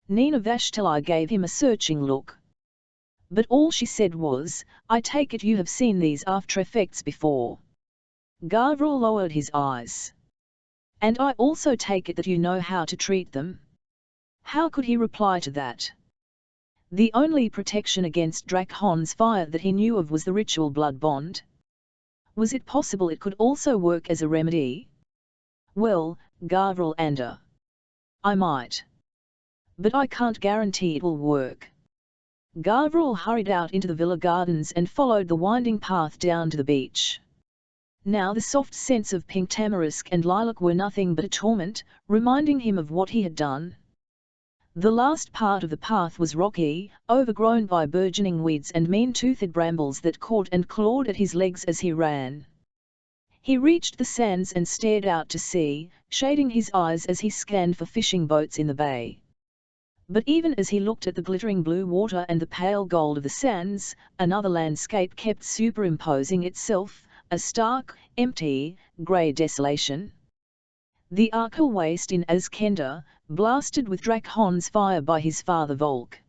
Nina Vashtali gave him a searching look. But all she said was, "I take it you have seen these after effects before." Gavral lowered his eyes. "And I also take it that you know how to treat them." How could he reply to that? The only protection against Drakhon's fire that he knew of was the ritual blood bond. Was it possible it could also work as a remedy? Well, Gavral Anda, I might. But I can't guarantee it will work. Gavral hurried out into the villa gardens and followed the winding path down to the beach. Now the soft scents of pink tamarisk and lilac were nothing but a torment, reminding him of what he had done. The last part of the path was rocky, overgrown by burgeoning weeds and mean-toothed brambles that caught and clawed at his legs as he ran. He reached the sands and stared out to sea, shading his eyes as he scanned for fishing boats in the bay. But even as he looked at the glittering blue water and the pale gold of the sands, another landscape kept superimposing itself, a stark, empty, grey desolation. The Arkell waste in Azkenda, blasted with Drakhon's fire by his father Volk.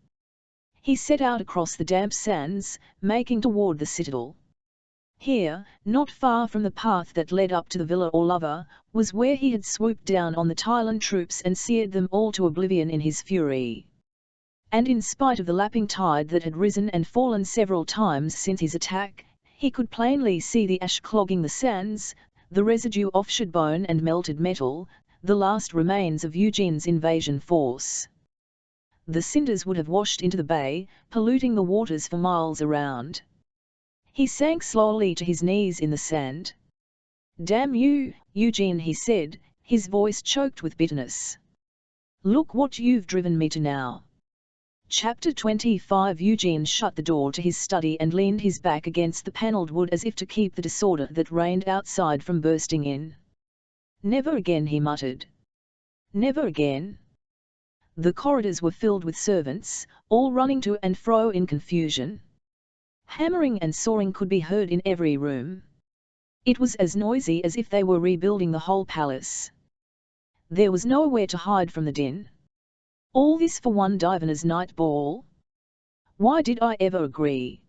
He set out across the damp sands, making toward the citadel. Here, not far from the path that led up to the Villa Orlova, was where he had swooped down on the Tylan troops and seared them all to oblivion in his fury. And in spite of the lapping tide that had risen and fallen several times since his attack, he could plainly see the ash clogging the sands, the residue of shed bone and melted metal, the last remains of Eugene's invasion force. The cinders would have washed into the bay, polluting the waters for miles around. He sank slowly to his knees in the sand. "Damn you, Eugene," he said, his voice choked with bitterness. "Look what you've driven me to now." Chapter 25. Eugene shut the door to his study and leaned his back against the panelled wood as if to keep the disorder that reigned outside from bursting in. "Never again," he muttered. "Never again." The corridors were filled with servants, all running to and fro in confusion. Hammering and sawing could be heard in every room. It was as noisy as if they were rebuilding the whole palace. There was nowhere to hide from the din. All this for one diviner's night ball? Why did I ever agree?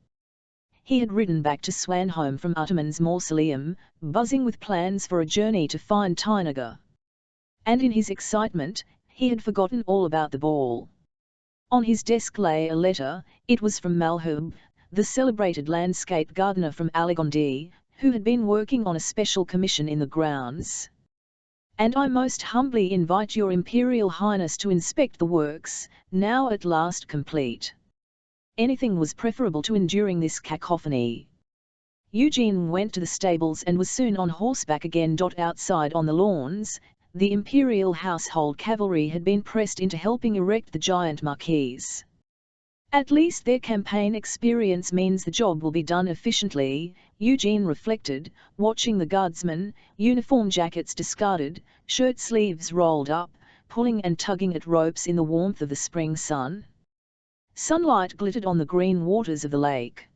He had ridden back to Swanholm from Utterman's mausoleum, buzzing with plans for a journey to find Tynaga. And in his excitement, he had forgotten all about the ball. On his desk lay a letter. It was from Malherbe, the celebrated landscape gardener from Aligondi, who had been working on a special commission in the grounds. "And I most humbly invite your Imperial Highness to inspect the works, now at last complete." Anything was preferable to enduring this cacophony. Eugene went to the stables and was soon on horseback again. Outside on the lawns, the Imperial household cavalry had been pressed into helping erect the giant marquees. At least their campaign experience means the job will be done efficiently, Eugene reflected, watching the guardsmen, uniform jackets discarded, shirt sleeves rolled up, pulling and tugging at ropes in the warmth of the spring sun. Sunlight glittered on the green waters of the lake.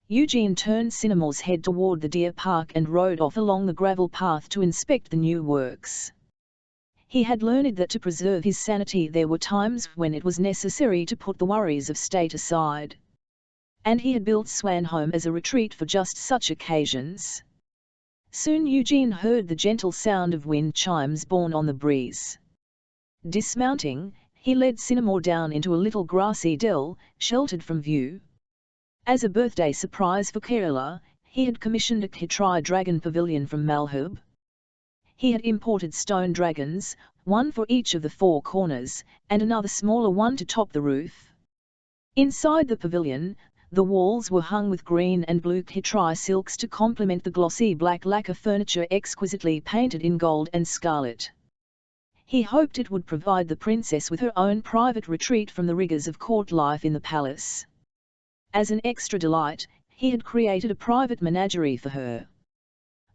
Eugene turned Cinnamore's head toward the deer park and rode off along the gravel path to inspect the new works. He had learned that to preserve his sanity there were times when it was necessary to put the worries of state aside. And he had built Swanholm as a retreat for just such occasions. Soon Eugene heard the gentle sound of wind chimes borne on the breeze. Dismounting, he led Cinnamore down into a little grassy dell, sheltered from view. As a birthday surprise for Kerala, he had commissioned a Khetri dragon pavilion from Malherbe. He had imported stone dragons, one for each of the four corners, and another smaller one to top the roof. Inside the pavilion, the walls were hung with green and blue Khetri silks to complement the glossy black lacquer furniture exquisitely painted in gold and scarlet. He hoped it would provide the princess with her own private retreat from the rigours of court life in the palace. As an extra delight, he had created a private menagerie for her.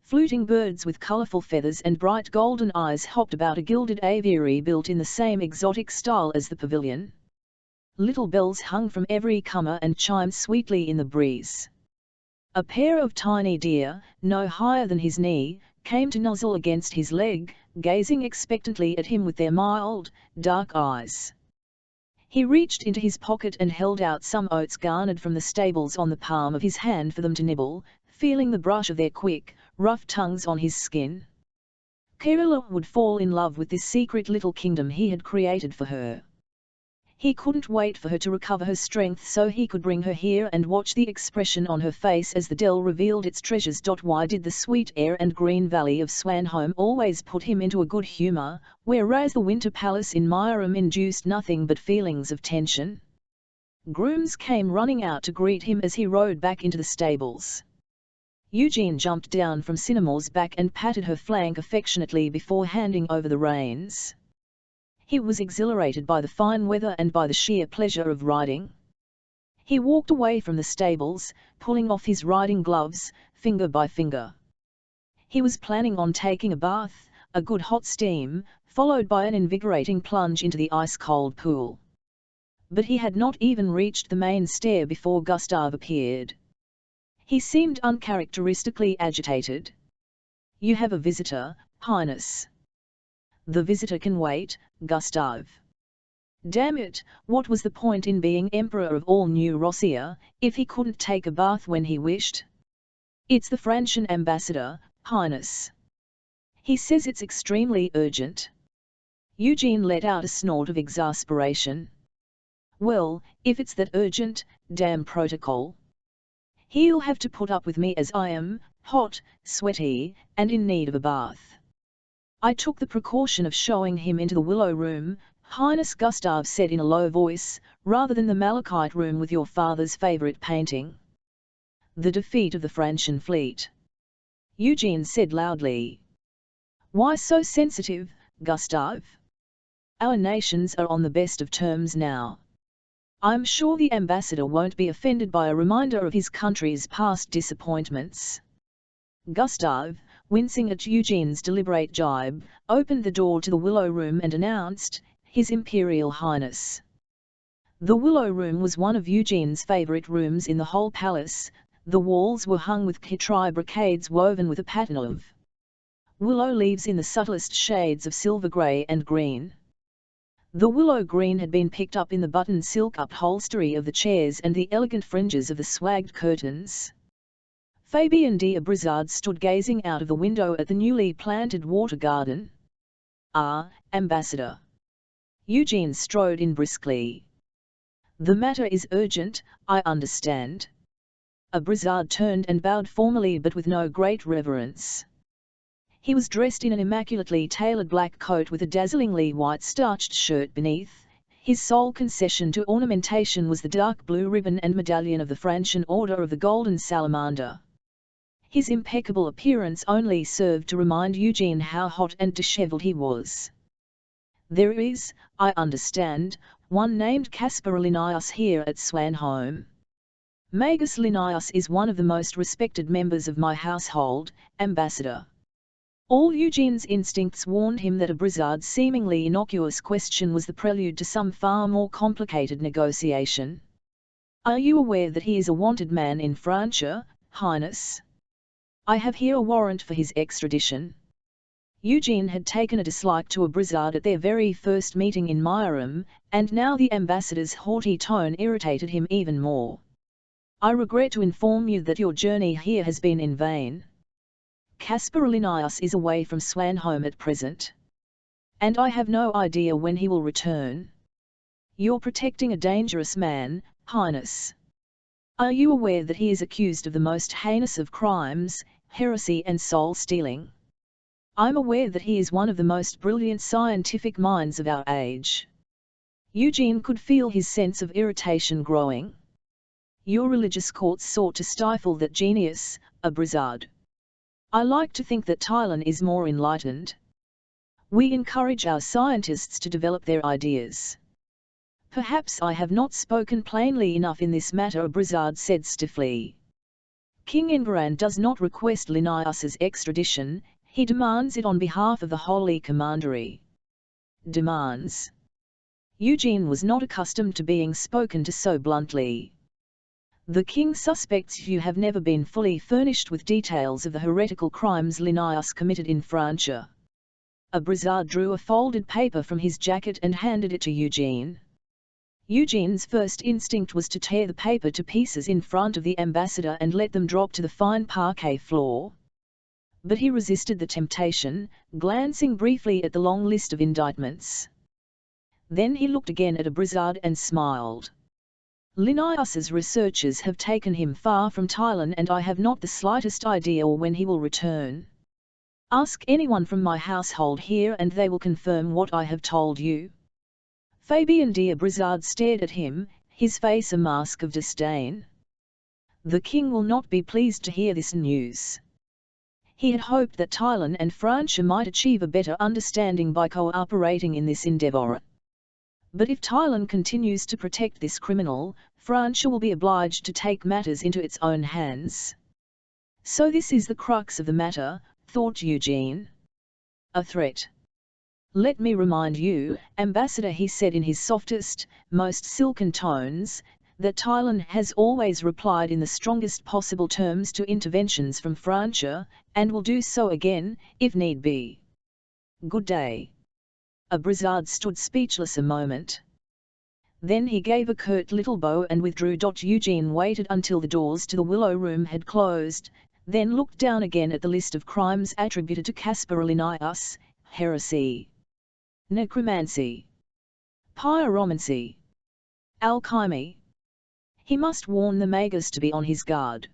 Fluting birds with colourful feathers and bright golden eyes hopped about a gilded aviary built in the same exotic style as the pavilion. Little bells hung from every comer and chimed sweetly in the breeze. A pair of tiny deer, no higher than his knee, came to nuzzle against his leg, gazing expectantly at him with their mild, dark eyes. He reached into his pocket and held out some oats garnered from the stables on the palm of his hand for them to nibble, feeling the brush of their quick, rough tongues on his skin. Kirilla would fall in love with this secret little kingdom he had created for her. He couldn't wait for her to recover her strength so he could bring her here and watch the expression on her face as the dell revealed its treasures. Why did the sweet air and green valley of Swanholme always put him into a good humour, whereas the winter palace in Miram induced nothing but feelings of tension? Grooms came running out to greet him as he rode back into the stables. Eugene jumped down from Cinnamore's back and patted her flank affectionately before handing over the reins. He was exhilarated by the fine weather and by the sheer pleasure of riding. He walked away from the stables, pulling off his riding gloves, finger by finger. He was planning on taking a bath, a good hot steam, followed by an invigorating plunge into the ice-cold pool. But he had not even reached the main stair before Gustave appeared. He seemed uncharacteristically agitated. "You have a visitor, Highness." "The visitor can wait, Gustave." Damn it, what was the point in being Emperor of all New Rossiya, if he couldn't take a bath when he wished? "It's the Franchian ambassador, Highness. He says it's extremely urgent." Eugene let out a snort of exasperation. "Well, if it's that urgent, damn protocol. He'll have to put up with me as I am, hot, sweaty, and in need of a bath. I took the precaution of showing him into the Willow Room," Highness Gustave said in a low voice, "rather than the Malachite Room with your father's favourite painting." "The defeat of the Franchian fleet," Eugene said loudly. "Why so sensitive, Gustave? Our nations are on the best of terms now. I'm sure the ambassador won't be offended by a reminder of his country's past disappointments." Gustave, wincing at Eugene's deliberate jibe, opened the door to the Willow Room and announced, "His Imperial Highness." The Willow Room was one of Eugene's favourite rooms in the whole palace. The walls were hung with Khitri brocades woven with a pattern of willow leaves in the subtlest shades of silver grey and green. The willow green had been picked up in the buttoned silk upholstery of the chairs and the elegant fringes of the swagged curtains. Fabien d'Abrizard stood gazing out of the window at the newly planted water garden. "Ah, Ambassador." Eugene strode in briskly. "The matter is urgent, I understand." Abrizard turned and bowed formally but with no great reverence. He was dressed in an immaculately tailored black coat with a dazzlingly white starched shirt beneath. His sole concession to ornamentation was the dark blue ribbon and medallion of the Franchian Order of the Golden Salamander. His impeccable appearance only served to remind Eugene how hot and dishevelled he was. "There is, I understand, one named Caspar Linnaeus here at Swanholme. Magus Linnaeus is one of the most respected members of my household, Ambassador." All Eugene's instincts warned him that Abrizard's seemingly innocuous question was the prelude to some far more complicated negotiation. "Are you aware that he is a wanted man in Francia, Highness? I have here a warrant for his extradition." Eugene had taken a dislike to Abrizard at their very first meeting in Miram, and now the ambassador's haughty tone irritated him even more. "I regret to inform you that your journey here has been in vain. Caspar Linnaeus is away from Swanholme at present. And I have no idea when he will return. You're protecting a dangerous man, Highness. Are you aware that he is accused of the most heinous of crimes, heresy and soul-stealing? I'm aware that he is one of the most brilliant scientific minds of our age." Eugene could feel his sense of irritation growing. "Your religious courts sought to stifle that genius, Abrizard. I like to think that Thailand is more enlightened. We encourage our scientists to develop their ideas." "Perhaps I have not spoken plainly enough in this matter," Abrizard said stiffly. "King Enguerrand does not request Linnaeus's extradition, he demands it on behalf of the Holy Commandery." "Demands?" Eugene was not accustomed to being spoken to so bluntly. "The king suspects you have never been fully furnished with details of the heretical crimes Linnaeus committed in Francia." Abrizard drew a folded paper from his jacket and handed it to Eugene. Eugene's first instinct was to tear the paper to pieces in front of the ambassador and let them drop to the fine parquet floor. But he resisted the temptation, glancing briefly at the long list of indictments. Then he looked again at Abrizard and smiled. Linnaeus's researches have taken him far from Thailand, and I have not the slightest idea when he will return. Ask anyone from my household here and they will confirm what I have told you. Fabien d'Abrizard stared at him, his face a mask of disdain. The king will not be pleased to hear this news. He had hoped that Thailand and France might achieve a better understanding by cooperating in this endeavour. But if Thailand continues to protect this criminal, France will be obliged to take matters into its own hands. So this is the crux of the matter, thought Eugene. A threat. Let me remind you, Ambassador, he said in his softest, most silken tones, that Thailand has always replied in the strongest possible terms to interventions from France, and will do so again, if need be. Good day. Abrizard stood speechless a moment. Then he gave a curt little bow and withdrew. Eugene waited until the doors to the Willow Room had closed, then looked down again at the list of crimes attributed to Caspar Linnaeus: heresy, necromancy, pyromancy, alchemy. He must warn the Magus to be on his guard.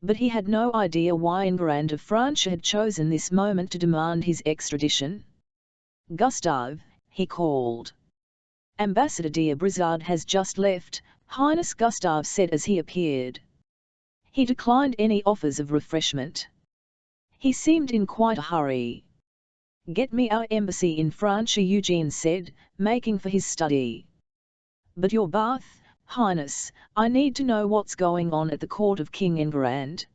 But he had no idea why Enguerrand of Francia had chosen this moment to demand his extradition. Gustave, he called. Ambassador d'Abrizard has just left, Highness, Gustave said as he appeared. He declined any offers of refreshment. He seemed in quite a hurry. Get me our embassy in France, Eugene said, making for his study. But your bath, Highness, I need to know what's going on at the court of King Enguerrand.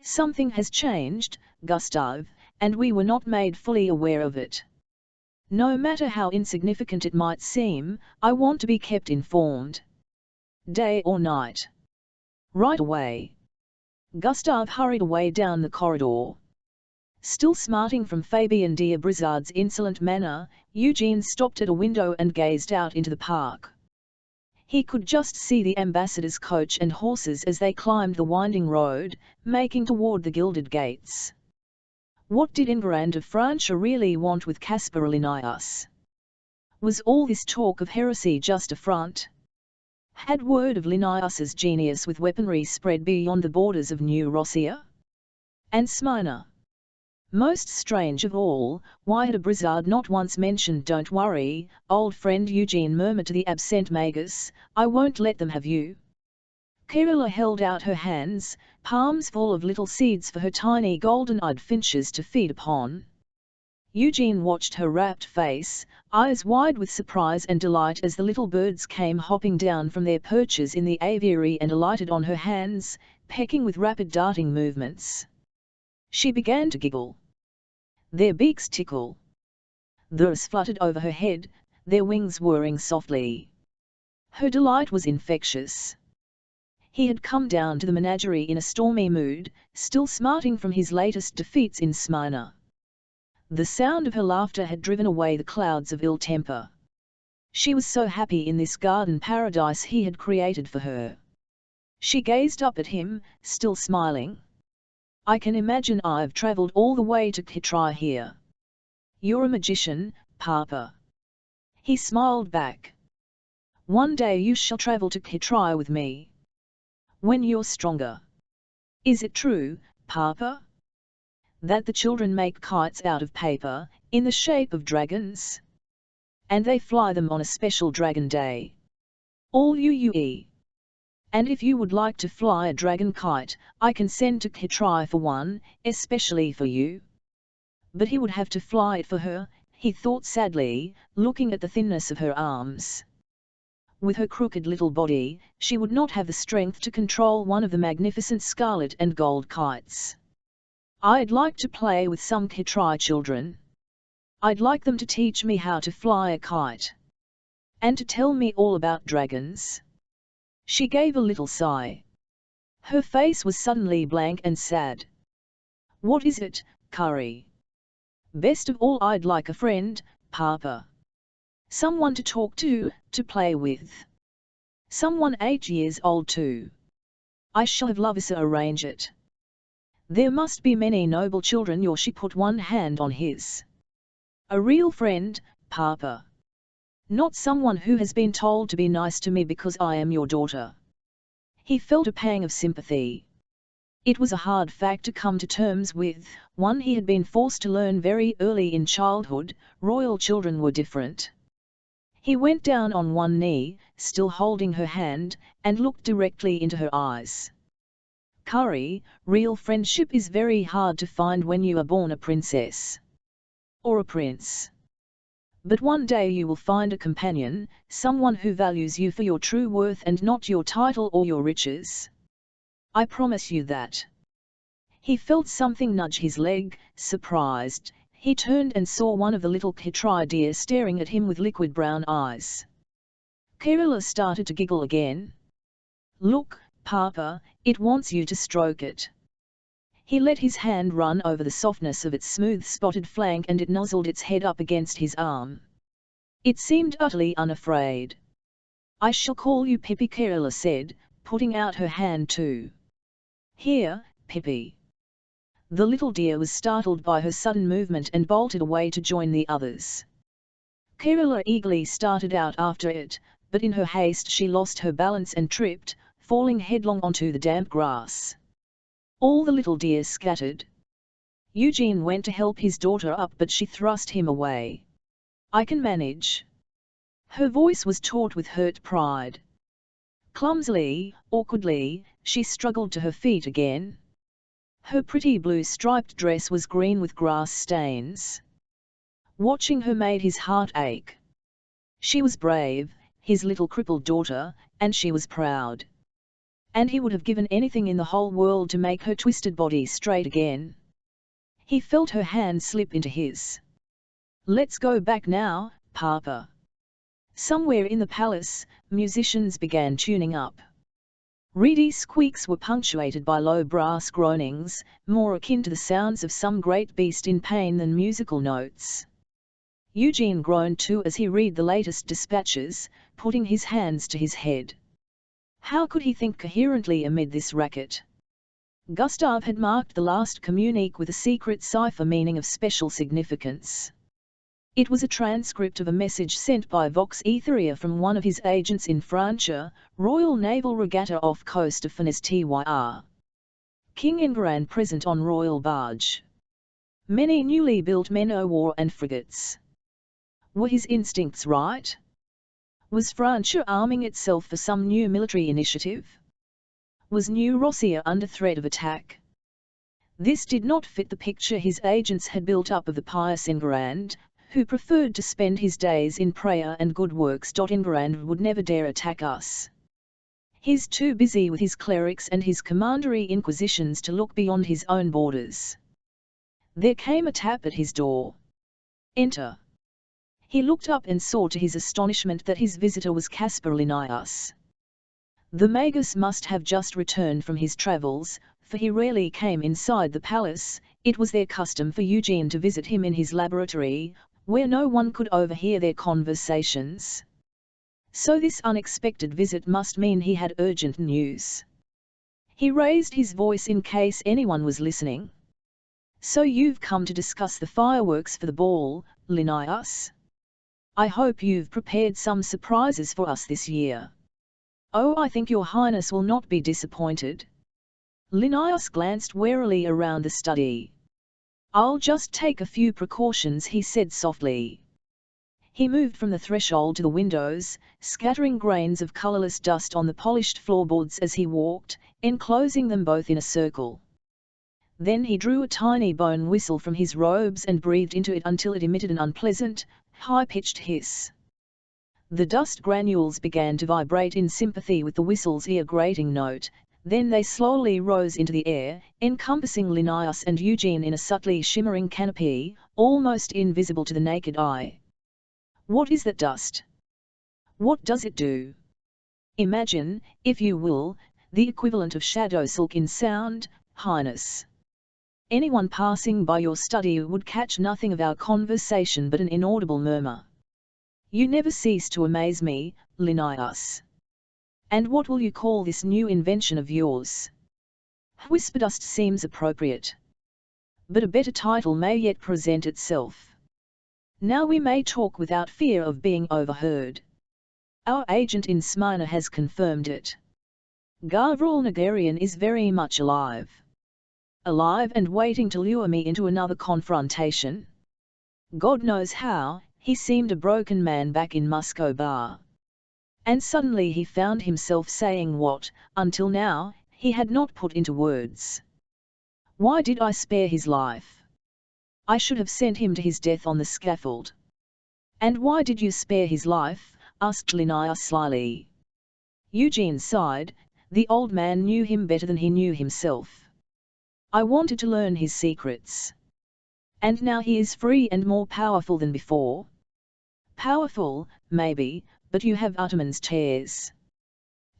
Something has changed, Gustave, and we were not made fully aware of it. No matter how insignificant it might seem, I want to be kept informed. Day or night. Right away. Gustave hurried away down the corridor. Still smarting from Fabien d'Abrizard's insolent manner, Eugene stopped at a window and gazed out into the park. He could just see the ambassador's coach and horses as they climbed the winding road, making toward the gilded gates. What did Enguerrand of Francia really want with Caspar Linnaeus? Was all this talk of heresy just a front? Had word of Linnaeus's genius with weaponry spread beyond the borders of New Rossiya and Smyrna? Most strange of all, why had Abrizard not once mentioned "Don't worry, old friend," Eugene murmured to the absent Magus, "I won't let them have you." Kirilla held out her hands, palms full of little seeds for her tiny golden-eyed finches to feed upon. Eugene watched her rapt face, eyes wide with surprise and delight as the little birds came hopping down from their perches in the aviary and alighted on her hands, pecking with rapid darting movements. She began to giggle. Their beaks tickle. Theirs fluttered over her head, their wings whirring softly. Her delight was infectious. He had come down to the menagerie in a stormy mood, still smarting from his latest defeats in Smyrna. The sound of her laughter had driven away the clouds of ill temper. She was so happy in this garden paradise he had created for her. She gazed up at him, still smiling. "I can imagine I've travelled all the way to Kitrai here. You're a magician, Papa." He smiled back. "One day you shall travel to Kitrai with me. When you're stronger." "Is it true, Papa, that the children make kites out of paper, in the shape of dragons? And they fly them on a special dragon day? All you. And if you would like to fly a dragon kite, I can send to Kitrai for one, especially for you." But he would have to fly it for her, he thought sadly, looking at the thinness of her arms. With her crooked little body, she would not have the strength to control one of the magnificent scarlet and gold kites. "I'd like to play with some Kitrai children. I'd like them to teach me how to fly a kite. And to tell me all about dragons." She gave a little sigh. Her face was suddenly blank and sad. "What is it, Curry?" "Best of all, I'd like a friend, Papa." Someone to talk to play with. Someone 8 years old too. I shall have Lovisa arrange it. There must be many noble children your she put one hand on his. A real friend, Papa. Not someone who has been told to be nice to me because I am your daughter. He felt a pang of sympathy. It was a hard fact to come to terms with, one he had been forced to learn very early in childhood: royal children were different. He went down on one knee, still holding her hand, and looked directly into her eyes. Curry, real friendship is very hard to find when you are born a princess. Or a prince. But one day you will find a companion, someone who values you for your true worth and not your title or your riches. I promise you that. He felt something nudge his leg. Surprised, he turned and saw one of the little Chytridae staring at him with liquid brown eyes. Kerala started to giggle again. Look, Papa, it wants you to stroke it. He let his hand run over the softness of its smooth spotted flank and it nuzzled its head up against his arm. It seemed utterly unafraid. I shall call you Pippi, Kerala said, putting out her hand too. Here, Pippi. The little deer was startled by her sudden movement and bolted away to join the others. Kerala eagerly started out after it, but in her haste she lost her balance and tripped, falling headlong onto the damp grass. All the little deer scattered. Eugene went to help his daughter up, but she thrust him away. I can manage. Her voice was taut with hurt pride. Clumsily, awkwardly, she struggled to her feet again. Her pretty blue striped dress was green with grass stains. Watching her made his heart ache. She was brave, his little crippled daughter, and she was proud. And he would have given anything in the whole world to make her twisted body straight again. He felt her hand slip into his. Let's go back now, Papa. Somewhere in the palace, musicians began tuning up. Reedy squeaks were punctuated by low brass groanings, more akin to the sounds of some great beast in pain than musical notes. Eugene groaned too as he read the latest dispatches, putting his hands to his head. How could he think coherently amid this racket? Gustave had marked the last communique with a secret cipher meaning of special significance. It was a transcript of a message sent by Vox Etherea from one of his agents in Francia, Royal Naval Regatta off coast of Finesse Tyr. King Enguerrand present on royal barge. Many newly built men-o'-war and frigates. Were his instincts right? Was Francia arming itself for some new military initiative? Was New Rossiya under threat of attack? This did not fit the picture his agents had built up of the pious Enguerrand, who preferred to spend his days in prayer and good works. Enguerrand would never dare attack us. He's too busy with his clerics and his commandery inquisitions to look beyond his own borders. There came a tap at his door. Enter. He looked up and saw to his astonishment that his visitor was Caspar Linnaeus. The Magus must have just returned from his travels, for he rarely came inside the palace. It was their custom for Eugene to visit him in his laboratory, where no one could overhear their conversations. So this unexpected visit must mean he had urgent news. He raised his voice in case anyone was listening. So you've come to discuss the fireworks for the ball, Linnaeus? I hope you've prepared some surprises for us this year. Oh, I think your highness will not be disappointed. Linnaeus glanced warily around the study. I'll just take a few precautions, he said softly. He moved from the threshold to the windows, scattering grains of colourless dust on the polished floorboards as he walked, enclosing them both in a circle. Then he drew a tiny bone whistle from his robes and breathed into it until it emitted an unpleasant, high-pitched hiss. The dust granules began to vibrate in sympathy with the whistle's ear-grating note. Then they slowly rose into the air, encompassing Linnaeus and Eugene in a subtly shimmering canopy, almost invisible to the naked eye. What is that dust? What does it do? Imagine, if you will, the equivalent of shadow silk in sound, Highness. Anyone passing by your study would catch nothing of our conversation but an inaudible murmur. You never cease to amaze me, Linnaeus. And what will you call this new invention of yours? Whisperdust seems appropriate. But a better title may yet present itself. Now we may talk without fear of being overheard. Our agent in Smyrna has confirmed it. Gavral Nagarian is very much alive. Alive and waiting to lure me into another confrontation. God knows how, he seemed a broken man back in Musco Bar. And suddenly he found himself saying what, until now, he had not put into words. Why did I spare his life? I should have sent him to his death on the scaffold. And why did you spare his life? Asked Linnaeus slyly. Eugene sighed. The old man knew him better than he knew himself. I wanted to learn his secrets. And now he is free and more powerful than before. Powerful, maybe, but you have Utterman's tears.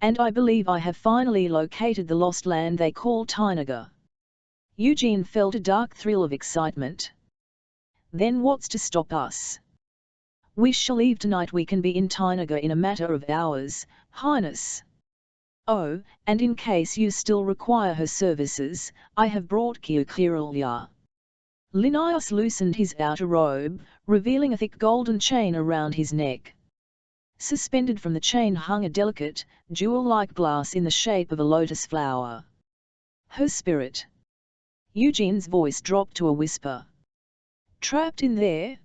And I believe I have finally located the lost land they call Tynaga. Eugene felt a dark thrill of excitement. Then what's to stop us? We shall leave tonight. We can be in Tynaga in a matter of hours, Highness. Oh, and in case you still require her services, I have brought Kyokiralya. Linnaeus loosened his outer robe, revealing a thick golden chain around his neck. Suspended from the chain hung a delicate, jewel-like glass in the shape of a lotus flower. Her spirit. Eugene's voice dropped to a whisper. Trapped in there?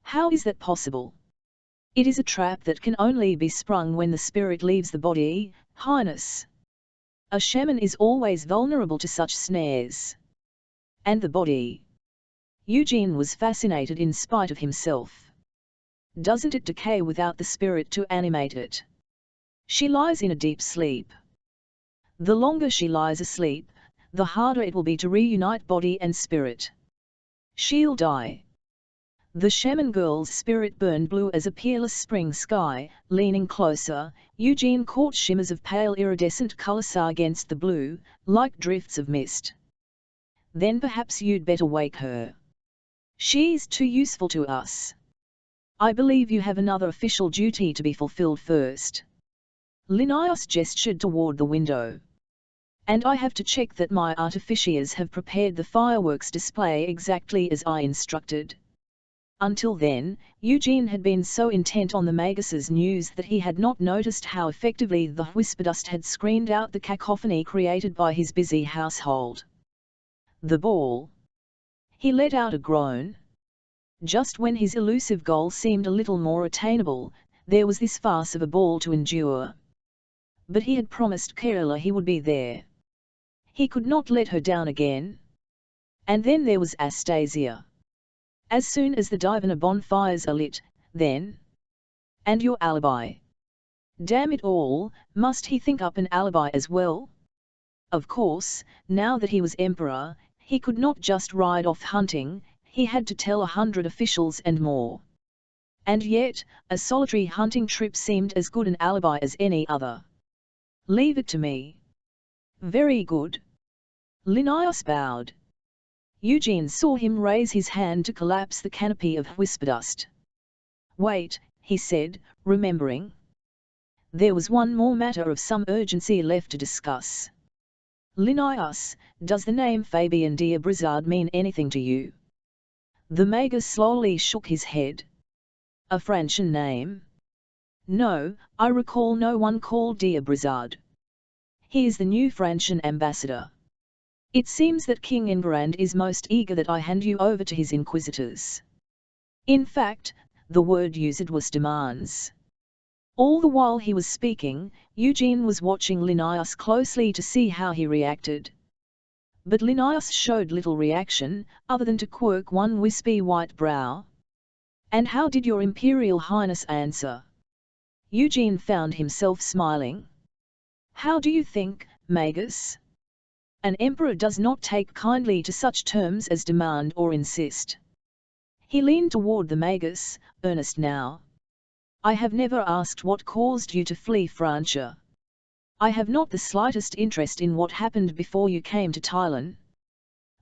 How is that possible? It is a trap that can only be sprung when the spirit leaves the body, Highness. A shaman is always vulnerable to such snares. And the body? Eugene was fascinated in spite of himself. Doesn't it decay without the spirit to animate it? She lies in a deep sleep. The longer she lies asleep, the harder it will be to reunite body and spirit. She'll die. The shaman girl's spirit burned blue as a peerless spring sky. Leaning closer, Eugene caught shimmers of pale iridescent color against the blue, like drifts of mist. Then perhaps you'd better wake her. She's too useful to us. I believe you have another official duty to be fulfilled first. Linnaeus gestured toward the window. And I have to check that my artificiers have prepared the fireworks display exactly as I instructed. Until then, Eugene had been so intent on the Magus's news that he had not noticed how effectively the Whisperdust had screened out the cacophony created by his busy household. The ball. He let out a groan. Just when his elusive goal seemed a little more attainable, there was this farce of a ball to endure. But he had promised Kerala he would be there. He could not let her down again. And then there was Astasia. As soon as the Divana bonfires are lit, then. And your alibi. Damn it all, must he think up an alibi as well? Of course, now that he was emperor, he could not just ride off hunting, he had to tell 100 officials and more. And yet, a solitary hunting trip seemed as good an alibi as any other. Leave it to me. Very good. Linnaeus bowed. Eugene saw him raise his hand to collapse the canopy of Whisperdust. Wait, he said, remembering. There was one more matter of some urgency left to discuss. Linnaeus, does the name Fabien d'Abrizard mean anything to you? The Magus slowly shook his head. A Frantian name? No, I recall no one called d'Abrizard. He is the new Frantian ambassador. It seems that King Enguerrand is most eager that I hand you over to his inquisitors. In fact, the word used was demands. All the while he was speaking, Eugene was watching Linnaeus closely to see how he reacted. But Linnaeus showed little reaction, other than to quirk one wispy white brow. And how did your Imperial Highness answer? Eugene found himself smiling. How do you think, Magus? An emperor does not take kindly to such terms as demand or insist. He leaned toward the Magus, earnest now. I have never asked what caused you to flee Francia. I have not the slightest interest in what happened before you came to Thailand.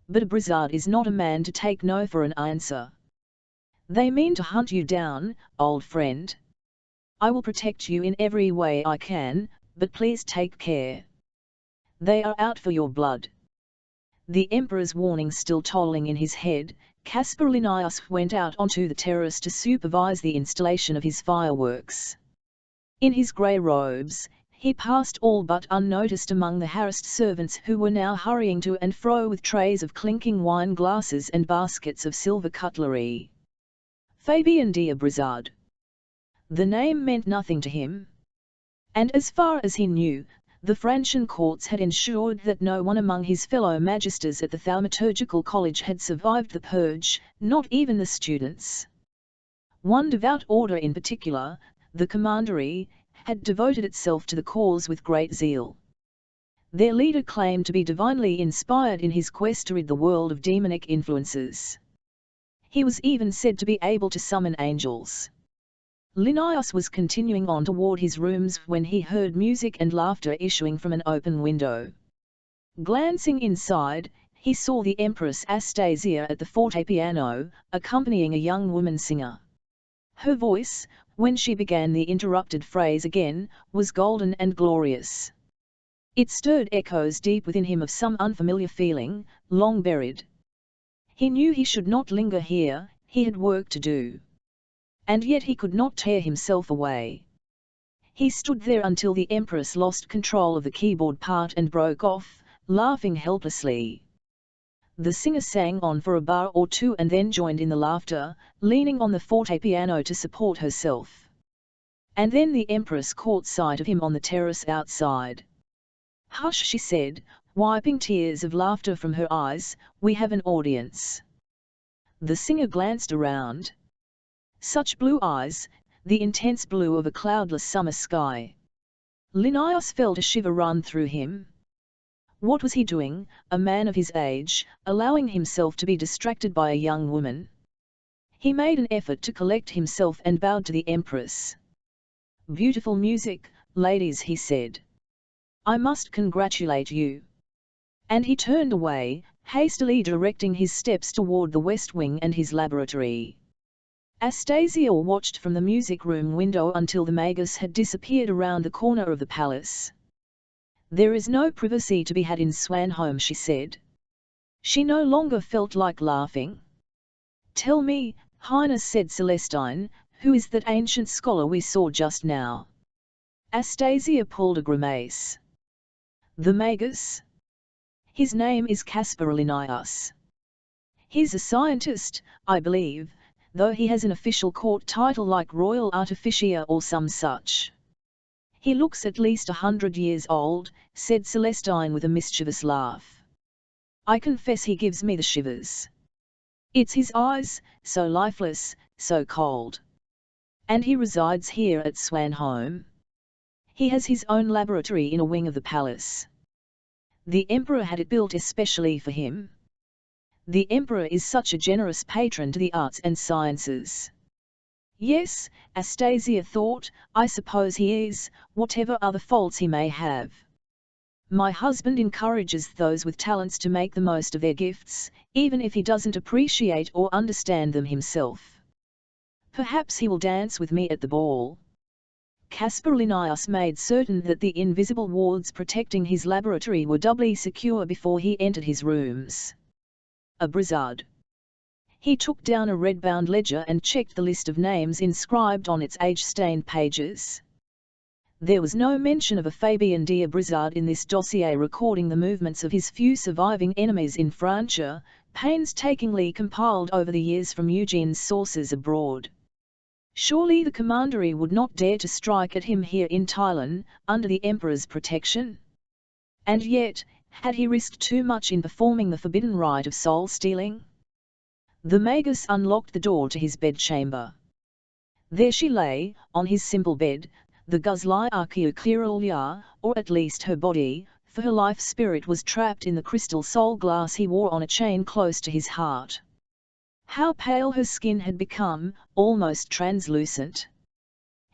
But Abrizard is not a man to take no for an answer. They mean to hunt you down, old friend. I will protect you in every way I can, but please take care. They are out for your blood. The Emperor's warning still tolling in his head, Caspar Linnaeus went out onto the terrace to supervise the installation of his fireworks. In his grey robes, he passed all but unnoticed among the harassed servants who were now hurrying to and fro with trays of clinking wine glasses and baskets of silver cutlery. Fabien d'Abrizard. The name meant nothing to him. And as far as he knew, the Frankian courts had ensured that no one among his fellow magisters at the Thaumaturgical College had survived the purge, not even the students. One devout order in particular, the Commandery, had devoted itself to the cause with great zeal. Their leader claimed to be divinely inspired in his quest to rid the world of demonic influences. He was even said to be able to summon angels. Linnaeus was continuing on toward his rooms when he heard music and laughter issuing from an open window. Glancing inside, he saw the Empress Astasia at the fortepiano, accompanying a young woman singer. Her voice, when she began the interrupted phrase again, was golden and glorious. It stirred echoes deep within him of some unfamiliar feeling, long buried. He knew he should not linger here, he had work to do. And yet he could not tear himself away. He stood there until the Empress lost control of the keyboard part and broke off, laughing helplessly. The singer sang on for a bar or two and then joined in the laughter, leaning on the fortepiano to support herself. And then the Empress caught sight of him on the terrace outside. "Hush," she said, wiping tears of laughter from her eyes, "we have an audience." The singer glanced around. Such blue eyes, the intense blue of a cloudless summer sky. Linnaeus felt a shiver run through him. What was he doing, a man of his age, allowing himself to be distracted by a young woman? He made an effort to collect himself and bowed to the Empress. "Beautiful music, ladies," he said. "I must congratulate you." And he turned away, hastily directing his steps toward the west wing and his laboratory. Astasia watched from the music room window until the Magus had disappeared around the corner of the palace. "There is no privacy to be had in Swanholm," she said. She no longer felt like laughing. "Tell me, Highness," said Celestine, "who is that ancient scholar we saw just now?" Astasia pulled a grimace. "The Magus? His name is Caspar Linnaeus. He's a scientist, I believe, though he has an official court title like Royal Artificier or some such. He looks at least 100 years old," said Celestine with a mischievous laugh. "I confess he gives me the shivers. It's his eyes, so lifeless, so cold. And he resides here at Swanholm. He has his own laboratory in a wing of the palace. The Emperor had it built especially for him. The Emperor is such a generous patron to the arts and sciences." "Yes," Astasia thought, "I suppose he is, whatever other faults he may have. My husband encourages those with talents to make the most of their gifts, even if he doesn't appreciate or understand them himself. Perhaps he will dance with me at the ball." Caspar Linnaeus made certain that the invisible wards protecting his laboratory were doubly secure before he entered his rooms. Abrizard. He took down a red-bound ledger and checked the list of names inscribed on its age-stained pages. There was no mention of a Fabien d'Abrizard in this dossier recording the movements of his few surviving enemies in Francia, painstakingly compiled over the years from Eugene's sources abroad. Surely the Commandery would not dare to strike at him here in Thailand, under the Emperor's protection? And yet, had he risked too much in performing the forbidden rite of soul-stealing? The Magus unlocked the door to his bedchamber. There she lay, on his simple bed, the Guzli Archeoclearulya, or at least her body, for her life spirit was trapped in the crystal soul glass he wore on a chain close to his heart. How pale her skin had become, almost translucent.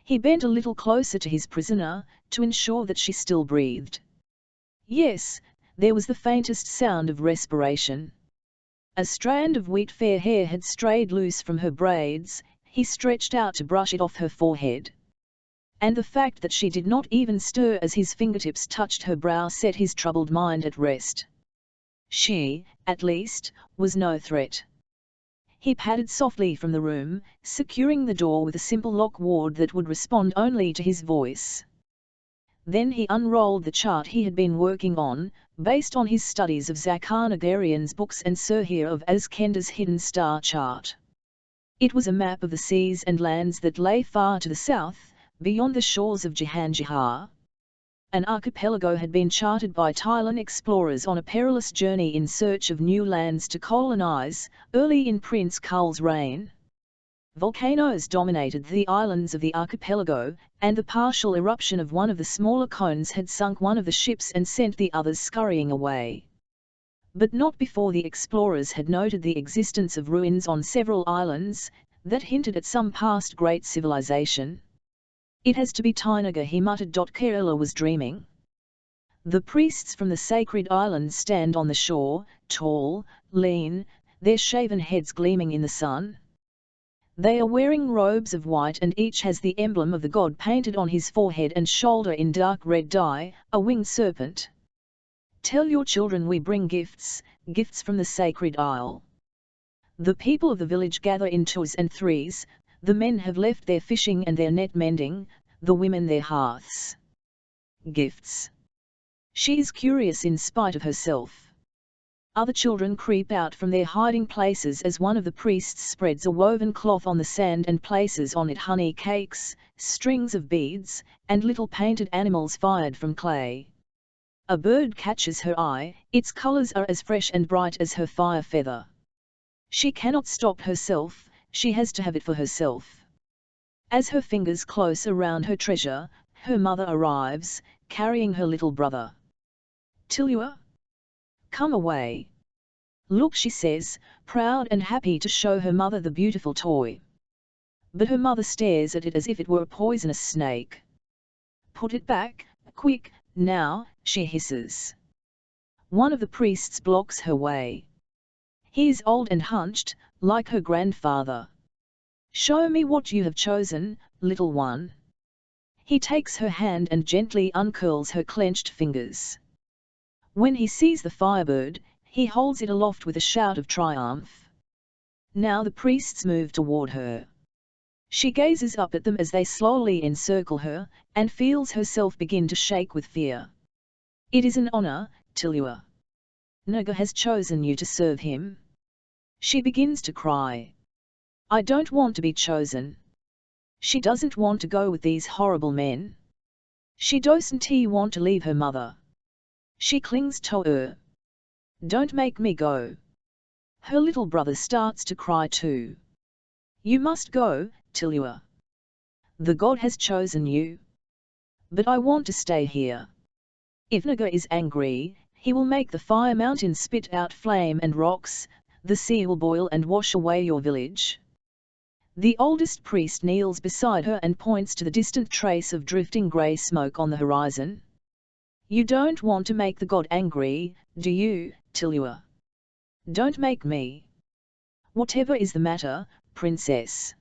He bent a little closer to his prisoner, to ensure that she still breathed. Yes, there was the faintest sound of respiration. A strand of wheat fair hair had strayed loose from her braids, he stretched out to brush it off her forehead. And the fact that she did not even stir as his fingertips touched her brow set his troubled mind at rest. She, at least, was no threat. He padded softly from the room, securing the door with a simple lock ward that would respond only to his voice. Then he unrolled the chart he had been working on, based on his studies of Zakhar Nagarian's books and Surhir of Askender's hidden star chart. It was a map of the seas and lands that lay far to the south, beyond the shores of Jahanjihar. An archipelago had been charted by Thailand explorers on a perilous journey in search of new lands to colonize, early in Prince Kul's reign. Volcanoes dominated the islands of the archipelago, and the partial eruption of one of the smaller cones had sunk one of the ships and sent the others scurrying away. But not before the explorers had noted the existence of ruins on several islands, that hinted at some past great civilization. "It has to be Tainaga," he muttered. Kerala was dreaming. The priests from the sacred islands stand on the shore, tall, lean, their shaven heads gleaming in the sun. They are wearing robes of white and each has the emblem of the god painted on his forehead and shoulder in dark red dye, a winged serpent. "Tell your children we bring gifts, gifts from the sacred isle." The people of the village gather in twos and threes. The men have left their fishing and their net mending, the women their hearths. Gifts. She is curious in spite of herself. Other children creep out from their hiding places as one of the priests spreads a woven cloth on the sand and places on it honey cakes, strings of beads, and little painted animals fired from clay. A bird catches her eye, its colors are as fresh and bright as her fire feather. She cannot stop herself. She has to have it for herself. As her fingers close around her treasure, her mother arrives, carrying her little brother. "Tilua? Come away. Look," she says, proud and happy to show her mother the beautiful toy. But her mother stares at it as if it were a poisonous snake. "Put it back, quick, now," she hisses. One of the priests blocks her way. He is old and hunched, like her grandfather. "Show me what you have chosen, little one." He takes her hand and gently uncurls her clenched fingers. When he sees the firebird, he holds it aloft with a shout of triumph. Now the priests move toward her. She gazes up at them as they slowly encircle her, and feels herself begin to shake with fear. "It is an honor, Tilua. Naga has chosen you to serve him." She begins to cry. "I don't want to be chosen." She doesn't want to go with these horrible men. She doesn't want to leave her mother. She clings to her. "Don't make me go." Her little brother starts to cry too. "You must go, Tilua. The god has chosen you." "But I want to stay here. If Naga is angry, he will make the fire mountain spit out flame and rocks, the sea will boil and wash away your village." The oldest priest kneels beside her and points to the distant trace of drifting grey smoke on the horizon. "You don't want to make the god angry, do you, Tilua? Don't make me." "Whatever is the matter, princess?"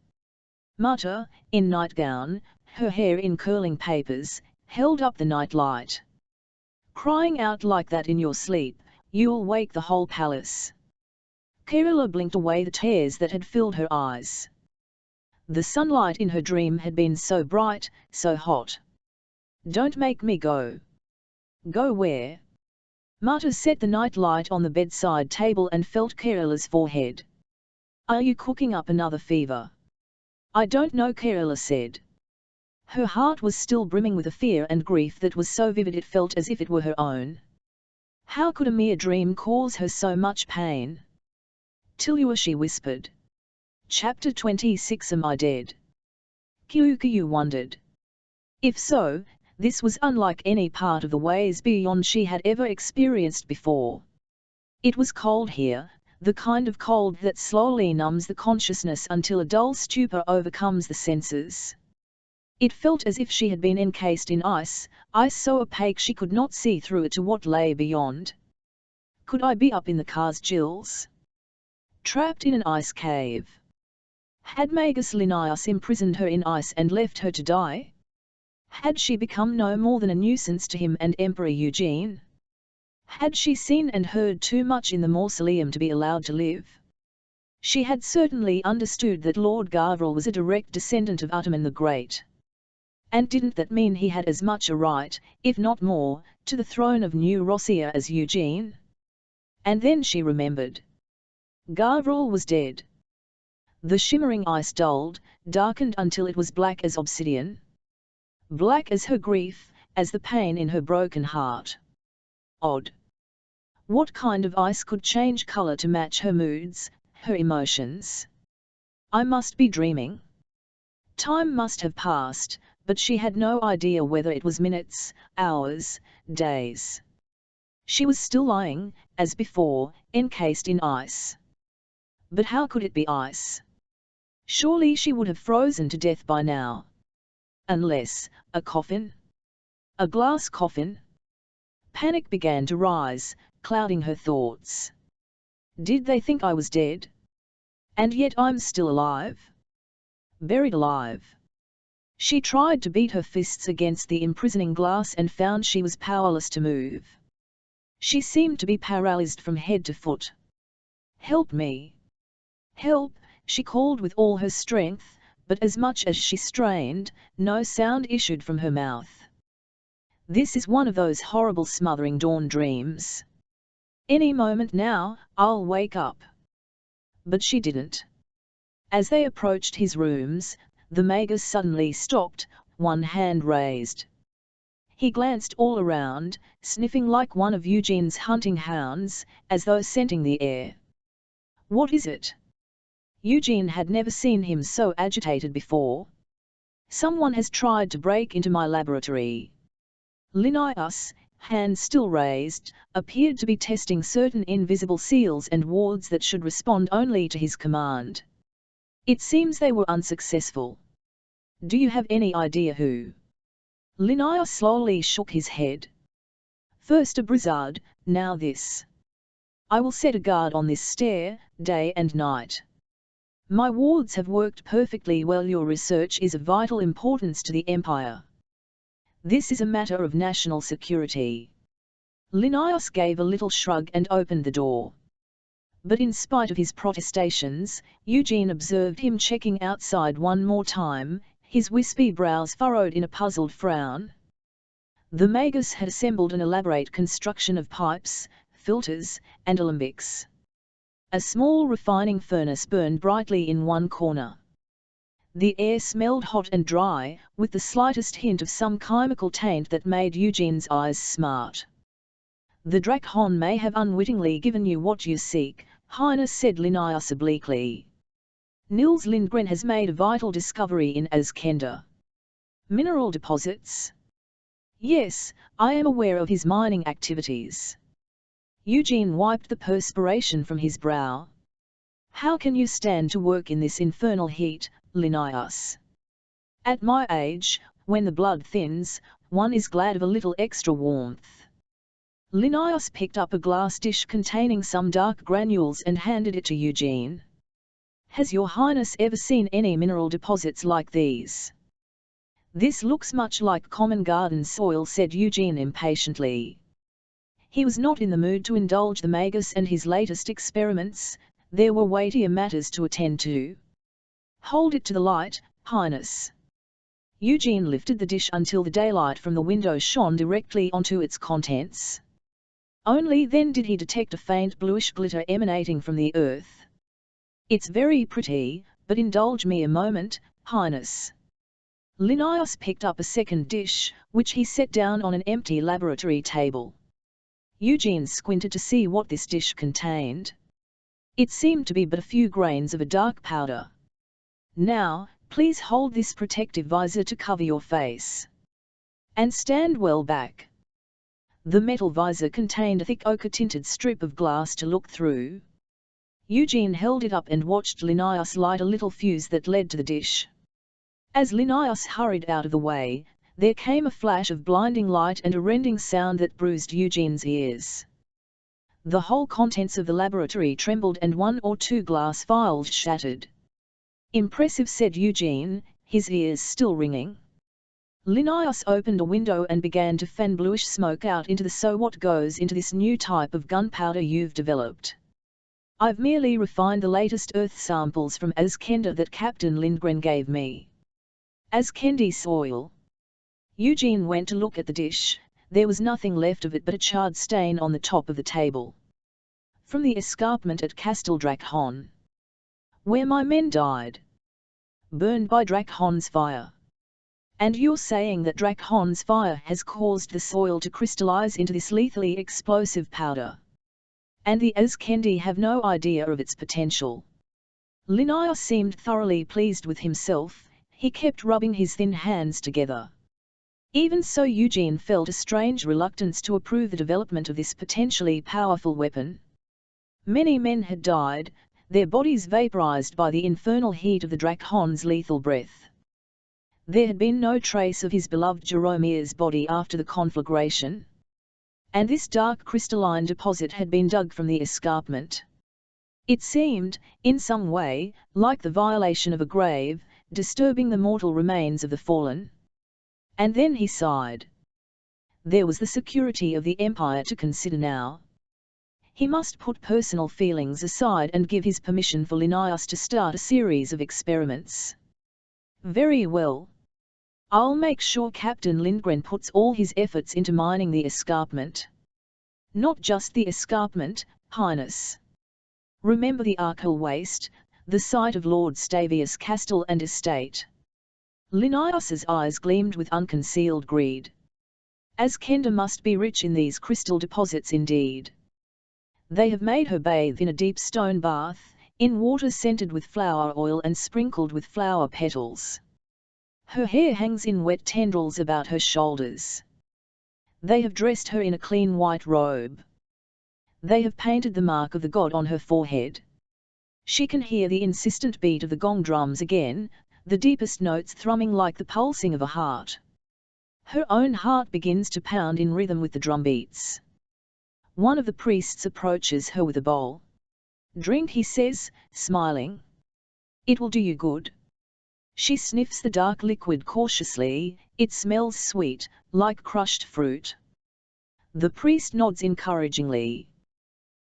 Mata, in nightgown, her hair in curling papers, held up the night light. "Crying out like that in your sleep, you'll wake the whole palace." Kerala blinked away the tears that had filled her eyes. The sunlight in her dream had been so bright, so hot. "Don't make me go." "Go where?" Mata set the night light on the bedside table and felt Kerala's forehead. "Are you cooking up another fever?" "I don't know," Kerala said. Her heart was still brimming with a fear and grief that was so vivid it felt as if it were her own. How could a mere dream cause her so much pain? "Tilua," she whispered. Chapter 26. Am I dead? Kyukayu wondered. If so, this was unlike any part of the ways beyond she had ever experienced before. It was cold here, the kind of cold that slowly numbs the consciousness until a dull stupor overcomes the senses. It felt as if she had been encased in ice, ice so opaque she could not see through it to what lay beyond. Could I be up in the cars, Jills? trapped in an ice cave. Had Magus Linnaeus imprisoned her in ice and left her to die? Had she become no more than a nuisance to him and Emperor Eugene? Had she seen and heard too much in the mausoleum to be allowed to live? She had certainly understood that Lord Gavril was a direct descendant of Utaman the Great. And didn't that mean he had as much a right, if not more, to the throne of New Rossiya as Eugene? And then she remembered. Gavril was dead. The shimmering ice dulled, darkened until it was black as obsidian. Black as her grief, as the pain in her broken heart. Odd. What kind of ice could change color to match her moods, her emotions? I must be dreaming. Time must have passed, but she had no idea whether it was minutes, hours, days. She was still lying, as before, encased in ice. But how could it be ice? Surely she would have frozen to death by now. Unless, a coffin? A glass coffin? Panic began to rise, clouding her thoughts. Did they think I was dead? And yet I'm still alive? Buried alive. She tried to beat her fists against the imprisoning glass and found she was powerless to move. She seemed to be paralyzed from head to foot. Help me! Help! She called with all her strength, but as much as she strained, no sound issued from her mouth. This is one of those horrible smothering dawn dreams. Any moment now, I'll wake up. But she didn't. As they approached his rooms, the Magus suddenly stopped, one hand raised. He glanced all around, sniffing like one of Eugene's hunting hounds, as though scenting the air. What is it? Eugene had never seen him so agitated before. Someone has tried to break into my laboratory. Linnaeus, hand still raised, appeared to be testing certain invisible seals and wards that should respond only to his command. It seems they were unsuccessful. Do you have any idea who? Linnaeus slowly shook his head. First a Brizard, now this. I will set a guard on this stair, day and night. My wards have worked perfectly well. Your research is of vital importance to the Empire. This is a matter of national security. Linnaeus gave a little shrug and opened the door. But in spite of his protestations, Eugene observed him checking outside one more time, his wispy brows furrowed in a puzzled frown. The Magus had assembled an elaborate construction of pipes, filters, and alembics. A small refining furnace burned brightly in one corner. The air smelled hot and dry, with the slightest hint of some chemical taint that made Eugene's eyes smart. The Drakon may have unwittingly given you what you seek, Highness, said Linnaeus obliquely. Nils Lindgren has made a vital discovery in Azkenda. Mineral deposits? Yes, I am aware of his mining activities. Eugene wiped the perspiration from his brow. How can you stand to work in this infernal heat, Linnaeus? At my age, when the blood thins, one is glad of a little extra warmth. Linnaeus picked up a glass dish containing some dark granules and handed it to Eugene. Has your Highness ever seen any mineral deposits like these? This looks much like common garden soil, said Eugene impatiently. He was not in the mood to indulge the Magus and his latest experiments. There were weightier matters to attend to. Hold it to the light, Highness. Eugene lifted the dish until the daylight from the window shone directly onto its contents. Only then did he detect a faint bluish glitter emanating from the earth. It's very pretty, but indulge me a moment, Highness. Linnaeus picked up a second dish, which he set down on an empty laboratory table. Eugene squinted to see what this dish contained. It seemed to be but a few grains of a dark powder. Now, please hold this protective visor to cover your face. And stand well back. The metal visor contained a thick ochre-tinted strip of glass to look through. Eugene held it up and watched Linnaeus light a little fuse that led to the dish. As Linnaeus hurried out of the way, there came a flash of blinding light and a rending sound that bruised Eugene's ears. The whole contents of the laboratory trembled and 1 or 2 glass vials shattered. "Impressive," said Eugene, his ears still ringing. Linnaeus opened a window and began to fan bluish smoke out into the "So what goes into this new type of gunpowder you've developed?" "I've merely refined the latest Earth samples from Azkenda that Captain Lindgren gave me." "Azkendi soil?" Eugene went to look at the dish. There was nothing left of it but a charred stain on the top of the table. "From the escarpment at Castel Drachon, where my men died. Burned by Drachon's fire." "And you're saying that Drachon's fire has caused the soil to crystallize into this lethally explosive powder? And the Azkendi have no idea of its potential?" Linnaeus seemed thoroughly pleased with himself. He kept rubbing his thin hands together. Even so, Eugene felt a strange reluctance to approve the development of this potentially powerful weapon. Many men had died, their bodies vaporized by the infernal heat of the Drachon's lethal breath. There had been no trace of his beloved Joromir's body after the conflagration. And this dark crystalline deposit had been dug from the escarpment. It seemed, in some way, like the violation of a grave, disturbing the mortal remains of the fallen. And then he sighed. There was the security of the Empire to consider now. He must put personal feelings aside and give his permission for Linnaeus to start a series of experiments. "Very well. I'll make sure Captain Lindgren puts all his efforts into mining the escarpment." "Not just the escarpment, Highness. Remember the Arkell waste, the site of Lord Stavius' castle and estate." Linnaeus's eyes gleamed with unconcealed greed. "Azkenda must be rich in these crystal deposits indeed. They have made her bathe in a deep stone bath, in water scented with flower oil and sprinkled with flower petals. Her hair hangs in wet tendrils about her shoulders. They have dressed her in a clean white robe. They have painted the mark of the god on her forehead. She can hear the insistent beat of the gong drums again, the deepest notes thrumming like the pulsing of a heart. Her own heart begins to pound in rhythm with the drum beats. One of the priests approaches her with a bowl. "Drink," he says, smiling. "It will do you good." She sniffs the dark liquid cautiously. It smells sweet, like crushed fruit. The priest nods encouragingly.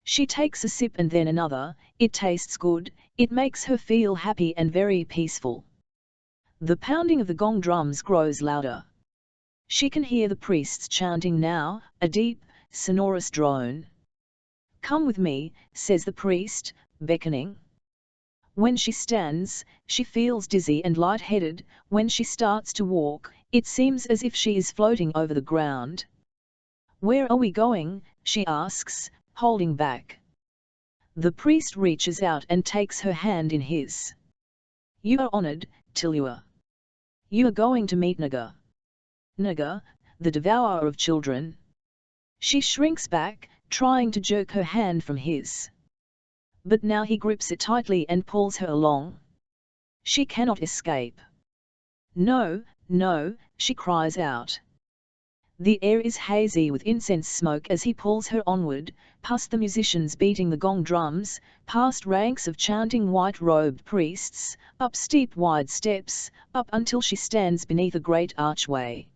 She takes a sip and then another. It tastes good, it makes her feel happy and very peaceful. The pounding of the gong drums grows louder. She can hear the priests chanting now, a deep, sonorous drone. "Come with me," says the priest, beckoning. When she stands, she feels dizzy and light-headed. When she starts to walk, it seems as if she is floating over the ground. "Where are we going?" she asks, holding back. The priest reaches out and takes her hand in his. "You are honored, Tilua. You are going to meet Naga." "Naga, the devourer of children?" She shrinks back, trying to jerk her hand from his. But now he grips it tightly and pulls her along. She cannot escape. "No, no," she cries out. The air is hazy with incense smoke as he pulls her onward, past the musicians beating the gong drums, past ranks of chanting white-robed priests, up steep wide steps, up until she stands beneath a great archway.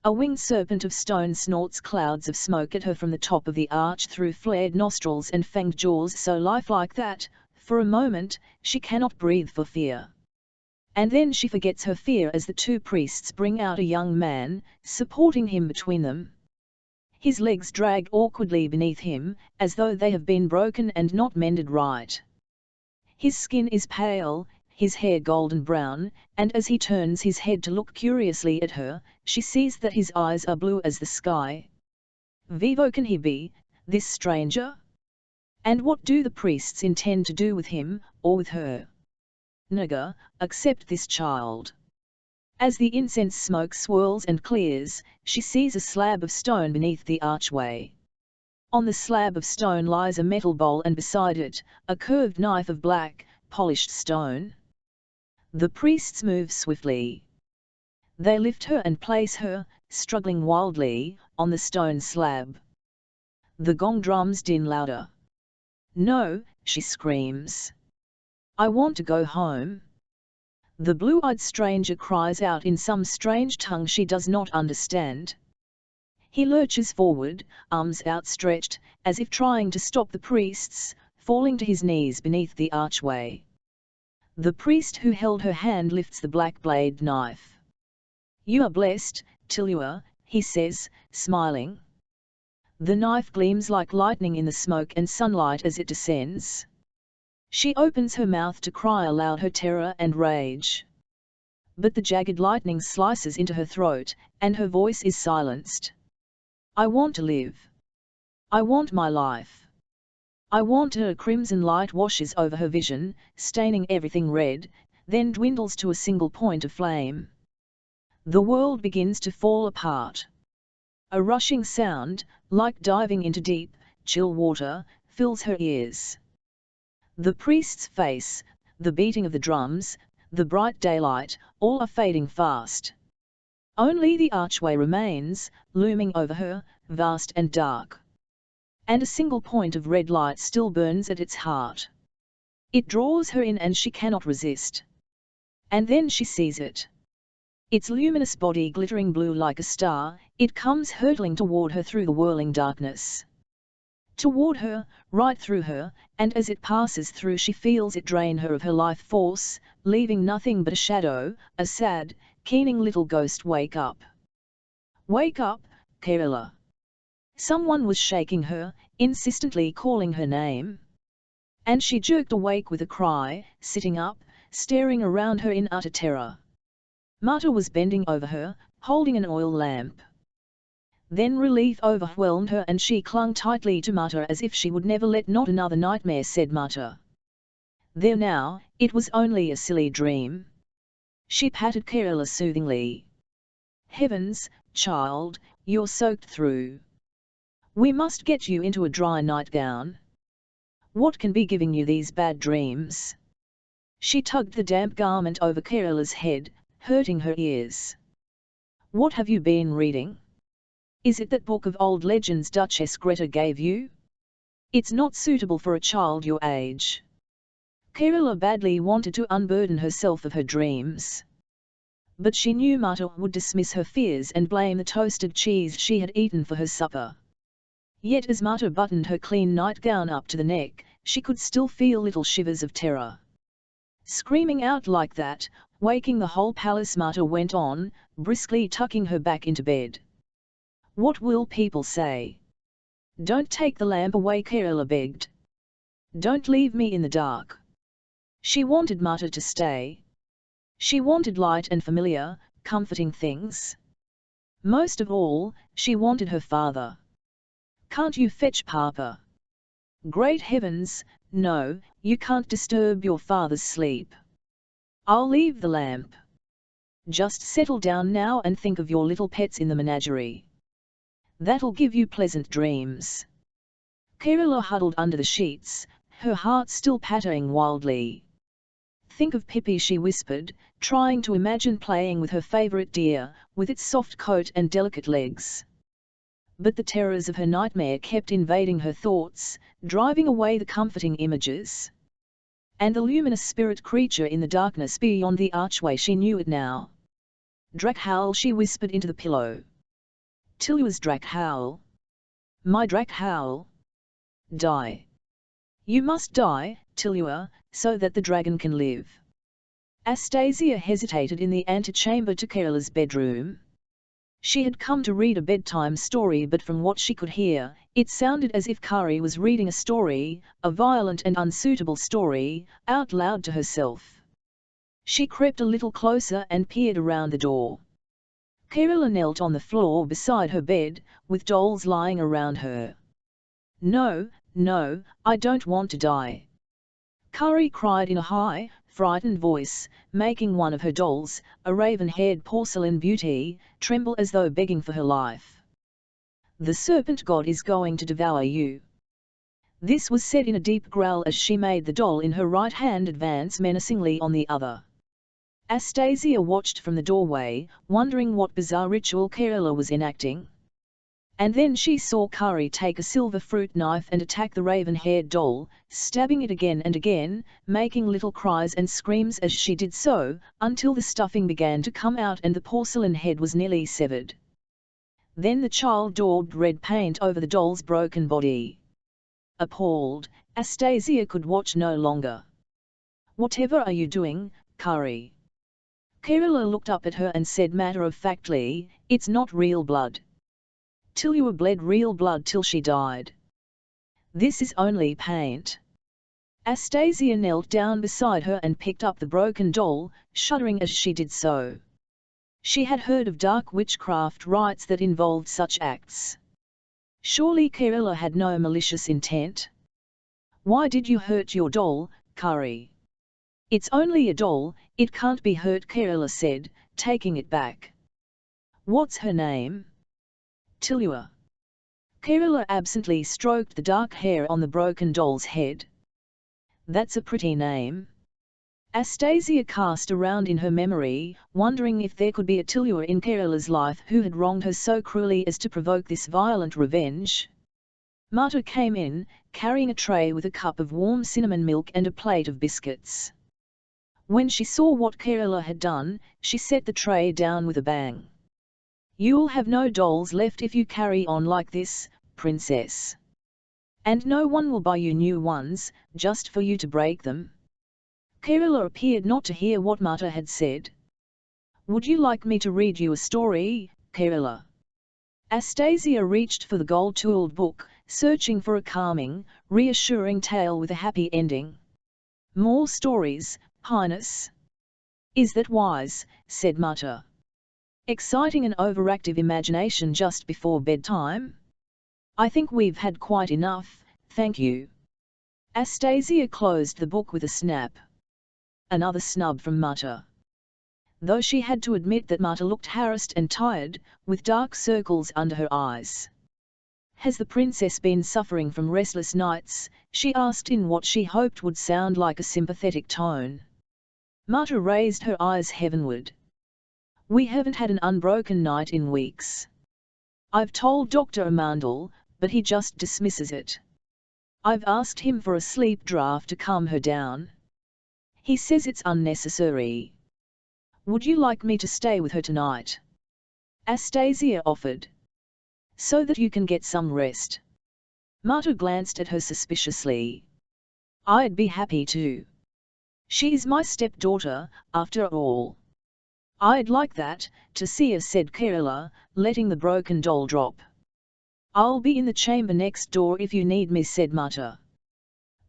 A winged serpent of stone snorts clouds of smoke at her from the top of the arch through flared nostrils and fanged jaws so lifelike that, for a moment, she cannot breathe for fear. And then she forgets her fear as the two priests bring out a young man, supporting him between them. His legs drag awkwardly beneath him, as though they have been broken and not mended right. His skin is pale, his hair golden brown, and as he turns his head to look curiously at her, she sees that his eyes are blue as the sky. Vivo can he be, this stranger? And what do the priests intend to do with him, or with her? Naga, accept this child. As the incense smoke swirls and clears, she sees a slab of stone beneath the archway. On the slab of stone lies a metal bowl and beside it, a curved knife of black, polished stone. The priests move swiftly. They lift her and place her, struggling wildly, on the stone slab. The gong drums din louder. No, she screams. I want to go home. The blue-eyed stranger cries out in some strange tongue she does not understand. He lurches forward, arms outstretched, as if trying to stop the priests, falling to his knees beneath the archway. The priest who held her hand lifts the black blade knife. You are blessed, Tilua, he says, smiling. The knife gleams like lightning in the smoke and sunlight as it descends. She opens her mouth to cry aloud her terror and rage. But the jagged lightning slices into her throat, and her voice is silenced. I want to live. I want my life. I want her. A crimson light washes over her vision, staining everything red, then dwindles to a single point of flame. The world begins to fall apart. A rushing sound, like diving into deep, chill water, fills her ears. The priest's face, the beating of the drums, the bright daylight, all are fading fast. Only the archway remains, looming over her, vast and dark. And a single point of red light still burns at its heart. It draws her in and she cannot resist. And then she sees it. Its luminous body glittering blue like a star, it comes hurtling toward her through the whirling darkness. Toward her, right through her, and as it passes through she feels it drain her of her life force, leaving nothing but a shadow, a sad, keening little ghost. Wake up! Wake up, Kerala! Someone was shaking her, insistently calling her name. And she jerked awake with a cry, sitting up, staring around her in utter terror. Mata was bending over her, holding an oil lamp. Then relief overwhelmed her and she clung tightly to Mata as if she would never let not another nightmare, said Mata. There now, it was only a silly dream. She patted Kerala soothingly. Heavens, child, you're soaked through. We must get you into a dry nightgown. What can be giving you these bad dreams? She tugged the damp garment over Kerala's head, hurting her ears. What have you been reading? Is it that book of old legends Duchess Greta gave you? It's not suitable for a child your age. Kerala badly wanted to unburden herself of her dreams. But she knew Mata would dismiss her fears and blame the toasted cheese she had eaten for her supper. Yet as Mata buttoned her clean nightgown up to the neck, she could still feel little shivers of terror. Screaming out like that, waking the whole palace, Mata went on, briskly tucking her back into bed. What will people say? Don't take the lamp away, Kerala begged. Don't leave me in the dark. She wanted Mata to stay. She wanted light and familiar, comforting things. Most of all, she wanted her father. Can't you fetch Papa? Great heavens, no, you can't disturb your father's sleep. I'll leave the lamp. Just settle down now and think of your little pets in the menagerie. That'll give you pleasant dreams. Kerala huddled under the sheets, her heart still pattering wildly. Think of Pippi, she whispered, trying to imagine playing with her favourite deer, with its soft coat and delicate legs. But the terrors of her nightmare kept invading her thoughts, driving away the comforting images. And the luminous spirit creature in the darkness beyond the archway, she knew it now. Drakhowl, she whispered into the pillow. Tilua's Drakhowl. My Drakhowl. Die. You must die, Tilua, so that the dragon can live. Astasia hesitated in the antechamber to Kerala's bedroom. She had come to read a bedtime story, but from what she could hear, it sounded as if Kari was reading a story, a violent and unsuitable story, out loud to herself. She crept a little closer and peered around the door. Kerala knelt on the floor beside her bed, with dolls lying around her. No, no, I don't want to die. Kari cried in a high, frightened voice, making one of her dolls, a raven-haired porcelain beauty, tremble as though begging for her life. The serpent god is going to devour you. This was said in a deep growl as she made the doll in her right hand advance menacingly on the other. Astasia watched from the doorway, wondering what bizarre ritual Kerala was enacting. And then she saw Kari take a silver fruit knife and attack the raven-haired doll, stabbing it again and again, making little cries and screams as she did so, until the stuffing began to come out and the porcelain head was nearly severed. Then the child daubed red paint over the doll's broken body. Appalled, Astasia could watch no longer. "Whatever are you doing, Kari?" Kerala looked up at her and said matter-of-factly, "It's not real blood. Tillua bled real blood till she died. This is only paint." Astasia knelt down beside her and picked up the broken doll, shuddering as she did so. She had heard of dark witchcraft rites that involved such acts. Surely Kerala had no malicious intent. "Why did you hurt your doll, Kari?" "It's only a doll, it can't be hurt," Kerala said, taking it back. "What's her name?" "Tillua." Kerala absently stroked the dark hair on the broken doll's head. "That's a pretty name." Astasia cast around in her memory, wondering if there could be a Tillua in Kerala's life who had wronged her so cruelly as to provoke this violent revenge. Mata came in, carrying a tray with a cup of warm cinnamon milk and a plate of biscuits. When she saw what Kerala had done, she set the tray down with a bang. "You'll have no dolls left if you carry on like this, princess. And no one will buy you new ones, just for you to break them." Kerala appeared not to hear what Mata had said. "Would you like me to read you a story, Kerala?" Astasia reached for the gold-tooled book, searching for a calming, reassuring tale with a happy ending. "More stories, Highness." "Is that wise?" said Mata. "Exciting and overactive imagination just before bedtime? I think we've had quite enough, thank you." Astasia closed the book with a snap. Another snub from Mata. Though she had to admit that Mata looked harassed and tired, with dark circles under her eyes. "Has the princess been suffering from restless nights?" she asked in what she hoped would sound like a sympathetic tone. Mata raised her eyes heavenward. "We haven't had an unbroken night in weeks. I've told Dr. Amandal, but he just dismisses it. I've asked him for a sleep draft to calm her down. He says it's unnecessary. Would you like me to stay with her tonight?" Astasia offered. "So that you can get some rest." Mata glanced at her suspiciously. "I'd be happy to. She's my stepdaughter, after all." "I'd like that, to see her," said Kerala, letting the broken doll drop. "I'll be in the chamber next door if you need me," said Mata.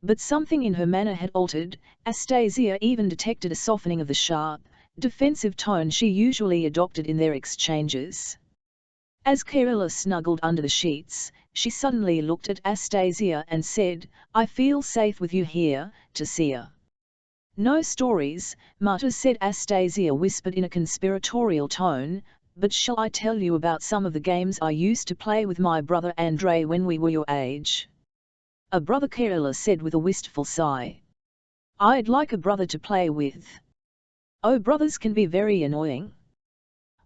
But something in her manner had altered. Astasia even detected a softening of the sharp, defensive tone she usually adopted in their exchanges. As Kerala snuggled under the sheets, she suddenly looked at Astasia and said, "I feel safe with you here, Tasia." "No stories," Mata said. Astasia whispered in a conspiratorial tone, "but shall I tell you about some of the games I used to play with my brother Andrei when we were your age?" "A brother?" Kerala said with a wistful sigh. "I'd like a brother to play with. Oh, brothers can be very annoying.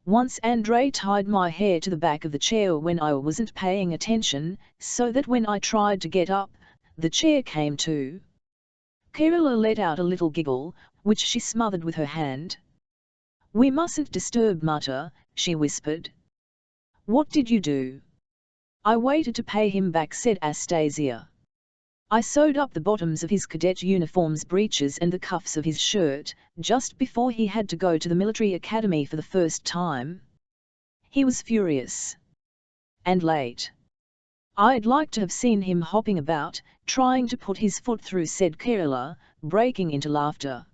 Once Andrei tied my hair to the back of the chair when I wasn't paying attention, so that when I tried to get up, the chair came to." Kerala let out a little giggle, which she smothered with her hand. "We mustn't disturb Mata," she whispered. "What did you do?" "I waited to pay him back," said Astasia. "I sewed up the bottoms of his cadet uniform's breeches and the cuffs of his shirt, just before he had to go to the military academy for the first time. He was furious. And late. I'd like to have seen him hopping about, trying to put his foot through," said Kerala, breaking into laughter.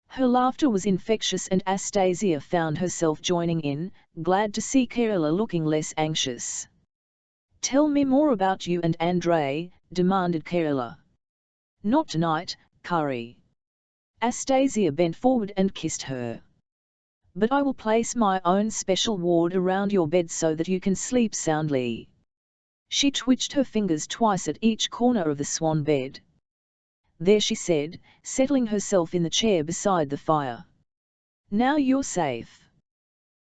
Her laughter was infectious and Astasia found herself joining in, glad to see Kerala looking less anxious. "Tell me more about you and Andrei," demanded Kerala. "Not tonight, Kari." Astasia bent forward and kissed her. "But I will place my own special ward around your bed so that you can sleep soundly." She twitched her fingers twice at each corner of the swan bed. "There," she said, settling herself in the chair beside the fire. "Now you're safe."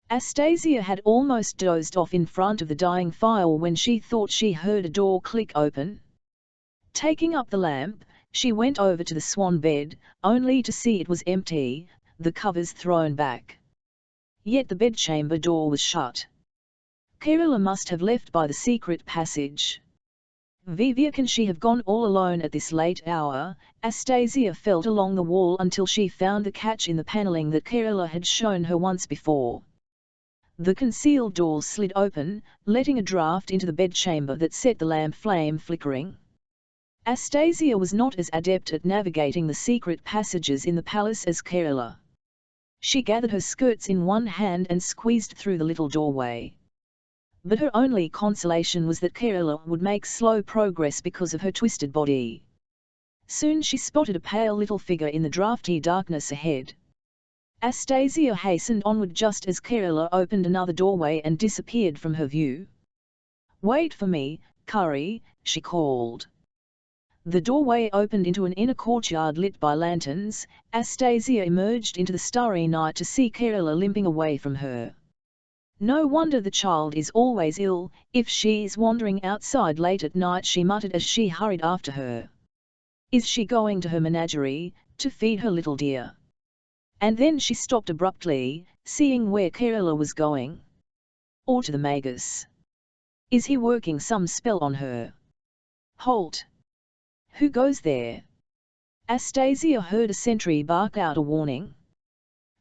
Astasia had almost dozed off in front of the dying fire when she thought she heard a door click open. Taking up the lamp, she went over to the swan bed, only to see it was empty, the covers thrown back. Yet the bedchamber door was shut. Kerala must have left by the secret passage. Vivia, can she have gone all alone at this late hour? Astasia felt along the wall until she found the catch in the panelling that Kerala had shown her once before. The concealed door slid open, letting a draught into the bedchamber that set the lamp flame flickering. Astasia was not as adept at navigating the secret passages in the palace as Kerala. She gathered her skirts in one hand and squeezed through the little doorway. But her only consolation was that Kerala would make slow progress because of her twisted body. Soon she spotted a pale little figure in the drafty darkness ahead. Astasia hastened onward just as Kerala opened another doorway and disappeared from her view. "Wait for me, Curry," she called. The doorway opened into an inner courtyard lit by lanterns. Astasia emerged into the starry night to see Kerala limping away from her. "No wonder the child is always ill, if she's wandering outside late at night," she muttered as she hurried after her. "Is she going to her menagerie, to feed her little deer?" And then she stopped abruptly, seeing where Kerala was going. "Or to the Magus? Is he working some spell on her? Halt! Who goes there?" Astasia heard a sentry bark out a warning.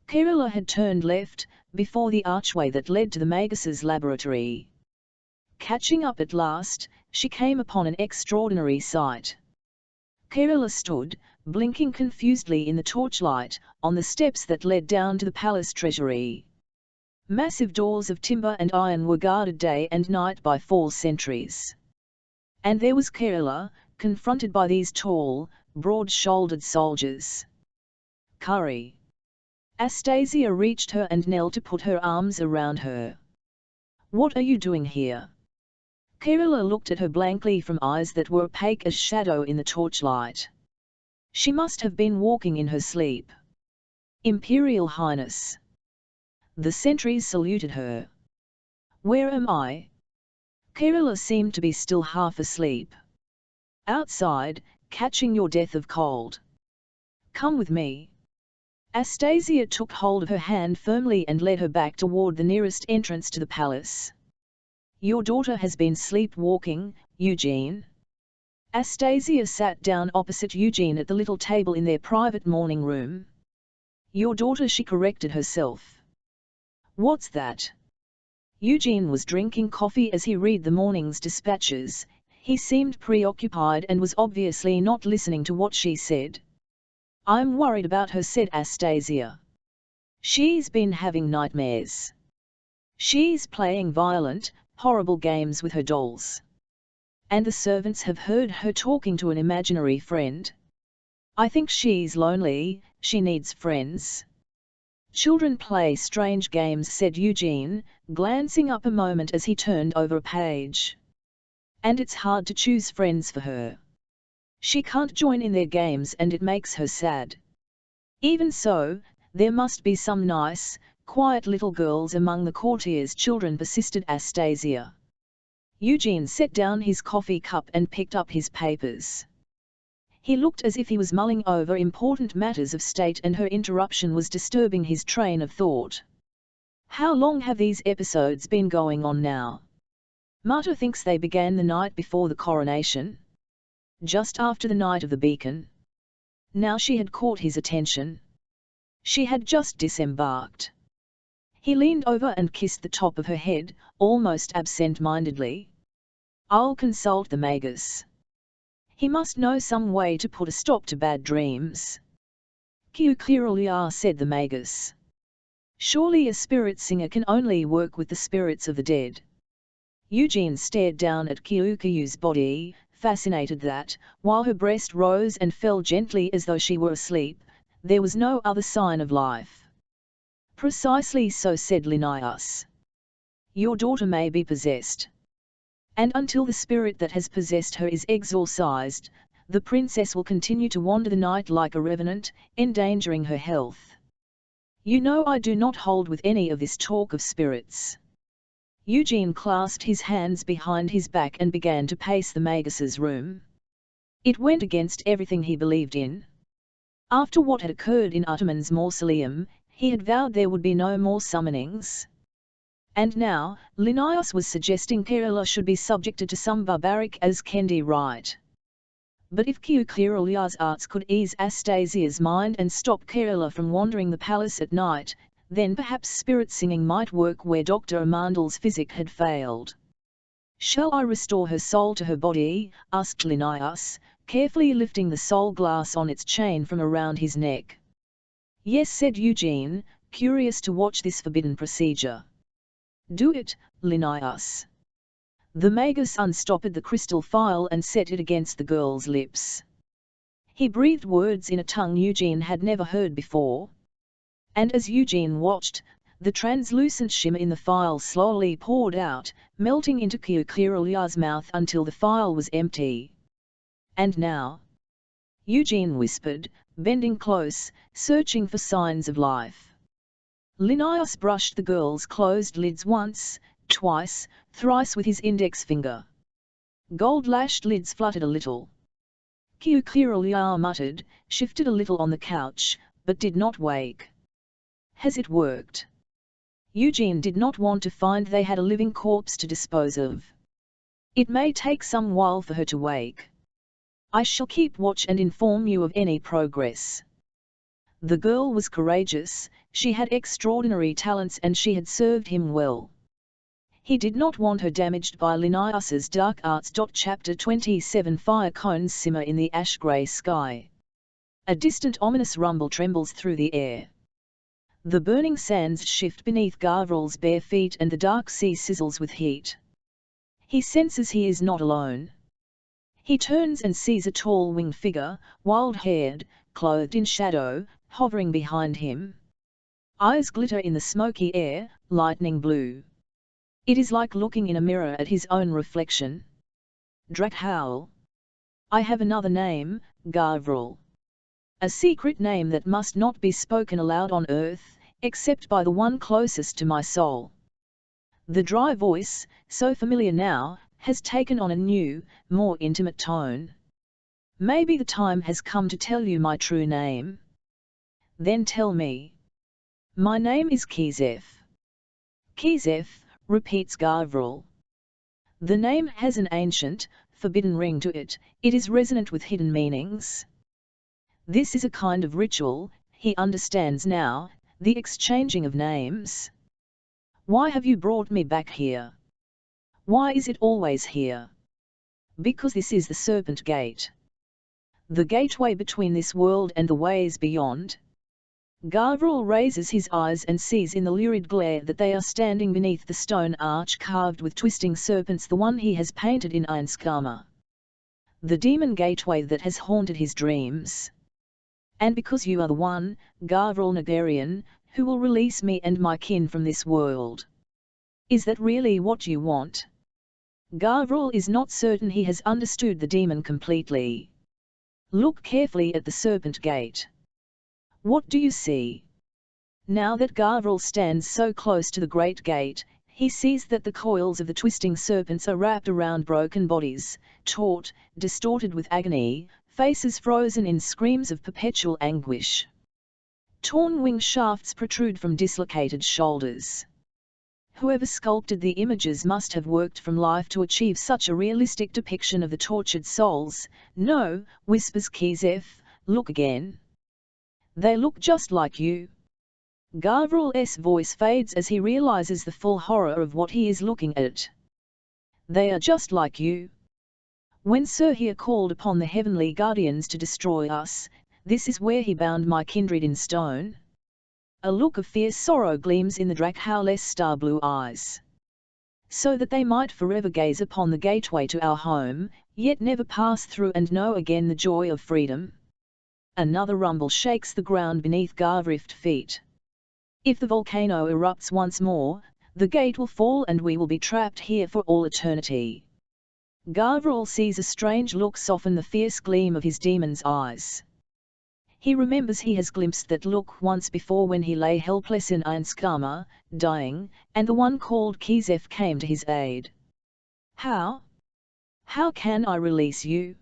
Kerala had turned left, before the archway that led to the Magus's laboratory. Catching up at last, she came upon an extraordinary sight. Kerala stood, blinking confusedly in the torchlight, on the steps that led down to the palace treasury. Massive doors of timber and iron were guarded day and night by 4 sentries. And there was Kerala, confronted by these tall, broad-shouldered soldiers. "Curry!" Astasia reached her and knelt to put her arms around her. "What are you doing here?" Kerala looked at her blankly from eyes that were opaque as shadow in the torchlight. She must have been walking in her sleep. "Imperial Highness." The sentries saluted her. "Where am I?" Kerala seemed to be still half asleep. "Outside, catching your death of cold. Come with me." Astasia took hold of her hand firmly and led her back toward the nearest entrance to the palace. "Your daughter has been sleepwalking, Eugene." Astasia sat down opposite Eugene at the little table in their private morning room. "Your daughter," she corrected herself. "What's that?" Eugene was drinking coffee as he read the morning's dispatches. He seemed preoccupied and was obviously not listening to what she said. "I'm worried about her," said Astasia. "She's been having nightmares. She's playing violent, horrible games with her dolls. And the servants have heard her talking to an imaginary friend. I think she's lonely, she needs friends." "Children play strange games," said Eugene, glancing up a moment as he turned over a page. "And it's hard to choose friends for her. She can't join in their games and it makes her sad. Even so, there must be some nice, quiet little girls among the courtiers' children," persisted Astasia. Eugene set down his coffee cup and picked up his papers. He looked as if he was mulling over important matters of state and her interruption was disturbing his train of thought. "How long have these episodes been going on now?" "Mata thinks they began the night before the coronation. Just after the night of the beacon." Now she had caught his attention. She had just disembarked. He leaned over and kissed the top of her head, almost absent-mindedly. "I'll consult the Magus. He must know some way to put a stop to bad dreams." "Kyukirulya," said the Magus. "Surely a spirit singer can only work with the spirits of the dead." Eugene stared down at Kyukyu's body, fascinated that, while her breast rose and fell gently as though she were asleep, there was no other sign of life. "Precisely so," said Linnaeus. "Your daughter may be possessed. And until the spirit that has possessed her is exorcised, the princess will continue to wander the night like a revenant, endangering her health." You know I do not hold with any of this talk of spirits. Eugene clasped his hands behind his back and began to pace the Magus's room. It went against everything he believed in. After what had occurred in Utterman's mausoleum, he had vowed there would be no more summonings. And now, Linnaeus was suggesting Kerala should be subjected to some barbaric Askendi rite. But if Kerala's arts could ease Astasia's mind and stop Kerala from wandering the palace at night, then perhaps spirit singing might work where Dr. Amandal's physic had failed. "Shall I restore her soul to her body?" asked Linnaeus, carefully lifting the soul glass on its chain from around his neck. "Yes," said Eugene, curious to watch this forbidden procedure. "Do it, Linnaeus." The Magus unstopped the crystal phial and set it against the girl's lips. He breathed words in a tongue Eugene had never heard before. And as Eugene watched, the translucent shimmer in the phial slowly poured out, melting into Kerala's mouth until the phial was empty. "And now?" Eugene whispered, bending close, searching for signs of life. Linnaeus brushed the girl's closed lids once, twice, thrice with his index finger. Gold-lashed lids fluttered a little. Kerala muttered, shifted a little on the couch, but did not wake. "Has it worked?" Eugene did not want to find they had a living corpse to dispose of. "It may take some while for her to wake. I shall keep watch and inform you of any progress." The girl was courageous, she had extraordinary talents and she had served him well. He did not want her damaged by Linnaeus's dark arts. Chapter 27 Fire cones simmer in the ash-grey sky. A distant ominous rumble trembles through the air. The burning sands shift beneath Gavrul's bare feet and the dark sea sizzles with heat. He senses he is not alone. He turns and sees a tall winged figure, wild-haired, clothed in shadow, hovering behind him. Eyes glitter in the smoky air, lightning blue. It is like looking in a mirror at his own reflection. Drakhaul. I have another name, Gavrul. A secret name that must not be spoken aloud on earth, except by the one closest to my soul. The dry voice, so familiar now, has taken on a new, more intimate tone. Maybe the time has come to tell you my true name. Then tell me. My name is Kizef. Kizef, repeats Gavrul. The name has an ancient, forbidden ring to it, it is resonant with hidden meanings. This is a kind of ritual, he understands now, the exchanging of names. Why have you brought me back here? Why is it always here? Because this is the Serpent Gate. The gateway between this world and the ways beyond. Gavrul raises his eyes and sees in the lurid glare that they are standing beneath the stone arch carved with twisting serpents, the one he has painted in Einskama. The demon gateway that has haunted his dreams. And because you are the one, Gavrul Nagarian, who will release me and my kin from this world. Is that really what you want? Gavrul is not certain he has understood the demon completely. Look carefully at the Serpent Gate. What do you see? Now that Gavrul stands so close to the great gate, he sees that the coils of the twisting serpents are wrapped around broken bodies, taut, distorted with agony, faces frozen in screams of perpetual anguish. Torn wing shafts protrude from dislocated shoulders. Whoever sculpted the images must have worked from life to achieve such a realistic depiction of the tortured souls. No, whispers Kizef, look again. They look just like you. Gavrul's voice fades as he realizes the full horror of what he is looking at. They are just like you. When Surya called upon the heavenly guardians to destroy us, this is where he bound my kindred in stone. A look of fierce sorrow gleams in the Drakhaul's star-blue eyes. So that they might forever gaze upon the gateway to our home, yet never pass through and know again the joy of freedom. Another rumble shakes the ground beneath Gavrul's feet. If the volcano erupts once more, the gate will fall and we will be trapped here for all eternity. Gavrul sees a strange look soften the fierce gleam of his demon's eyes. He remembers he has glimpsed that look once before when he lay helpless in Einskama, dying, and the one called Kizef came to his aid. How? How can I release you?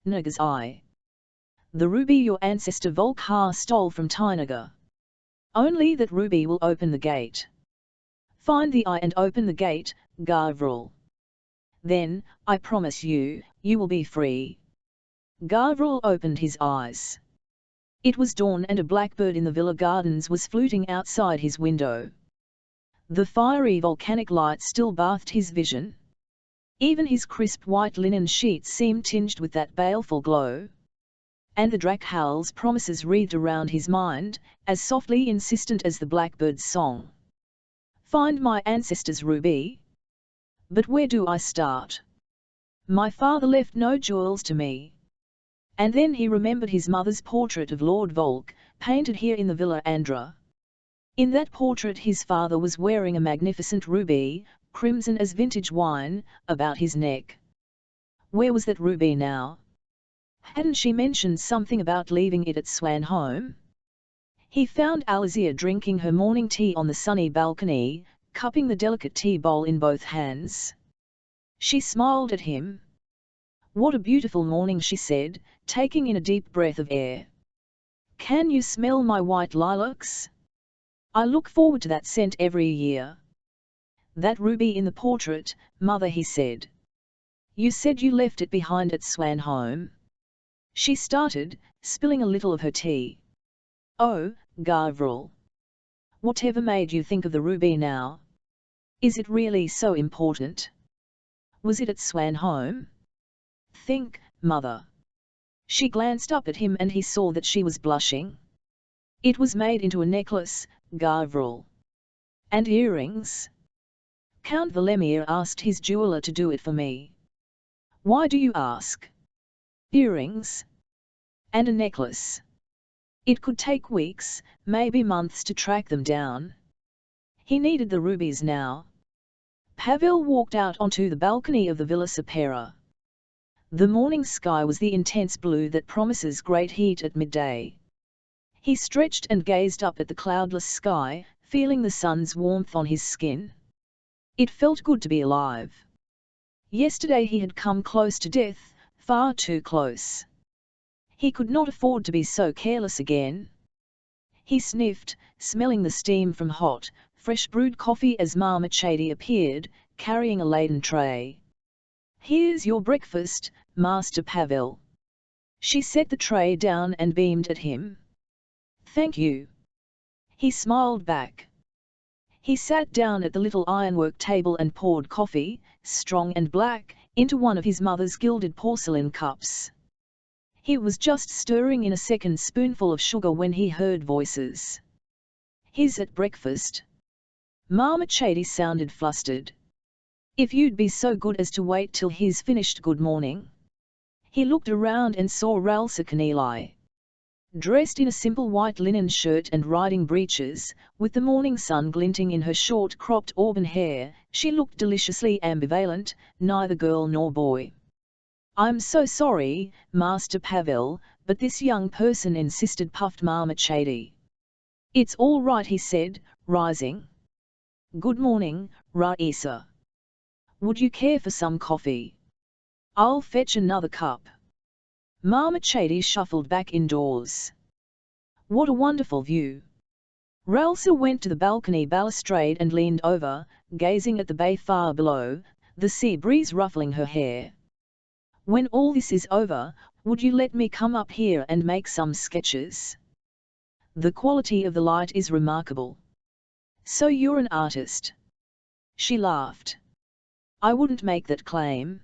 Naga's eye. The ruby your ancestor Volkar stole from Tynaga. Only that ruby will open the gate. Find the eye and open the gate, Gavril. Then, I promise you, you will be free. Gavril opened his eyes. It was dawn and a blackbird in the villa gardens was fluting outside his window. The fiery volcanic light still bathed his vision. Even his crisp white linen sheets seemed tinged with that baleful glow. And the Drakhal's promises wreathed around his mind, as softly insistent as the blackbird's song. Find my ancestors' ruby? But where do I start? My father left no jewels to me. And then he remembered his mother's portrait of Lord Volk, painted here in the Villa Andra. In that portrait his father was wearing a magnificent ruby, crimson as vintage wine, about his neck. Where was that ruby now? Hadn't she mentioned something about leaving it at Swanholme? He found Alizia drinking her morning tea on the sunny balcony, cupping the delicate tea bowl in both hands. She smiled at him. What a beautiful morning, she said, taking in a deep breath of air. Can you smell my white lilacs? I look forward to that scent every year. That ruby in the portrait, Mother, he said. You said you left it behind at Swanholme. She started, spilling a little of her tea. Oh, Gavril. Whatever made you think of the ruby now? Is it really so important? Was it at Swanholme? Think, Mother. She glanced up at him and he saw that she was blushing. It was made into a necklace, Gavril. And earrings? Count Valemir asked his jeweller to do it for me. Why do you ask? Earrings? And a necklace. It could take weeks, maybe months to track them down. He needed the rubies now. Pavel walked out onto the balcony of the Villa Sapera. The morning sky was the intense blue that promises great heat at midday. He stretched and gazed up at the cloudless sky, feeling the sun's warmth on his skin. It felt good to be alive. Yesterday he had come close to death, far too close. He could not afford to be so careless again. He sniffed, smelling the steam from hot, fresh brewed coffee as Mama Chady appeared, carrying a laden tray. Here's your breakfast, Master Pavel. She set the tray down and beamed at him. Thank you. He smiled back. He sat down at the little ironwork table and poured coffee, strong and black, into one of his mother's gilded porcelain cups. He was just stirring in a second spoonful of sugar when he heard voices. He's at breakfast. Mama Chady sounded flustered. If you'd be so good as to wait till he's finished. Good morning. He looked around and saw Ralsa Keneally. Dressed in a simple white linen shirt and riding breeches, with the morning sun glinting in her short cropped auburn hair, she looked deliciously ambivalent, neither girl nor boy. I'm so sorry, Master Pavel, but this young person insisted, puffed Mama Chady. It's all right, he said, rising. Good morning, Raisa. Would you care for some coffee? I'll fetch another cup. Mama Chady shuffled back indoors. What a wonderful view. Ralsa went to the balcony balustrade and leaned over, gazing at the bay far below, the sea breeze ruffling her hair. When all this is over, would you let me come up here and make some sketches? The quality of the light is remarkable. So you're an artist? She laughed. I wouldn't make that claim.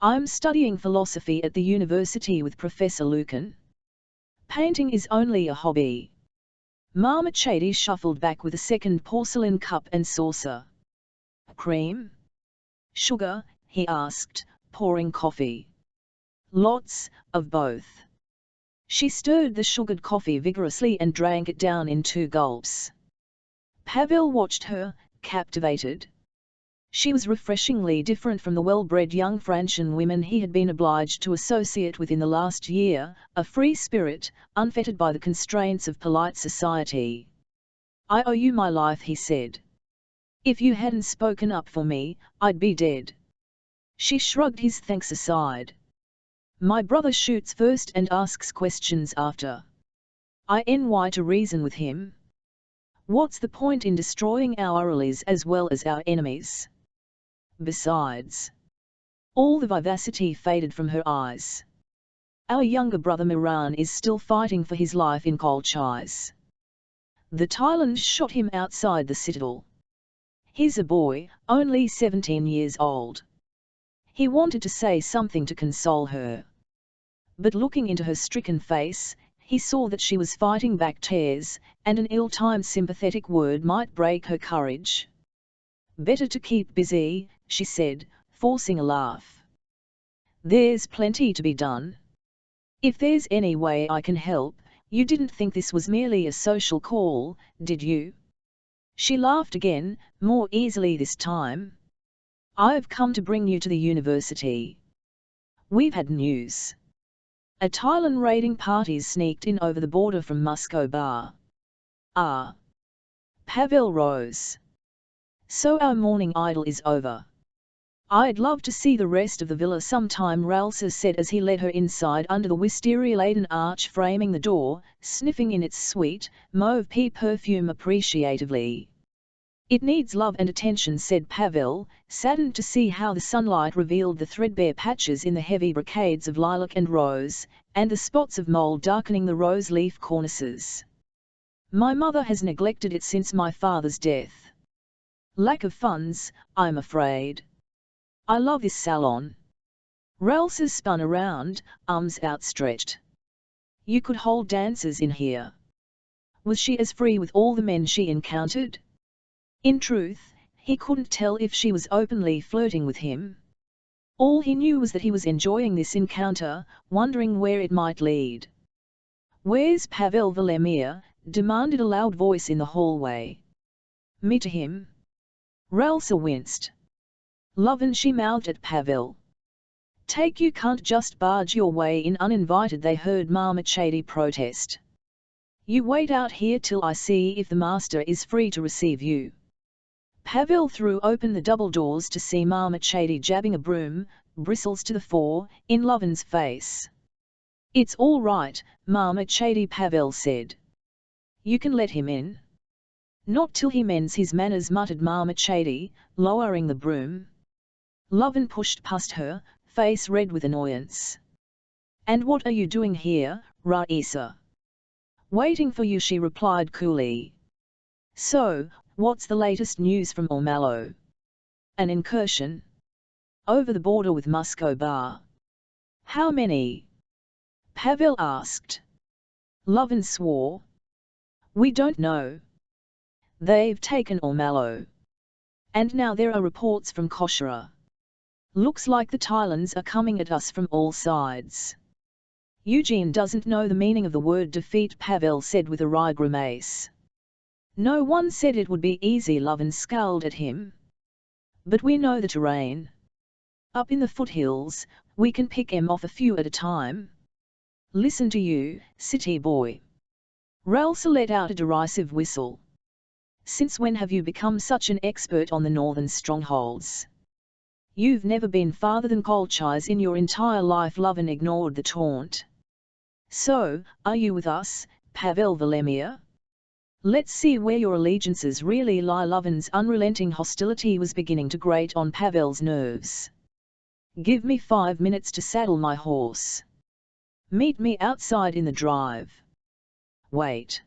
I'm studying philosophy at the university with Professor Lucan. Painting is only a hobby. Mama Chady shuffled back with a second porcelain cup and saucer. Cream? Sugar? He asked, pouring coffee. Lots of both. She stirred the sugared coffee vigorously and drank it down in 2 gulps. Pavel watched her, captivated. She was refreshingly different from the well-bred young Frantian women he had been obliged to associate with in the last year, a free spirit, unfettered by the constraints of polite society. "I owe you my life," he said. "If you hadn't spoken up for me, I'd be dead." She shrugged his thanks aside. "My brother shoots first and asks questions after. I NY to reason with him. What's the point in destroying our allies as well as our enemies? Besides..." All the vivacity faded from her eyes. "Our younger brother Miran is still fighting for his life in Kolchis. The Thailands shot him outside the citadel. He's a boy, only 17 years old." He wanted to say something to console her. But looking into her stricken face, he saw that she was fighting back tears, and an ill-timed sympathetic word might break her courage. "Better to keep busy," she said, forcing a laugh. "There's plenty to be done. If there's any way I can help, you didn't think this was merely a social call, did you?" She laughed again, more easily this time. "I've come to bring you to the university. We've had news. A Thailand raiding party's sneaked in over the border from Moscow Bar." "Ah." Pavel rose. "So our morning idyll is over. I'd love to see the rest of the villa sometime," Ralsa said as he led her inside under the wisteria-laden arch framing the door, sniffing in its sweet, mauve pea perfume appreciatively. "It needs love and attention," said Pavel, saddened to see how the sunlight revealed the threadbare patches in the heavy brocades of lilac and rose, and the spots of mould darkening the rose-leaf cornices. "My mother has neglected it since my father's death. Lack of funds, I'm afraid. I love this salon." Ralsa spun around, arms outstretched. "You could hold dances in here." Was she as free with all the men she encountered? In truth, he couldn't tell if she was openly flirting with him. All he knew was that he was enjoying this encounter, wondering where it might lead. "Where's Pavel Valemir?" demanded a loud voice in the hallway. "Me to him." Ralsa winced. "Lovin'," she mouthed at Pavel. "Take, you can't just barge your way in uninvited," they heard Marmachady protest. "You wait out here till I see if the master is free to receive you." Pavel threw open the double doors to see Marmachady jabbing a broom, bristles to the fore, in Lovin's face. "It's all right, Marmachady," Pavel said. "You can let him in." "Not till he mends his manners," muttered Marmachady, lowering the broom. Lovin pushed past her, face red with annoyance. "And what are you doing here, Raisa?" "Waiting for you," she replied coolly. "So, what's the latest news from Ormalo? An incursion? Over the border with Moscow Bar? How many?" Pavel asked. Lovin swore. "We don't know. They've taken Ormalo. And now there are reports from Koshara. Looks like the Thailands are coming at us from all sides." "Eugene doesn't know the meaning of the word defeat," Pavel said with a wry grimace. "No one said it would be easy," Lovin scowled at him. "But we know the terrain. Up in the foothills, we can pick 'em off a few at a time. Listen to you, city boy." Ralsa let out a derisive whistle. "Since when have you become such an expert on the northern strongholds? You've never been farther than Kolchis in your entire life." Lovin ignored the taunt. "So, are you with us, Pavel Valemir? Let's see where your allegiances really lie." Lovin's unrelenting hostility was beginning to grate on Pavel's nerves. "Give me 5 minutes to saddle my horse. Meet me outside in the drive." "Wait."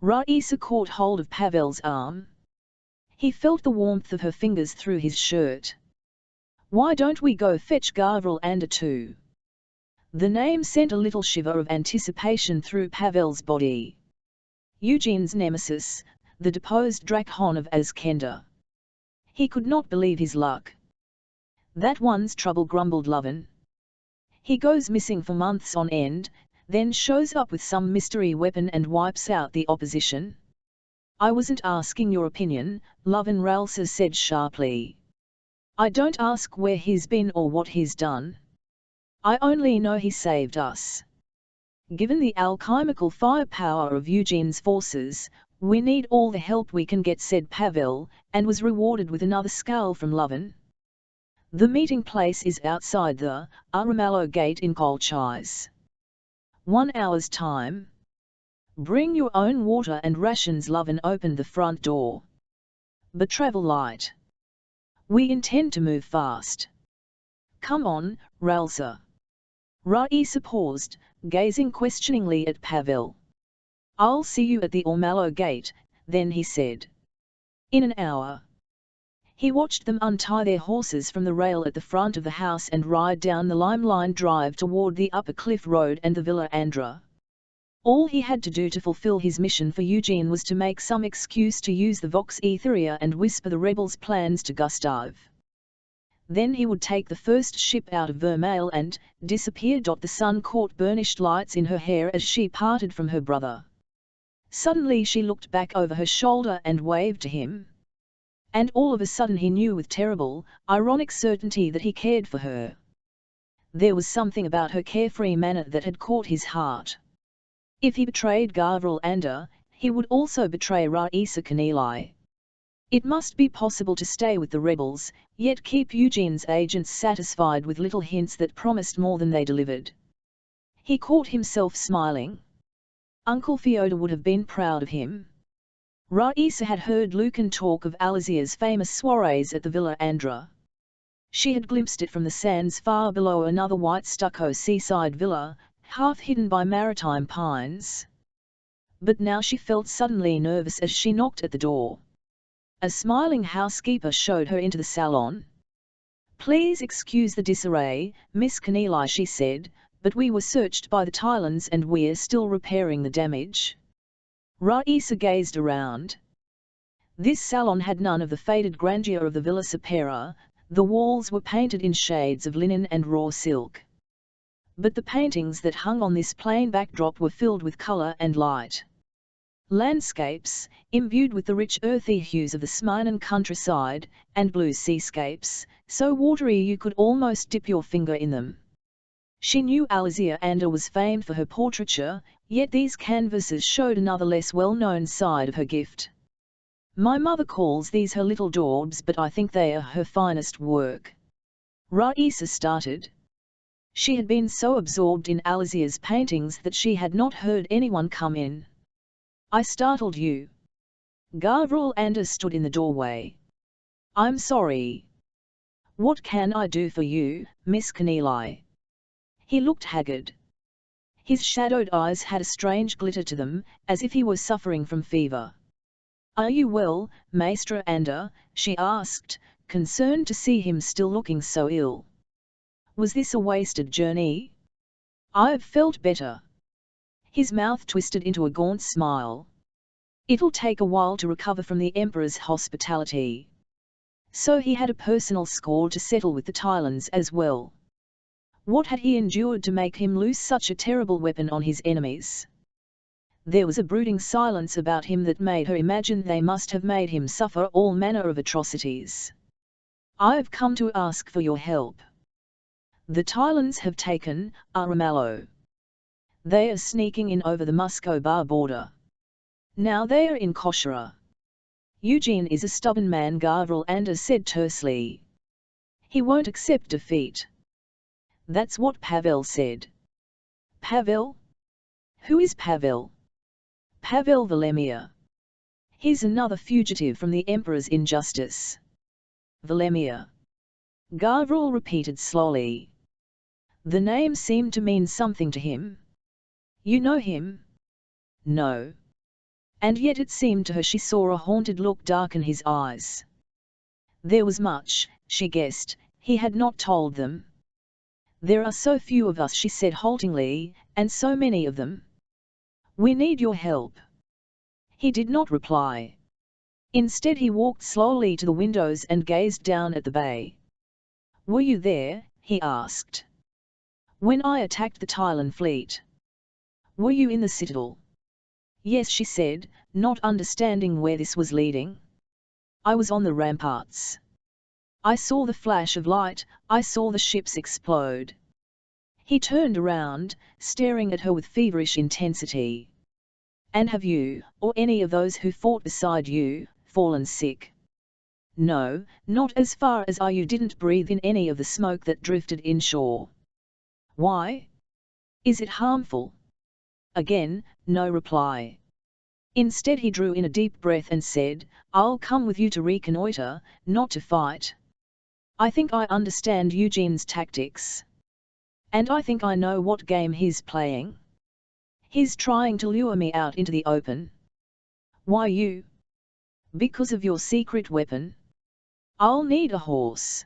Raisa caught hold of Pavel's arm. He felt the warmth of her fingers through his shirt. "Why don't we go fetch Gavril Anda too?" The name sent a little shiver of anticipation through Pavel's body. Eugene's nemesis, the deposed Drakhon of Azkenda. He could not believe his luck. "That one's trouble," grumbled Lovin. "He goes missing for months on end, then shows up with some mystery weapon and wipes out the opposition." "I wasn't asking your opinion," Lovin Ralsa said sharply. I don't ask where he's been or what he's done. I only know he saved us. Given the alchemical firepower of Eugene's forces, we need all the help we can get, said Pavel, and was rewarded with another scowl from Lovin. The meeting place is outside the Aramello gate in Kolchis. 1 hour's time. Bring your own water and rations. Lovin opened the front door. But travel light. We intend to move fast. Come on, Ralsa. Raisa paused, gazing questioningly at Pavel. I'll see you at the Ormallo gate, then he said. In an hour. He watched them untie their horses from the rail at the front of the house and ride down the lime-lined drive toward the upper cliff road and the Villa Andra. All he had to do to fulfill his mission for Eugene was to make some excuse to use the Vox Etherea and whisper the rebels' plans to Gustav. Then he would take the first ship out of Vermale and disappear. The sun caught burnished lights in her hair as she parted from her brother. Suddenly she looked back over her shoulder and waved to him. And all of a sudden he knew with terrible, ironic certainty that he cared for her. There was something about her carefree manner that had caught his heart. If he betrayed Gavril Andar, he would also betray Raisa Kanili. It must be possible to stay with the rebels, yet keep Eugene's agents satisfied with little hints that promised more than they delivered. He caught himself smiling. Uncle Fyodor would have been proud of him. Raisa had heard Lucan talk of Alizia's famous soirees at the Villa Andra. She had glimpsed it from the sands far below another white stucco seaside villa, half hidden by maritime pines. But now she felt suddenly nervous as she knocked at the door. A smiling housekeeper showed her into the salon. Please excuse the disarray, Miss Kanili, she said, but we were searched by the Tylans and we're still repairing the damage. Raisa gazed around. This salon had none of the faded grandeur of the Villa Sapera. The walls were painted in shades of linen and raw silk. But the paintings that hung on this plain backdrop were filled with colour and light. Landscapes, imbued with the rich earthy hues of the Smyrnan countryside, and blue seascapes, so watery you could almost dip your finger in them. She knew Alizia Andar was famed for her portraiture, yet these canvases showed another less well-known side of her gift. My mother calls these her little daubs, but I think they are her finest work. Raisa started. She had been so absorbed in Alizia's paintings that she had not heard anyone come in. I startled you. Gavril Andar stood in the doorway. I'm sorry. What can I do for you, Miss Kanili? He looked haggard. His shadowed eyes had a strange glitter to them, as if he were suffering from fever. Are you well, Maestra Andar? She asked, concerned to see him still looking so ill. Was this a wasted journey? I've felt better. His mouth twisted into a gaunt smile. It'll take a while to recover from the Emperor's hospitality. So he had a personal score to settle with the Tylans as well. What had he endured to make him loose such a terrible weapon on his enemies? There was a brooding silence about him that made her imagine they must have made him suffer all manner of atrocities. I've come to ask for your help. The Tylans have taken Aramello. They are sneaking in over the Muscovy border. Now they are in Koshara. Eugene is a stubborn man, Gavril Andar said tersely. He won't accept defeat. That's what Pavel said. Pavel? Who is Pavel? Pavel Volemir. He's another fugitive from the Emperor's injustice. Volemir. Gavril repeated slowly. The name seemed to mean something to him. You know him? No. And yet it seemed to her she saw a haunted look darken his eyes. There was much, she guessed, he had not told them. There are so few of us, she said haltingly, and so many of them. We need your help. He did not reply. Instead he walked slowly to the windows and gazed down at the bay. Were you there? He asked. When I attacked the Tylan fleet. Were you in the citadel? Yes, she said, not understanding where this was leading. I was on the ramparts. I saw the flash of light, I saw the ships explode. He turned around, staring at her with feverish intensity. And have you, or any of those who fought beside you, fallen sick? No, not as far as you didn't breathe in any of the smoke that drifted inshore. Why? Is it harmful? Again, no reply. Instead he drew in a deep breath and said, I'll come with you to reconnoiter, not to fight. I think I understand Eugene's tactics. And I think I know what game he's playing. He's trying to lure me out into the open. Why you? Because of your secret weapon. I'll need a horse.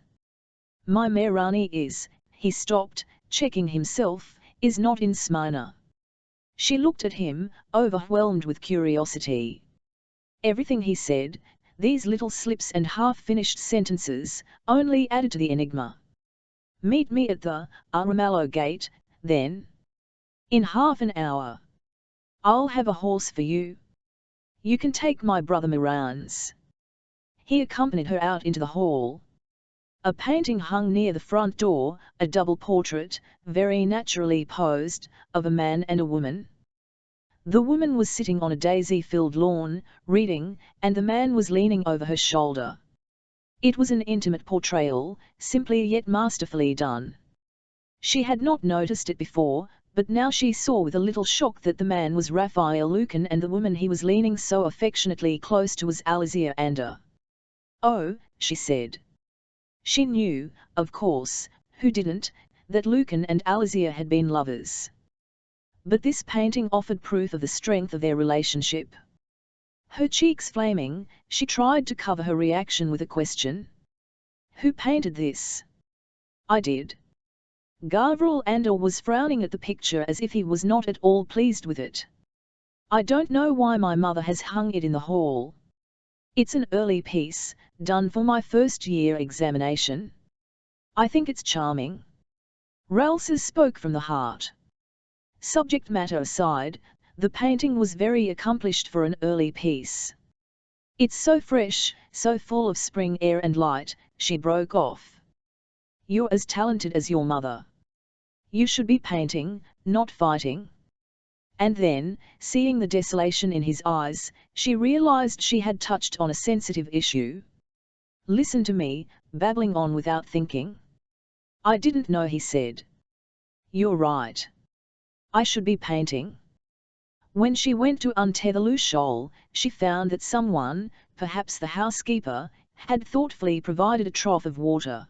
My Meherani is, he stopped, checking himself, is not in Smyrna. She looked at him, overwhelmed with curiosity. Everything he said, these little slips and half-finished sentences, only added to the enigma. Meet me at the Aramallo gate, then. In half an hour. I'll have a horse for you. You can take my brother Miran's. He accompanied her out into the hall. A painting hung near the front door, a double portrait, very naturally posed, of a man and a woman. The woman was sitting on a daisy-filled lawn, reading, and the man was leaning over her shoulder. It was an intimate portrayal, simply yet masterfully done. She had not noticed it before, but now she saw with a little shock that the man was Raphael Lucan and the woman he was leaning so affectionately close to was Alizia Ander. Oh, she said. She knew, of course, who didn't, that Lucan and Alizia had been lovers. But this painting offered proof of the strength of their relationship. Her cheeks flaming, she tried to cover her reaction with a question. Who painted this? I did. Gavriel Ander was frowning at the picture as if he was not at all pleased with it. I don't know why my mother has hung it in the hall. It's an early piece, done for my first-year examination. I think it's charming. Ralses spoke from the heart. Subject matter aside, the painting was very accomplished for an early piece. It's so fresh, so full of spring air and light, she broke off. You're as talented as your mother. You should be painting, not fighting. And then, seeing the desolation in his eyes, she realized she had touched on a sensitive issue. Listen to me, babbling on without thinking. I didn't know, he said. You're right. I should be painting. When she went to untether the shoal, she found that someone, perhaps the housekeeper, had thoughtfully provided a trough of water.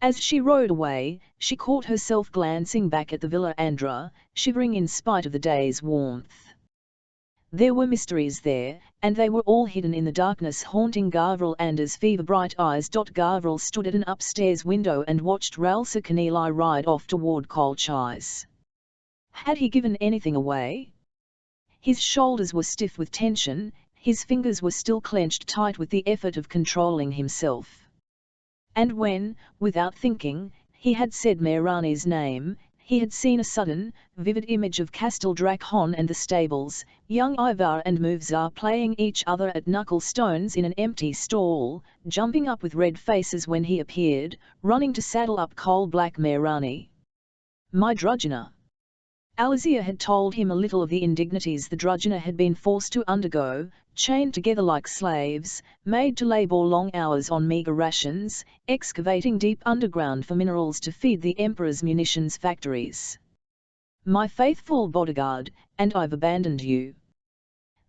As she rowed away, she caught herself glancing back at the Villa Andra, shivering in spite of the day's warmth. There were mysteries there, and they were all hidden in the darkness haunting Gavriel Ander's fever-bright eyes. Gavriel stood at an upstairs window and watched Ralsa Kenealy ride off toward Colchis. Had he given anything away? His shoulders were stiff with tension, his fingers were still clenched tight with the effort of controlling himself. And when, without thinking, he had said Meherani's name, he had seen a sudden, vivid image of Castel Dracon and the stables, young Ivar and Muvzar playing each other at knuckle-stones in an empty stall, jumping up with red faces when he appeared, running to saddle up coal-black Meherani. My drudgener. Alizia had told him a little of the indignities the drudgener had been forced to undergo, chained together like slaves, made to labor long hours on meager rations, excavating deep underground for minerals to feed the Emperor's munitions factories. My faithful bodyguard, and I've abandoned you.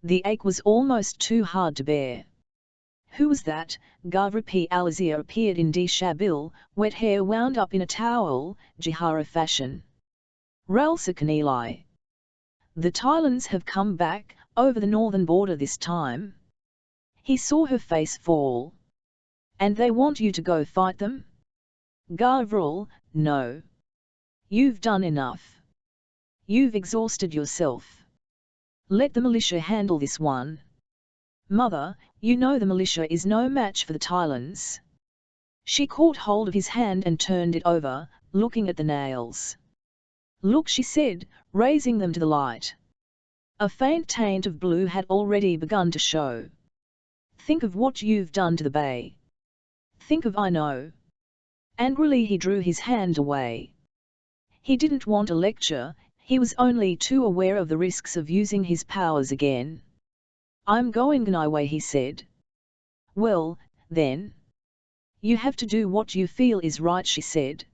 The ache was almost too hard to bear. Who was that? Gavripi Alizia appeared in dishabille, wet hair wound up in a towel, Jihara fashion. Ralsa Kenealy. The Tylans have come back, over the northern border this time. He saw her face fall. And they want you to go fight them? Gavriel, no. You've done enough. You've exhausted yourself. Let the militia handle this one. Mother, you know the militia is no match for the Tylans. She caught hold of his hand and turned it over, looking at the nails. Look, she said, raising them to the light. A faint taint of blue had already begun to show. Think of what you've done to the bay. Think of I know. Angrily he drew his hand away. He didn't want a lecture, he was only too aware of the risks of using his powers again. I'm going my way, he said. Well, then. You have to do what you feel is right, she said.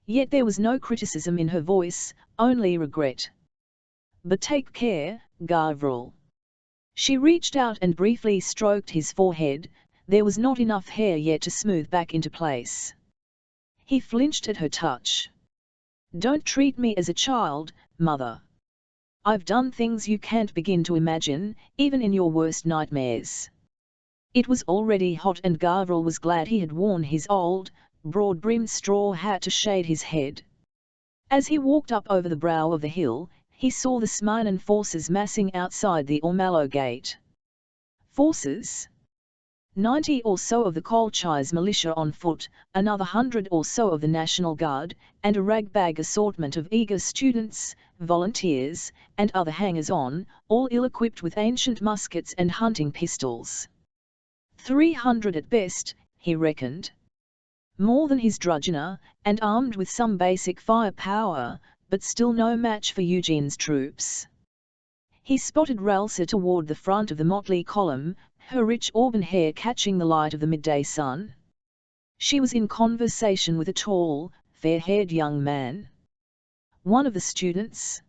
Yet there was no criticism in her voice, only regret. But take care, Gavriel. She reached out and briefly stroked his forehead. There was not enough hair yet to smooth back into place. He flinched at her touch. Don't treat me as a child, mother. I've done things you can't begin to imagine, even in your worst nightmares. It was already hot and Gavriel was glad he had worn his old, broad-brimmed straw hat to shade his head. As he walked up over the brow of the hill, he saw the Smirnan forces massing outside the Ormalo gate. Forces? 90 or so of the Colchis militia on foot, another 100 or so of the National Guard, and a ragbag assortment of eager students, volunteers, and other hangers-on, all ill-equipped with ancient muskets and hunting pistols. 300 at best, he reckoned. More than his drudgener, and armed with some basic firepower, but still no match for Eugene's troops. He spotted Ralsa toward the front of the motley column, her rich auburn hair catching the light of the midday sun. She was in conversation with a tall, fair-haired young man. One of the students?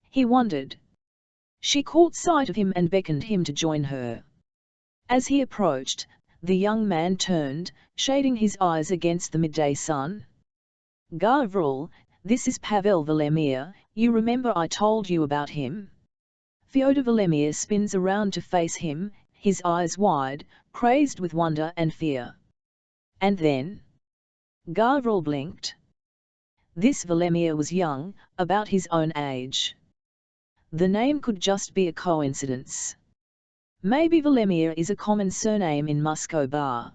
He wondered. She caught sight of him and beckoned him to join her. As he approached, the young man turned, shading his eyes against the midday sun. Gavriel, this is Pavel Velemir, you remember I told you about him? Fyodor Velemir spins around to face him, his eyes wide, crazed with wonder and fear. And then? Gavriel blinked. This Velemir was young, about his own age. The name could just be a coincidence. Maybe Velemir is a common surname in Muscovy.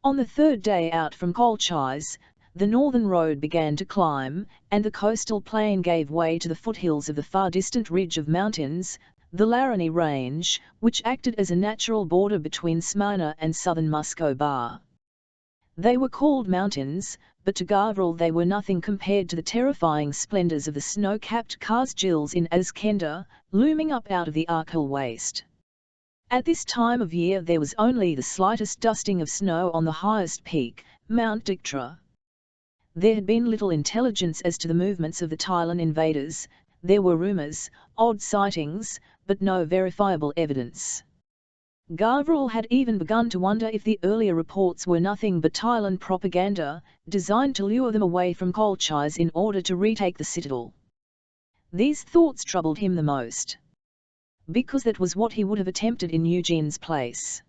On the third day out from Colchis, the northern road began to climb, and the coastal plain gave way to the foothills of the far-distant ridge of mountains, the Larani Range, which acted as a natural border between Smyrna and southern Muscovy. They were called mountains, but to Gavriel they were nothing compared to the terrifying splendors of the snow-capped Kars-Gills in Azkenda, looming up out of the Archil waste. At this time of year there was only the slightest dusting of snow on the highest peak, Mount Diktra. There had been little intelligence as to the movements of the Tylan invaders. There were rumors, odd sightings, but no verifiable evidence. Gavriel had even begun to wonder if the earlier reports were nothing but Tylan propaganda, designed to lure them away from Colchis in order to retake the citadel. These thoughts troubled him the most. Because that was what he would have attempted in Eugene's place.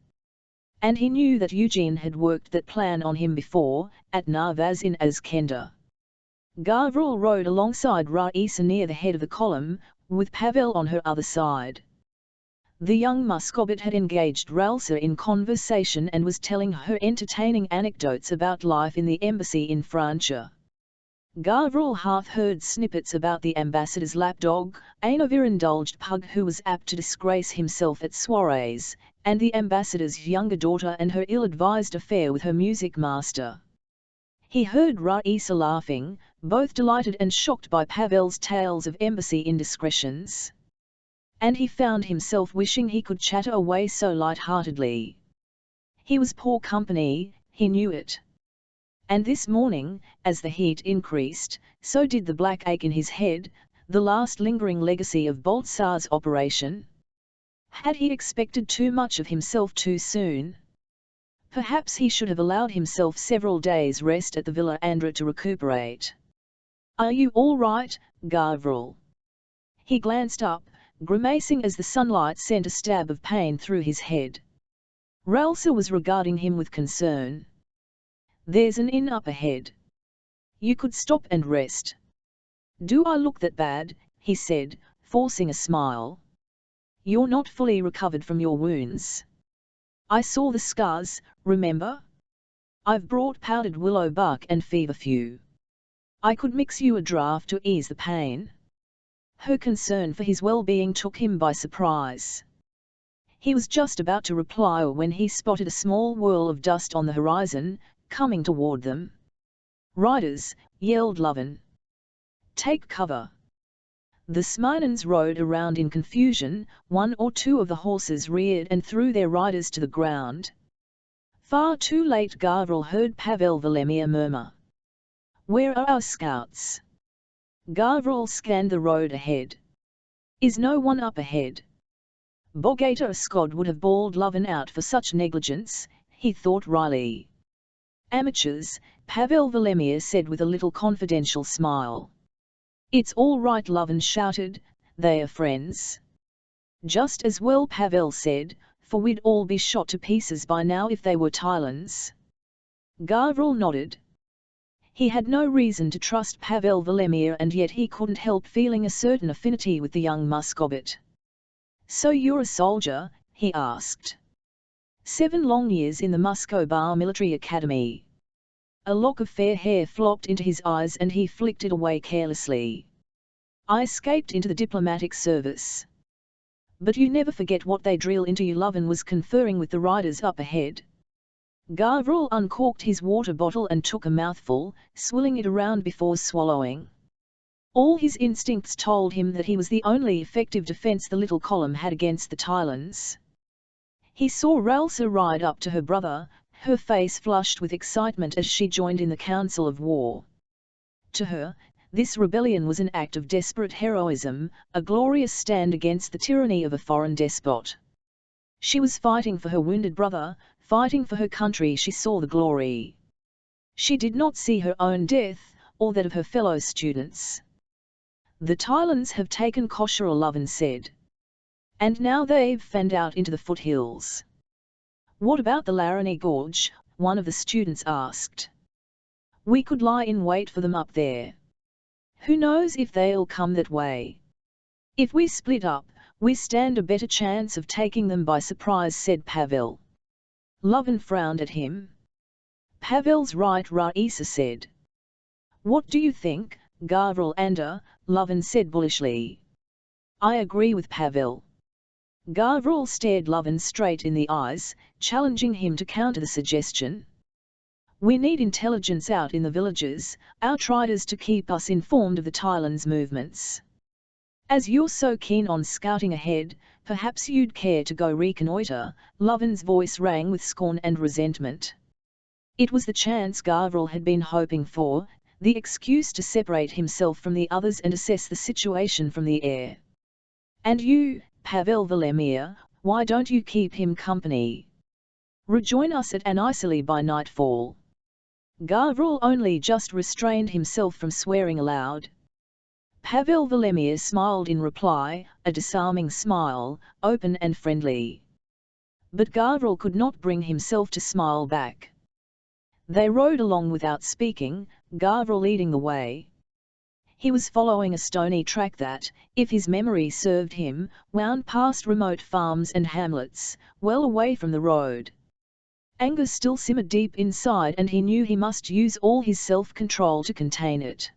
And he knew that Eugene had worked that plan on him before, at Narvaz in Azkenda. Gavriel rode alongside Raisa near the head of the column, with Pavel on her other side. The young Muscovite had engaged Ralsa in conversation and was telling her entertaining anecdotes about life in the embassy in Francia. Gavriel half heard snippets about the ambassador's lapdog, an over-indulged pug who was apt to disgrace himself at soirees, and the ambassador's younger daughter and her ill-advised affair with her music master. He heard Raisa laughing, both delighted and shocked by Pavel's tales of embassy indiscretions. And he found himself wishing he could chatter away so light-heartedly. He was poor company, he knew it. And this morning, as the heat increased, so did the black ache in his head, the last lingering legacy of Boltsar's operation. Had he expected too much of himself too soon? Perhaps he should have allowed himself several days' rest at the Villa Andra to recuperate. Are you all right, Gavriel? He glanced up, grimacing as the sunlight sent a stab of pain through his head. Ralsa was regarding him with concern. There's an inn up ahead. You could stop and rest. Do I look that bad? He said, forcing a smile. You're not fully recovered from your wounds. I saw the scars, remember? I've brought powdered willow bark and feverfew. I could mix you a draught to ease the pain. Her concern for his well-being took him by surprise. He was just about to reply when he spotted a small whirl of dust on the horizon, coming toward them. "Riders!" yelled Lovin. "Take cover!" The Smirnans rode around in confusion. One or two of the horses reared and threw their riders to the ground. Far too late, Gavriel heard Pavel Volemir murmur. "Where are our scouts?" Gavriel scanned the road ahead. "Is no one up ahead?" Bogatyr Skod would have bawled Lovin out for such negligence, he thought wryly. "Amateurs," Pavel Volemir said with a little confidential smile. "It's all right," Lovin shouted, "they are friends." "Just as well," Pavel said, "for we'd all be shot to pieces by now if they were Tylons." Gavriel nodded. He had no reason to trust Pavel Volemir, and yet he couldn't help feeling a certain affinity with the young Muscovite. "So you're a soldier?" he asked. 7 long years in the Moscow Bar Military Academy. A lock of fair hair flopped into his eyes and he flicked it away carelessly. "I escaped into the diplomatic service." "But you never forget what they drill into you." Lovin was conferring with the riders up ahead. Gavriel uncorked his water bottle and took a mouthful, swilling it around before swallowing. All his instincts told him that he was the only effective defense the little column had against the Tylons. He saw Ralsa ride up to her brother, her face flushed with excitement as she joined in the council of war. To her, this rebellion was an act of desperate heroism, a glorious stand against the tyranny of a foreign despot. She was fighting for her wounded brother, fighting for her country. She saw the glory. She did not see her own death, or that of her fellow students. "The Tylons have taken Koshchar," Lovin said. "And now they've fanned out into the foothills." "What about the Laramie Gorge?" one of the students asked. "We could lie in wait for them up there. Who knows if they'll come that way? If we split up, we stand a better chance of taking them by surprise," said Pavel. Lovin frowned at him. "Pavel's right," Raisa said. "What do you think, Gavriel Ander?" Lovin said bullishly. "I agree with Pavel." Gavriel stared Lovin straight in the eyes, challenging him to counter the suggestion. "We need intelligence out in the villages, outriders to keep us informed of the Tylons' movements. As you're so keen on scouting ahead, perhaps you'd care to go reconnoiter." Lovin's voice rang with scorn and resentment. It was the chance Gavriel had been hoping for, the excuse to separate himself from the others and assess the situation from the air. "And you, Pavel Volemir, why don't you keep him company? Rejoin us at Anisili by nightfall." Gavriel only just restrained himself from swearing aloud. Pavel Volemir smiled in reply, a disarming smile, open and friendly. But Gavriel could not bring himself to smile back. They rode along without speaking, Gavriel leading the way. He was following a stony track that, if his memory served him, wound past remote farms and hamlets, well away from the road. Anger still simmered deep inside and he knew he must use all his self-control to contain it.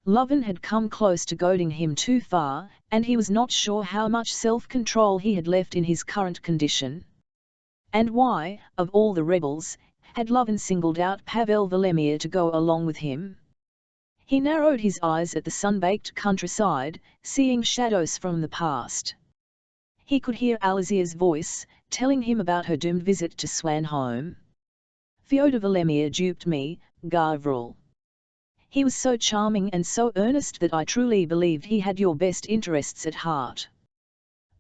Lovin had come close to goading him too far, and he was not sure how much self-control he had left in his current condition. And why, of all the rebels, had Lovin singled out Pavel Volemir to go along with him? He narrowed his eyes at the sun-baked countryside, seeing shadows from the past. He could hear Alizia's voice, telling him about her doomed visit to Swanholm. "Fyodor Volemir duped me, Gavriel. He was so charming and so earnest that I truly believed he had your best interests at heart.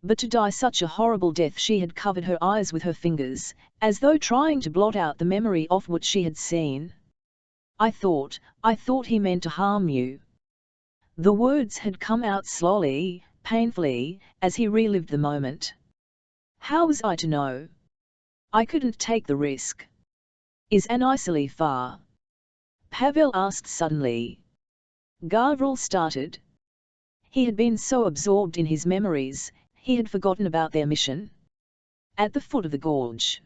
But to die such a horrible death." She had covered her eyes with her fingers, as though trying to blot out the memory of what she had seen. I thought he meant to harm you." The words had come out slowly, painfully, as he relived the moment. "How was I to know? I couldn't take the risk." "Is Anisili far?" Pavel asked suddenly. Gavriel started. He had been so absorbed in his memories, he had forgotten about their mission. "At the foot of the gorge.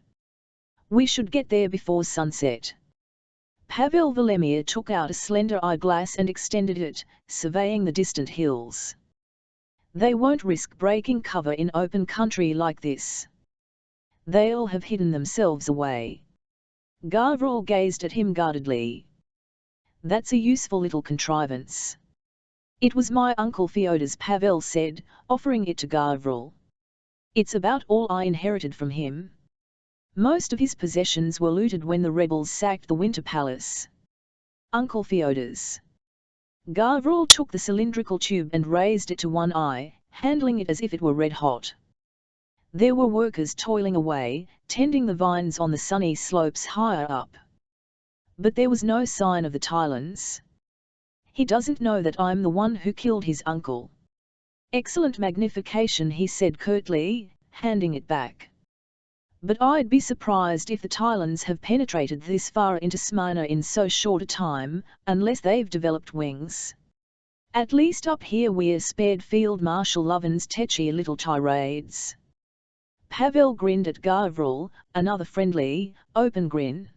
We should get there before sunset." Pavel Volemir took out a slender eyeglass and extended it, surveying the distant hills. "They won't risk breaking cover in open country like this." They all have hidden themselves away. Gavroche gazed at him guardedly. That's a useful little contrivance. It was my Uncle Fyodor's, Pavel said, offering it to Gavroche. It's about all I inherited from him. Most of his possessions were looted when the rebels sacked the Winter Palace. Uncle Fyodor's. Gavroche took the cylindrical tube and raised it to one eye, handling it as if it were red hot. There were workers toiling away, tending the vines on the sunny slopes higher up. But there was no sign of the Tylons. He doesn't know that I'm the one who killed his uncle. Excellent magnification, he said curtly, handing it back. But I'd be surprised if the Tylons have penetrated this far into Smyrna in so short a time, unless they've developed wings. At least up here we're spared Field Marshal Lovin's tetchy little tirades. Pavel grinned at Gavroche, another friendly, open grin.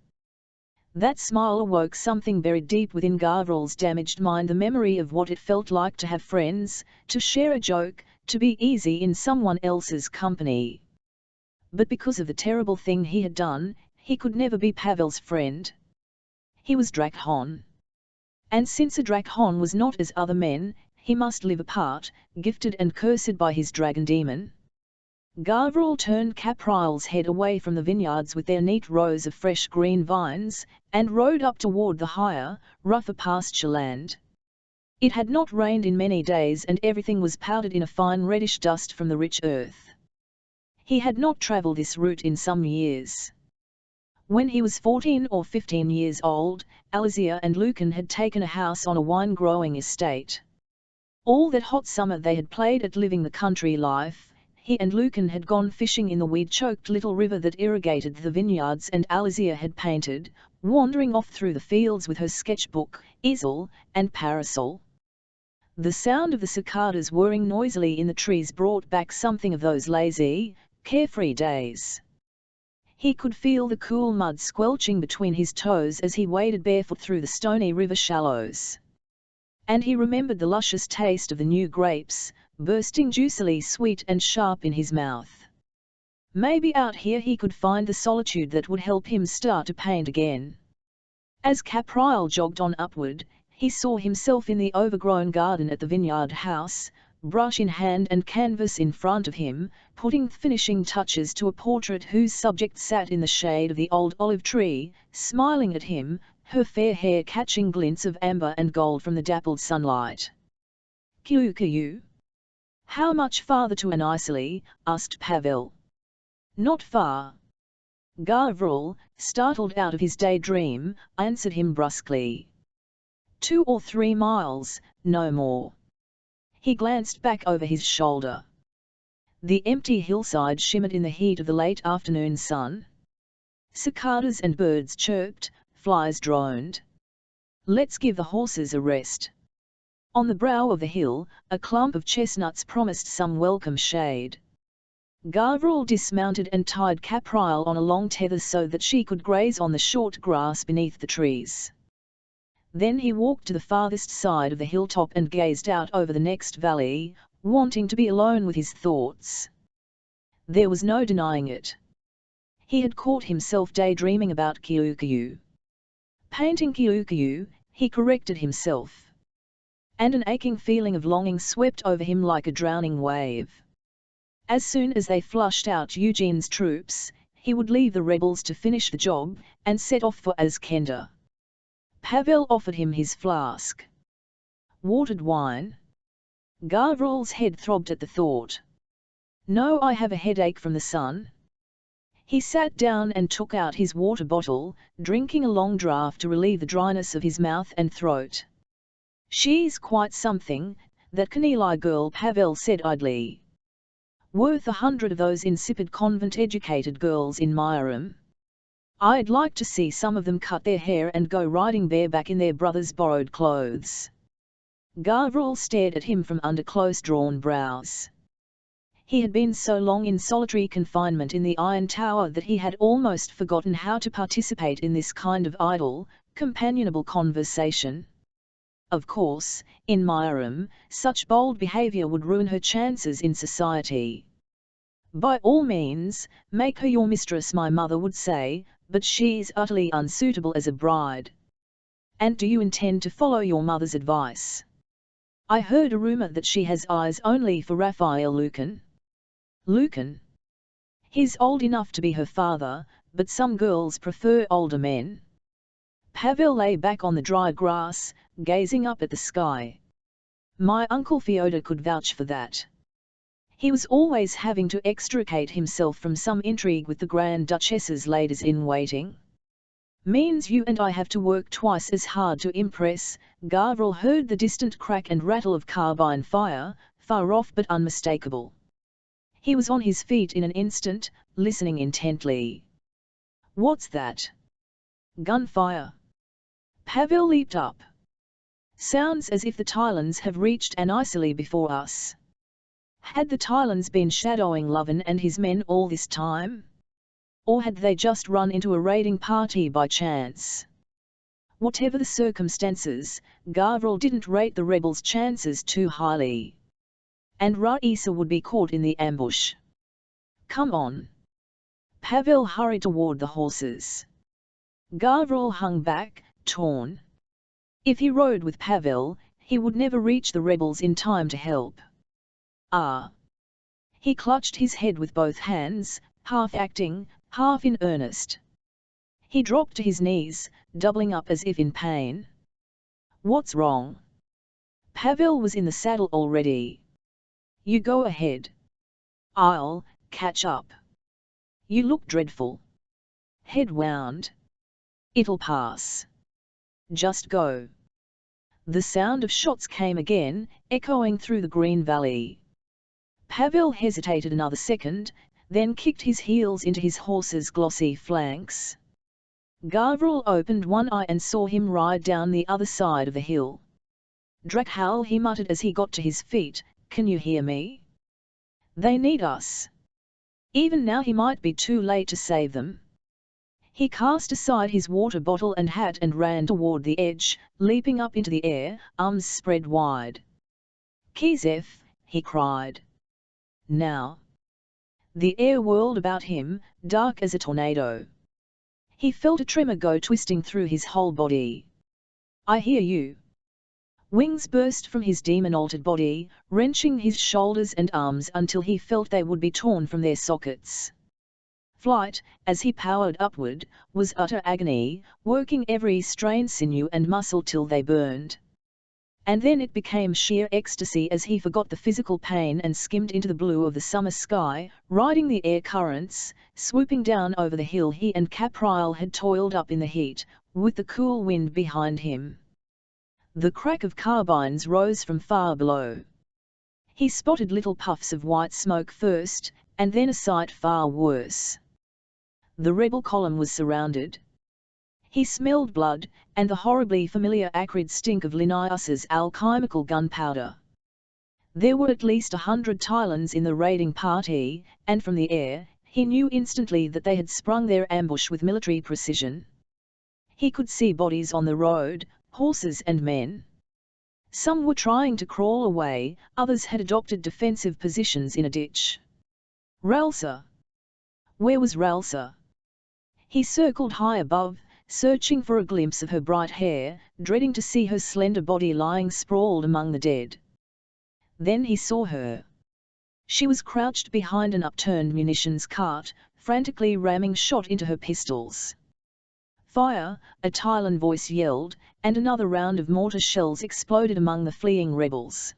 That smile awoke something buried deep within Gavroche's damaged mind, the memory of what it felt like to have friends, to share a joke, to be easy in someone else's company. But because of the terrible thing he had done, he could never be Pavel's friend. He was Dracon. And since a Dracon was not as other men, he must live apart, gifted and cursed by his dragon demon. Gavroche turned Caprile's head away from the vineyards with their neat rows of fresh green vines, and rode up toward the higher, rougher pasture land. It had not rained in many days and everything was powdered in a fine reddish dust from the rich earth. He had not travelled this route in some years. When he was 14 or 15 years old, Alizia and Lucan had taken a house on a wine-growing estate. All that hot summer they had played at living the country life. He and Lucan had gone fishing in the weed-choked little river that irrigated the vineyards, and Alizia had painted, wandering off through the fields with her sketchbook, easel, and parasol. The sound of the cicadas whirring noisily in the trees brought back something of those lazy, carefree days. He could feel the cool mud squelching between his toes as he waded barefoot through the stony river shallows. And he remembered the luscious taste of the new grapes, bursting juicily sweet and sharp in his mouth. Maybe out here he could find the solitude that would help him start to paint again. As Caprile jogged on upward, he saw himself in the overgrown garden at the vineyard house, brush in hand and canvas in front of him, putting finishing touches to a portrait whose subject sat in the shade of the old olive tree, smiling at him, her fair hair catching glints of amber and gold from the dappled sunlight. "Kiu-kiu? How much farther to Anisili?" asked Pavel. "Not far." Gavroche, startled out of his daydream, answered him brusquely. 2 or 3 miles, no more." He glanced back over his shoulder. The empty hillside shimmered in the heat of the late afternoon sun. Cicadas and birds chirped, flies droned. "Let's give the horses a rest." On the brow of the hill, a clump of chestnuts promised some welcome shade. Gavroche dismounted and tied Caprile on a long tether so that she could graze on the short grass beneath the trees. Then he walked to the farthest side of the hilltop and gazed out over the next valley, wanting to be alone with his thoughts. There was no denying it. He had caught himself daydreaming about Kiu-kiu. Painting Kiu-kiu, he corrected himself. And an aching feeling of longing swept over him like a drowning wave. As soon as they flushed out Eugene's troops, he would leave the rebels to finish the job, and set off for Azkenda. Pavel offered him his flask. "Watered wine?" Gavroche's head throbbed at the thought. "No, I have a headache from the sun." He sat down and took out his water bottle, drinking a long draught to relieve the dryness of his mouth and throat. "She's quite something, that Kanili girl," Pavel said idly. "Worth 100 of those insipid convent-educated girls in Myram. I'd like to see some of them cut their hair and go riding bareback in their brother's borrowed clothes." Gavroche stared at him from under close-drawn brows. He had been so long in solitary confinement in the Iron Tower that he had almost forgotten how to participate in this kind of idle, companionable conversation. Of course, in Myram, such bold behavior would ruin her chances in society. By all means, make her your mistress, my mother would say, but she is utterly unsuitable as a bride. And do you intend to follow your mother's advice? I heard a rumor that she has eyes only for Raphael Lucan. Lucan? He's old enough to be her father, but some girls prefer older men. Pavel lay back on the dry grass, gazing up at the sky. My uncle Fyodor could vouch for that. He was always having to extricate himself from some intrigue with the Grand Duchess's ladies-in-waiting. Means you and I have to work twice as hard to impress. Gavril heard the distant crack and rattle of carbine fire, far off but unmistakable. He was on his feet in an instant, listening intently. What's that? Gunfire. Pavel leaped up. Sounds as if the Tylons have reached Anisili before us. Had the Tylons been shadowing Lovin and his men all this time? Or had they just run into a raiding party by chance? Whatever the circumstances, Gavril didn't rate the rebels' chances too highly. And Raisa would be caught in the ambush. Come on. Pavel hurried toward the horses. Gavril hung back, torn. If he rode with Pavel, he would never reach the rebels in time to help. Ah! He clutched his head with both hands, half acting, half in earnest. He dropped to his knees, doubling up as if in pain. What's wrong? Pavel was in the saddle already. You go ahead. I'll catch up. You look dreadful. Head wound. It'll pass. Just go. The sound of shots came again, echoing through the green valley. Pavel hesitated another second, then kicked his heels into his horse's glossy flanks. Gavril opened one eye and saw him ride down the other side of the hill. Drakhowl, he muttered as he got to his feet, can you hear me? They need us. Even now he might be too late to save them. He cast aside his water bottle and hat and ran toward the edge, leaping up into the air, arms spread wide. Kiesev, he cried. Now. The air whirled about him, dark as a tornado. He felt a tremor go twisting through his whole body. I hear you. Wings burst from his demon-altered body, wrenching his shoulders and arms until he felt they would be torn from their sockets. Flight, as he powered upward, was utter agony, working every strained sinew and muscle till they burned. And then it became sheer ecstasy as he forgot the physical pain and skimmed into the blue of the summer sky, riding the air currents, swooping down over the hill he and Capriel had toiled up in the heat, with the cool wind behind him. The crack of carbines rose from far below. He spotted little puffs of white smoke first, and then a sight far worse. The rebel column was surrounded. He smelled blood, and the horribly familiar acrid stink of Linnaeus's alchemical gunpowder. There were at least 100 Tylons in the raiding party, and from the air, he knew instantly that they had sprung their ambush with military precision. He could see bodies on the road, horses and men. Some were trying to crawl away, others had adopted defensive positions in a ditch. Ralsa! Where was Ralsa? He circled high above, searching for a glimpse of her bright hair, dreading to see her slender body lying sprawled among the dead. Then he saw her. She was crouched behind an upturned munitions cart, frantically ramming shot into her pistols. Fire, a Tylon voice yelled, and another round of mortar shells exploded among the fleeing rebels.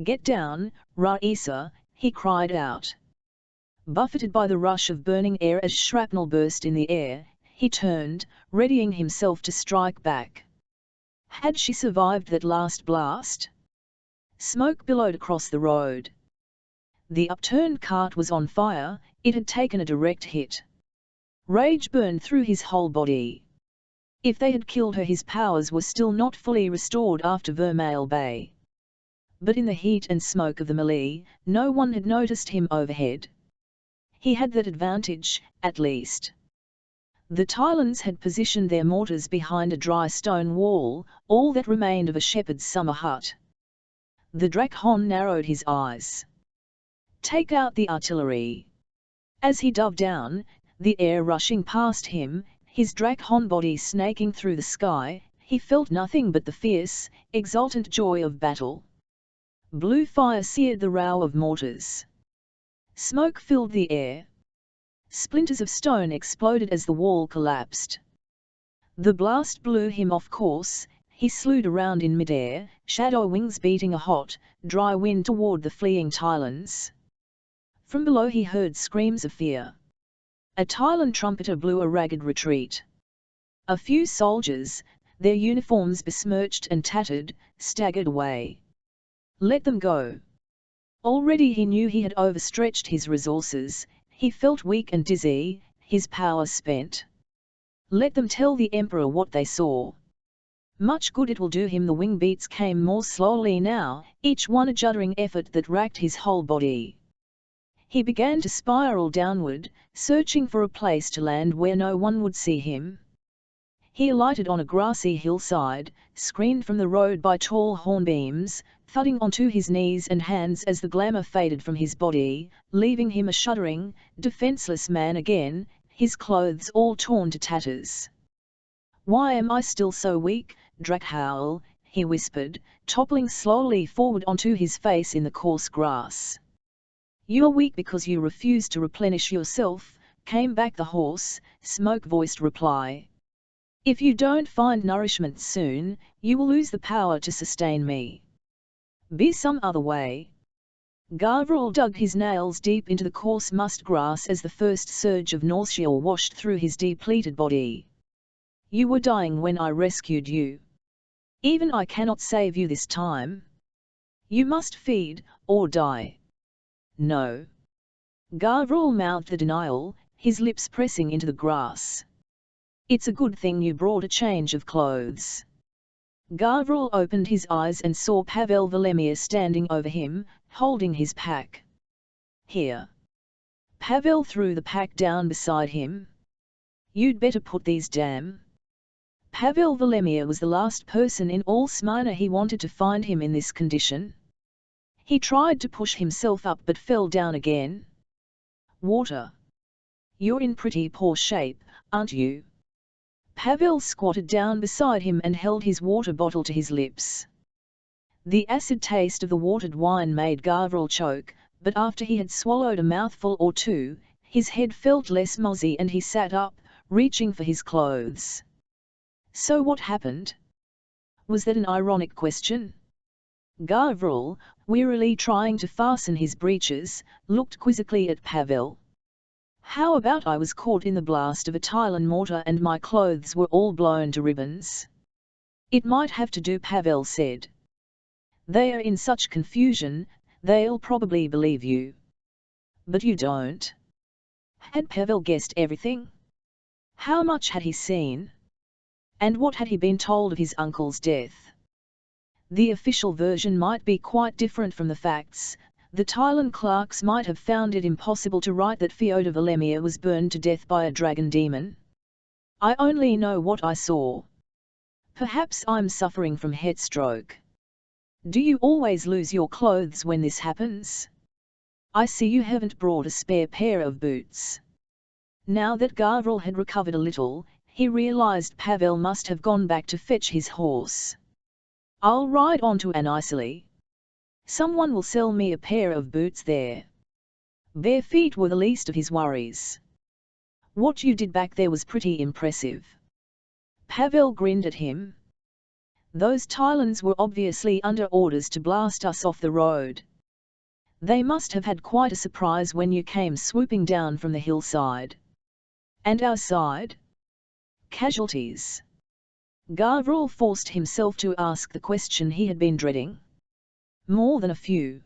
Get down, Raisa, he cried out. Buffeted by the rush of burning air as shrapnel burst in the air, he turned, readying himself to strike back. Had she survived that last blast? Smoke billowed across the road. The upturned cart was on fire, it had taken a direct hit. Rage burned through his whole body. If they had killed her, his powers were still not fully restored after Vermeil Bay. But in the heat and smoke of the melee, no one had noticed him overhead. He had that advantage, at least. The Tylons had positioned their mortars behind a dry stone wall, all that remained of a shepherd's summer hut. The Drakhon narrowed his eyes. Take out the artillery. As he dove down, the air rushing past him, his Drakon body snaking through the sky, he felt nothing but the fierce, exultant joy of battle. Blue fire seared the row of mortars. Smoke filled the air. Splinters of stone exploded as the wall collapsed. The blast blew him off course. He slewed around in midair, shadow wings beating a hot, dry wind toward the fleeing Tylons. From below he heard screams of fear. A Tylon trumpeter blew a ragged retreat. A few soldiers, their uniforms besmirched and tattered, staggered away. Let them go. Already he knew he had overstretched his resources, he felt weak and dizzy, his power spent. Let them tell the Emperor what they saw. Much good it will do him. The wing beats came more slowly now, each one a juddering effort that racked his whole body. He began to spiral downward, searching for a place to land where no one would see him. He alighted on a grassy hillside, screened from the road by tall hornbeams, thudding onto his knees and hands as the glamour faded from his body, leaving him a shuddering, defenseless man again, his clothes all torn to tatters. "Why am I still so weak, Drakhowl?" he whispered, toppling slowly forward onto his face in the coarse grass. "You are weak because you refuse to replenish yourself," came back the hoarse, smoke-voiced reply. "If you don't find nourishment soon, you will lose the power to sustain me. Be some other way." Gavral dug his nails deep into the coarse musk grass as the first surge of nausea washed through his depleted body. "You were dying when I rescued you. Even I cannot save you this time. You must feed, or die." "No." Gavral mouthed the denial, his lips pressing into the grass. "It's a good thing you brought a change of clothes." Gavral opened his eyes and saw Pavel Volemir standing over him, holding his pack. "Here." Pavel threw the pack down beside him. "You'd better put these down." Pavel Volemir was the last person in all Smyrna he wanted to find him in this condition. He tried to push himself up but fell down again. "Water. You're in pretty poor shape, aren't you?" Pavel squatted down beside him and held his water bottle to his lips. The acid taste of the watered wine made Gavral choke, but after he had swallowed a mouthful or two, his head felt less mozzy and he sat up, reaching for his clothes. "So what happened?" Was that an ironic question? Gavral, wearily trying to fasten his breeches, looked quizzically at Pavel. "How about I was caught in the blast of a Tylon mortar and my clothes were all blown to ribbons?" "It might have to do," Pavel said. "They are in such confusion, they'll probably believe you. But you don't." Had Pavel guessed everything? How much had he seen? And what had he been told of his uncle's death? The official version might be quite different from the facts. The Tylon clerks might have found it impossible to write that Fyodor Volemir was burned to death by a dragon demon. "I only know what I saw. Perhaps I'm suffering from heatstroke." "Do you always lose your clothes when this happens? I see you haven't brought a spare pair of boots." Now that Gavral had recovered a little, he realized Pavel must have gone back to fetch his horse. "I'll ride on to Anisili. Someone will sell me a pair of boots there." Bare feet were the least of his worries. "What you did back there was pretty impressive." Pavel grinned at him. "Those Tylons were obviously under orders to blast us off the road. They must have had quite a surprise when you came swooping down from the hillside." "And our side? Casualties?" Gavral forced himself to ask the question he had been dreading. "More than a few."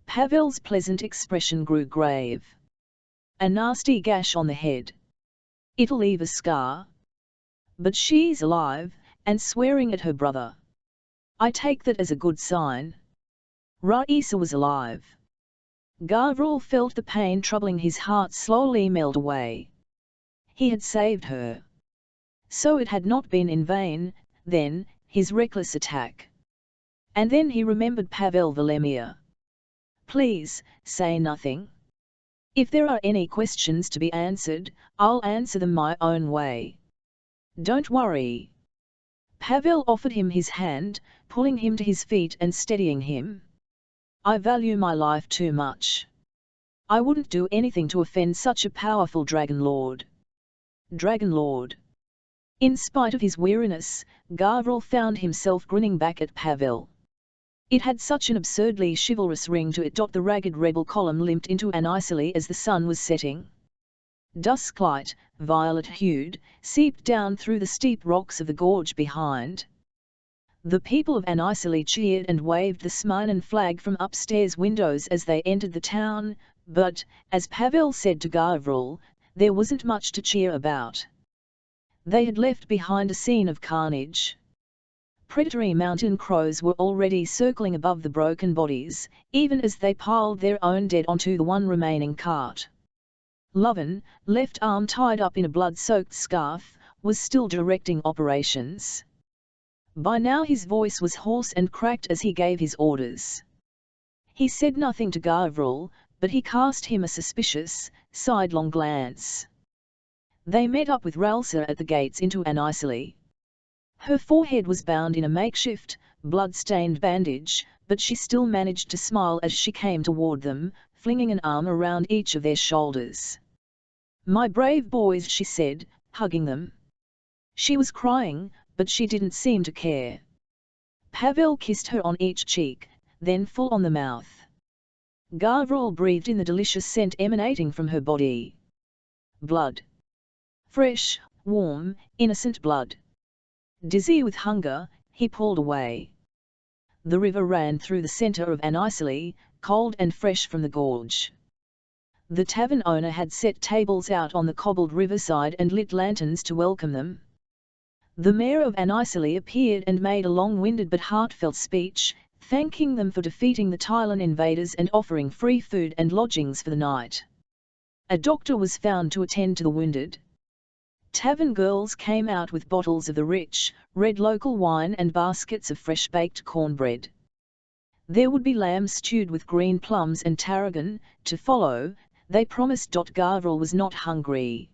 Pavel's pleasant expression grew grave. "A nasty gash on the head. It'll leave a scar. But she's alive, and swearing at her brother. I take that as a good sign. Raisa was alive." Gavral felt the pain troubling his heart slowly melt away. He had saved her. So it had not been in vain, then, his reckless attack. And then he remembered Pavel Volemir. Please, say nothing. If there are any questions to be answered, I'll answer them my own way. Don't worry. Pavel offered him his hand, pulling him to his feet and steadying him. I value my life too much. I wouldn't do anything to offend such a powerful Dragon Lord. Dragon Lord. In spite of his weariness, Gavril found himself grinning back at Pavel. It had such an absurdly chivalrous ring to it. The ragged rebel column limped into Anisili as the sun was setting. Dusklight, violet-hued, seeped down through the steep rocks of the gorge behind. The people of Anisili cheered and waved the Smyrnan flag from upstairs windows as they entered the town, but, as Pavel said to Gavril, there wasn't much to cheer about. They had left behind a scene of carnage. Predatory mountain crows were already circling above the broken bodies, even as they piled their own dead onto the one remaining cart. Lovin, left arm tied up in a blood-soaked scarf, was still directing operations. By now his voice was hoarse and cracked as he gave his orders. He said nothing to Gavril, but he cast him a suspicious, sidelong glance. They met up with Ralsa at the gates into Anisili. Her forehead was bound in a makeshift, blood-stained bandage, but she still managed to smile as she came toward them, flinging an arm around each of their shoulders. "My brave boys," she said, hugging them. She was crying, but she didn't seem to care. Pavel kissed her on each cheek, then full on the mouth. Gavril breathed in the delicious scent emanating from her body. Blood. Fresh, warm, innocent blood. Dizzy with hunger, he pulled away. The river ran through the center of Anisili, cold and fresh from the gorge. The tavern owner had set tables out on the cobbled riverside and lit lanterns to welcome them. The mayor of Anisili appeared and made a long-winded but heartfelt speech, thanking them for defeating the Tylan invaders and offering free food and lodgings for the night. A doctor was found to attend to the wounded. Tavern girls came out with bottles of the rich, red local wine and baskets of fresh-baked cornbread. There would be lamb stewed with green plums and tarragon, to follow, they promised. Gavril was not hungry.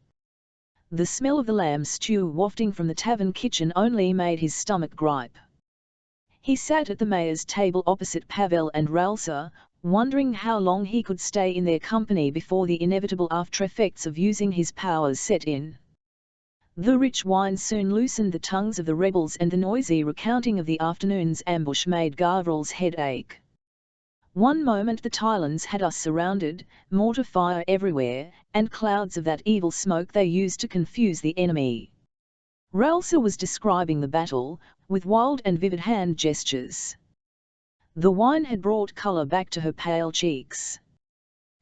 The smell of the lamb stew wafting from the tavern kitchen only made his stomach gripe. He sat at the mayor's table opposite Pavel and Ralsa, wondering how long he could stay in their company before the inevitable after-effects of using his powers set in. The rich wine soon loosened the tongues of the rebels, and the noisy recounting of the afternoon's ambush made Gavril's head ache. One moment the Tylans had us surrounded, mortar fire everywhere, and clouds of that evil smoke they used to confuse the enemy. Ralsa was describing the battle, with wild and vivid hand gestures. The wine had brought color back to her pale cheeks.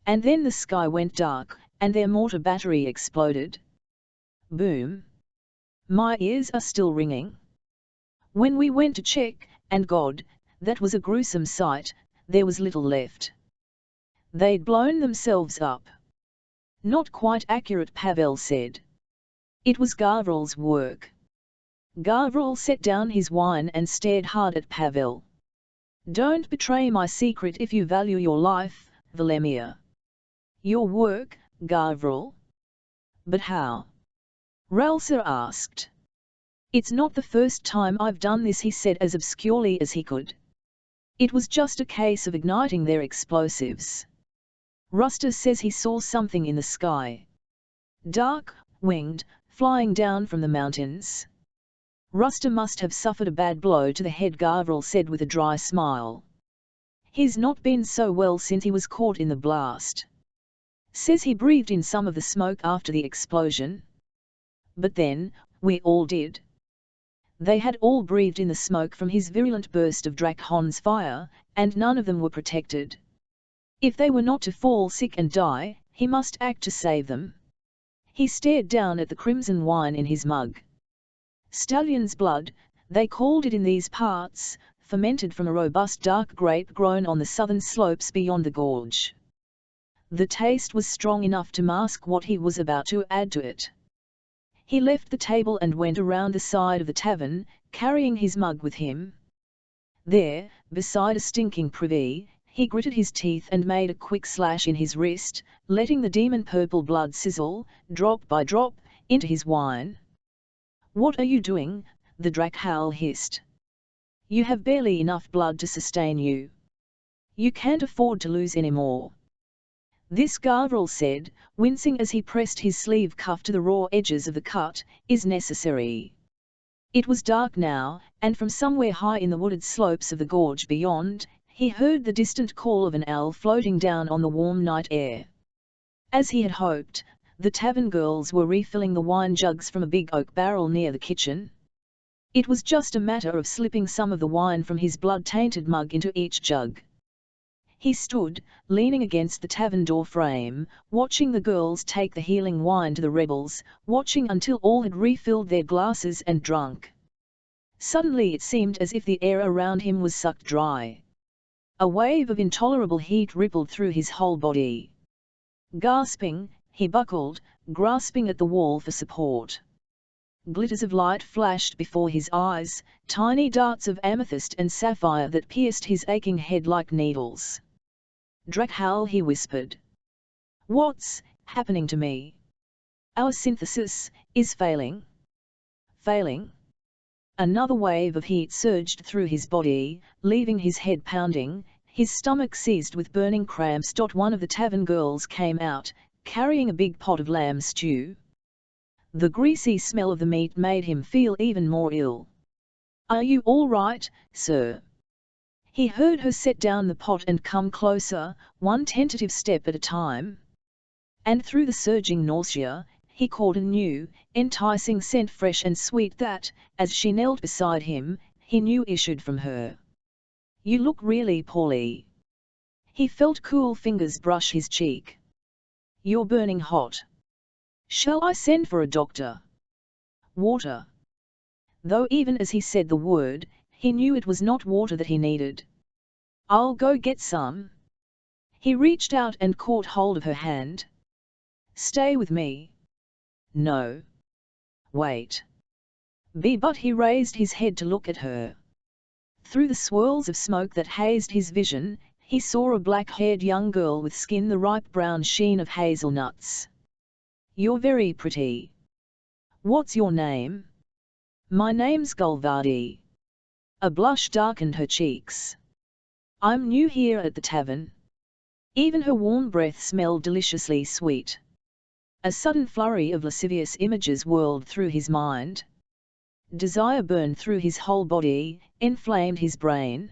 And then the sky went dark, and their mortar battery exploded. Boom. My ears are still ringing. When we went to check, and God, that was a gruesome sight, there was little left. They'd blown themselves up. Not quite accurate, Pavel said. It was Gavril's work. Gavril set down his wine and stared hard at Pavel. Don't betray my secret if you value your life, Valemir. Your work, Gavril? But how? Ralsa asked. It's not the first time I've done this, he said as obscurely as he could. It was just a case of igniting their explosives. Rusta says he saw something in the sky. Dark, winged, flying down from the mountains. Rusta must have suffered a bad blow to the head, Gavril said with a dry smile. He's not been so well since he was caught in the blast. Says he breathed in some of the smoke after the explosion. But then, we all did. They had all breathed in the smoke from his virulent burst of Drakhon's fire, and none of them were protected. If they were not to fall sick and die, he must act to save them. He stared down at the crimson wine in his mug. Stallion's blood, they called it in these parts, fermented from a robust dark grape grown on the southern slopes beyond the gorge. The taste was strong enough to mask what he was about to add to it. He left the table and went around the side of the tavern, carrying his mug with him. There, beside a stinking privy, He gritted his teeth and made a quick slash in his wrist, letting the demon-purple blood sizzle, drop by drop, into his wine. "What are you doing?" the Drakhowl hissed. "You have barely enough blood to sustain you. You can't afford to lose any more." "This," Gavriel said, wincing as he pressed his sleeve cuff to the raw edges of the cut, "is necessary." It was dark now, and from somewhere high in the wooded slopes of the gorge beyond, he heard the distant call of an owl floating down on the warm night air. As he had hoped, the tavern girls were refilling the wine jugs from a big oak barrel near the kitchen. It was just a matter of slipping some of the wine from his blood-tainted mug into each jug. He stood, leaning against the tavern door frame, watching the girls take the healing wine to the rebels, watching until all had refilled their glasses and drunk. Suddenly it seemed as if the air around him was sucked dry. A wave of intolerable heat rippled through his whole body. Gasping, he buckled, grasping at the wall for support. Glitters of light flashed before his eyes, tiny darts of amethyst and sapphire that pierced his aching head like needles. "Drakhowl," he whispered. "What's happening to me? Our synthesis is failing." "Failing?" Another wave of heat surged through his body, leaving his head pounding, his stomach seized with burning cramps. One of the tavern girls came out, carrying a big pot of lamb stew. The greasy smell of the meat made him feel even more ill. "Are you all right, sir?" He heard her set down the pot and come closer, one tentative step at a time. And through the surging nausea, he caught a new, enticing scent, fresh and sweet, that, as she knelt beside him, he knew issued from her. "You look really poorly." He felt cool fingers brush his cheek. "You're burning hot. Shall I send for a doctor?" "Water." Though even as he said the word, he knew it was not water that he needed. "I'll go get some." He reached out and caught hold of her hand. "Stay with me." "No. Wait." But he raised his head to look at her. Through the swirls of smoke that hazed his vision, he saw a black-haired young girl with skin the ripe brown sheen of hazelnuts. "You're very pretty. What's your name?" "My name's Gulvadi." A blush darkened her cheeks. "I'm new here at the tavern." Even her warm breath smelled deliciously sweet. A sudden flurry of lascivious images whirled through his mind. Desire burned through his whole body, inflamed his brain.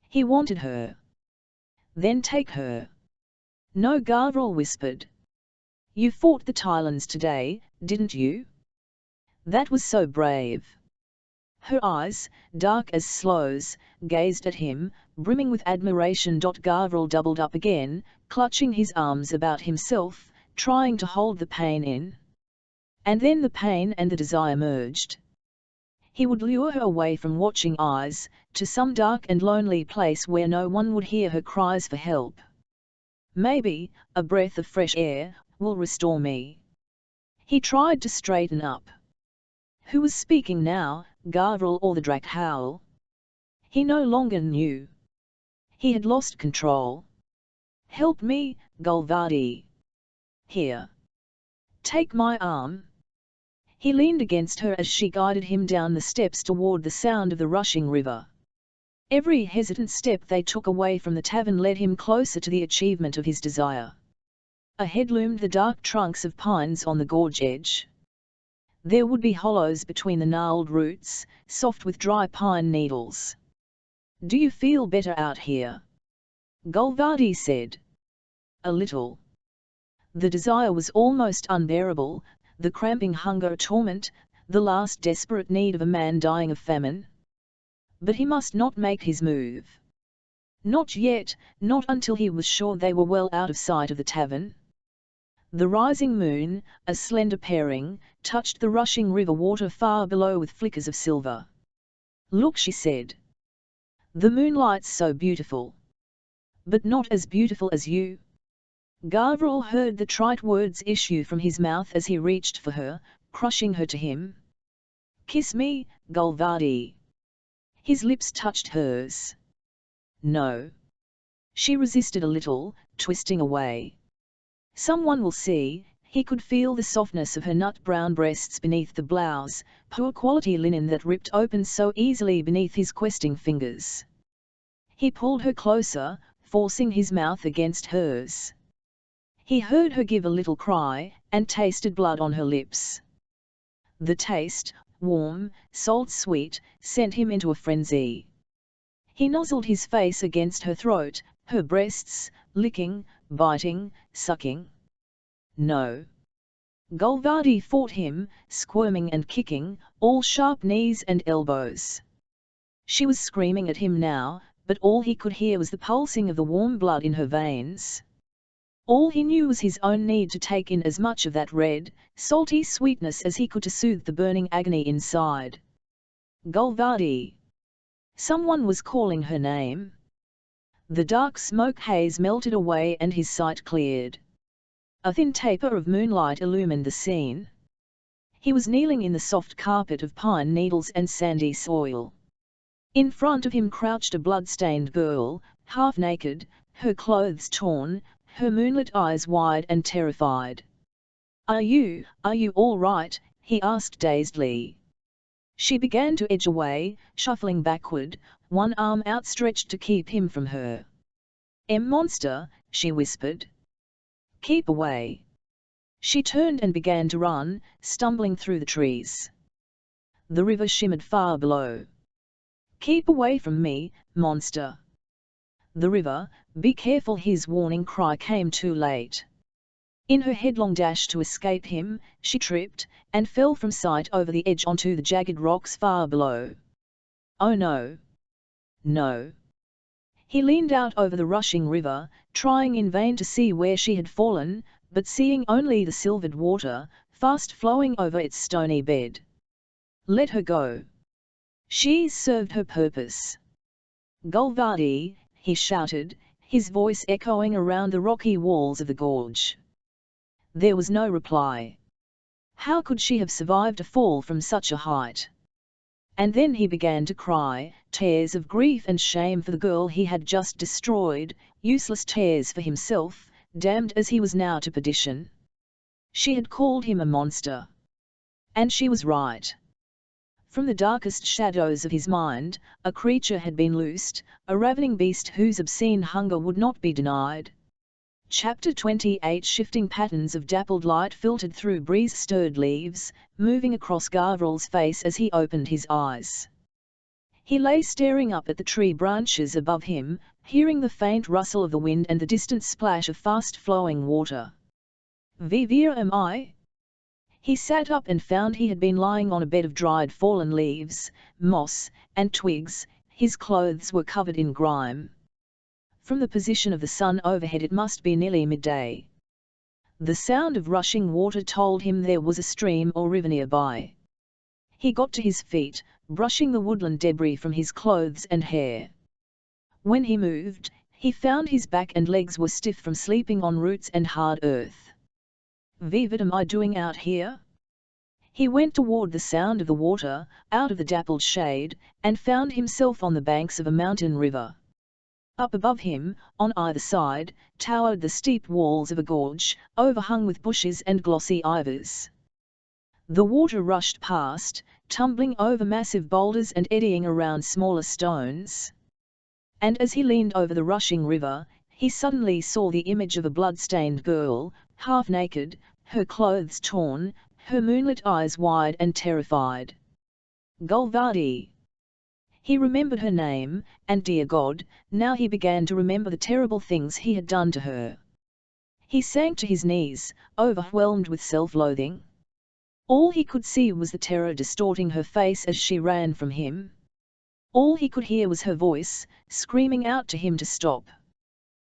He wanted her. "Then take her." "No," Gavriel whispered. "You fought the Tylons today, didn't you?" "That was so brave." Her eyes, dark as sloes, gazed at him, brimming with admiration. Gavriel doubled up again, clutching his arms about himself, trying to hold the pain in. And then the pain and the desire merged. He would lure her away from watching eyes, to some dark and lonely place where no one would hear her cries for help. "Maybe a breath of fresh air will restore me." He tried to straighten up. Who was speaking now, Gavriel or the Drakhowl? He no longer knew. He had lost control. "Help me, Gulvadi." "Here. Take my arm." He leaned against her as she guided him down the steps toward the sound of the rushing river. Every hesitant step they took away from the tavern led him closer to the achievement of his desire. Ahead loomed the dark trunks of pines on the gorge edge. There would be hollows between the gnarled roots, soft with dry pine needles. "Do you feel better out here?" Gulvadi said. "A little." The desire was almost unbearable, the cramping hunger a torment, the last desperate need of a man dying of famine. But he must not make his move. Not yet, not until he was sure they were well out of sight of the tavern. The rising moon, a slender pairing, touched the rushing river water far below with flickers of silver. "Look," she said. "The moonlight's so beautiful." "But not as beautiful as you." Gavriel heard the trite words issue from his mouth as he reached for her, crushing her to him. "Kiss me, Gulvadi." His lips touched hers. "No." She resisted a little, twisting away. Someone will see. He could feel the softness of her nut-brown breasts beneath the blouse, poor quality linen that ripped open so easily beneath his questing fingers. He pulled her closer, forcing his mouth against hers. He heard her give a little cry, and tasted blood on her lips. The taste, warm, salt-sweet, sent him into a frenzy. He nozzled his face against her throat, her breasts, licking, biting, sucking. No. Gulvadi fought him, squirming and kicking, all sharp knees and elbows. She was screaming at him now, but all he could hear was the pulsing of the warm blood in her veins. All he knew was his own need to take in as much of that red, salty sweetness as he could to soothe the burning agony inside. Gulvadi! Someone was calling her name. The dark smoke haze melted away and his sight cleared. A thin taper of moonlight illumined the scene. He was kneeling in the soft carpet of pine needles and sandy soil. In front of him crouched a blood-stained girl, half naked, her clothes torn, her moonlit eyes wide and terrified. Are you all right?" he asked dazedly. She began to edge away, shuffling backward, one arm outstretched to keep him from her. Monster," she whispered. "Keep away." She turned and began to run, stumbling through the trees. The river shimmered far below. "Keep away from me, monster." The river, "Be careful," his warning cry came too late. In her headlong dash to escape him, she tripped, and fell from sight over the edge onto the jagged rocks far below. Oh no! No! He leaned out over the rushing river, trying in vain to see where she had fallen, but seeing only the silvered water, fast flowing over its stony bed. Let her go. She's served her purpose. Gulvadi, he shouted, his voice echoing around the rocky walls of the gorge. There was no reply. How could she have survived a fall from such a height? And then he began to cry, tears of grief and shame for the girl he had just destroyed, useless tears for himself, damned as he was now to perdition. She had called him a monster. And she was right. From the darkest shadows of his mind, a creature had been loosed, a ravening beast whose obscene hunger would not be denied. Chapter 28 Shifting patterns of dappled light filtered through breeze-stirred leaves, moving across Gavral's face as he opened his eyes. He lay staring up at the tree branches above him, hearing the faint rustle of the wind and the distant splash of fast-flowing water. "Where am I?" He sat up and found he had been lying on a bed of dried fallen leaves, moss, and twigs. His clothes were covered in grime. From the position of the sun overhead it must be nearly midday. The sound of rushing water told him there was a stream or river nearby. He got to his feet, brushing the woodland debris from his clothes and hair. When he moved, he found his back and legs were stiff from sleeping on roots and hard earth. "What am I doing out here?" He went toward the sound of the water, out of the dappled shade, and found himself on the banks of a mountain river. Up above him, on either side, towered the steep walls of a gorge, overhung with bushes and glossy ivers. The water rushed past, tumbling over massive boulders and eddying around smaller stones. And as he leaned over the rushing river, he suddenly saw the image of a blood-stained girl, half naked, her clothes torn, her moonlit eyes wide and terrified. Gulvadi! He remembered her name, and dear God, now he began to remember the terrible things he had done to her. He sank to his knees, overwhelmed with self-loathing. All he could see was the terror distorting her face as she ran from him. All he could hear was her voice, screaming out to him to stop.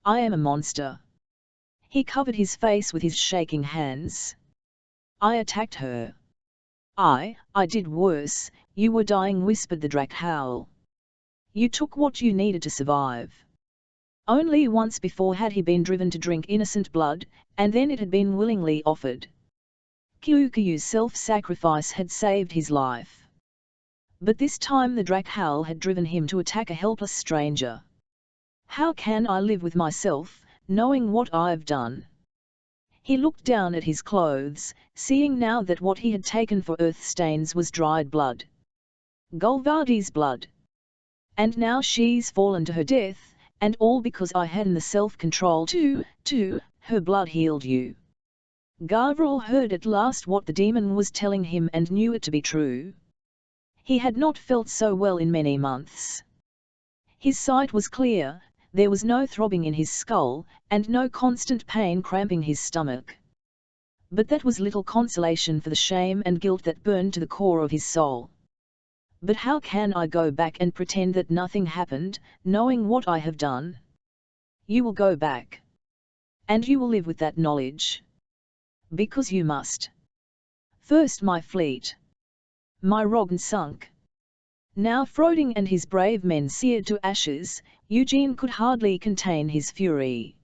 "I am a monster." He covered his face with his shaking hands. "I attacked her. I did worse, you were dying," whispered the Drakhowl. "You took what you needed to survive." Only once before had he been driven to drink innocent blood, and then it had been willingly offered. Kyukuyu's self-sacrifice had saved his life. But this time the Drakhowl had driven him to attack a helpless stranger. How can I live with myself, knowing what I've done? He looked down at his clothes, seeing now that what he had taken for earth stains was dried blood. Gulvadi's blood. And now she's fallen to her death, and all because I hadn't the self-control to, her blood healed you. Gavral heard at last what the demon was telling him and knew it to be true. He had not felt so well in many months. His sight was clear, there was no throbbing in his skull, and no constant pain cramping his stomach. But that was little consolation for the shame and guilt that burned to the core of his soul. But how can I go back and pretend that nothing happened, knowing what I have done? You will go back. And you will live with that knowledge. Because you must. First my fleet. My Rogn sunk. Now Froding and his brave men seared to ashes, Eugene could hardly contain his fury.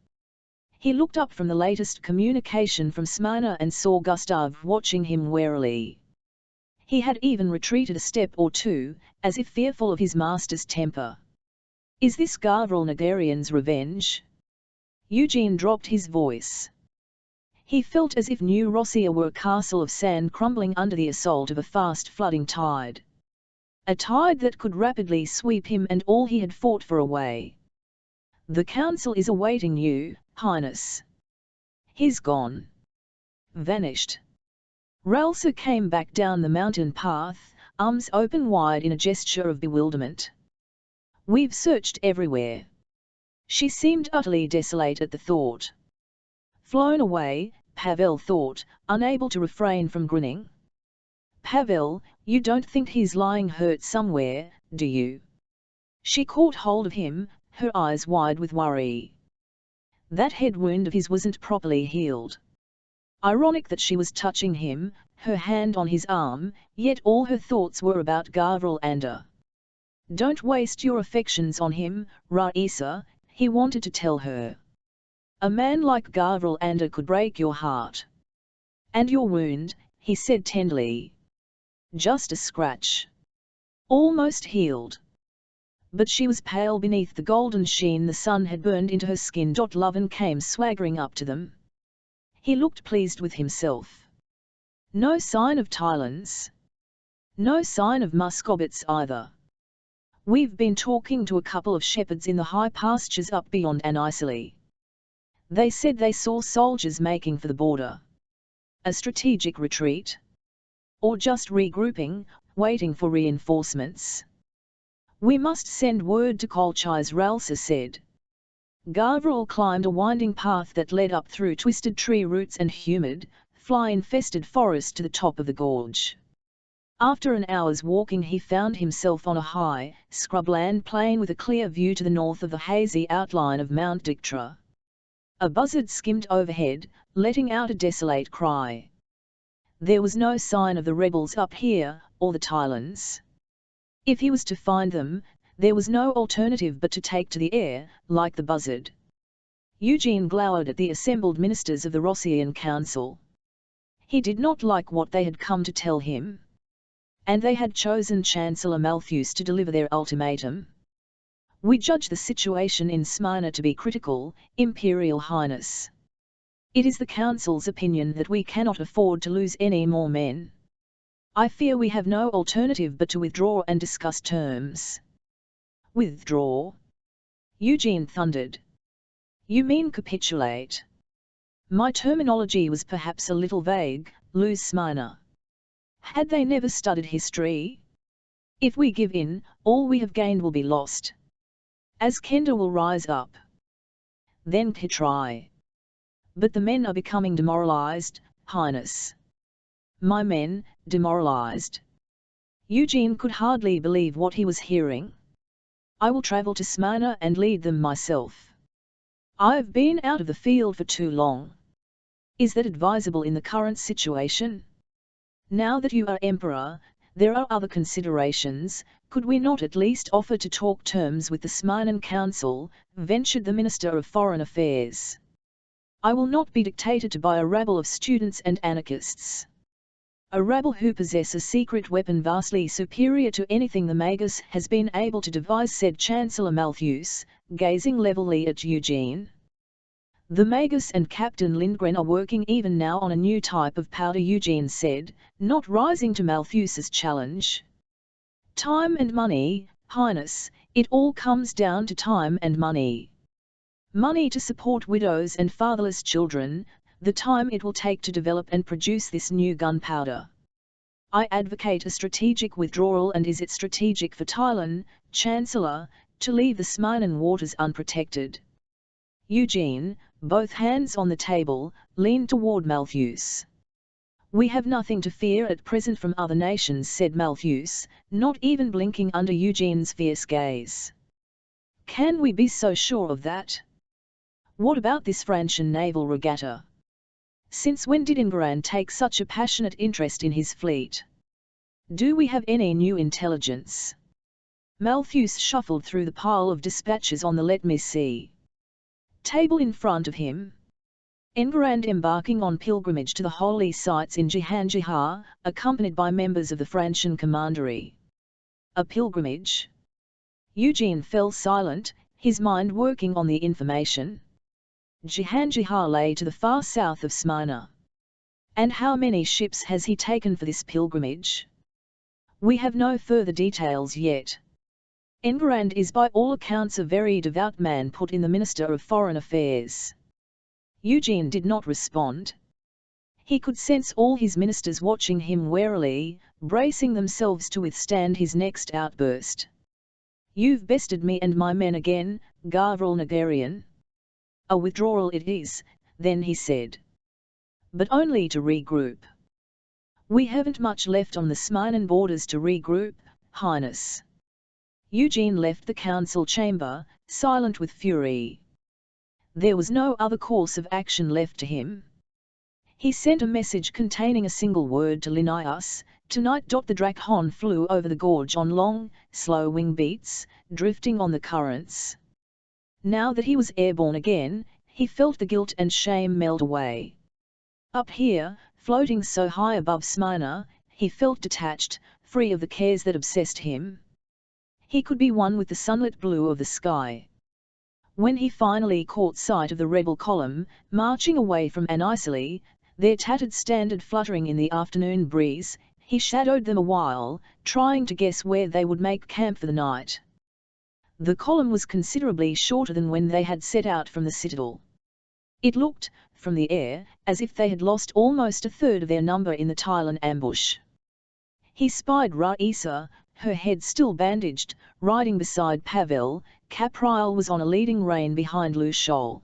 He looked up from the latest communication from Smyrna and saw Gustav watching him warily. He had even retreated a step or two, as if fearful of his master's temper. Is this Gavral Nagarian's revenge? Eugene dropped his voice. He felt as if New Rossia were a castle of sand crumbling under the assault of a fast flooding tide. A tide that could rapidly sweep him and all he had fought for away. The council is awaiting you, Highness. He's gone. Vanished. Ralsa came back down the mountain path, arms open wide in a gesture of bewilderment. We've searched everywhere. She seemed utterly desolate at the thought. Flown away, Pavel thought, unable to refrain from grinning. Pavel, you don't think he's lying hurt somewhere, do you? She caught hold of him, her eyes wide with worry. That head wound of his wasn't properly healed. Ironic that she was touching him, her hand on his arm, yet all her thoughts were about Gavral Ander. Don't waste your affections on him, Raisa, he wanted to tell her. A man like Gavral Ander could break your heart. And your wound, he said tenderly. Just a scratch. Almost healed. But she was pale beneath the golden sheen the sun had burned into her skin. Lovin came swaggering up to them. He looked pleased with himself. No sign of Tylons. No sign of Muscovitz either. We've been talking to a couple of shepherds in the high pastures up beyond Anisili. They said they saw soldiers making for the border. A strategic retreat? Or just regrouping, waiting for reinforcements? We must send word to Kolchis, Ralsa said. Gavral climbed a winding path that led up through twisted tree roots and humid, fly-infested forest to the top of the gorge. After an hour's walking he found himself on a high, scrubland plain with a clear view to the north of the hazy outline of Mount Dictra. A buzzard skimmed overhead, letting out a desolate cry. There was no sign of the rebels up here, or the Tylons. If he was to find them, there was no alternative but to take to the air, like the buzzard. Eugene glowered at the assembled ministers of the Rossian Council. He did not like what they had come to tell him. And they had chosen Chancellor Malthus to deliver their ultimatum. We judge the situation in Smyrna to be critical, Imperial Highness. It is the Council's opinion that we cannot afford to lose any more men. I fear we have no alternative but to withdraw and discuss terms. Withdraw? Eugene thundered. You mean capitulate? My terminology was perhaps a little vague, lose Smyrna. Had they never studied history? If we give in, all we have gained will be lost. Askender will rise up. Then Kitrai. But the men are becoming demoralized, Highness. My men, demoralized. Eugene could hardly believe what he was hearing. I will travel to Smyrna and lead them myself. I've been out of the field for too long. Is that advisable in the current situation? Now that you are emperor, there are other considerations. Could we not at least offer to talk terms with the Smyrnan Council, ventured the Minister of Foreign Affairs. I will not be dictated to by a rabble of students and anarchists. A rabble who possess a secret weapon vastly superior to anything the Magus has been able to devise, said Chancellor Malthus, gazing levelly at Eugene. The Magus and Captain Lindgren are working even now on a new type of powder, Eugene said, not rising to Malthus's challenge. Time and money, Highness, it all comes down to time and money. Money to support widows and fatherless children, the time it will take to develop and produce this new gunpowder. I advocate a strategic withdrawal. And is it strategic for Thailand, Chancellor, to leave the Smyrnan waters unprotected? Eugene, both hands on the table, leaned toward Malthus. We have nothing to fear at present from other nations, said Malthus, not even blinking under Eugene's fierce gaze. Can we be so sure of that? What about this Francian naval regatta? Since when did Enguerrand take such a passionate interest in his fleet? Do we have any new intelligence? Malthus shuffled through the pile of dispatches on the let me see table in front of him. Enguerrand embarking on pilgrimage to the holy sites in Jihad, accompanied by members of the Francian commandery. A pilgrimage? Eugene fell silent, his mind working on the information. Jihad lay to the far south of Smyrna. And how many ships has he taken for this pilgrimage? We have no further details yet. Enguerrand is by all accounts a very devout man, put in the Minister of Foreign Affairs. Eugene did not respond. He could sense all his ministers watching him warily, bracing themselves to withstand his next outburst. You've bested me and my men again, Gavril Nagarian. A withdrawal it is, then, he said. But only to regroup. We haven't much left on the Smyrnan borders to regroup, Highness. Eugene left the council chamber, silent with fury. There was no other course of action left to him. He sent a message containing a single word to Linnaeus. Tonight. The Drakon flew over the gorge on long, slow wing beats, drifting on the currents. Now that he was airborne again, he felt the guilt and shame melt away. Up here, floating so high above Smyrna, he felt detached, free of the cares that obsessed him. He could be one with the sunlit blue of the sky. When he finally caught sight of the rebel column, marching away from Anisili, their tattered standard fluttering in the afternoon breeze, he shadowed them a while, trying to guess where they would make camp for the night. The column was considerably shorter than when they had set out from the citadel. It looked, from the air, as if they had lost almost a third of their number in the Thailand ambush. He spied Raisa, her head still bandaged, riding beside Pavel. Caprile was on a leading rein behind Lushol.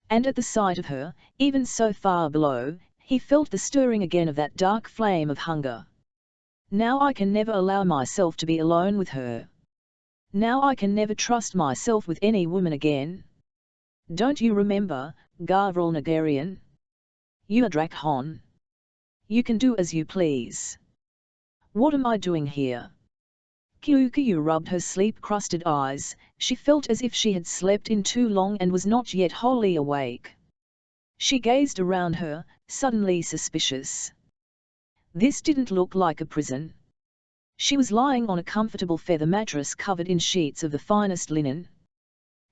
And at the sight of her, even so far below, he felt the stirring again of that dark flame of hunger. Now I can never allow myself to be alone with her. Now I can never trust myself with any woman again. Don't you remember, Gavril Nagarian? You are Drakon. You can do as you please. What am I doing here? Kyukyu rubbed her sleep-crusted eyes. She felt as if she had slept in too long and was not yet wholly awake. She gazed around her, suddenly suspicious. This didn't look like a prison. She was lying on a comfortable feather mattress covered in sheets of the finest linen.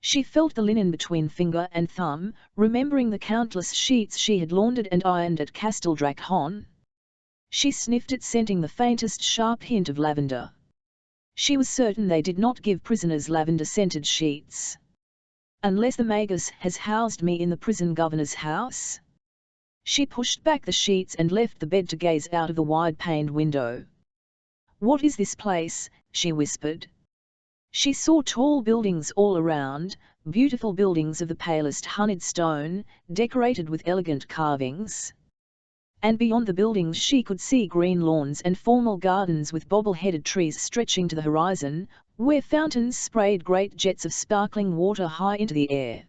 She felt the linen between finger and thumb, remembering the countless sheets she had laundered and ironed at Castel Drakon. She sniffed it, scenting the faintest sharp hint of lavender. She was certain they did not give prisoners lavender-scented sheets. Unless the Magus has housed me in the prison governor's house? She pushed back the sheets and left the bed to gaze out of the wide-paned window. What is this place? She whispered. She saw tall buildings all around, beautiful buildings of the palest honeyed stone, decorated with elegant carvings. And beyond the buildings she could see green lawns and formal gardens with bobble-headed trees stretching to the horizon, where fountains sprayed great jets of sparkling water high into the air.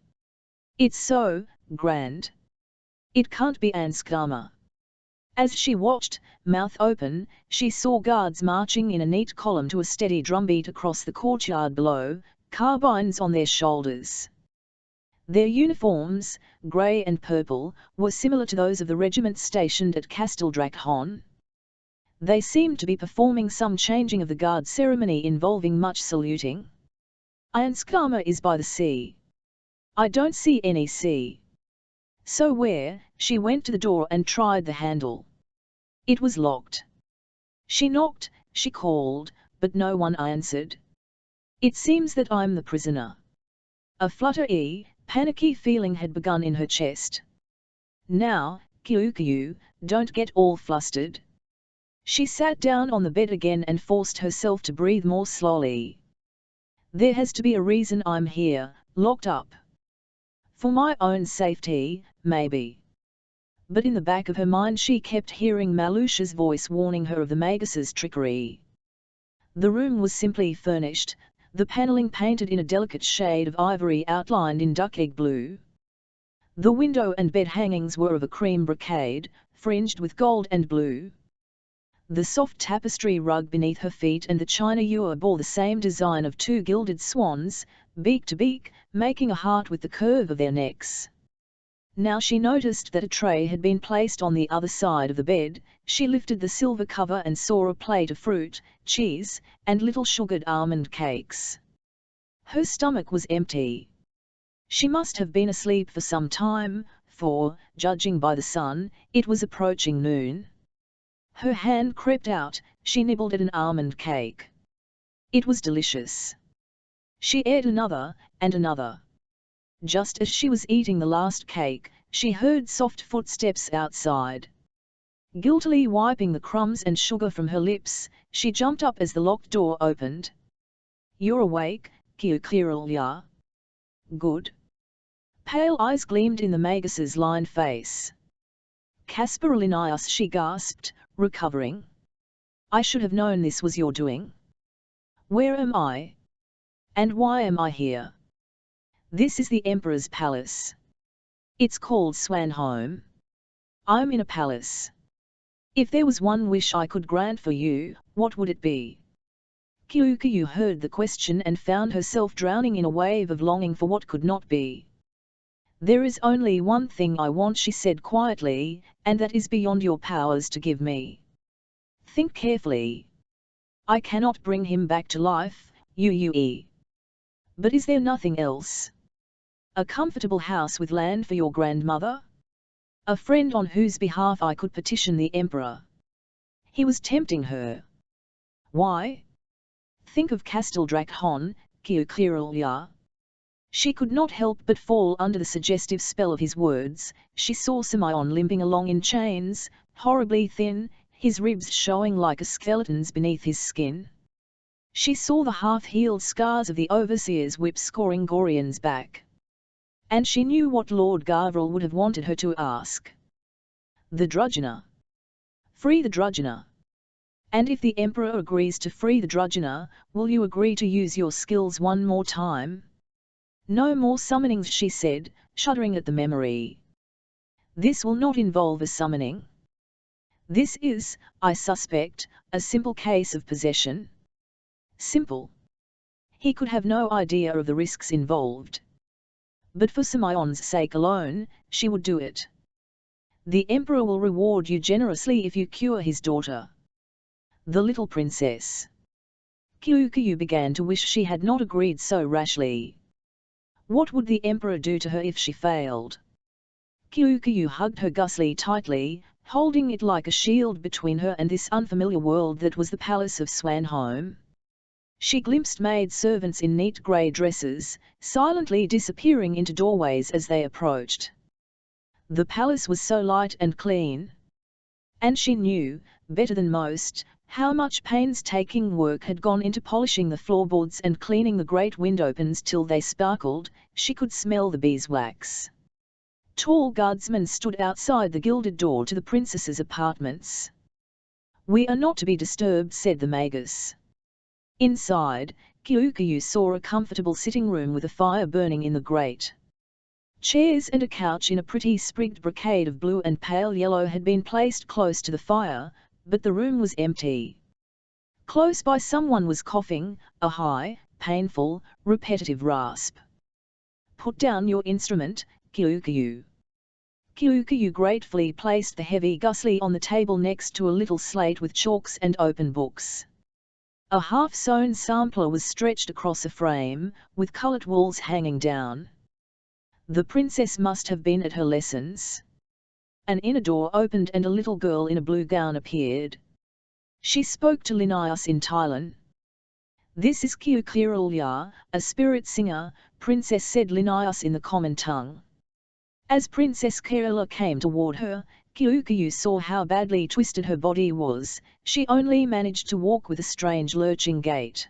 It's so grand. It can't be Anskarma. As she watched, mouth open, she saw guards marching in a neat column to a steady drumbeat across the courtyard below, carbines on their shoulders. Their uniforms, grey and purple, were similar to those of the regiment stationed at Castel Drakon. They seemed to be performing some changing of the guard ceremony involving much saluting. Ianskama is by the sea. I don't see any sea. So where? She went to the door and tried the handle. It was locked. She knocked, she called, but no one answered. It seems that I'm the prisoner. A fluttery, panicky feeling had begun in her chest. Now, Kyukyu, don't get all flustered. She sat down on the bed again and forced herself to breathe more slowly. There has to be a reason I'm here, locked up. For my own safety, maybe. But in the back of her mind she kept hearing Malusha's voice warning her of the Magus's trickery. The room was simply furnished, the panelling painted in a delicate shade of ivory outlined in duck-egg blue. The window and bed hangings were of a cream brocade, fringed with gold and blue. The soft tapestry rug beneath her feet and the china ewer bore the same design of two gilded swans, beak to beak, making a heart with the curve of their necks. Now she noticed that a tray had been placed on the other side of the bed. She lifted the silver cover and saw a plate of fruit, cheese, and little sugared almond cakes. Her stomach was empty. She must have been asleep for some time, for, judging by the sun, it was approaching noon. Her hand crept out, she nibbled at an almond cake. It was delicious. She ate another, and another. Just as she was eating the last cake, she heard soft footsteps outside. Guiltily wiping the crumbs and sugar from her lips, she jumped up as the locked door opened. You're awake, Kyukyu. Good. Pale eyes gleamed in the Magus's lined face. Kasparalinius, she gasped, recovering. I should have known this was your doing. Where am I? And why am I here? This is the Emperor's palace. It's called Swanholm. I'm in a palace. If there was one wish I could grant for you, what would it be? Kyukyu heard the question and found herself drowning in a wave of longing for what could not be. There is only one thing I want, she said quietly, and that is beyond your powers to give me. Think carefully. I cannot bring him back to life, Yue. But is there nothing else? A comfortable house with land for your grandmother? A friend on whose behalf I could petition the Emperor? He was tempting her. Why? Think of Castel Drakhon, Kyukyu. She could not help but fall under the suggestive spell of his words. She saw Semion limping along in chains, horribly thin, his ribs showing like a skeleton's beneath his skin. She saw the half-healed scars of the overseer's whip scoring Gorian's back. And she knew what Lord Gavril would have wanted her to ask. The Drudgener. Free the Drudgener. And if the Emperor agrees to free the Drudgener, will you agree to use your skills one more time? No more summonings, she said, shuddering at the memory. This will not involve a summoning. This is, I suspect, a simple case of possession. Simple. He could have no idea of the risks involved. But for Semion's sake alone, she would do it. The Emperor will reward you generously if you cure his daughter. The little princess. Kyukyu began to wish she had not agreed so rashly. What would the Emperor do to her if she failed? Kyukyu hugged her gusly tightly, holding it like a shield between her and this unfamiliar world that was the palace of Swanholm. She glimpsed maid servants in neat grey dresses, silently disappearing into doorways as they approached. The palace was so light and clean. And she knew, better than most, how much painstaking work had gone into polishing the floorboards and cleaning the great windowpanes till they sparkled. She could smell the beeswax. Tall guardsmen stood outside the gilded door to the princess's apartments. We are not to be disturbed, said the Magus. Inside, Kyukyu saw a comfortable sitting room with a fire burning in the grate. Chairs and a couch in a pretty sprigged brocade of blue and pale yellow had been placed close to the fire, but the room was empty. Close by someone was coughing, a high, painful, repetitive rasp. Put down your instrument, Kyukyu. Kyukyu gratefully placed the heavy gusli on the table next to a little slate with chalks and open books. A half-sewn sampler was stretched across a frame, with coloured walls hanging down. The princess must have been at her lessons. An inner door opened and a little girl in a blue gown appeared. She spoke to Linnaeus in Thailand. "This is Kyukirulya, a spirit singer," Princess said Linnaeus in the common tongue. As Princess Kerala came toward her, Kyukyu saw how badly twisted her body was. She only managed to walk with a strange lurching gait.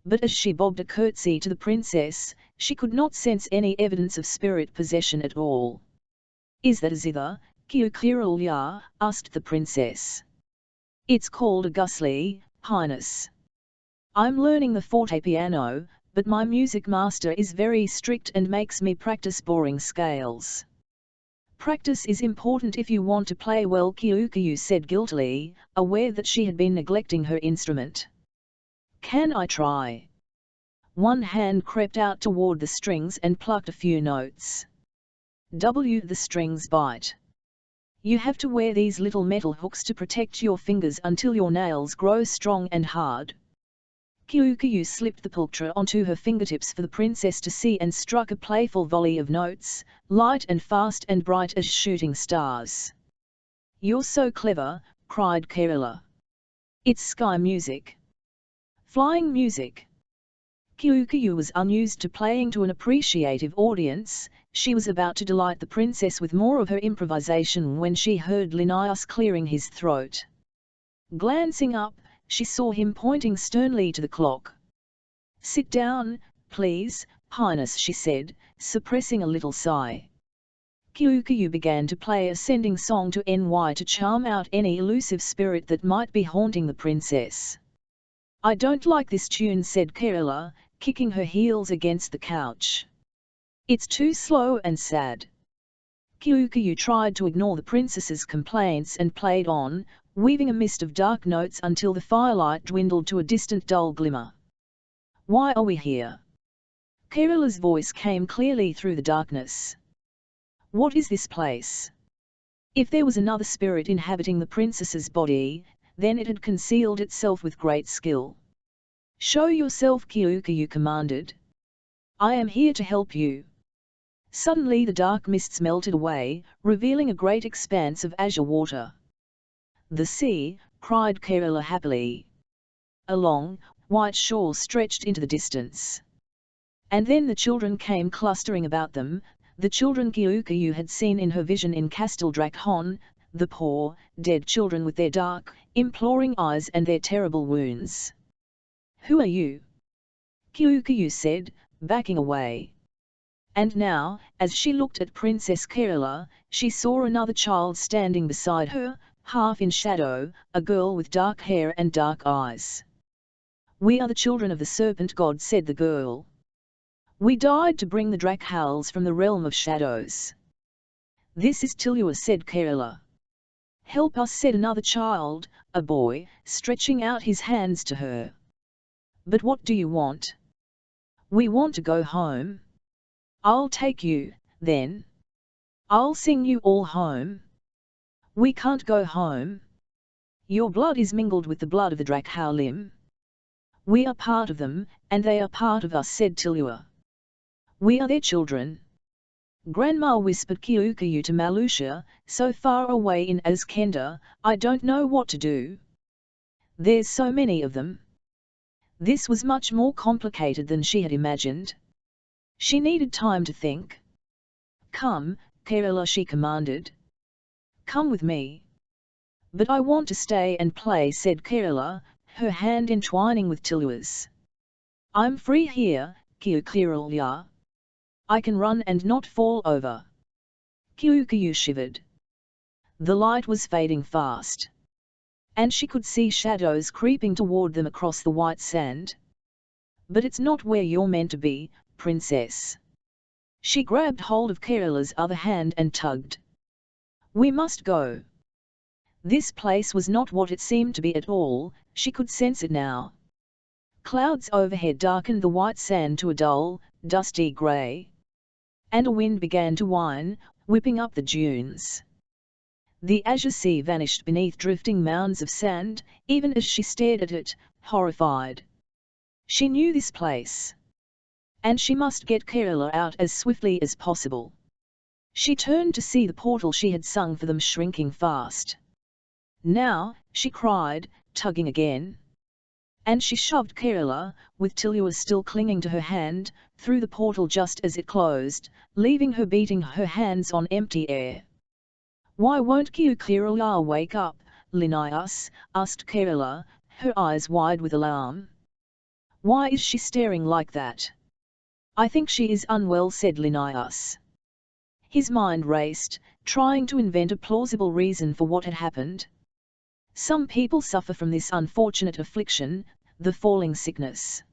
But as she bobbed a curtsy to the princess, she could not sense any evidence of spirit possession at all. "Is that a zither, Kyukirulya?" asked the princess. "It's called a gusli, Highness. I'm learning the forte piano, but my music master is very strict and makes me practice boring scales." "Practice is important if you want to play well," Kyukyu said guiltily, aware that she had been neglecting her instrument. "Can I try?" One hand crept out toward the strings and plucked a few notes. The strings bite. You have to wear these little metal hooks to protect your fingers until your nails grow strong and hard. Kyukyu slipped the pultru onto her fingertips for the princess to see and struck a playful volley of notes, light and fast and bright as shooting stars. "You're so clever," cried Kerala. "It's sky music. Flying music." Kyukyu was unused to playing to an appreciative audience. She was about to delight the princess with more of her improvisation when she heard Linnaeus clearing his throat. Glancing up, she saw him pointing sternly to the clock. "Sit down, please, Highness," she said, suppressing a little sigh. Kyukyu began to play a sending song to NY to charm out any elusive spirit that might be haunting the princess. "I don't like this tune," said Kerala, kicking her heels against the couch. "It's too slow and sad." Kyukyu tried to ignore the princess's complaints and played on, weaving a mist of dark notes until the firelight dwindled to a distant dull glimmer. "Why are we here?" Kerala's voice came clearly through the darkness. "What is this place?" If there was another spirit inhabiting the princess's body, then it had concealed itself with great skill. "Show yourself," Kyukyu commanded. "I am here to help you." Suddenly the dark mists melted away, revealing a great expanse of azure water. "The sea," cried Kerala happily. A long, white shore stretched into the distance. And then the children came clustering about them, the children Kyukyu had seen in her vision in Castle Drakhon, the poor, dead children with their dark, imploring eyes and their terrible wounds. "Who are you?" Kyukyu said, backing away. And now, as she looked at Princess Kerala, she saw another child standing beside her, half in shadow, a girl with dark hair and dark eyes. "We are the children of the serpent god," said the girl. "We died to bring the Drakhals from the realm of shadows." "This is Tilua," said Kerala. "Help us," said another child, a boy, stretching out his hands to her. "But what do you want?" "We want to go home." "I'll take you, then. I'll sing you all home." "We can't go home. Your blood is mingled with the blood of the Drakhalim." "We are part of them, and they are part of us," said Tilua. "We are their children." Grandma whispered Kyukyu to Malusha, so far away in Azkenda, "I don't know what to do. There's so many of them." This was much more complicated than she had imagined. She needed time to think. "Come, Kerala," she commanded. "Come with me." "But I want to stay and play," said Kerala, her hand entwining with Tilua's. "I'm free here, Kyukirulya. I can run and not fall over." Kyukyu shivered. The light was fading fast. And she could see shadows creeping toward them across the white sand. "But it's not where you're meant to be, princess." She grabbed hold of Kerala's other hand and tugged. "We must go." This place was not what it seemed to be at all, she could sense it now. Clouds overhead darkened the white sand to a dull, dusty grey. And a wind began to whine, whipping up the dunes. The azure sea vanished beneath drifting mounds of sand, even as she stared at it, horrified. She knew this place. And she must get Kerala out as swiftly as possible. She turned to see the portal she had sung for them shrinking fast. Now, she cried, tugging again. And she shoved Kerala, with Tilua still clinging to her hand, through the portal just as it closed, leaving her beating her hands on empty air. "Why won't Kerala wake up, Linnaeus?" asked Kerala, her eyes wide with alarm. "Why is she staring like that?" "I think she is unwell," said Linnaeus. His mind raced, trying to invent a plausible reason for what had happened. Some people suffer from this unfortunate affliction, the falling sickness.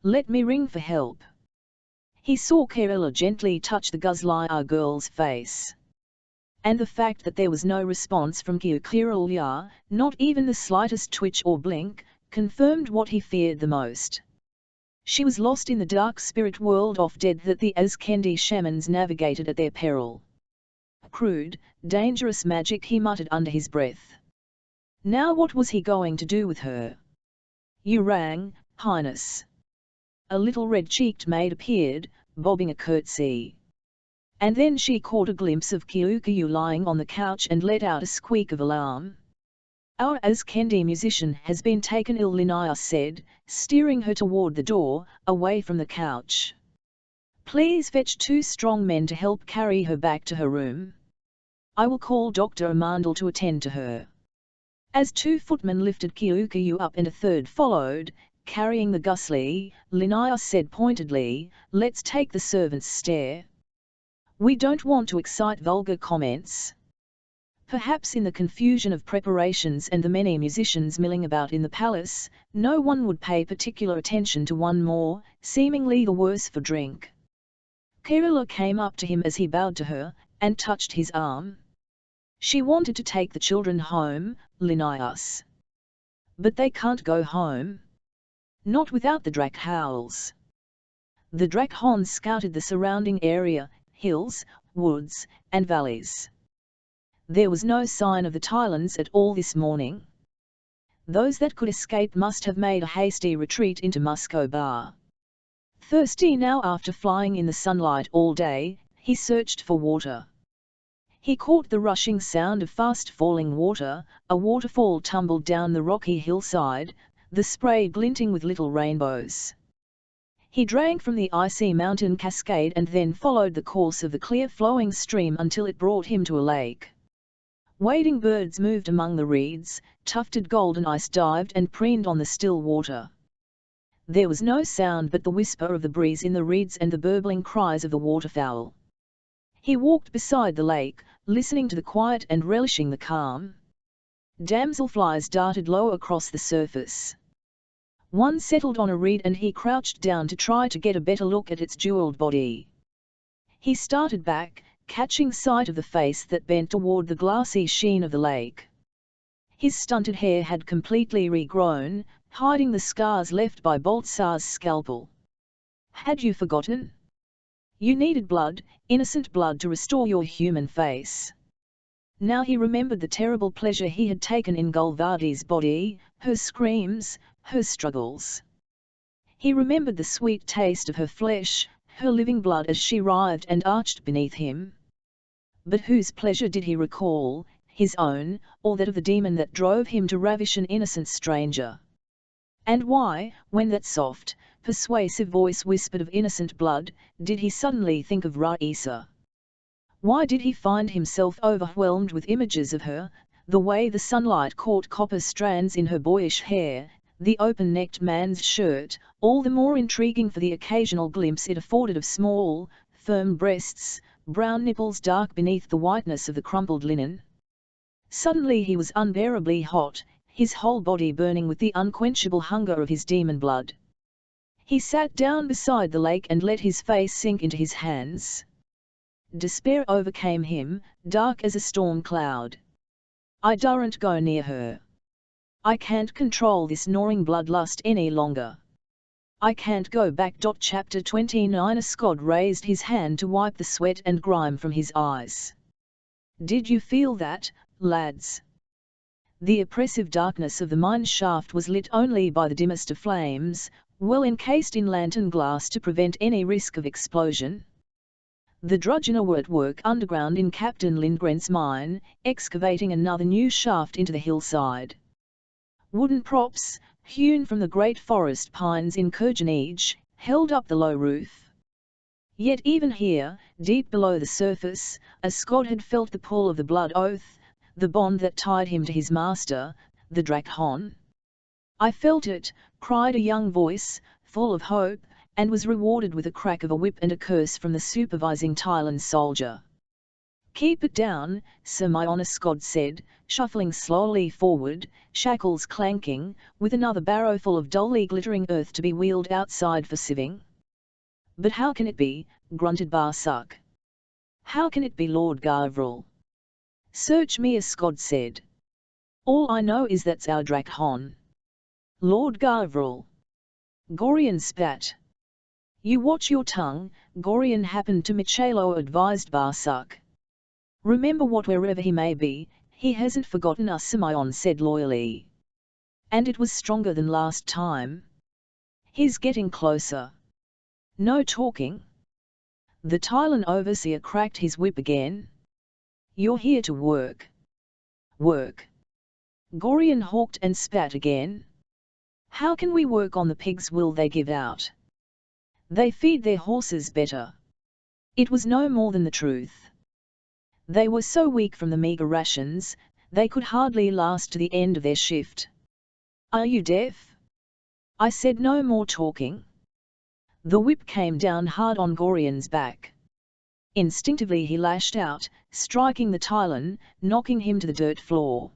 "Let me ring for help." He saw Kerala gently touch the Ghazliya girl's face. And the fact that there was no response from Kerala, not even the slightest twitch or blink, confirmed what he feared the most. She was lost in the dark spirit world of dead that the Azkendi shamans navigated at their peril. "Crude, dangerous magic," he muttered under his breath. Now what was he going to do with her? "You rang, Highness." A little red-cheeked maid appeared, bobbing a curtsy. And then she caught a glimpse of Kyukayu lying on the couch and let out a squeak of alarm. "Our Azkendi musician has been taken ill," Linnaeus said, steering her toward the door, away from the couch. "Please fetch 2 strong men to help carry her back to her room. I will call Dr. Amandal to attend to her." As 2 footmen lifted Kyukayu up and a 3rd followed, carrying the Ghazli, Linnaeus said pointedly, "Let's take the servants' stair. We don't want to excite vulgar comments." Perhaps in the confusion of preparations and the many musicians milling about in the palace, no one would pay particular attention to one more, seemingly the worse for drink. Kerala came up to him as he bowed to her, and touched his arm. "She wanted to take the children home, Linnaeus. But they can't go home. Not without the Drakhounds." The Drakhounds scouted the surrounding area, hills, woods, and valleys. There was no sign of the Thailands at all this morning. Those that could escape must have made a hasty retreat into Muskobar. Thirsty now after flying in the sunlight all day, he searched for water. He caught the rushing sound of fast-falling water, a waterfall tumbled down the rocky hillside, the spray glinting with little rainbows. He drank from the icy mountain cascade and then followed the course of the clear-flowing stream until it brought him to a lake. Wading birds moved among the reeds, tufted golden ice dived and preened on the still water. There was no sound but the whisper of the breeze in the reeds and the burbling cries of the waterfowl. He walked beside the lake, listening to the quiet and relishing the calm. Damselflies darted low across the surface. One settled on a reed and he crouched down to try to get a better look at its jeweled body. He started back, catching sight of the face that bent toward the glassy sheen of the lake. His stunted hair had completely regrown, hiding the scars left by Baltzar's scalpel. "Had you forgotten? You needed blood, innocent blood to restore your human face." Now he remembered the terrible pleasure he had taken in Gulvadi's body, her screams, her struggles. He remembered the sweet taste of her flesh, her living blood as she writhed and arched beneath him. But whose pleasure did he recall, his own, or that of the demon that drove him to ravish an innocent stranger? And why, when that soft, persuasive voice whispered of innocent blood, did he suddenly think of Raisa? Why did he find himself overwhelmed with images of her, the way the sunlight caught copper strands in her boyish hair, the open-necked man's shirt, all the more intriguing for the occasional glimpse it afforded of small, firm breasts, brown nipples dark beneath the whiteness of the crumpled linen? Suddenly he was unbearably hot, his whole body burning with the unquenchable hunger of his demon blood. He sat down beside the lake and let his face sink into his hands. Despair overcame him, dark as a storm cloud. "I daren't go near her. I can't control this gnawing bloodlust any longer. I can't go back. Chapter 29. Scott raised his hand to wipe the sweat and grime from his eyes. Did you feel that, lads? The oppressive darkness of the mine shaft was lit only by the dimmest of flames, well encased in lantern glass to prevent any risk of explosion. The drudgemen were at work underground in Captain Lindgren's mine, excavating another new shaft into the hillside. Wooden props, hewn from the great forest pines in Kurganij, held up the low roof. Yet even here, deep below the surface, Scott had felt the pull of the blood oath, the bond that tied him to his master, the Drakon. I felt it, cried a young voice, full of hope, and was rewarded with a crack of a whip and a curse from the supervising Tylan soldier. Keep it down, Sir Myona, Scott said, shuffling slowly forward, shackles clanking, with another barrowful of dully glittering earth to be wheeled outside for sieving. But how can it be, grunted Barsuk. How can it be, Lord Gavril? Search me, Scott said. All I know is that's our Drakon. Lord Gavril. Gorion spat. You watch your tongue, Gorion happened to Michalo, advised Barsuk. Remember what, wherever he may be, he hasn't forgotten us, Simion said loyally. And it was stronger than last time. He's getting closer. No talking. The Tylan overseer cracked his whip again. You're here to work. Work. Gorion hawked and spat again. How can we work on the pigs? Will they give out? They feed their horses better. It was no more than the truth. They were so weak from the meagre rations, they could hardly last to the end of their shift. Are you deaf? I said no more talking. The whip came down hard on Gorion's back. Instinctively he lashed out, striking the Tylan, knocking him to the dirt floor.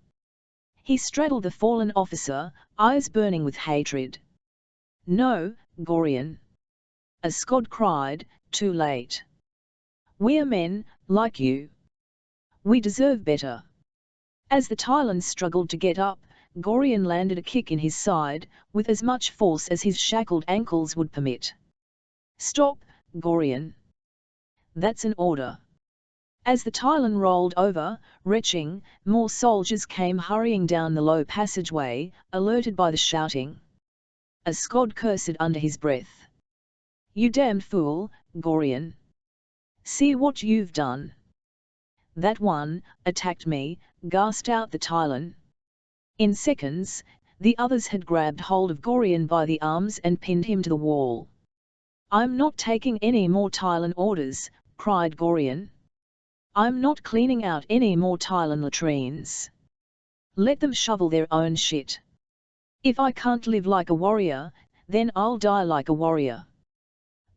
He straddled the fallen officer, eyes burning with hatred. No, Gorion. Scott cried, too late. We're men, like you. We deserve better. As the Tylan struggled to get up, Gorion landed a kick in his side, with as much force as his shackled ankles would permit. Stop, Gorion. That's an order. As the Tylan rolled over, retching, more soldiers came hurrying down the low passageway, alerted by the shouting. Scott cursed under his breath. You damned fool, Gorion. See what you've done. That one attacked me, gasped out the Tylan. In seconds, the others had grabbed hold of Gorion by the arms and pinned him to the wall. I'm not taking any more Tylan orders, cried Gorion. I'm not cleaning out any more Tylan latrines. Let them shovel their own shit. If I can't live like a warrior, then I'll die like a warrior.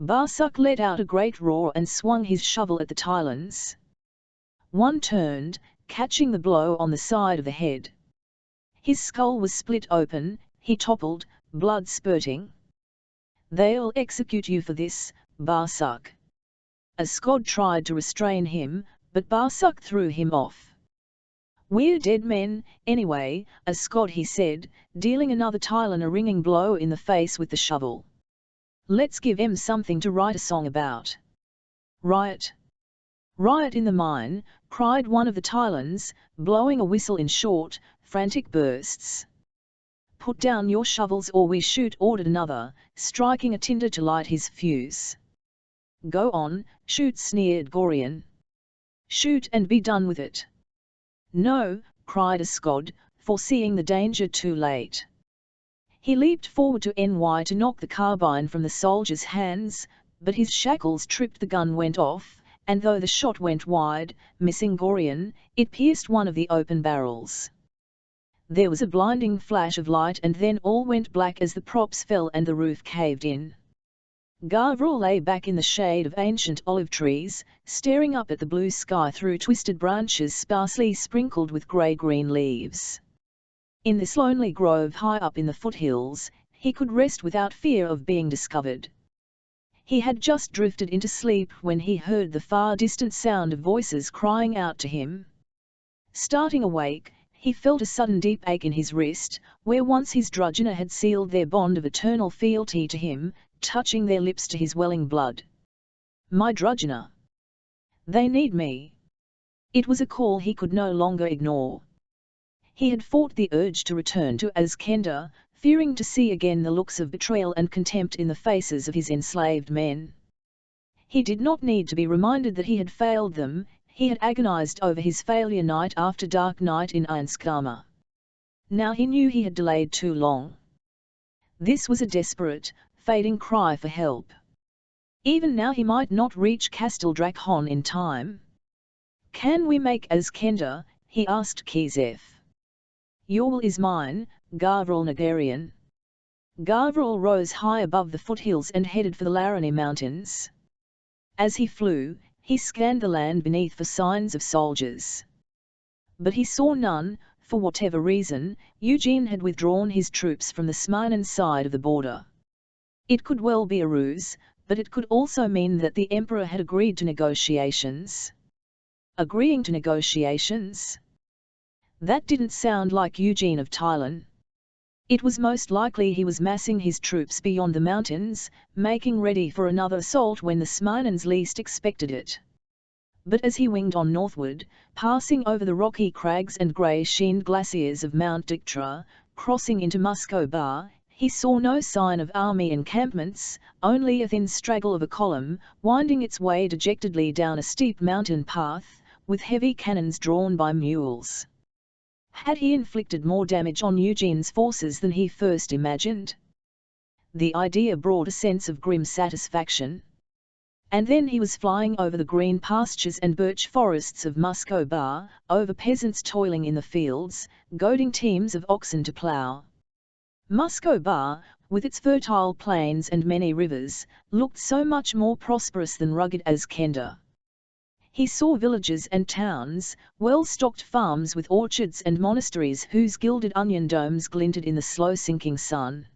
Barsuk let out a great roar and swung his shovel at the Tylans. One turned, catching the blow on the side of the head. His skull was split open, he toppled, blood spurting. They'll execute you for this, Barsuk. Scott tried to restrain him, but Barsuk threw him off. We're dead men, anyway, Scott, he said, dealing another Tylan a ringing blow in the face with the shovel. Let's give him something to write a song about. Riot. Riot in the mine, cried one of the Tylans, blowing a whistle in short, frantic bursts. Put down your shovels or we shoot, ordered another, striking a tinder to light his fuse. Go on, shoot, sneered Gorion. Shoot and be done with it. No, cried Scott, foreseeing the danger too late. He leaped forward to knock the carbine from the soldier's hands, but his shackles tripped, the gun went off, and though the shot went wide, missing Gorion, it pierced one of the open barrels. There was a blinding flash of light and then all went black as the props fell and the roof caved in. Gavril lay back in the shade of ancient olive trees, staring up at the blue sky through twisted branches sparsely sprinkled with grey-green leaves. In this lonely grove high up in the foothills, he could rest without fear of being discovered. He had just drifted into sleep when he heard the far distant sound of voices crying out to him. Starting awake, He felt a sudden deep ache in his wrist, where once his drudgener had sealed their bond of eternal fealty to him, touching their lips to his welling blood. My drudgener! They need me! It was a call he could no longer ignore. He had fought the urge to return to Azkenda, fearing to see again the looks of betrayal and contempt in the faces of his enslaved men. He did not need to be reminded that he had failed them. He had agonized over his failure night after dark night in Ainskama. Now he knew he had delayed too long. This was a desperate, fading cry for help. Even now he might not reach Castle Drakhon in time. "Can we make Azkenda?" he asked Kizef. "Your will is mine, Gavril Nagarian." Gavril rose high above the foothills and headed for the Laramie Mountains. As he flew, he scanned the land beneath for signs of soldiers. But he saw none. For whatever reason, Eugene had withdrawn his troops from the Smirnan side of the border. It could well be a ruse, but it could also mean that the emperor had agreed to negotiations. Agreeing to negotiations? That didn't sound like Eugene of Thailand. It was most likely he was massing his troops beyond the mountains, making ready for another assault when the Smirnans least expected it. But as he winged on northward, passing over the rocky crags and grey-sheened glaciers of Mount Diktra, crossing into Musco Bar, he saw no sign of army encampments, only a thin straggle of a column, winding its way dejectedly down a steep mountain path, with heavy cannons drawn by mules. Had he inflicted more damage on Eugene's forces than he first imagined? The idea brought a sense of grim satisfaction. And then he was flying over the green pastures and birch forests of Musco Bar, over peasants toiling in the fields, goading teams of oxen to plough. Musco Bar, with its fertile plains and many rivers, looked so much more prosperous than rugged Azkenda. He saw villages and towns, well-stocked farms with orchards and monasteries whose gilded onion domes glinted in the slow-sinking sun.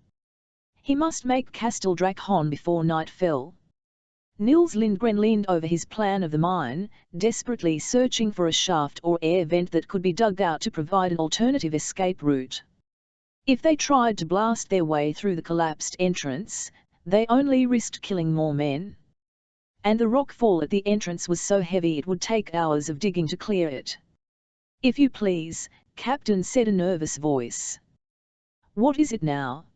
He must make Castle Drakhon before night fell. Nils Lindgren leaned over his plan of the mine, desperately searching for a shaft or air vent that could be dug out to provide an alternative escape route. If they tried to blast their way through the collapsed entrance, they only risked killing more men. And the rockfall at the entrance was so heavy it would take hours of digging to clear it. "If you please, Captain," said a nervous voice. "What is it now?"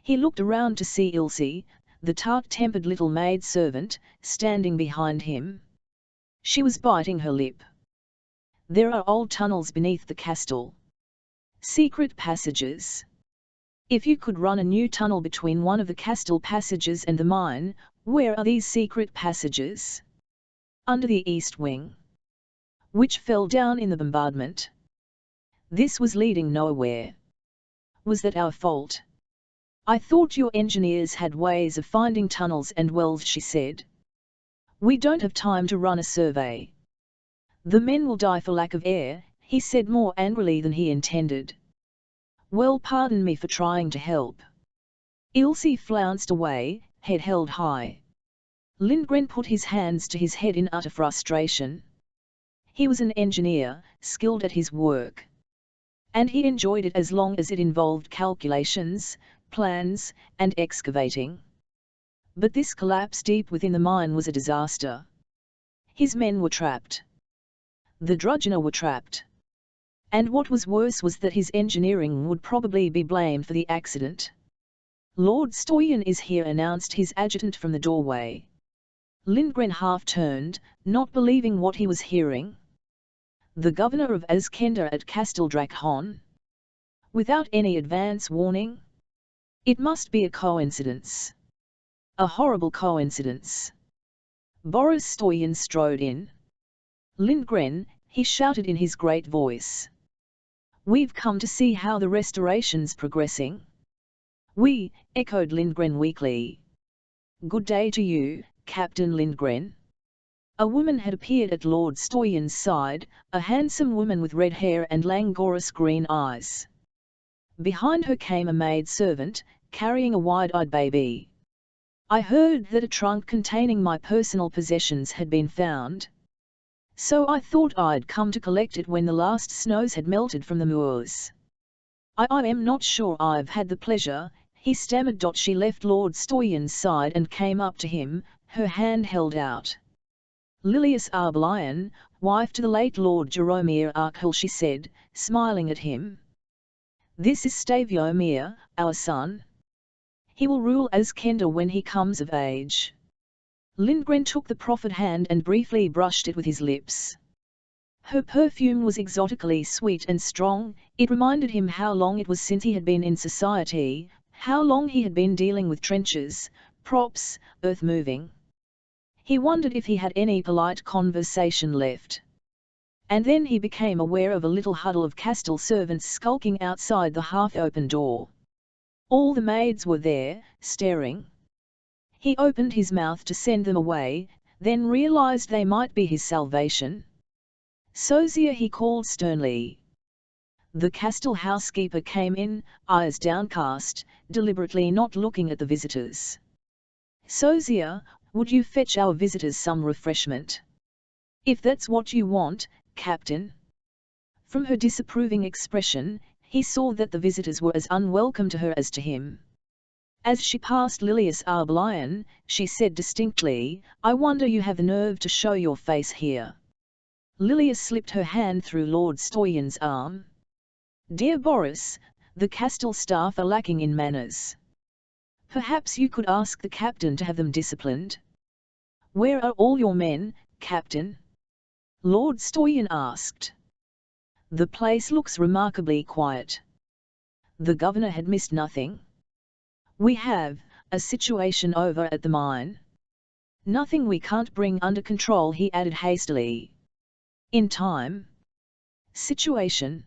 He looked around to see Ilse, the tart-tempered little maid-servant, standing behind him. She was biting her lip. "There are old tunnels beneath the castle. Secret passages. If you could run a new tunnel between one of the castle passages and the mine, where are these secret passages?" "Under the east wing." "Which fell down in the bombardment." This was leading nowhere. "Was that our fault?" "I thought your engineers had ways of finding tunnels and wells," she said. "We don't have time to run a survey." "The men will die for lack of air," he said more angrily than he intended. "Well, pardon me for trying to help." Ilse flounced away, head held high. Lindgren put his hands to his head in utter frustration. He was an engineer, skilled at his work. And he enjoyed it as long as it involved calculations, plans, and excavating. But this collapse deep within the mine was a disaster. His men were trapped. The drudgener were trapped. And what was worse was that his engineering would probably be blamed for the accident. "Lord Stoyan is here," announced his adjutant from the doorway. Lindgren half-turned, not believing what he was hearing. The governor of Azkenda at Castle Drakhon? Without any advance warning? It must be a coincidence. A horrible coincidence. Boris Stoyan strode in. "Lindgren," he shouted in his great voice. "We've come to see how the restoration's progressing." "We," echoed Lindgren weakly. "Good day to you, Captain Lindgren." A woman had appeared at Lord Stoyan's side, a handsome woman with red hair and languorous green eyes. Behind her came a maid-servant, carrying a wide-eyed baby. "I heard that a trunk containing my personal possessions had been found," So I thought I'd come to collect it when the last snows had melted from the moors. I am not sure I've had the pleasure," he stammered. She left Lord Stoyan's side and came up to him, her hand held out. "Lilias Arbelion, wife to the late Lord Jaromir Arkhill," she said, smiling at him. "This is Staviomir, our son. He will rule as Kenda when he comes of age." Lindgren took the proffered hand and briefly brushed it with his lips. Her perfume was exotically sweet and strong. It reminded him how long it was since he had been in society, how long he had been dealing with trenches, props, earth-moving. He wondered if he had any polite conversation left. And then he became aware of a little huddle of Castell servants skulking outside the half-open door. All the maids were there, staring. He opened his mouth to send them away, then realized they might be his salvation. "Sozia," he called sternly. The Castell housekeeper came in, eyes downcast, deliberately not looking at the visitors. "Sozia, would you fetch our visitors some refreshment?" "If that's what you want, Captain." From her disapproving expression, he saw that the visitors were as unwelcome to her as to him. As she passed Lilias Arbelion, she said distinctly, "I wonder you have the nerve to show your face here." Lilias slipped her hand through Lord Stoyan's arm. "Dear Boris, the Castell staff are lacking in manners. Perhaps you could ask the captain to have them disciplined." "Where are all your men, Captain?" Lord Stoyan asked. "The place looks remarkably quiet." The governor had missed nothing. "We have a situation over at the mine. Nothing we can't bring under control," he added hastily. "In time." "Situation?"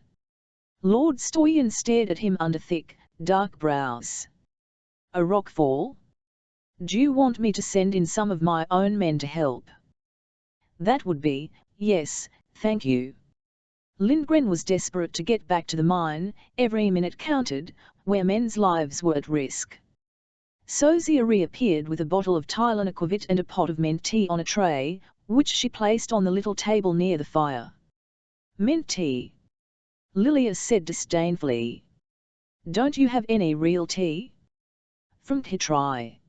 Lord Stoyan stared at him under thick, dark brows. "A rockfall? Do you want me to send in some of my own men to help?" "That would be, yes, thank you." Lindgren was desperate to get back to the mine. Every minute counted, where men's lives were at risk. Sozia reappeared with a bottle of Tylen aquavit and a pot of mint tea on a tray, which she placed on the little table near the fire. "Mint tea?" Lilias said disdainfully. "Don't you have any real tea?" "From Kitrai.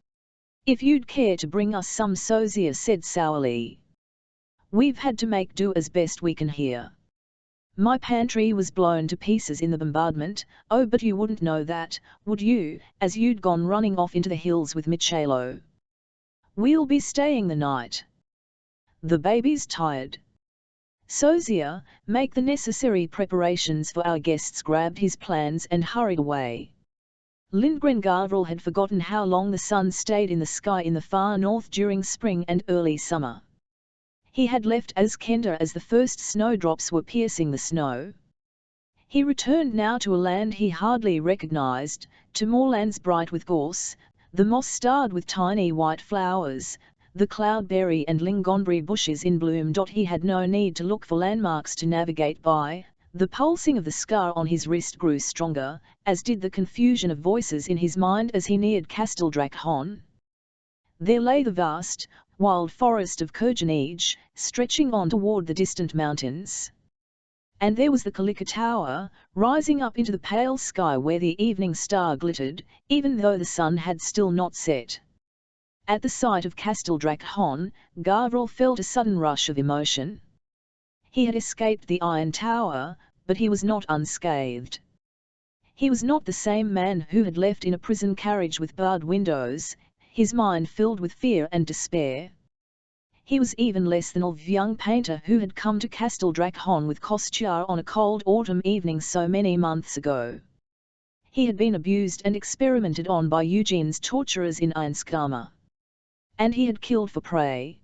If you'd care to bring us some," Sozia said sourly. "We've had to make do as best we can here. My pantry was blown to pieces in the bombardment." "Oh, but you wouldn't know that, would you, as you'd gone running off into the hills with Michelo?" "We'll be staying the night. The baby's tired." Sozia, make the necessary preparations for our guests, grabbed his plans and hurried away. Lindgren Gavriel had forgotten how long the sun stayed in the sky in the far north during spring and early summer. He had left as Kenda as the first snowdrops were piercing the snow. He returned now to a land he hardly recognized, to moorlands bright with gorse, the moss starred with tiny white flowers, the cloudberry and lingonberry bushes in bloom. He had no need to look for landmarks to navigate by. The pulsing of the scar on his wrist grew stronger, as did the confusion of voices in his mind as he neared Castell Draghon. There lay the vast, wild forest of Kurganij, stretching on toward the distant mountains. And there was the Kalika Tower, rising up into the pale sky where the evening star glittered, even though the sun had still not set. At the sight of Castell Draghon, Gavriel felt a sudden rush of emotion. He had escaped the Iron Tower, but he was not unscathed. He was not the same man who had left in a prison carriage with barred windows, his mind filled with fear and despair. He was even less than the young painter who had come to Castell Draghon with Kostya on a cold autumn evening so many months ago. He had been abused and experimented on by Eugene's torturers in Einskama. And he had killed for prey.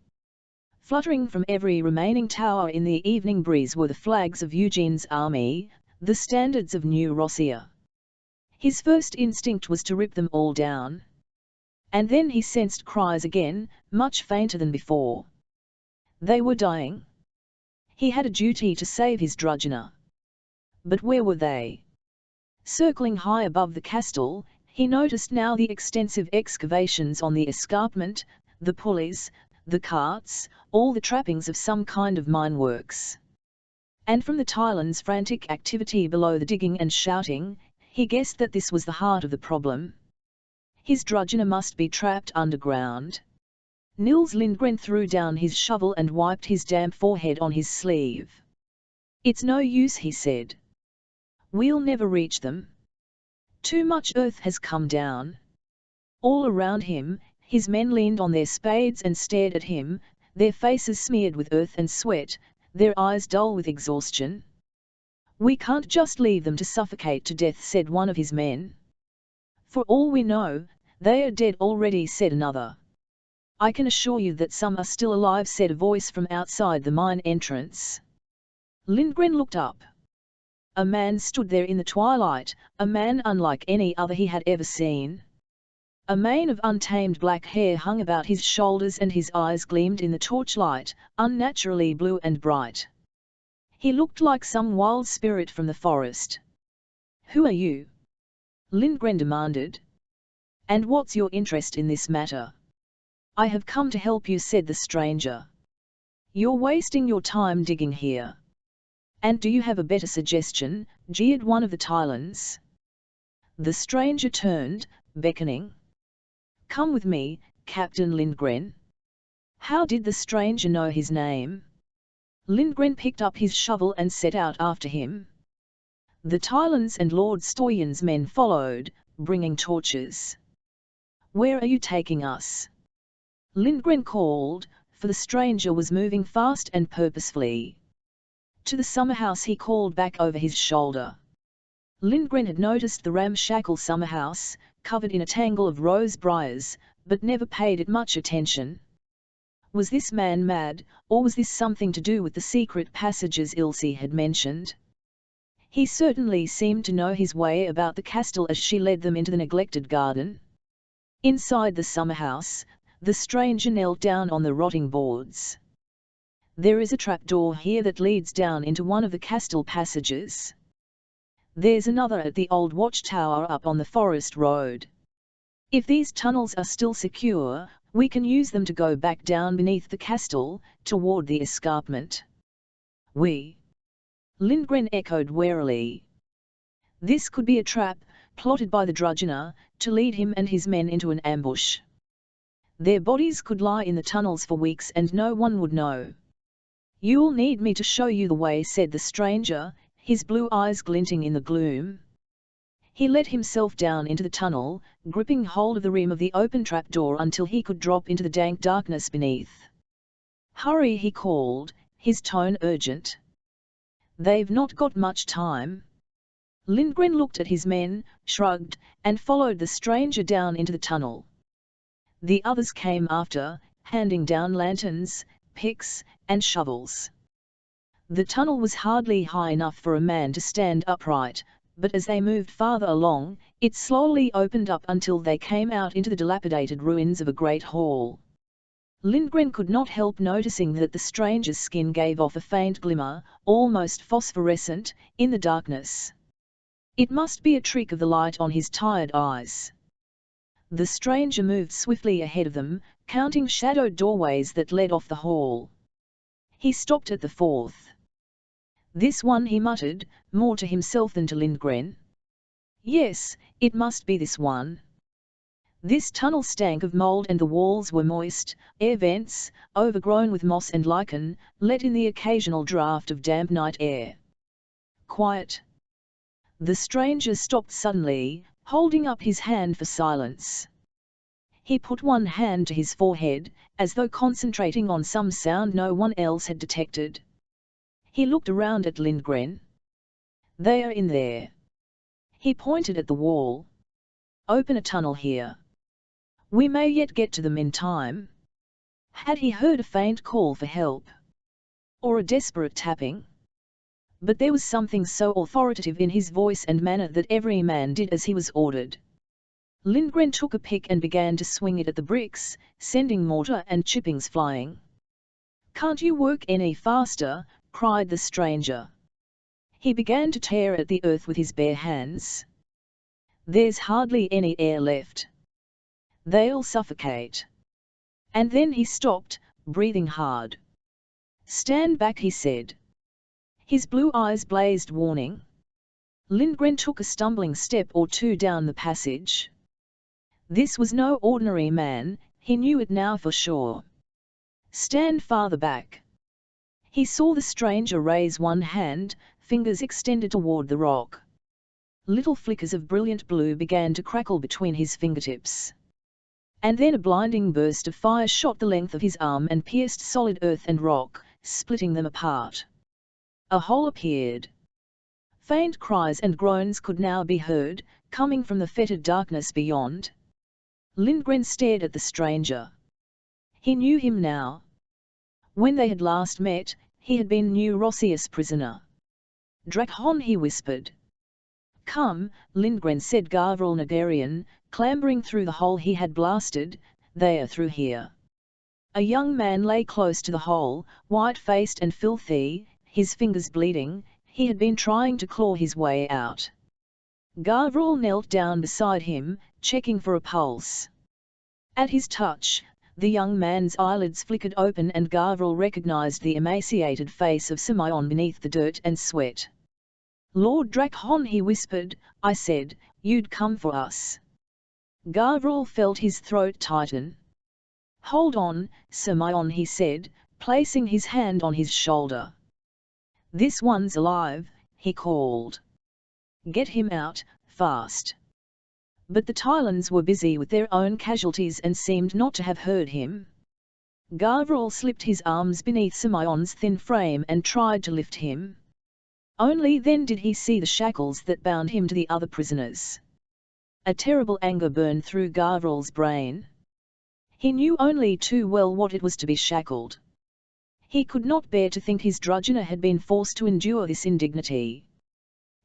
Fluttering from every remaining tower in the evening breeze were the flags of Eugene's army, the standards of New Russia. His first instinct was to rip them all down. And then he sensed cries again, much fainter than before. They were dying. He had a duty to save his Drugina. But where were they? Circling high above the Castell, he noticed now the extensive excavations on the escarpment, the pulleys, the carts, all the trappings of some kind of mine works. And from the Tylan's frantic activity below the digging and shouting, he guessed that this was the heart of the problem. His drudgener must be trapped underground. Nils Lindgren threw down his shovel and wiped his damp forehead on his sleeve. "It's no use," he said. "We'll never reach them. Too much earth has come down." All around him, his men leaned on their spades and stared at him, their faces smeared with earth and sweat, their eyes dull with exhaustion. "We can't just leave them to suffocate to death," said one of his men. "For all we know, they are dead already," said another. "I can assure you that some are still alive," said a voice from outside the mine entrance. Lindgren looked up. A man stood there in the twilight, a man unlike any other he had ever seen. A mane of untamed black hair hung about his shoulders and his eyes gleamed in the torchlight, unnaturally blue and bright. He looked like some wild spirit from the forest. "Who are you?" Lindgren demanded. "And what's your interest in this matter?" "I have come to help you," said the stranger. "You're wasting your time digging here." "And do you have a better suggestion?" jeered one of the Tylans. The stranger turned, beckoning. "Come with me, Captain Lindgren." How did the stranger know his name? Lindgren picked up his shovel and set out after him. The Tylans and Lord Stoyan's men followed, bringing torches. "Where are you taking us?" Lindgren called, for the stranger was moving fast and purposefully. "To the summer house," he called back over his shoulder. Lindgren had noticed the ramshackle summer house, covered in a tangle of rose briars, but never paid it much attention. Was this man mad, or was this something to do with the secret passages Ilse had mentioned? He certainly seemed to know his way about the castle as she led them into the neglected garden. Inside the summer house, the stranger knelt down on the rotting boards. "There is a trapdoor here that leads down into one of the castle passages. There's another at the old watchtower up on the forest road. If these tunnels are still secure, we can use them to go back down beneath the castle, toward the escarpment." "We?" Lindgren echoed warily. This could be a trap, plotted by the drudgener, to lead him and his men into an ambush. Their bodies could lie in the tunnels for weeks and no one would know. "You'll need me to show you the way," said the stranger, his blue eyes glinting in the gloom. He let himself down into the tunnel, gripping hold of the rim of the open trapdoor until he could drop into the dank darkness beneath. "Hurry," he called, his tone urgent. "They've not got much time." Lindgren looked at his men, shrugged, and followed the stranger down into the tunnel. The others came after, handing down lanterns, picks, and shovels. The tunnel was hardly high enough for a man to stand upright, but as they moved farther along, it slowly opened up until they came out into the dilapidated ruins of a great hall. Lindgren could not help noticing that the stranger's skin gave off a faint glimmer, almost phosphorescent, in the darkness. It must be a trick of the light on his tired eyes. The stranger moved swiftly ahead of them, counting shadowed doorways that led off the hall. He stopped at the fourth. "This one," he muttered, more to himself than to Lindgren. "Yes, it must be this one." This tunnel stank of mold and the walls were moist, air vents, overgrown with moss and lichen, let in the occasional draught of damp night air. "Quiet." The stranger stopped suddenly, holding up his hand for silence. He put one hand to his forehead, as though concentrating on some sound no one else had detected. He looked around at Lindgren. "They are in there." He pointed at the wall. "Open a tunnel here. We may yet get to them in time." Had he heard a faint call for help? Or a desperate tapping? But there was something so authoritative in his voice and manner that every man did as he was ordered. Lindgren took a pick and began to swing it at the bricks, sending mortar and chippings flying. "Can't you work any faster?" cried the stranger. He began to tear at the earth with his bare hands. "There's hardly any air left. They'll suffocate." And then he stopped, breathing hard. "Stand back," he said. His blue eyes blazed warning. Lindgren took a stumbling step or two down the passage. This was no ordinary man, he knew it now for sure. "Stand farther back." He saw the stranger raise one hand, fingers extended toward the rock. Little flickers of brilliant blue began to crackle between his fingertips. And then a blinding burst of fire shot the length of his arm and pierced solid earth and rock, splitting them apart. A hole appeared. Faint cries and groans could now be heard, coming from the fetid darkness beyond. Lindgren stared at the stranger. He knew him now. When they had last met, he had been New Rossius' prisoner. "Drakon," he whispered. "Come," Lindgren said, Gavril Nagarian, clambering through the hole he had blasted, "they are through here." A young man lay close to the hole, white-faced and filthy, his fingers bleeding. He had been trying to claw his way out. Gavril knelt down beside him, checking for a pulse. At his touch, the young man's eyelids flickered open and Gavril recognized the emaciated face of Simeon beneath the dirt and sweat. "Lord Drakon," he whispered, "I said, you'd come for us." Gavril felt his throat tighten. "Hold on, Simeon," he said, placing his hand on his shoulder. "This one's alive," he called. "Get him out, fast." But the Tylons were busy with their own casualties and seemed not to have heard him. Gavril slipped his arms beneath Simeon's thin frame and tried to lift him. Only then did he see the shackles that bound him to the other prisoners. A terrible anger burned through Gavril's brain. He knew only too well what it was to be shackled. He could not bear to think his drudgener had been forced to endure this indignity.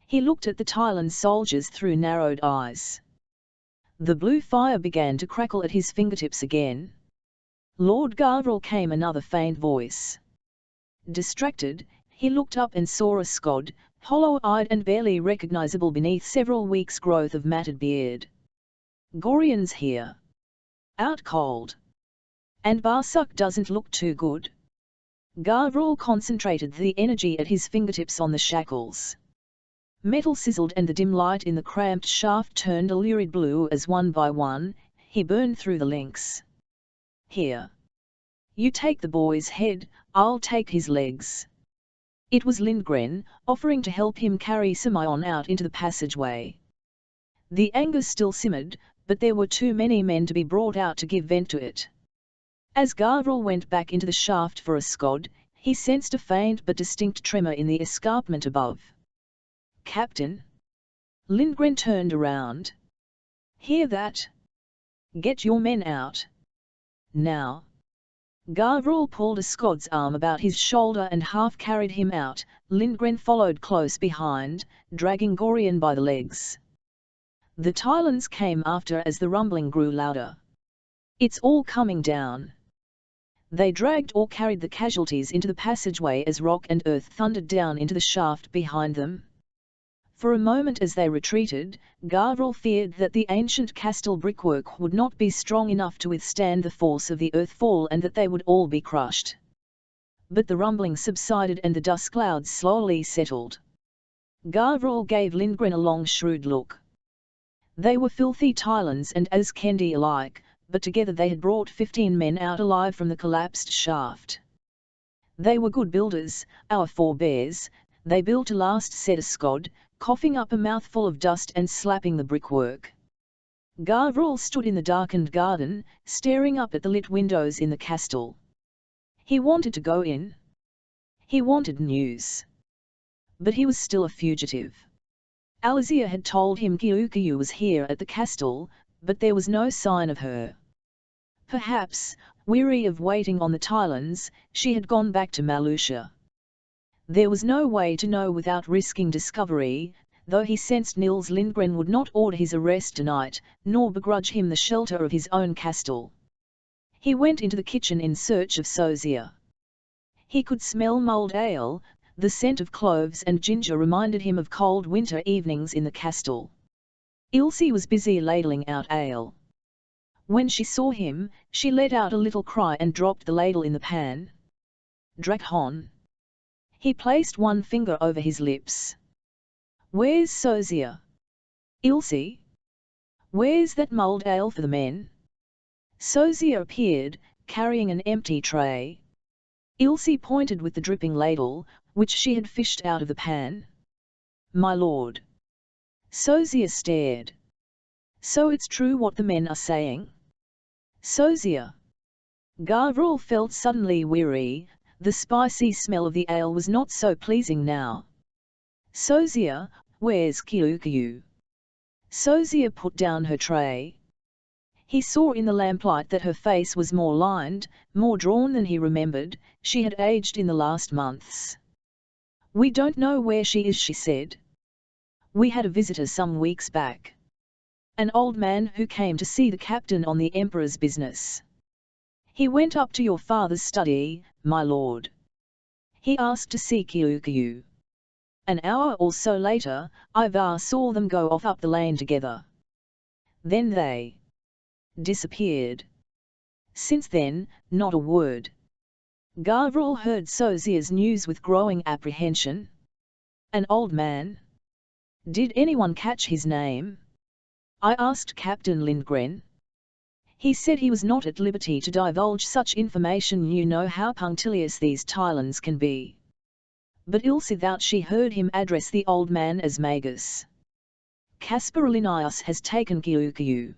He looked at the Tylon soldiers through narrowed eyes. The blue fire began to crackle at his fingertips again. "Lord Gavril," came another faint voice. Distracted, he looked up and saw a Scod, hollow-eyed and barely recognizable beneath several weeks' growth of matted beard. "Gorian's here. Out cold. And Barsuk doesn't look too good." Gavril concentrated the energy at his fingertips on the shackles. Metal sizzled and the dim light in the cramped shaft turned a lurid blue as one by one, he burned through the links. "Here. You take the boy's head, I'll take his legs." It was Lindgren, offering to help him carry Simeon out into the passageway. The anger still simmered, but there were too many men to be brought out to give vent to it. As Gavril went back into the shaft for a Scod, he sensed a faint but distinct tremor in the escarpment above. "Captain?" Lindgren turned around. "Hear that? Get your men out. Now." Gavril pulled a Scod's arm about his shoulder and half carried him out. Lindgren followed close behind, dragging Gorian by the legs. The Tylons came after as the rumbling grew louder. "It's all coming down." They dragged or carried the casualties into the passageway as rock and earth thundered down into the shaft behind them. For a moment as they retreated, Gavril feared that the ancient castle brickwork would not be strong enough to withstand the force of the earthfall and that they would all be crushed. But the rumbling subsided and the dust clouds slowly settled. Gavril gave Lindgren a long shrewd look. They were filthy Tylons and Azkendi alike, but together they had brought 15 men out alive from the collapsed shaft. "They were good builders, our forebears. They built to last," said a Scod, coughing up a mouthful of dust and slapping the brickwork. Gavril stood in the darkened garden, staring up at the lit windows in the castle. He wanted to go in. He wanted news. But he was still a fugitive. Alizia had told him Kyukayu was here at the castle, but there was no sign of her. Perhaps, weary of waiting on the Tylons, she had gone back to Malusha. There was no way to know without risking discovery, though he sensed Nils Lindgren would not order his arrest tonight, nor begrudge him the shelter of his own castle. He went into the kitchen in search of Sozia. He could smell mulled ale. The scent of cloves and ginger reminded him of cold winter evenings in the castle. Ilse was busy ladling out ale. When she saw him, she let out a little cry and dropped the ladle in the pan. Drakhon. He placed one finger over his lips. Where's Sozia? Ilse? Where's that mulled ale for the men? Sozia appeared, carrying an empty tray. Ilse pointed with the dripping ladle, which she had fished out of the pan. My lord. Sozia stared. So it's true what the men are saying? Sozia. Gavral felt suddenly weary. The spicy smell of the ale was not so pleasing now. Sozia, where's Kyukyu? Sozia put down her tray. He saw in the lamplight that her face was more lined, more drawn than he remembered. She had aged in the last months. We don't know where she is, she said. We had a visitor some weeks back. An old man who came to see the captain on the emperor's business. He went up to your father's study, my lord. He asked to see Kyukyu. An hour or so later, Ivar saw them go off up the lane together. Then they disappeared. Since then, not a word. Gavral heard Sozia's news with growing apprehension. An old man? Did anyone catch his name? I asked Captain Lindgren. He said he was not at liberty to divulge such information. You know how punctilious these Tylans can be. But Ilse thought she heard him address the old man as Magus. Caspar Linnaeus has taken Kyukyu.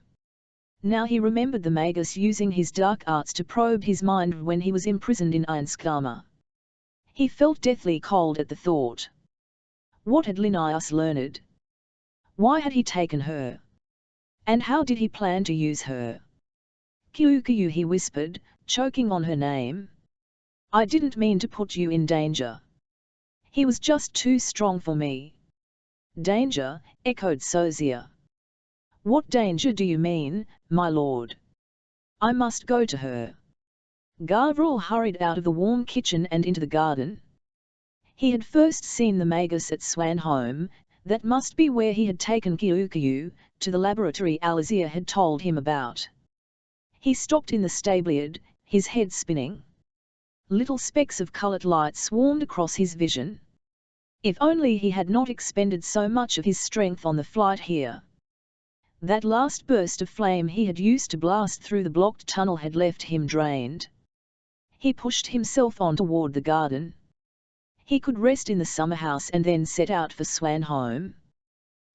Now he remembered the Magus using his dark arts to probe his mind when he was imprisoned in Einskama. He felt deathly cold at the thought. What had Linnaeus learned? Why had he taken her? And how did he plan to use her? Kyukyu, he whispered, choking on her name. I didn't mean to put you in danger. He was just too strong for me. Danger, echoed Sozia. What danger do you mean, my lord? I must go to her. Gavral hurried out of the warm kitchen and into the garden. He had first seen the Magus at Swanholm. That must be where he had taken Kyukyu, to the laboratory Alizia had told him about. He stopped in the stableyard, his head spinning. Little specks of coloured light swarmed across his vision. If only he had not expended so much of his strength on the flight here. That last burst of flame he had used to blast through the blocked tunnel had left him drained. He pushed himself on toward the garden. He could rest in the summerhouse and then set out for Swanholm.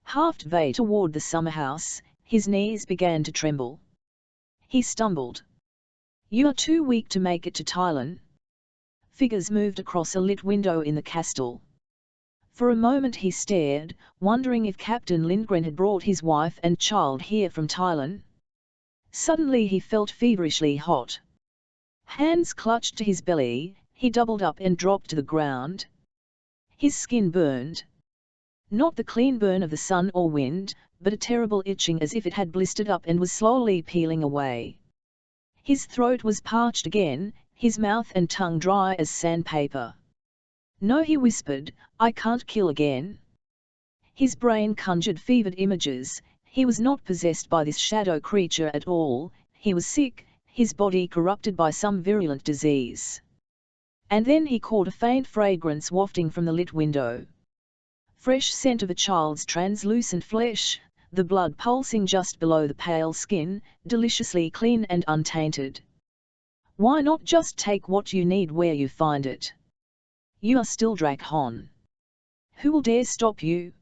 Halfway toward the summerhouse, his knees began to tremble. He stumbled. You are too weak to make it to Tylan. Figures moved across a lit window in the castle. For a moment he stared, wondering if Captain Lindgren had brought his wife and child here from Tylan. Suddenly he felt feverishly hot. Hands clutched to his belly, he doubled up and dropped to the ground. His skin burned. Not the clean burn of the sun or wind, but a terrible itching as if it had blistered up and was slowly peeling away. His throat was parched again, his mouth and tongue dry as sandpaper. No, he whispered, I can't kill again. His brain conjured fevered images. He was not possessed by this shadow creature at all. He was sick, his body corrupted by some virulent disease. And then he caught a faint fragrance wafting from the lit window. Fresh scent of a child's translucent flesh, the blood pulsing just below the pale skin, deliciously clean and untainted. Why not just take what you need where you find it? You are still Drakhon. Who will dare stop you?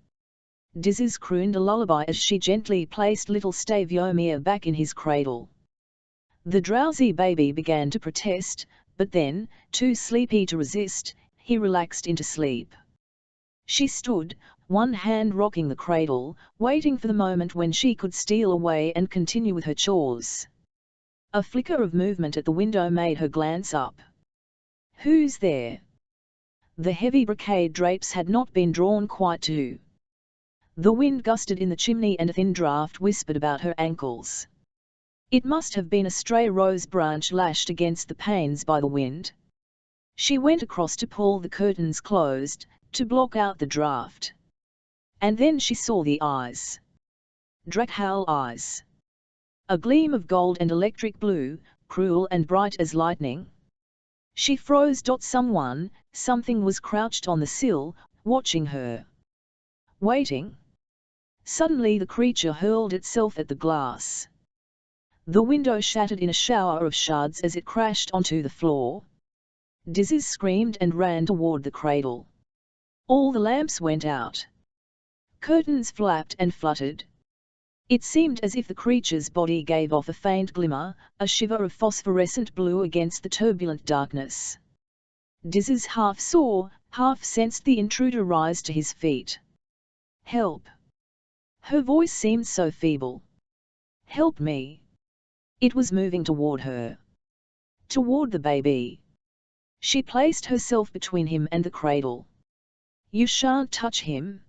Diziz crooned a lullaby as she gently placed little Staviomir back in his cradle. The drowsy baby began to protest, but then, too sleepy to resist, he relaxed into sleep. She stood, one hand rocking the cradle, waiting for the moment when she could steal away and continue with her chores. A flicker of movement at the window made her glance up. Who's there? The heavy brocade drapes had not been drawn quite to. The wind gusted in the chimney and a thin draught whispered about her ankles. It must have been a stray rose branch lashed against the panes by the wind. She went across to pull the curtains closed, to block out the draught. And then she saw the eyes. Drakhowl eyes. a gleam of gold and electric blue, cruel and bright as lightning. She froze. Something was crouched on the sill, watching her. Waiting. Suddenly the creature hurled itself at the glass. The window shattered in a shower of shards as it crashed onto the floor. Dizzy screamed and ran toward the cradle. All the lamps went out. Curtains flapped and fluttered. It seemed as if the creature's body gave off a faint glimmer, a shiver of phosphorescent blue against the turbulent darkness. Dizzy half saw, half sensed the intruder rise to his feet. "Help!" Her voice seemed so feeble. "Help me!" It was moving toward her. Toward the baby. She placed herself between him and the cradle. "You shan't touch him."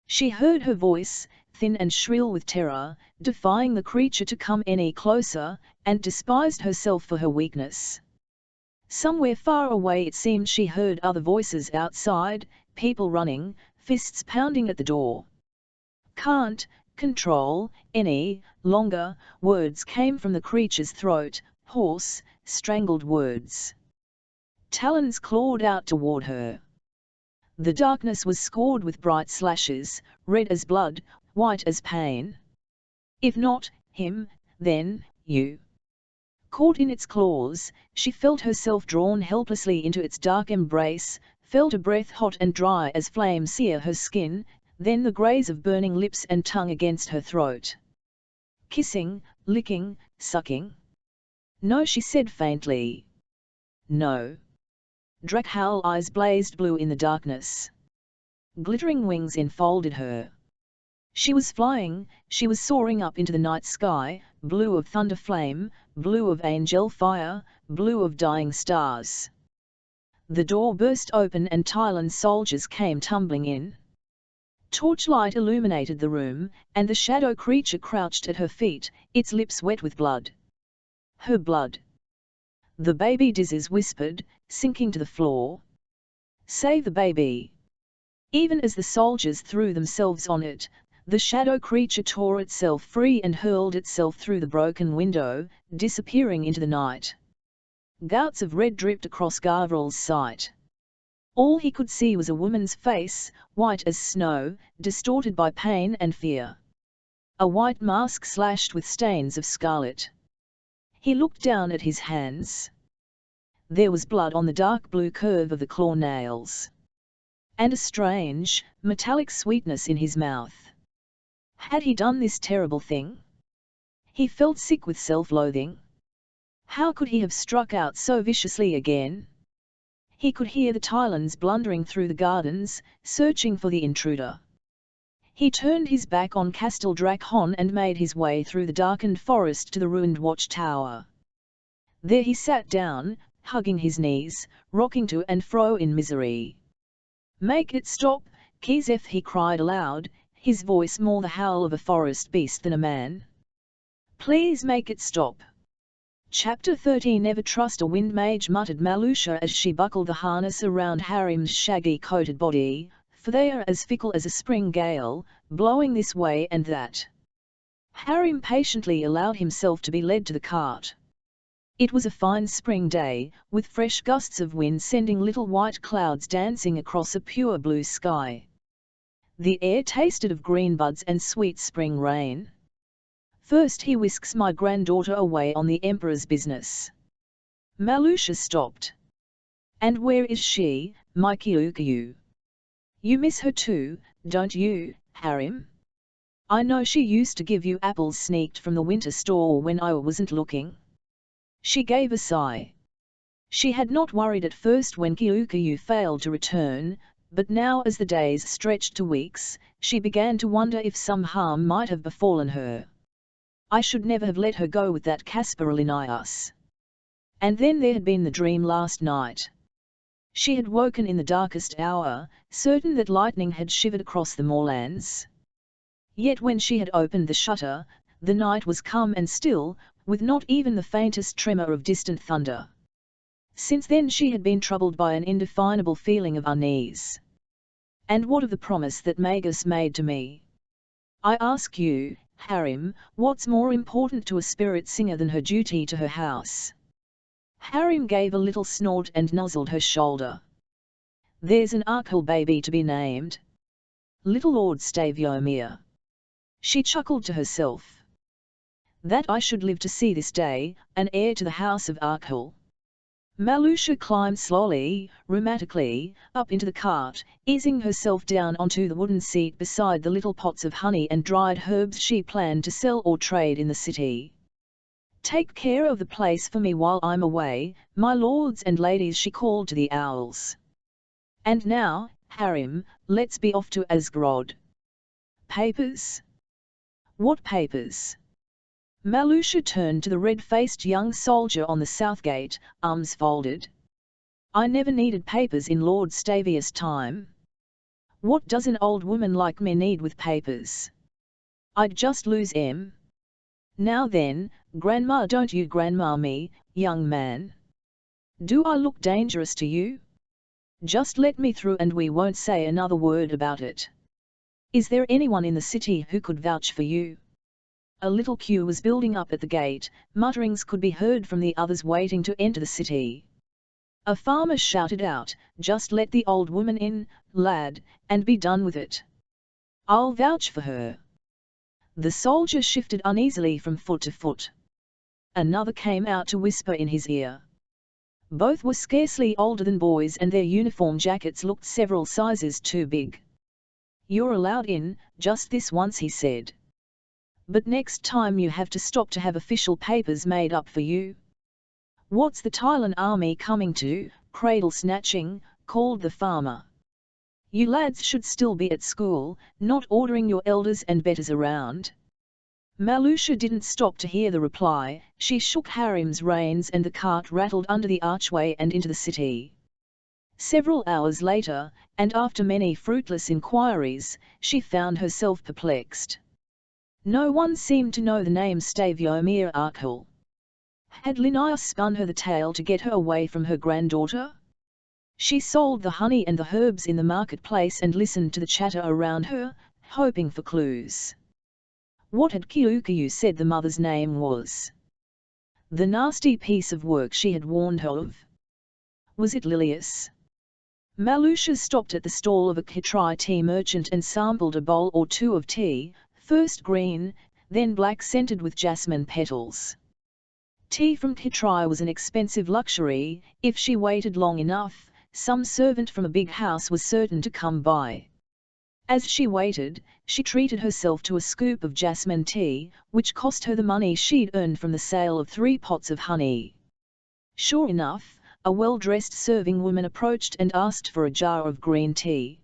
She heard her voice, thin and shrill with terror, defying the creature to come any closer, and despised herself for her weakness. Somewhere far away it seemed she heard other voices outside, people running, fists pounding at the door. "Can't control any longer," words came from the creature's throat, hoarse, strangled words. Talons clawed out toward her. The darkness was scored with bright slashes, red as blood, white as pain. "If not him, then you." Caught in its claws, she felt herself drawn helplessly into its dark embrace, felt a breath hot and dry as flame sear her skin, then the graze of burning lips and tongue against her throat. Kissing, licking, sucking. "No," she said faintly. "No." Drakhowl eyes blazed blue in the darkness. Glittering wings enfolded her. She was flying, she was soaring up into the night sky, blue of thunder flame, blue of angel fire, blue of dying stars. The door burst open and Tylan's soldiers came tumbling in. Torchlight illuminated the room, and the shadow creature crouched at her feet, its lips wet with blood. Her blood. "The baby," Dizzy whispered, sinking to the floor. "Save the baby." Even as the soldiers threw themselves on it, the shadow creature tore itself free and hurled itself through the broken window, disappearing into the night. Gouts of red dripped across Gavral's sight. All he could see was a woman's face, white as snow, distorted by pain and fear. A white mask slashed with stains of scarlet. He looked down at his hands. There was blood on the dark blue curve of the claw nails. And a strange, metallic sweetness in his mouth. Had he done this terrible thing? He felt sick with self-loathing. How could he have struck out so viciously again? He could hear the Tylans blundering through the gardens, searching for the intruder. He turned his back on Castle Drakhon and made his way through the darkened forest to the ruined watchtower. There he sat down, hugging his knees, rocking to and fro in misery. "Make it stop, Kizeth," he cried aloud, his voice more the howl of a forest beast than a man. "Please make it stop." Chapter 30. "Never trust a wind mage," muttered Malusha as she buckled the harness around Harim's shaggy coated body, "for they are as fickle as a spring gale, blowing this way and that." Harim patiently allowed himself to be led to the cart. It was a fine spring day, with fresh gusts of wind sending little white clouds dancing across a pure blue sky. The air tasted of green buds and sweet spring rain. "First he whisks my granddaughter away on the Emperor's business." Malusha stopped. "And where is she, my Kyukayu? You miss her too, don't you, Harim? I know she used to give you apples sneaked from the winter store when I wasn't looking." She gave a sigh. She had not worried at first when Kyukayu failed to return, but now as the days stretched to weeks, she began to wonder if some harm might have befallen her. "I should never have let her go with that Kasparalinas." And then there had been the dream last night. She had woken in the darkest hour, certain that lightning had shivered across the moorlands. Yet when she had opened the shutter, the night was calm and still, with not even the faintest tremor of distant thunder. Since then she had been troubled by an indefinable feeling of unease. "And what of the promise that Magus made to me? I ask you, Harim, what's more important to a spirit singer than her duty to her house? Harim gave a little snort and nuzzled her shoulder. There's an Arkell baby to be named. Little Lord Staviomer. She chuckled to herself. That I should live to see this day, an heir to the house of Arkell. Malusha climbed slowly, rheumatically, up into the cart, easing herself down onto the wooden seat beside the little pots of honey and dried herbs she planned to sell or trade in the city. Take care of the place for me while I'm away, my lords and ladies, she called to the owls. And now, Harim, let's be off to Asgrod. Papers? What papers? Malusha turned to the red-faced young soldier on the south gate, arms folded. I never needed papers in Lord Stavia's time. What does an old woman like me need with papers? I'd just lose 'em. Now then, Grandma, don't you grandma me, young man. Do I look dangerous to you? Just let me through and we won't say another word about it. Is there anyone in the city who could vouch for you? A little queue was building up at the gate, mutterings could be heard from the others waiting to enter the city. A farmer shouted out, just let the old woman in, lad, and be done with it. I'll vouch for her. The soldier shifted uneasily from foot to foot. Another came out to whisper in his ear. Both were scarcely older than boys and their uniform jackets looked several sizes too big. You're allowed in, just this once, he said. But next time you have to stop to have official papers made up for you. What's the Tylan army coming to, cradle snatching, called the farmer. You lads should still be at school, not ordering your elders and betters around. Malusha didn't stop to hear the reply, she shook Harim's reins and the cart rattled under the archway and into the city. Several hours later, and after many fruitless inquiries, she found herself perplexed. No one seemed to know the name Staviomer Arkell. Had Linnaeus spun her the tale to get her away from her granddaughter? She sold the honey and the herbs in the marketplace and listened to the chatter around her, hoping for clues. What had Kyukayu said the mother's name was? The nasty piece of work she had warned her of? Was it Lilius? Malusha stopped at the stall of a Kitrai tea merchant and sampled a bowl or two of tea, first green, then black, scented with jasmine petals. Tea from Kitrai was an expensive luxury. If she waited long enough, some servant from a big house was certain to come by. As she waited, she treated herself to a scoop of jasmine tea, which cost her the money she'd earned from the sale of 3 pots of honey. Sure enough, a well-dressed serving woman approached and asked for a jar of green tea.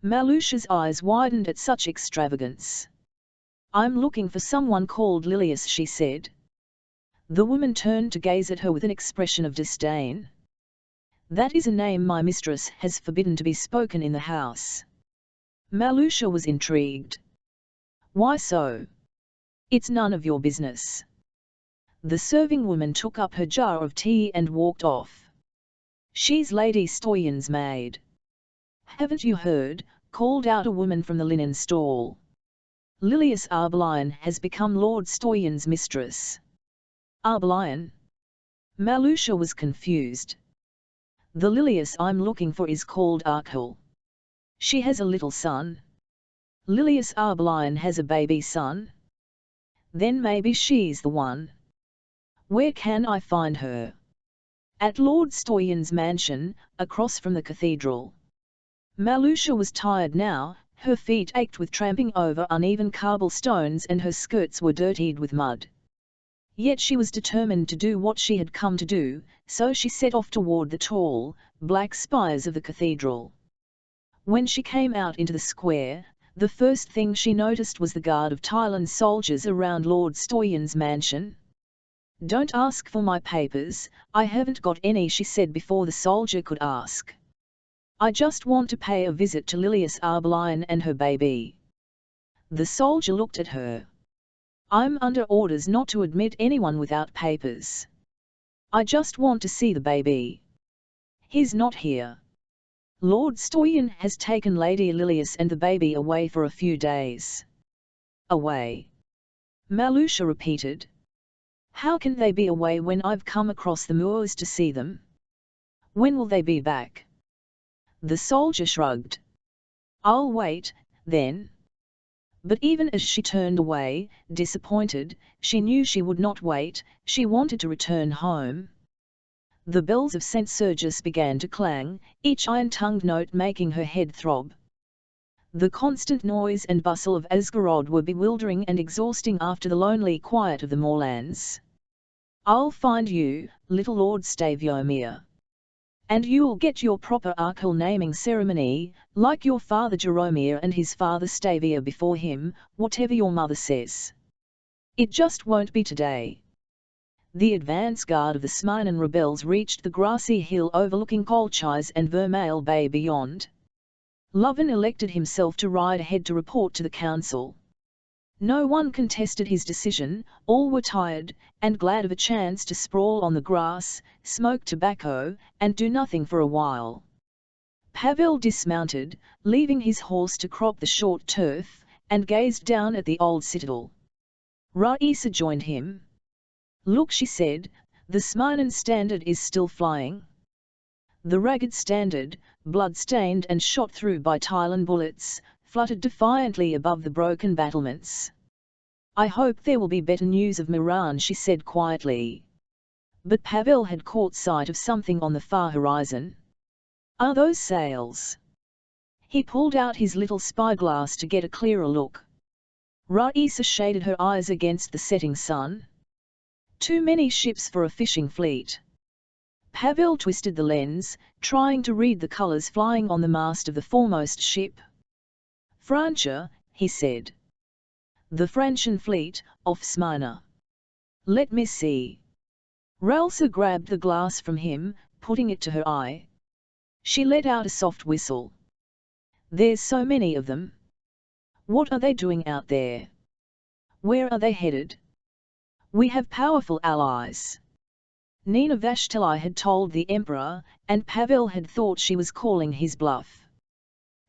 Malusha's eyes widened at such extravagance. I'm looking for someone called Lilius, she said. The woman turned to gaze at her with an expression of disdain. That is a name my mistress has forbidden to be spoken in the house. Malusha was intrigued. Why so? It's none of your business. The serving woman took up her jar of tea and walked off. She's Lady Stoyan's maid. Haven't you heard? Called out a woman from the linen stall. Lilius Arbelion has become Lord Stoyan's mistress. Arbelion? Malusha was confused. The Lilius I'm looking for is called Arkell. She has a little son. Lilius Arbelion has a baby son? Then maybe she's the one. Where can I find her? At Lord Stoyan's mansion, across from the cathedral. Malusha was tired now, her feet ached with tramping over uneven cobblestones and her skirts were dirtied with mud. Yet she was determined to do what she had come to do, so she set off toward the tall, black spires of the cathedral. When she came out into the square, the first thing she noticed was the guard of Tylan soldiers around Lord Stoyan's mansion. Don't ask for my papers, I haven't got any, she said before the soldier could ask. I just want to pay a visit to Lilius Arbelion and her baby. The soldier looked at her. I'm under orders not to admit anyone without papers. I just want to see the baby. He's not here. Lord Stoyan has taken Lady Lilius and the baby away for a few days. Away? Malusha repeated. How can they be away when I've come across the moors to see them? When will they be back? The soldier shrugged. I'll wait, then. But even as she turned away, disappointed, she knew she would not wait, she wanted to return home. The bells of St. Sergius began to clang, each iron-tongued note making her head throb. The constant noise and bustle of Asgorod were bewildering and exhausting after the lonely quiet of the moorlands. I'll find you, little Lord Staviomir. And you'll get your proper Arkell naming ceremony, like your father Jaromir and his father Stavia before him, whatever your mother says. It just won't be today. The advance guard of the Sminan rebels reached the grassy hill overlooking Kolchis and Vermail Bay beyond. Lovin elected himself to ride ahead to report to the council. No one contested his decision, all were tired, and glad of a chance to sprawl on the grass, smoke tobacco, and do nothing for a while. Pavel dismounted, leaving his horse to crop the short turf, and gazed down at the old citadel. Raisa joined him. Look, she said, the Sminan standard is still flying. The ragged standard, blood-stained and shot through by Tylan bullets, fluttered defiantly above the broken battlements. I hope there will be better news of Miran, she said quietly. But Pavel had caught sight of something on the far horizon. Are those sails? He pulled out his little spyglass to get a clearer look. Raisa shaded her eyes against the setting sun. Too many ships for a fishing fleet. Pavel twisted the lens, trying to read the colours flying on the mast of the foremost ship. Francia, he said. The Francian fleet, off Smyrna. Let me see. Ralsa grabbed the glass from him, putting it to her eye. She let out a soft whistle. There's so many of them. What are they doing out there? Where are they headed? We have powerful allies. Nina Vashtali had told the Emperor, and Pavel had thought she was calling his bluff.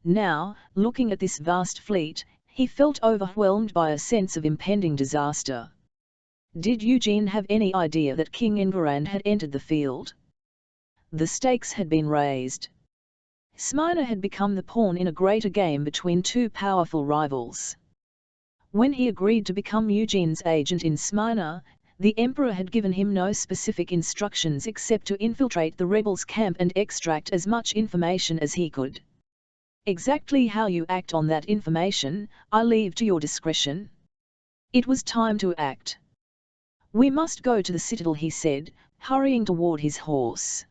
Now, looking at this vast fleet, he felt overwhelmed by a sense of impending disaster. Did Eugene have any idea that King Ingvarand had entered the field? The stakes had been raised. Smyrna had become the pawn in a greater game between two powerful rivals. When he agreed to become Eugene's agent in Smyrna, the Emperor had given him no specific instructions except to infiltrate the rebels' camp and extract as much information as he could. Exactly how you act on that information, I leave to your discretion. It was time to act. We must go to the citadel, he said, hurrying toward his horse.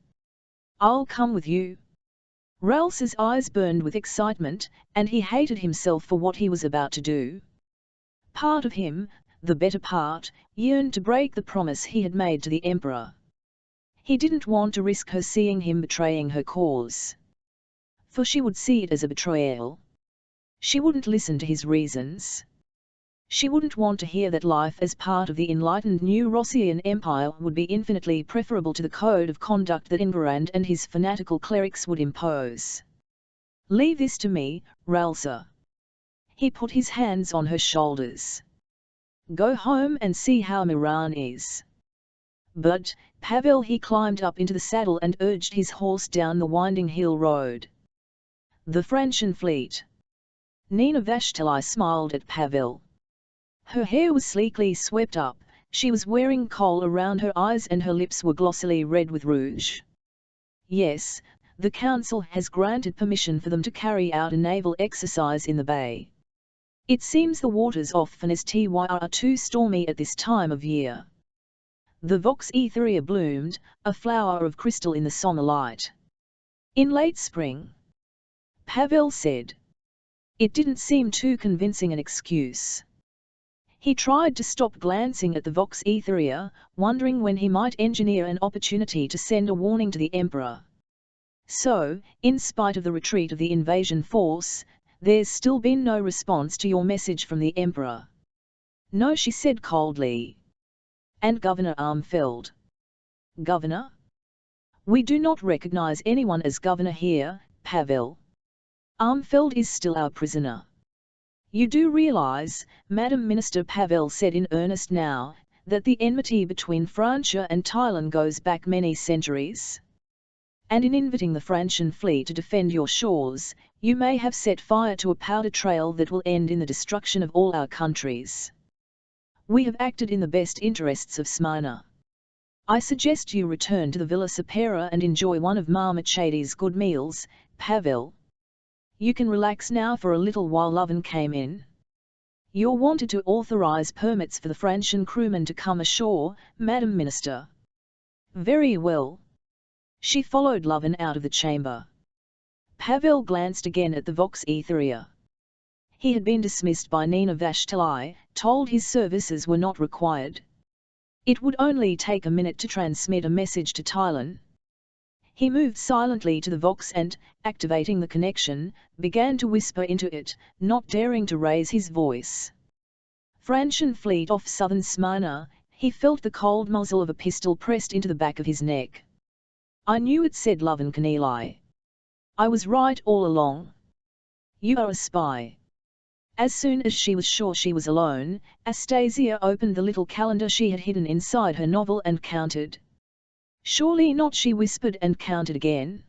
I'll come with you. Ralsa's eyes burned with excitement, and he hated himself for what he was about to do. Part of him, the better part, yearned to break the promise he had made to the Emperor. He didn't want to risk her seeing him betraying her cause. For she would see it as a betrayal. She wouldn't listen to his reasons. She wouldn't want to hear that life as part of the enlightened new Rossian Empire would be infinitely preferable to the code of conduct that Ingvarand and his fanatical clerics would impose. Leave this to me, Ralsa. He put his hands on her shoulders. Go home and see how Miran is. But, Pavel, he climbed up into the saddle and urged his horse down the winding hill road. The Francian fleet. Nina Vashtali smiled at Pavel. Her hair was sleekly swept up, she was wearing kohl around her eyes and her lips were glossily red with rouge. Yes, the council has granted permission for them to carry out a naval exercise in the bay. It seems the waters off Finisterre are too stormy at this time of year. The Vox Aetherea bloomed, a flower of crystal in the summer light. In late spring. Pavel said. It didn't seem too convincing an excuse. He tried to stop glancing at the Vox Aetherea, wondering when he might engineer an opportunity to send a warning to the Emperor. So, in spite of the retreat of the invasion force, there's still been no response to your message from the Emperor. No, she said coldly. And Governor Armfeld? Governor? We do not recognize anyone as governor here, Pavel. Armfeld is still our prisoner. You do realize, Madam Minister, Pavel said in earnest now, that the enmity between Francia and Thailand goes back many centuries? And in inviting the Francian fleet to defend your shores, you may have set fire to a powder trail that will end in the destruction of all our countries. We have acted in the best interests of Smyrna. I suggest you return to the Villa Sapera and enjoy one of Ma Mercedes's good meals, Pavel. You can relax now for a little while. Lovin came in. You're wanted to authorize permits for the Francian crewmen to come ashore, Madam Minister. Very well. She followed Lovin out of the chamber. Pavel glanced again at the Vox Etherea. He had been dismissed by Nina Vashtelai, told his services were not required. It would only take a minute to transmit a message to Thailand. He moved silently to the Vox and, activating the connection, began to whisper into it, not daring to raise his voice. Francian fleet off southern Smyrna. He felt the cold muzzle of a pistol pressed into the back of his neck. I knew it, said Lovin Kenili. I was right all along. You are a spy. As soon as she was sure she was alone, Astasia opened the little calendar she had hidden inside her novel and counted. Surely not, she whispered, and counted again.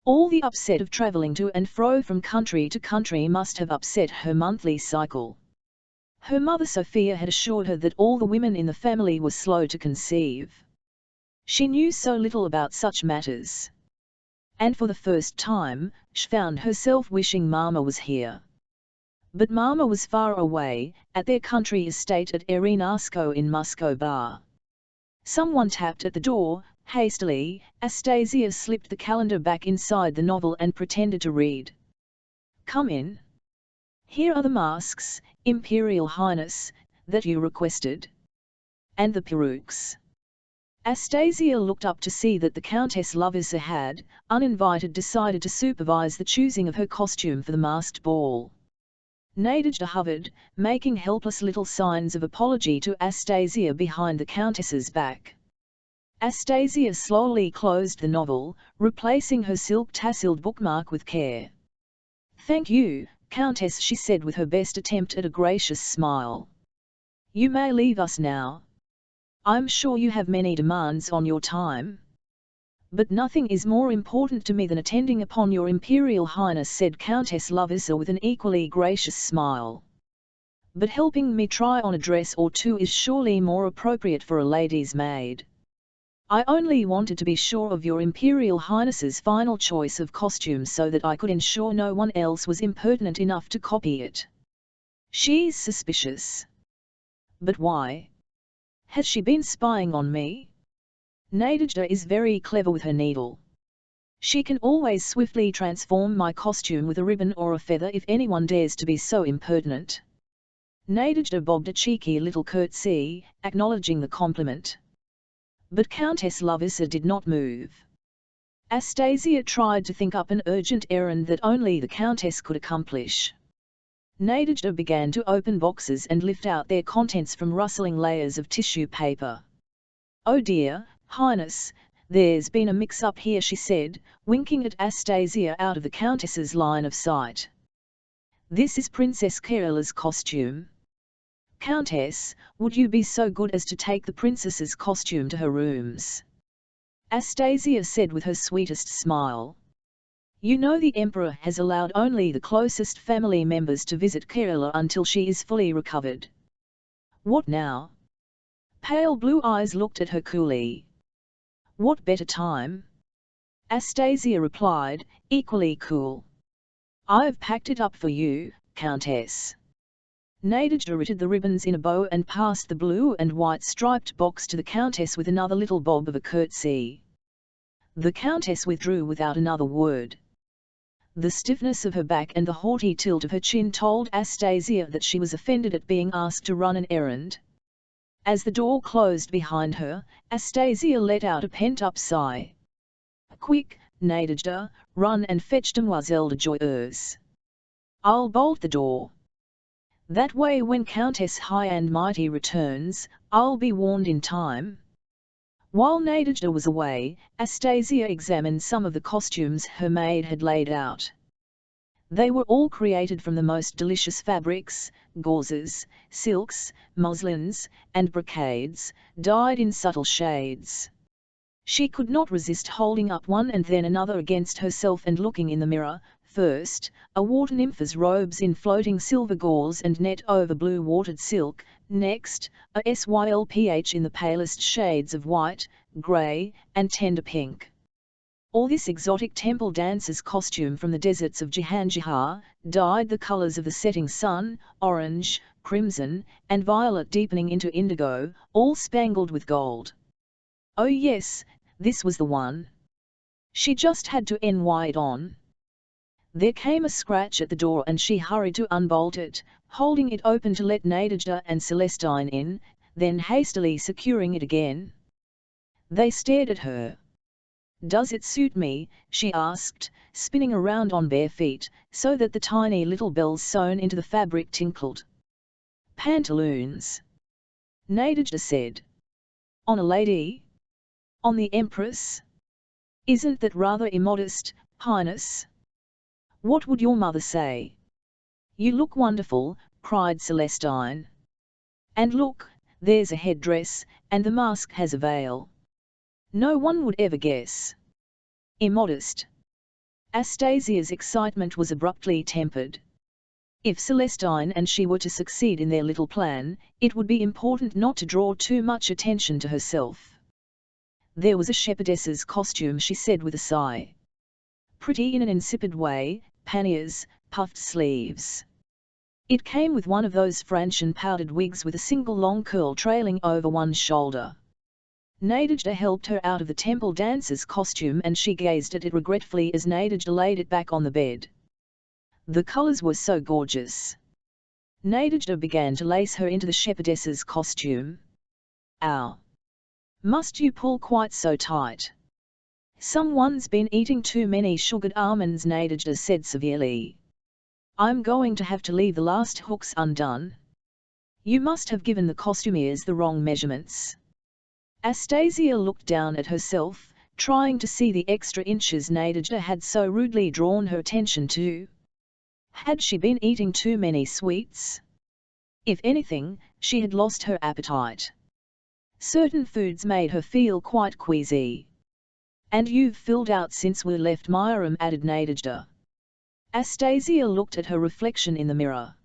All the upset of travelling to and fro from country to country must have upset her monthly cycle. Her mother Sophia had assured her that all the women in the family were slow to conceive. She knew so little about such matters. And for the first time, she found herself wishing Mama was here. But Mama was far away, at their country estate at Erinarsko in Musco Bar. Someone tapped at the door. Hastily, Astasia slipped the calendar back inside the novel and pretended to read. Come in. Here are the masks, Imperial Highness, that you requested. And the perukes. Astasia looked up to see that the Countess Lovisa had, uninvited, decided to supervise the choosing of her costume for the masked ball. Nadejda hovered, making helpless little signs of apology to Astasia behind the Countess's back. Astasia slowly closed the novel, replacing her silk-tasseled bookmark with care. Thank you, Countess, she said with her best attempt at a gracious smile. You may leave us now. I'm sure you have many demands on your time. But nothing is more important to me than attending upon your Imperial Highness, said Countess Lovisa with an equally gracious smile. But helping me try on a dress or two is surely more appropriate for a lady's maid. I only wanted to be sure of your Imperial Highness's final choice of costume so that I could ensure no one else was impertinent enough to copy it. She's suspicious. But why? Has she been spying on me? Nadejda is very clever with her needle. She can always swiftly transform my costume with a ribbon or a feather if anyone dares to be so impertinent. Nadejda bobbed a cheeky little curtsy, acknowledging the compliment. But Countess Lovisa did not move. Astasia tried to think up an urgent errand that only the Countess could accomplish. Nadejda began to open boxes and lift out their contents from rustling layers of tissue paper. Oh dear, Highness, there's been a mix-up here, she said, winking at Astasia out of the Countess's line of sight. This is Princess Kerala's costume. Countess, would you be so good as to take the princess's costume to her rooms? Astasia said with her sweetest smile. You know the Emperor has allowed only the closest family members to visit Kerala until she is fully recovered. What now? Pale blue eyes looked at her coolly. What better time? Astasia replied, equally cool. I've packed it up for you, Countess. Nadejda knitted the ribbons in a bow and passed the blue and white striped box to the Countess with another little bob of a curtsy. The Countess withdrew without another word. The stiffness of her back and the haughty tilt of her chin told Astasia that she was offended at being asked to run an errand. As the door closed behind her, Astasia let out a pent-up sigh. Quick, Nadejda, run and fetch Demoiselle de Joyeuse. I'll bolt the door. That way when Countess High and Mighty returns, I'll be warned in time. While Nadejda was away, Astasia examined some of the costumes her maid had laid out. They were all created from the most delicious fabrics, gauzes, silks, muslins, and brocades, dyed in subtle shades. She could not resist holding up one and then another against herself and looking in the mirror. First, a water nymph's robes in floating silver gauze and net over blue watered silk, next, a sylph in the palest shades of white, grey, and tender pink. All this exotic temple dancer's costume from the deserts of Jahangir, dyed the colours of the setting sun, orange, crimson, and violet deepening into indigo, all spangled with gold. Oh yes, this was the one. She just had to NY it on. There came a scratch at the door and she hurried to unbolt it, holding it open to let Nadejda and Celestine in, then hastily securing it again. They stared at her. "Does it suit me?" she asked, spinning around on bare feet, so that the tiny little bells sewn into the fabric tinkled. "Pantaloons," Nadejda said. "On a lady? On the Empress? Isn't that rather immodest, Highness? What would your mother say?" "You look wonderful," cried Celestine. "And look, there's a headdress, and the mask has a veil. No one would ever guess." "Immodest?" Astasia's excitement was abruptly tempered. If Celestine and she were to succeed in their little plan, it would be important not to draw too much attention to herself. "There was a shepherdess's costume," she said with a sigh. "Pretty in an insipid way, panniers, puffed sleeves. It came with one of those Franchen powdered wigs with a single long curl trailing over one shoulder." Nadejda helped her out of the temple dancer's costume and she gazed at it regretfully as Nadejda laid it back on the bed. The colours were so gorgeous. Nadejda began to lace her into the shepherdess's costume. "Ow! Must you pull quite so tight? Someone's been eating too many sugared almonds," Nadejda said severely. "I'm going to have to leave the last hooks undone. You must have given the costumiers the wrong measurements." Astasia looked down at herself, trying to see the extra inches Nadejda had so rudely drawn her attention to. Had she been eating too many sweets? If anything, she had lost her appetite. Certain foods made her feel quite queasy. "And you've filled out since we left Myram," added Nadejda. Astasia looked at her reflection in the mirror.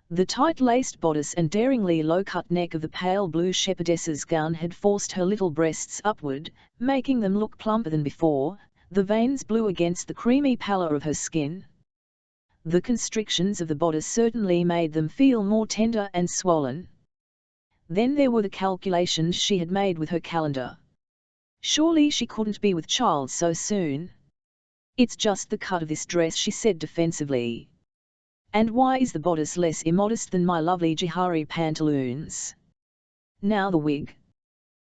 The tight-laced bodice and daringly low-cut neck of the pale blue shepherdess's gown had forced her little breasts upward, making them look plumper than before, the veins blue against the creamy pallor of her skin. The constrictions of the bodice certainly made them feel more tender and swollen. Then there were the calculations she had made with her calendar. Surely she couldn't be with Charles so soon. "It's just the cut of this dress," she said defensively. "And why is the bodice less immodest than my lovely Jahari pantaloons? Now the wig."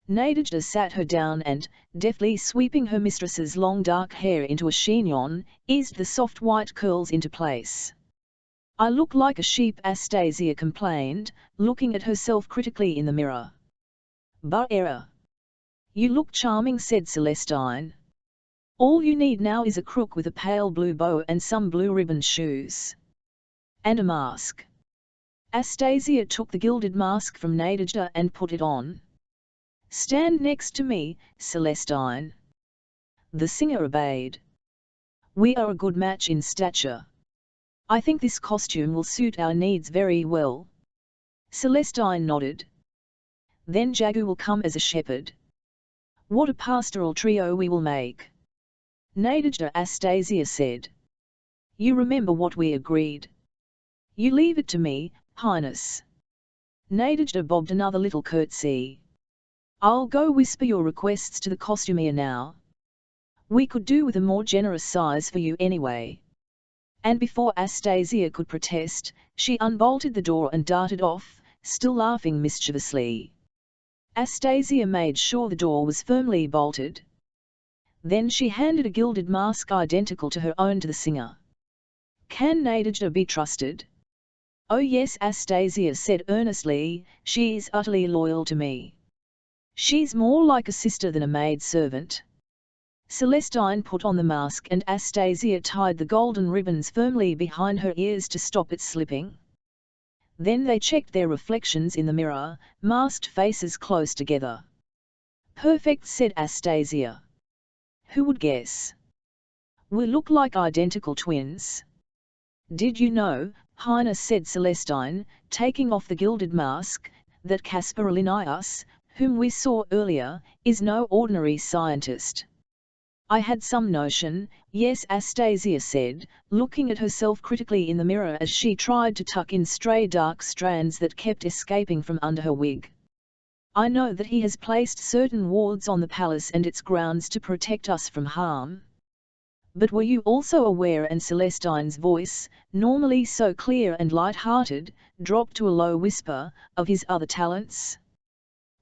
Nadejda sat her down and, deftly sweeping her mistress's long dark hair into a chignon, eased the soft white curls into place. "I look like a sheep," Astasia complained, looking at herself critically in the mirror. "Bah error. You look charming," said Celestine. "All you need now is a crook with a pale blue bow and some blue ribboned shoes. And a mask." Astasia took the gilded mask from Nadejda and put it on. "Stand next to me, Celestine." The singer obeyed. "We are a good match in stature. I think this costume will suit our needs very well." Celestine nodded. "Then Jagu will come as a shepherd. What a pastoral trio we will make." Nadejda, Astasia said. "You remember what we agreed? You leave it to me, Highness." Nadejda bobbed another little curtsy. "I'll go whisper your requests to the costumier now. We could do with a more generous size for you anyway." And before Astasia could protest, she unbolted the door and darted off, still laughing mischievously. Astasia made sure the door was firmly bolted. Then she handed a gilded mask identical to her own to the singer. "Can Nadejda be trusted?" "Oh yes," Astasia said earnestly, "she is utterly loyal to me. She's more like a sister than a maid-servant." Celestine put on the mask and Astasia tied the golden ribbons firmly behind her ears to stop it slipping. Then they checked their reflections in the mirror, masked faces close together. "Perfect," said Astasia. "Who would guess? We look like identical twins." "Did you know, Highness," said Celestine, taking off the gilded mask, "that Caspar Linnaeus, whom we saw earlier, is no ordinary scientist?" "I had some notion, yes," Astasia said, looking at herself critically in the mirror as she tried to tuck in stray dark strands that kept escaping from under her wig. "I know that he has placed certain wards on the palace and its grounds to protect us from harm. But were you also aware," and Celestine's voice, normally so clear and light-hearted, dropped to a low whisper, "of his other talents?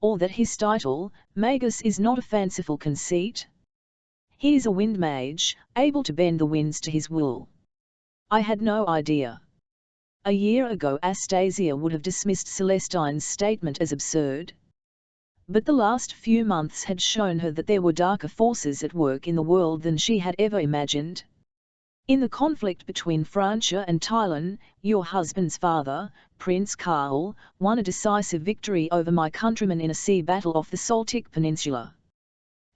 Or that his title, Magus, is not a fanciful conceit? He is a wind mage, able to bend the winds to his will." "I had no idea." A year ago Astasia would have dismissed Celestine's statement as absurd. But the last few months had shown her that there were darker forces at work in the world than she had ever imagined. "In the conflict between Francia and Thailand, your husband's father, Prince Karl, won a decisive victory over my countrymen in a sea battle off the Saltic Peninsula.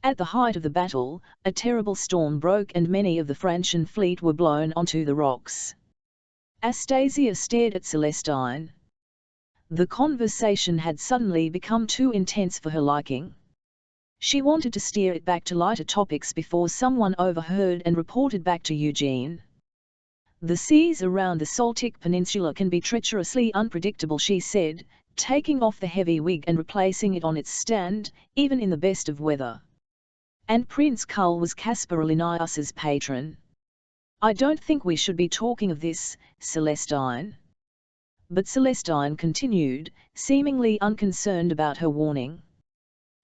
At the height of the battle, a terrible storm broke and many of the Francian fleet were blown onto the rocks." Astasia stared at Celestine. The conversation had suddenly become too intense for her liking. She wanted to steer it back to lighter topics before someone overheard and reported back to Eugene. "The seas around the Saltic Peninsula can be treacherously unpredictable," she said, taking off the heavy wig and replacing it on its stand, "even in the best of weather. And Prince Karl was Caspar Linnaeus's patron." "I don't think we should be talking of this, Celestine." But Celestine continued, seemingly unconcerned about her warning.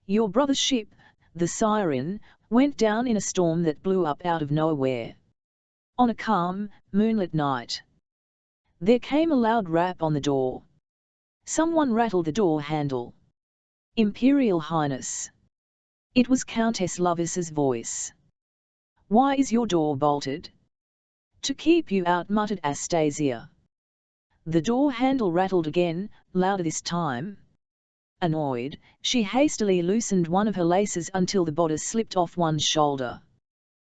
"Your brother's ship, the Siren, went down in a storm that blew up out of nowhere. On a calm, moonlit night. There came a loud rap on the door. Someone rattled the door handle. 'Imperial Highness.' It was Countess Lovis's voice. 'Why is your door bolted?' 'To keep you out,' muttered Astasia. The door handle rattled again, louder this time. Annoyed, she hastily loosened one of her laces until the bodice slipped off one shoulder.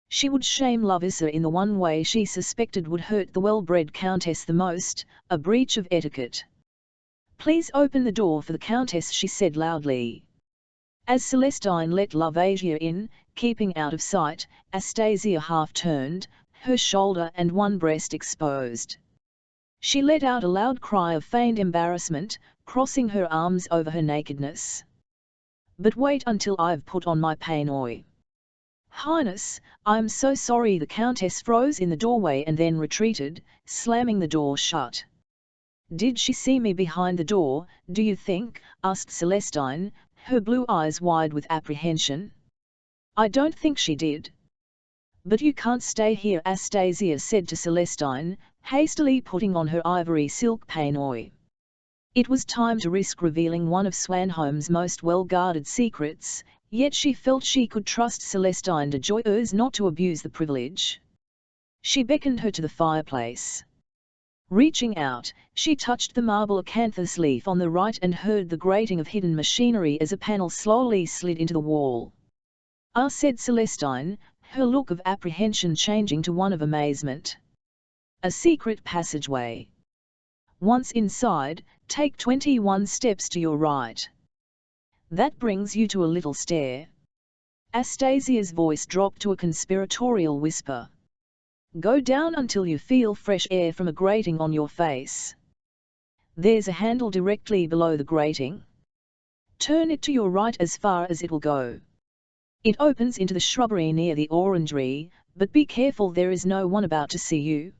She would shame Lovisa in the one way she suspected would hurt the well-bred Countess the most, a breach of etiquette. "Please open the door for the Countess," she said loudly. As Celestine let Lovasia in, keeping out of sight, Astasia half-turned, her shoulder and one breast exposed. She let out a loud cry of feigned embarrassment, crossing her arms over her nakedness. "But wait until I've put on my peignoir." "Highness, I'm so sorry." The Countess froze in the doorway and then retreated, slamming the door shut. "Did she see me behind the door, do you think?" asked Celestine, her blue eyes wide with apprehension. "I don't think she did." "But you can't stay here," Astasia said to Celestine, hastily putting on her ivory silk peignoir. It was time to risk revealing one of Swanholme's most well-guarded secrets, yet she felt she could trust Celestine de Joyeuse not to abuse the privilege. She beckoned her to the fireplace. Reaching out, she touched the marble acanthus leaf on the right and heard the grating of hidden machinery as a panel slowly slid into the wall. "Ah," said Celestine, her look of apprehension changing to one of amazement. "A secret passageway. Once inside, take 21 steps to your right. That brings you to a little stair." Astasia's voice dropped to a conspiratorial whisper. "Go down until you feel fresh air from a grating on your face. There's a handle directly below the grating. Turn it to your right as far as it will go. It opens into the shrubbery near the orangery, but be careful there is no one about to see you.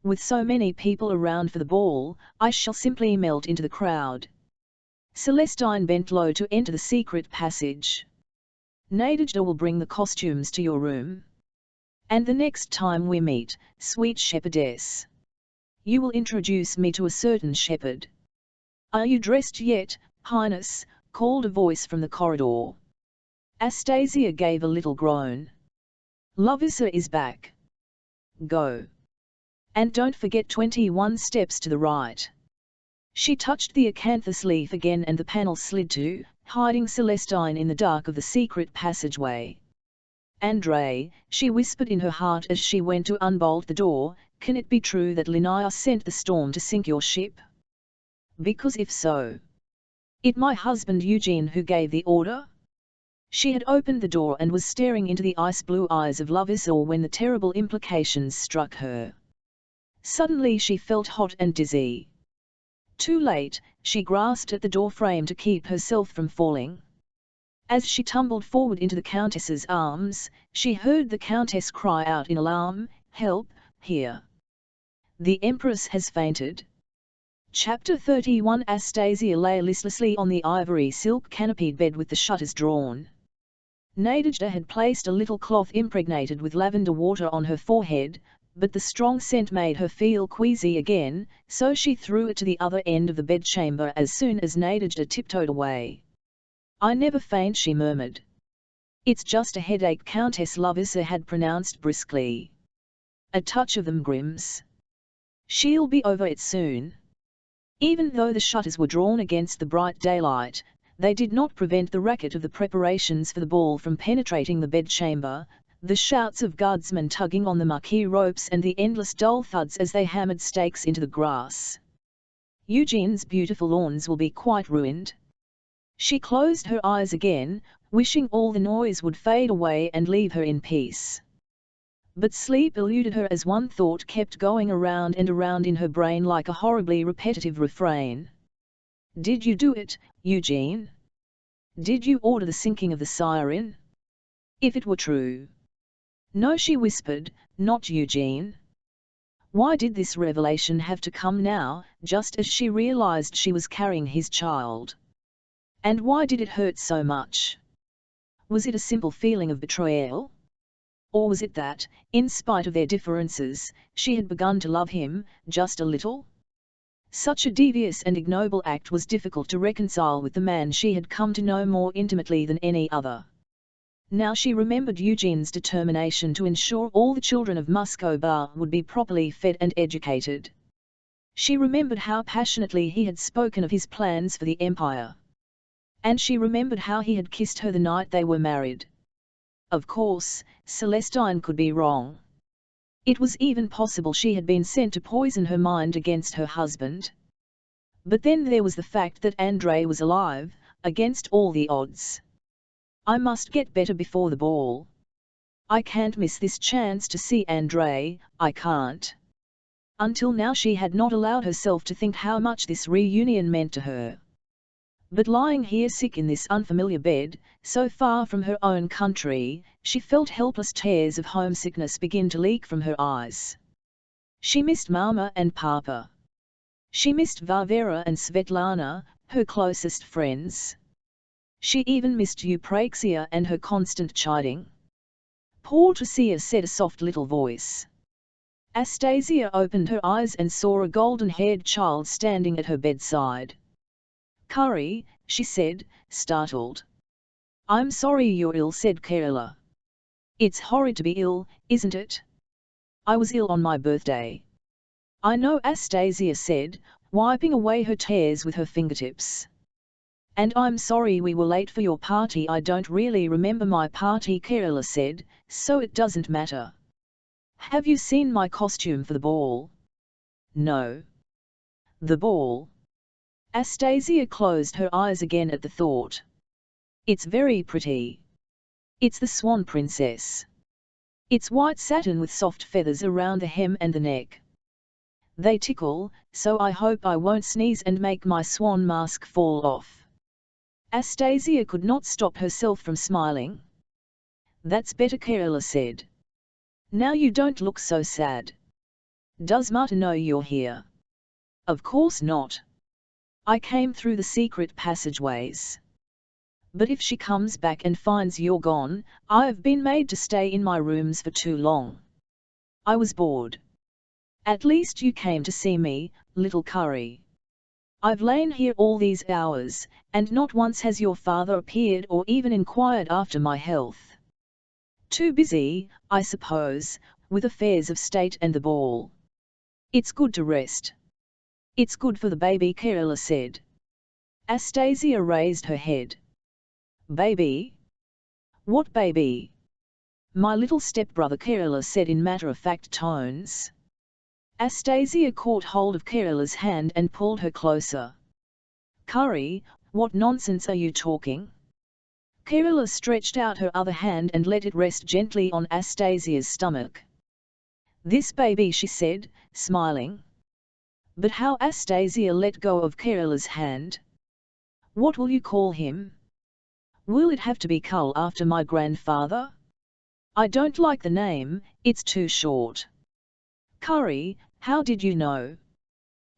With so many people around for the ball, I shall simply melt into the crowd." Celestine bent low to enter the secret passage. "Nadejda will bring the costumes to your room. And the next time we meet, sweet shepherdess, you will introduce me to a certain shepherd." "Are you dressed yet, Highness?" called a voice from the corridor. Astasia gave a little groan. Lovisa is back. Go. And don't forget 21 steps to the right. She touched the acanthus leaf again and the panel slid to, hiding Celestine in the dark of the secret passageway. Andre, she whispered in her heart as she went to unbolt the door, can it be true that Linnea sent the storm to sink your ship? Because if so, it my husband Eugene who gave the order? She had opened the door and was staring into the ice-blue eyes of Lovisa when the terrible implications struck her. Suddenly she felt hot and dizzy. Too late, she grasped at the door frame to keep herself from falling. As she tumbled forward into the Countess's arms, she heard the Countess cry out in alarm, "Help, here! The Empress has fainted." Chapter 31 Astasia lay listlessly on the ivory silk canopied bed with the shutters drawn. Nadejda had placed a little cloth impregnated with lavender water on her forehead, but the strong scent made her feel queasy again, so she threw it to the other end of the bedchamber as soon as Nadejda tiptoed away. "I never faint," she murmured. "It's just a headache," Countess Lovisa had pronounced briskly. "A touch of them Grims. She'll be over it soon." Even though the shutters were drawn against the bright daylight, they did not prevent the racket of the preparations for the ball from penetrating the bedchamber, the shouts of guardsmen tugging on the marquee ropes and the endless dull thuds as they hammered stakes into the grass. Eugene's beautiful lawns will be quite ruined. She closed her eyes again, wishing all the noise would fade away and leave her in peace. But sleep eluded her as one thought kept going around and around in her brain like a horribly repetitive refrain. "Did you do it, Eugene? Did you order the sinking of the siren? If it were true." "No," she whispered, "not Eugene." Why did this revelation have to come now, just as she realized she was carrying his child? And why did it hurt so much? Was it a simple feeling of betrayal? Or was it that, in spite of their differences, she had begun to love him, just a little? Such a devious and ignoble act was difficult to reconcile with the man she had come to know more intimately than any other. Now she remembered Eugene's determination to ensure all the children of Muscovy would be properly fed and educated. She remembered how passionately he had spoken of his plans for the empire. And she remembered how he had kissed her the night they were married. Of course, Celestine could be wrong. It was even possible she had been sent to poison her mind against her husband. But then there was the fact that Andre was alive, against all the odds. "I must get better before the ball. I can't miss this chance to see Andre, I can't." Until now she had not allowed herself to think how much this reunion meant to her. But lying here sick in this unfamiliar bed, so far from her own country, she felt helpless tears of homesickness begin to leak from her eyes. She missed Mama and Papa. She missed Varvara and Svetlana, her closest friends. She even missed Eupraxia and her constant chiding. "Poor Tricia," said a soft little voice. Astasia opened her eyes and saw a golden-haired child standing at her bedside. "Curry," she said, startled. "I'm sorry you're ill," said Kerala. "It's horrid to be ill, isn't it? I was ill on my birthday." "I know," Astasia said, wiping away her tears with her fingertips. "And I'm sorry we were late for your party." "I don't really remember my party," Kerala said, "so it doesn't matter." "Have you seen my costume for the ball?" "No." "The ball?" Astasia closed her eyes again at the thought. "It's very pretty. It's the Swan Princess. It's white satin with soft feathers around the hem and the neck. They tickle, so I hope I won't sneeze and make my swan mask fall off." Astasia could not stop herself from smiling. "That's better," Kerala said. "Now you don't look so sad. Does Marta know you're here?" "Of course not. I came through the secret passageways. But if she comes back and finds you're gone, I've been made to stay in my rooms for too long. I was bored. At least you came to see me, little Curry. I've lain here all these hours, and not once has your father appeared or even inquired after my health." Too busy, I suppose, with affairs of state and the ball. It's good to rest. It's good for the baby, Kerala said. Astasia raised her head. Baby? What baby? My little stepbrother, Kerala said in matter-of-fact tones. Astasia caught hold of Kerala's hand and pulled her closer. Curry, what nonsense are you talking? Kerala stretched out her other hand and let it rest gently on Astasia's stomach. This baby, she said, smiling. But how? Astasia let go of Kerala's hand. What will you call him? Will it have to be Kul after my grandfather? I don't like the name, it's too short. Curry, how did you know?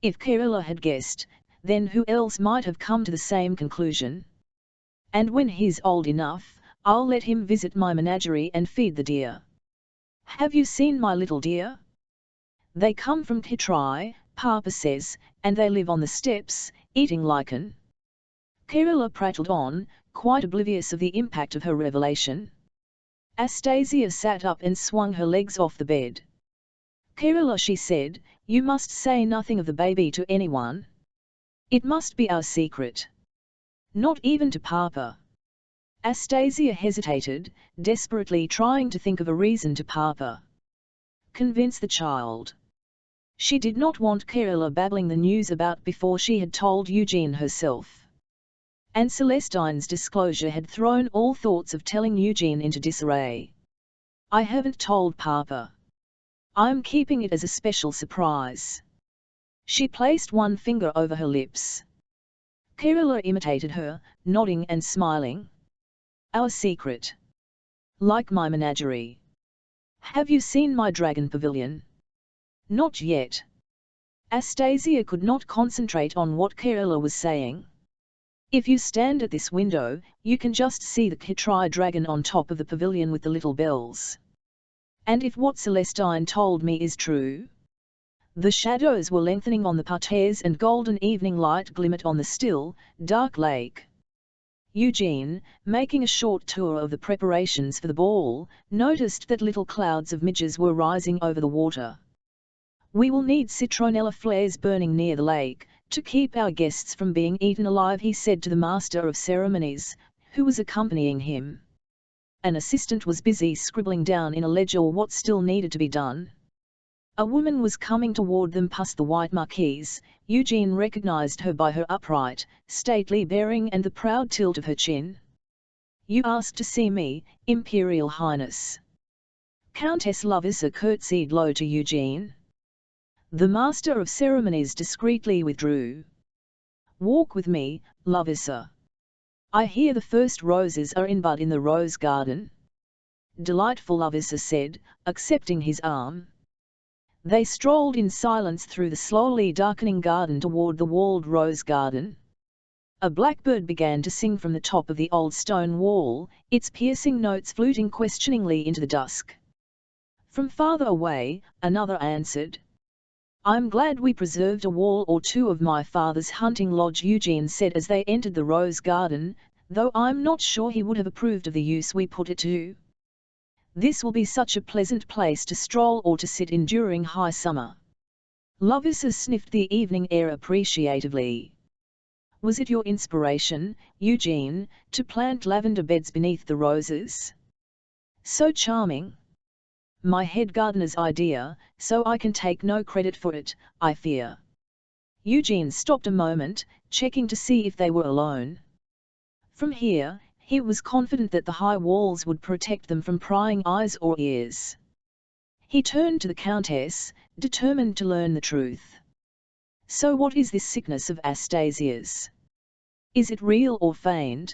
If Kerala had guessed, then who else might have come to the same conclusion? And when he's old enough, I'll let him visit my menagerie and feed the deer. Have you seen my little deer? They come from Kitrai, Papa says, and they live on the steps, eating lichen. Kerala prattled on, quite oblivious of the impact of her revelation. Astasia sat up and swung her legs off the bed. Kerala, she said, you must say nothing of the baby to anyone. It must be our secret. Not even to Papa. Astasia hesitated, desperately trying to think of a reason to Papa. Convince the child. She did not want Kerala babbling the news about before she had told Eugene herself. And Celestine's disclosure had thrown all thoughts of telling Eugene into disarray. I haven't told Papa. I'm keeping it as a special surprise. She placed one finger over her lips. Kerala imitated her, nodding and smiling. Our secret. Like my menagerie. Have you seen my dragon pavilion? Not yet. Astasia could not concentrate on what Kerala was saying. If you stand at this window, you can just see the Kitrai dragon on top of the pavilion with the little bells. And if what Celestine told me is true? The shadows were lengthening on the parterres and golden evening light glimmered on the still, dark lake. Eugene, making a short tour of the preparations for the ball, noticed that little clouds of midges were rising over the water. We will need citronella flares burning near the lake, to keep our guests from being eaten alive, he said to the master of ceremonies, who was accompanying him. An assistant was busy scribbling down in a ledger what still needed to be done. A woman was coming toward them past the white marquise. Eugene recognized her by her upright, stately bearing and the proud tilt of her chin. You asked to see me, Imperial Highness. Countess Lovisa curtsied low to Eugene. The master of ceremonies discreetly withdrew. Walk with me, Lovisa. I hear the first roses are in bud in the rose garden. Delightful, Lovisa said, accepting his arm. They strolled in silence through the slowly darkening garden toward the walled rose garden. A blackbird began to sing from the top of the old stone wall, its piercing notes fluting questioningly into the dusk. From farther away, another answered. I'm glad we preserved a wall or two of my father's hunting lodge, Eugene said as they entered the rose garden, though I'm not sure he would have approved of the use we put it to. This will be such a pleasant place to stroll or to sit in during high summer. Lovisa sniffed the evening air appreciatively. Was it your inspiration, Eugene, to plant lavender beds beneath the roses? So charming. My head gardener's idea, so I can take no credit for it, I fear. Eugene stopped a moment, checking to see if they were alone. From here, he was confident that the high walls would protect them from prying eyes or ears. He turned to the Countess, determined to learn the truth. So what is this sickness of Astasia's? Is it real or feigned?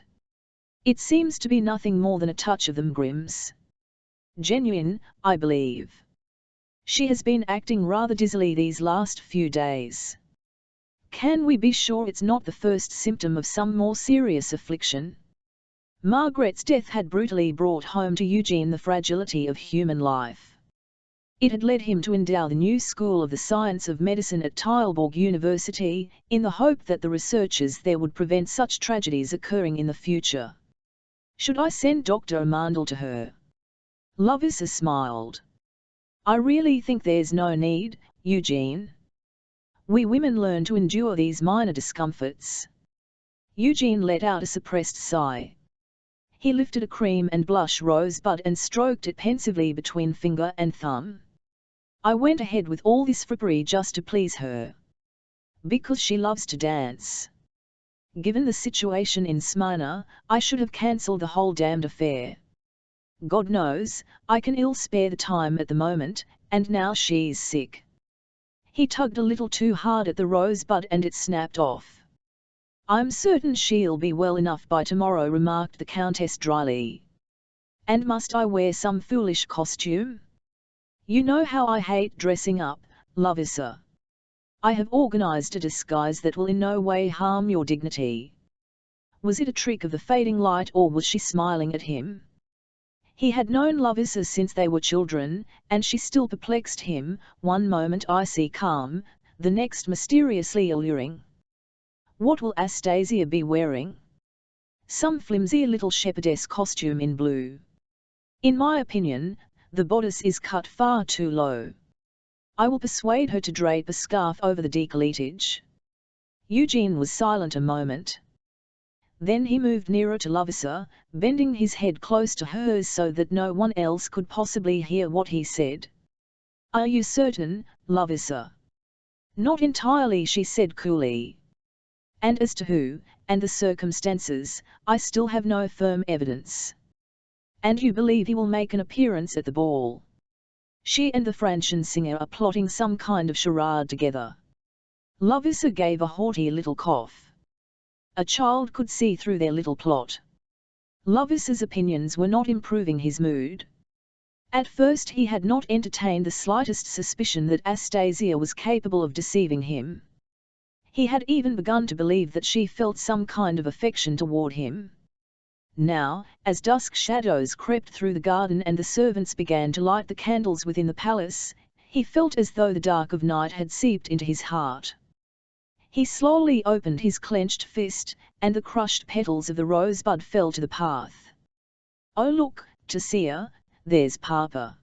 It seems to be nothing more than a touch of the Megrims. Genuine, I believe. She has been acting rather dizzily these last few days. Can we be sure it's not the first symptom of some more serious affliction? Margaret's death had brutally brought home to Eugene the fragility of human life. It had led him to endow the new school of the science of medicine at Tilburg University, in the hope that the researchers there would prevent such tragedies occurring in the future. Should I send Dr. Amandel to her? Lovisa smiled. I really think there's no need, Eugene. We women learn to endure these minor discomforts. Eugene let out a suppressed sigh. He lifted a cream and blush rosebud and stroked it pensively between finger and thumb. I went ahead with all this frippery just to please her. Because she loves to dance. Given the situation in Smyrna, I should have cancelled the whole damned affair. God knows, I can ill spare the time at the moment, and now she's sick. He tugged a little too hard at the rosebud and it snapped off. I'm certain she'll be well enough by tomorrow, remarked the Countess dryly. And must I wear some foolish costume? You know how I hate dressing up, Lovisa. I have organized a disguise that will in no way harm your dignity. Was it a trick of the fading light, or was she smiling at him? He had known Lovisa since they were children, and she still perplexed him, one moment icy calm, the next mysteriously alluring. What will Astasia be wearing? Some flimsy little shepherdess costume in blue. In my opinion, the bodice is cut far too low. I will persuade her to drape a scarf over the décolletage. Eugene was silent a moment. Then he moved nearer to Lovisa, bending his head close to hers so that no one else could possibly hear what he said. Are you certain, Lovisa? Not entirely, she said coolly. And as to who, and the circumstances, I still have no firm evidence. And you believe he will make an appearance at the ball? She and the Franzenspringer are plotting some kind of charade together. Lovisa gave a haughty little cough. A child could see through their little plot. Lovisa's opinions were not improving his mood. At first he had not entertained the slightest suspicion that Astasia was capable of deceiving him. He had even begun to believe that she felt some kind of affection toward him. Now, as dusk shadows crept through the garden and the servants began to light the candles within the palace, he felt as though the dark of night had seeped into his heart. He slowly opened his clenched fist, and the crushed petals of the rosebud fell to the path. Oh look, Tasia, there's Papa.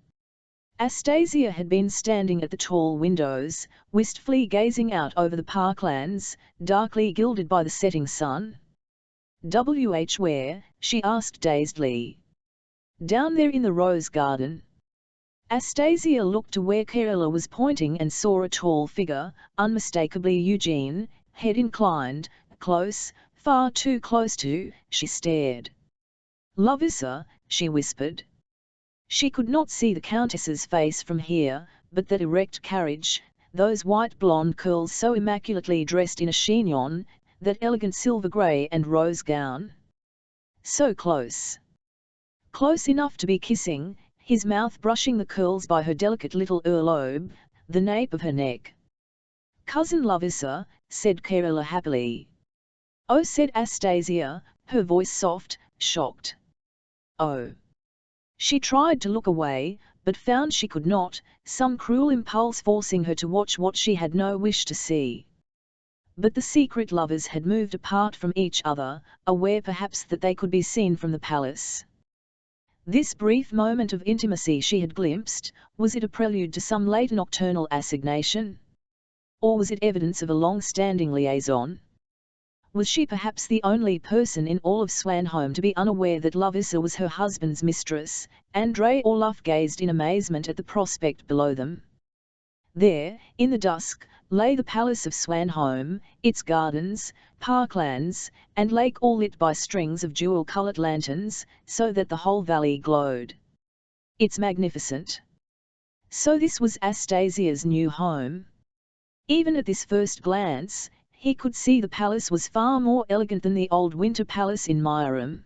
Astasia had been standing at the tall windows, wistfully gazing out over the parklands, darkly gilded by the setting sun. Where? She asked dazedly. Down there in the rose garden. Astasia looked to where Kerala was pointing and saw a tall figure, unmistakably Eugene, head inclined, close, far too close to, she stared. Lovisa, she whispered. She could not see the Countess's face from here, but that erect carriage, those white blonde curls so immaculately dressed in a chignon, that elegant silver grey and rose gown. So close. Close enough to be kissing, his mouth brushing the curls by her delicate little earlobe, the nape of her neck. Cousin Lovisa, said Kerala happily. Oh, said Astasia, her voice soft, shocked. Oh. She tried to look away, but found she could not, some cruel impulse forcing her to watch what she had no wish to see. But the secret lovers had moved apart from each other, aware perhaps that they could be seen from the palace. This brief moment of intimacy she had glimpsed, was it a prelude to some later nocturnal assignation? Or was it evidence of a long-standing liaison? Was she perhaps the only person in all of Swanholm to be unaware that Lovisa was her husband's mistress? Andrei Orlov gazed in amazement at the prospect below them. There, in the dusk, lay the palace of Swanholm, its gardens, parklands, and lake all lit by strings of jewel-coloured lanterns, so that the whole valley glowed. It's magnificent. So this was Astasia's new home. Even at this first glance, he could see the palace was far more elegant than the old winter palace in Myram.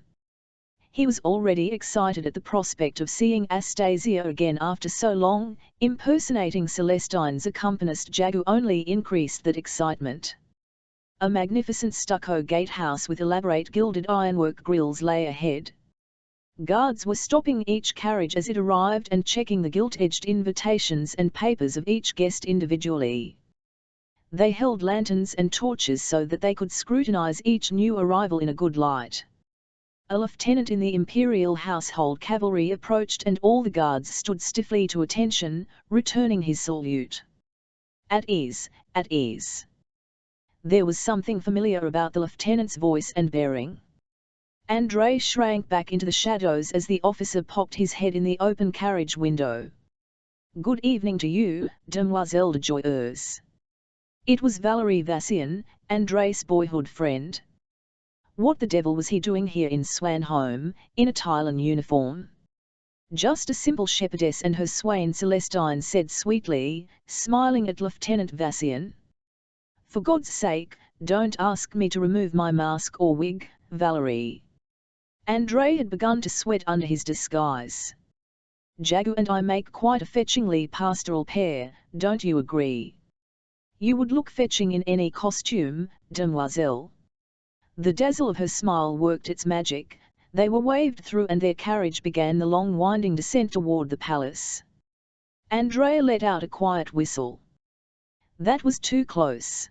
He was already excited at the prospect of seeing Astasia again after so long. Impersonating Celestine's accompanist Jagu only increased that excitement. A magnificent stucco gatehouse with elaborate gilded ironwork grilles lay ahead. Guards were stopping each carriage as it arrived and checking the gilt-edged invitations and papers of each guest individually. They held lanterns and torches so that they could scrutinize each new arrival in a good light. a lieutenant in the Imperial Household Cavalry approached and all the guards stood stiffly to attention, returning his salute. At ease, at ease. There was something familiar about the lieutenant's voice and bearing. Andrei shrank back into the shadows as the officer popped his head in the open carriage window. "Good evening to you, Demoiselle de Joyeuse." It was Valery Vassian, Andrei's boyhood friend. What the devil was he doing here in Swanholme, in a Tylan uniform? "Just a simple shepherdess and her swain Celestine," said sweetly, smiling at Lieutenant Vassian. "For God's sake, don't ask me to remove my mask or wig, Valerie." Andrei had begun to sweat under his disguise. "Jagu and I make quite a fetchingly pastoral pair, don't you agree?" "You would look fetching in any costume, demoiselle." The dazzle of her smile worked its magic. They were waved through and their carriage began the long winding descent toward the palace. Andrei let out a quiet whistle. That was too close.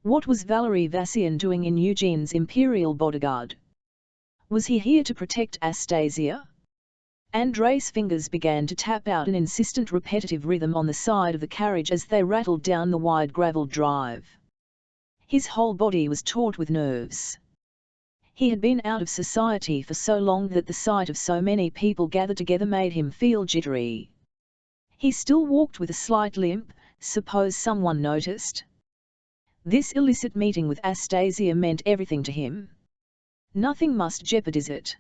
What was Valery Vassian doing in Eugene's imperial bodyguard? Was he here to protect Astasia? Andrei's fingers began to tap out an insistent repetitive rhythm on the side of the carriage as they rattled down the wide gravelled drive. His whole body was taut with nerves. He had been out of society for so long that the sight of so many people gathered together made him feel jittery. He still walked with a slight limp. Suppose someone noticed? This illicit meeting with Astasia meant everything to him. Nothing must jeopardize it.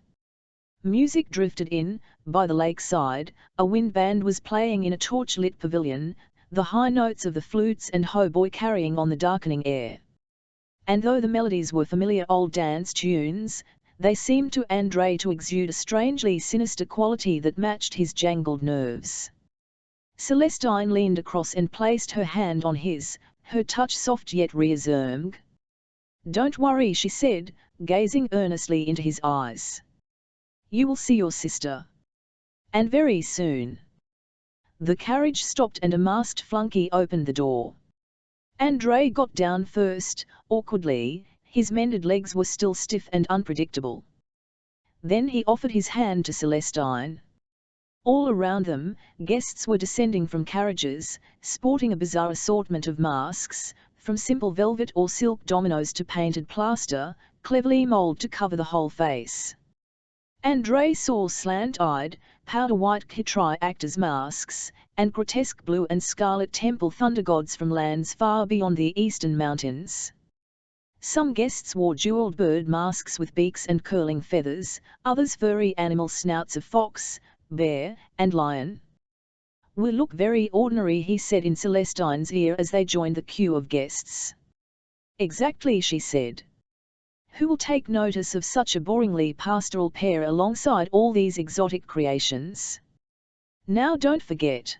Music drifted in. By the lakeside, a wind band was playing in a torch-lit pavilion, the high notes of the flutes and hautboy carrying on the darkening air. And though the melodies were familiar old dance tunes, they seemed to Andrei to exude a strangely sinister quality that matched his jangled nerves. Celestine leaned across and placed her hand on his, her touch soft yet reassuring. "Don't worry," she said, gazing earnestly into his eyes. "You will see your sister. And very soon." The carriage stopped and a masked flunky opened the door. Andrei got down first, awkwardly. His mended legs were still stiff and unpredictable. Then he offered his hand to Celestine. All around them, guests were descending from carriages, sporting a bizarre assortment of masks, from simple velvet or silk dominoes to painted plaster, cleverly molded to cover the whole face. Andrei saw slant-eyed, powder-white Khitri actors' masks, and grotesque blue and scarlet temple thunder gods from lands far beyond the eastern mountains. Some guests wore jeweled bird masks with beaks and curling feathers, others furry animal snouts of fox, bear, and lion. "We look very ordinary," he said in Celestine's ear as they joined the queue of guests. "Exactly," she said. "Who will take notice of such a boringly pastoral pair alongside all these exotic creations? Now don't forget.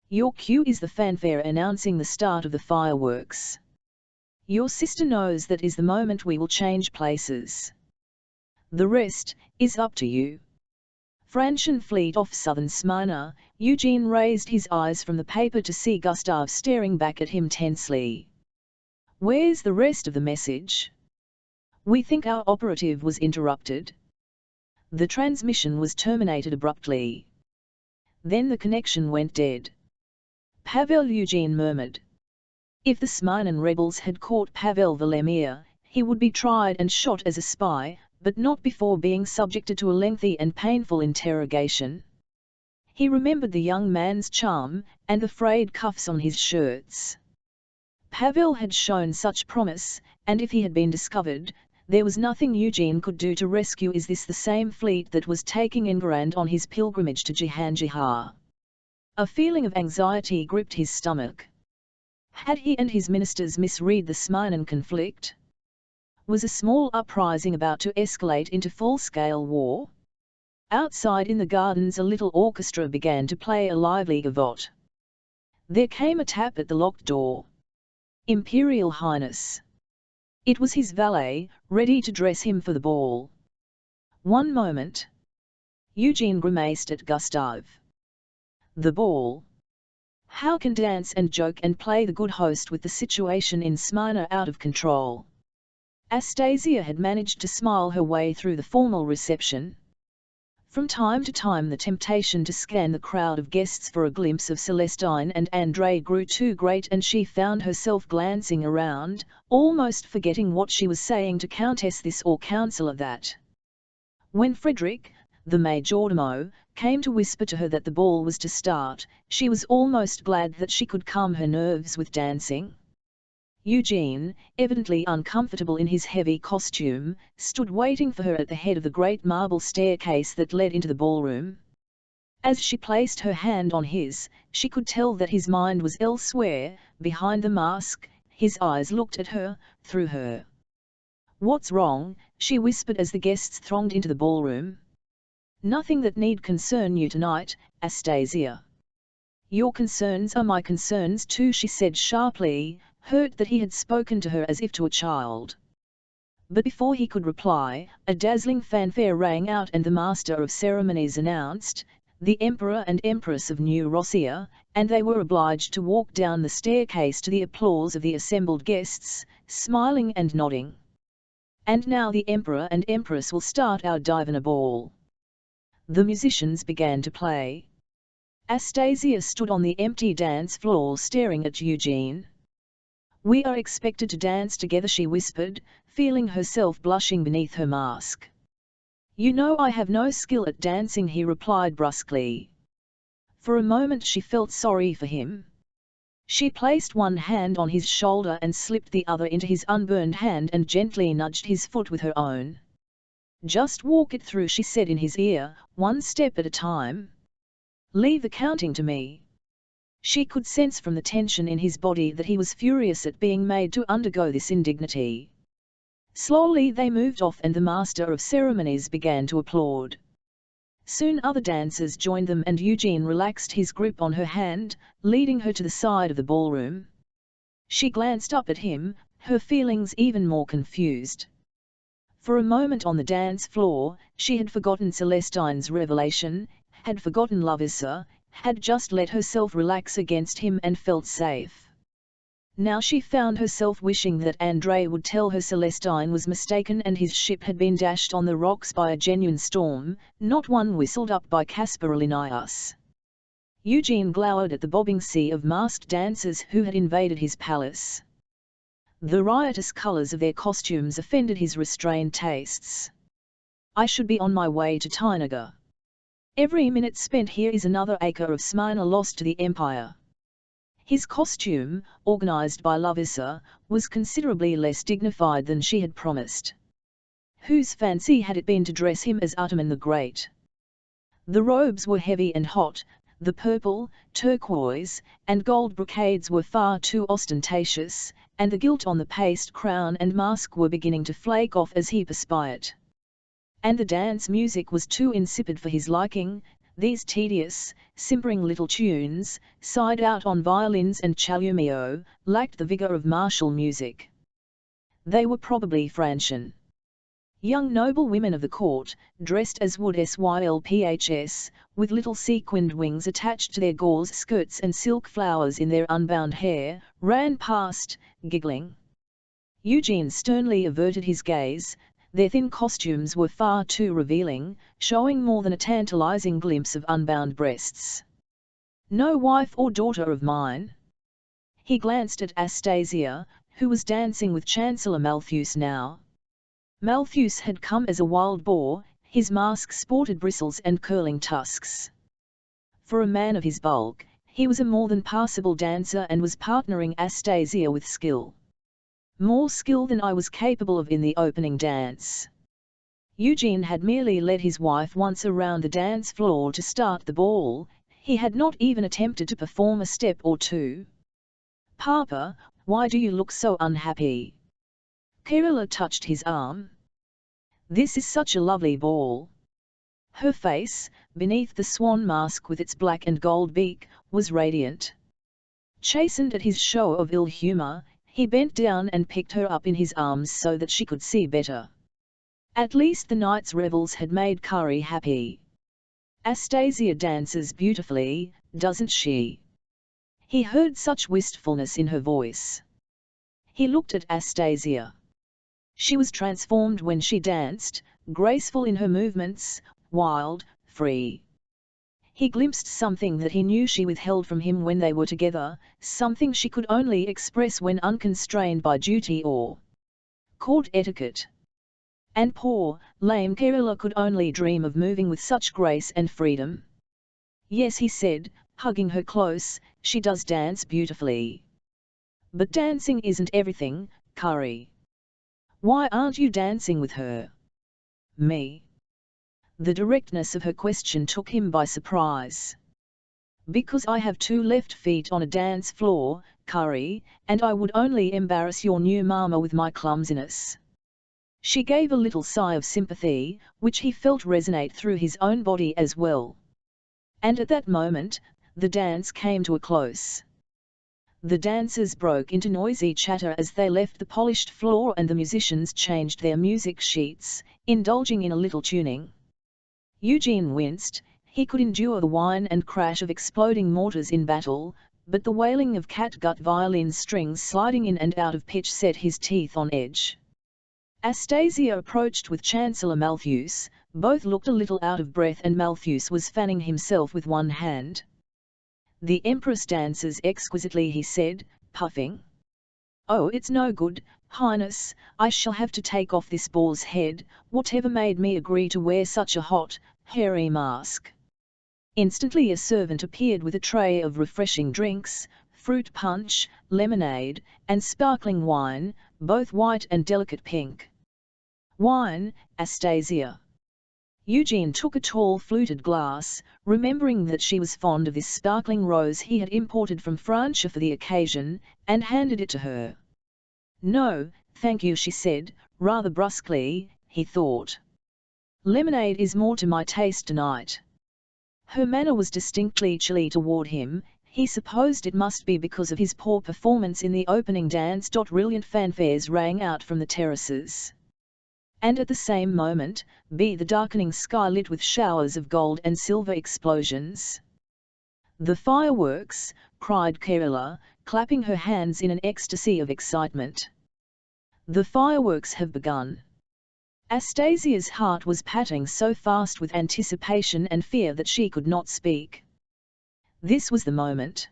Your cue is the fanfare announcing the start of the fireworks. Your sister knows that is the moment we will change places. The rest is up to you." Franchen fleet off southern Smyrna, Eugene raised his eyes from the paper to see Gustave staring back at him tensely. "Where's the rest of the message?" "We think our operative was interrupted." The transmission was terminated abruptly. Then the connection went dead. "Pavel," Eugene murmured. If the Smyrnan rebels had caught Pavel Valemir, he would be tried and shot as a spy, but not before being subjected to a lengthy and painful interrogation. He remembered the young man's charm, and the frayed cuffs on his shirts. Pavel had shown such promise, and if he had been discovered, there was nothing Eugene could do to rescue. Is this the same fleet that was taking Enguerrand on his pilgrimage to Jahangir? A feeling of anxiety gripped his stomach. Had he and his ministers misread the Smyrnan conflict? Was a small uprising about to escalate into full-scale war? Outside in the gardens a little orchestra began to play a lively gavotte. There came a tap at the locked door. "Imperial Highness." It was his valet, ready to dress him for the ball. "One moment." Eugene grimaced at Gustave. "The ball? How can dance and joke and play the good host with the situation in Smyrna out of control?" Astasia had managed to smile her way through the formal reception. From time to time the temptation to scan the crowd of guests for a glimpse of Celestine and Andrei grew too great, and she found herself glancing around, almost forgetting what she was saying to Countess this or Councillor that. When Frederick, the majordomo, came to whisper to her that the ball was to start, she was almost glad that she could calm her nerves with dancing. Eugene, evidently uncomfortable in his heavy costume, stood waiting for her at the head of the great marble staircase that led into the ballroom. As she placed her hand on his, she could tell that his mind was elsewhere. Behind the mask, his eyes looked at her, through her. "What's wrong?" she whispered as the guests thronged into the ballroom. "Nothing that need concern you tonight, Astasia." "Your concerns are my concerns too," she said sharply, hurt that he had spoken to her as if to a child. But before he could reply, a dazzling fanfare rang out and the Master of Ceremonies announced, "The Emperor and Empress of New Rossiya," and they were obliged to walk down the staircase to the applause of the assembled guests, smiling and nodding. "And now the Emperor and Empress will start our Divina ball." The musicians began to play. Astasia stood on the empty dance floor staring at Eugene. "We are expected to dance together," she whispered, feeling herself blushing beneath her mask. "You know I have no skill at dancing," he replied brusquely. For a moment she felt sorry for him. She placed one hand on his shoulder and slipped the other into his unburned hand and gently nudged his foot with her own. "Just walk it through," she said in his ear, "one step at a time. Leave the counting to me." She could sense from the tension in his body that he was furious at being made to undergo this indignity. Slowly they moved off and the Master of Ceremonies began to applaud. Soon other dancers joined them and Eugene relaxed his grip on her hand, leading her to the side of the ballroom. She glanced up at him, her feelings even more confused. For a moment on the dance floor, she had forgotten Celestine's revelation, had forgotten Lovisa, had just let herself relax against him and felt safe. Now she found herself wishing that Andrei would tell her Celestine was mistaken and his ship had been dashed on the rocks by a genuine storm, not one whistled up by Caspar Linnaeus. Eugene glowered at the bobbing sea of masked dancers who had invaded his palace. The riotous colours of their costumes offended his restrained tastes. "I should be on my way to Tynaga. Every minute spent here is another acre of Smyrna lost to the Empire." His costume, organized by Lovisa, was considerably less dignified than she had promised. Whose fancy had it been to dress him as Ataman the Great? The robes were heavy and hot, the purple, turquoise, and gold brocades were far too ostentatious, and the gilt on the paste crown and mask were beginning to flake off as he perspired. And the dance music was too insipid for his liking. These tedious, simpering little tunes, sighed out on violins and challumio, lacked the vigour of martial music. They were probably Francian. Young noble women of the court, dressed as would sylphs, with little sequined wings attached to their gauze skirts and silk flowers in their unbound hair, ran past, giggling. Eugene sternly averted his gaze. Their thin costumes were far too revealing, showing more than a tantalizing glimpse of unbound breasts. "No wife or daughter of mine." He glanced at Astasia, who was dancing with Chancellor Malthus now. Malthus had come as a wild boar, his mask sported bristles and curling tusks. For a man of his bulk, he was a more than passable dancer and was partnering Astasia with skill. More skill than I was capable of in the opening dance. Eugene had merely led his wife once around the dance floor to start the ball, he had not even attempted to perform a step or two. "Papa, why do you look so unhappy?" Kerala touched his arm. "This is such a lovely ball." Her face, beneath the swan mask with its black and gold beak, was radiant. Chastened at his show of ill humour, he bent down and picked her up in his arms so that she could see better. At least the night's revels had made Kari happy. "Astasia dances beautifully, doesn't she?" He heard such wistfulness in her voice. He looked at Astasia. She was transformed when she danced, graceful in her movements, wild, free. He glimpsed something that he knew she withheld from him when they were together, something she could only express when unconstrained by duty or court etiquette. And poor, lame Kerala could only dream of moving with such grace and freedom. Yes, he said, hugging her close, she does dance beautifully. But dancing isn't everything, Kari. Why aren't you dancing with her? Me? The directness of her question took him by surprise. Because I have 2 left feet on a dance floor, Kari, and I would only embarrass your new mama with my clumsiness. She gave a little sigh of sympathy, which he felt resonate through his own body as well. And at that moment, the dance came to a close. The dancers broke into noisy chatter as they left the polished floor and the musicians changed their music sheets, indulging in a little tuning. Eugene winced. He could endure the whine and crash of exploding mortars in battle, but the wailing of catgut violin strings sliding in and out of pitch set his teeth on edge. Astasia approached with Chancellor Malthus. Both looked a little out of breath and Malthus was fanning himself with one hand. The Empress dances exquisitely, he said, puffing. Oh, it's no good, Highness, I shall have to take off this boar's head, whatever made me agree to wear such a hot, hairy mask. Instantly a servant appeared with a tray of refreshing drinks, fruit punch, lemonade, and sparkling wine, both white and delicate pink. Wine, Astasia. Eugene took a tall fluted glass, remembering that she was fond of this sparkling rose he had imported from France for the occasion, and handed it to her. No, thank you, she said, rather brusquely, he thought. Lemonade is more to my taste tonight. Her manner was distinctly chilly toward him. He supposed it must be because of his poor performance in the opening dance. Brilliant fanfares rang out from the terraces. And at the same moment, the darkening sky lit with showers of gold and silver explosions. The fireworks, cried Kerala, clapping her hands in an ecstasy of excitement. The fireworks have begun. Astasia's heart was patting so fast with anticipation and fear that she could not speak. This was the moment.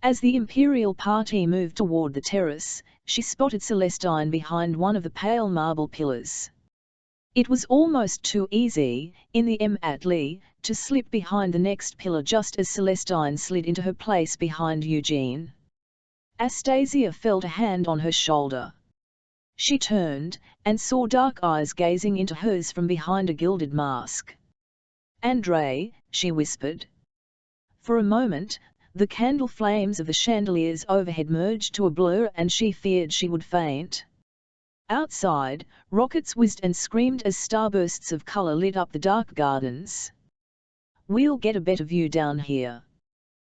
As the imperial party moved toward the terrace, she spotted Celestine behind one of the pale marble pillars. It was almost too easy, in the Atli, to slip behind the next pillar just as Celestine slid into her place behind Eugene. Astasia felt a hand on her shoulder. She turned, and saw dark eyes gazing into hers from behind a gilded mask. Andrei, she whispered. For a moment, the candle flames of the chandeliers overhead merged to a blur and she feared she would faint. Outside, rockets whizzed and screamed as starbursts of color lit up the dark gardens. We'll get a better view down here.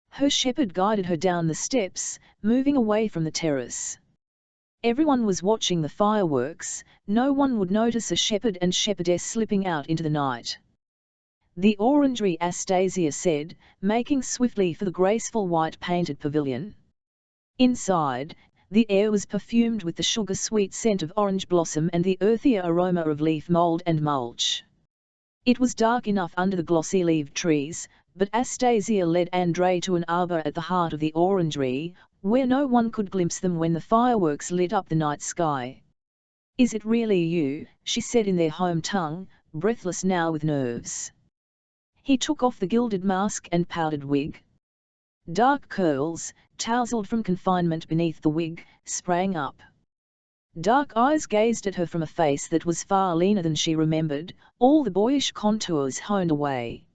Her shepherd guided her down the steps, moving away from the terrace. Everyone was watching the fireworks. No one would notice a shepherd and shepherdess slipping out into the night. The orangery, Astasia said, making swiftly for the graceful white-painted pavilion. Inside, the air was perfumed with the sugar-sweet scent of orange blossom and the earthier aroma of leaf mold and mulch. It was dark enough under the glossy-leaved trees, but Astasia led Andrei to an arbor at the heart of the orangery, where no one could glimpse them when the fireworks lit up the night sky. Is it really you? She said in their home tongue, breathless now with nerves. He took off the gilded mask and powdered wig. Dark curls, tousled from confinement beneath the wig, sprang up. Dark eyes gazed at her from a face that was far leaner than she remembered, all the boyish contours honed away.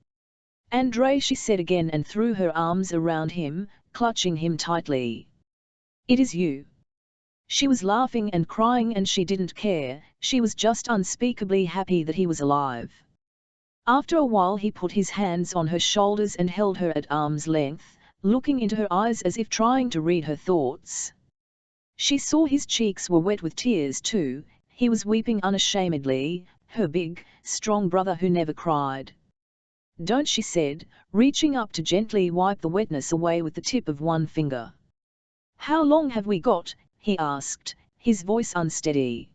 Andrei, she said again and threw her arms around him, clutching him tightly. It is you. She was laughing and crying and she didn't care, she was just unspeakably happy that he was alive. After a while he put his hands on her shoulders and held her at arm's length, looking into her eyes as if trying to read her thoughts. She saw his cheeks were wet with tears too. He was weeping unashamedly, her big, strong brother who never cried. Don't, she said, reaching up to gently wipe the wetness away with the tip of one finger. How long have we got? He asked, his voice unsteady.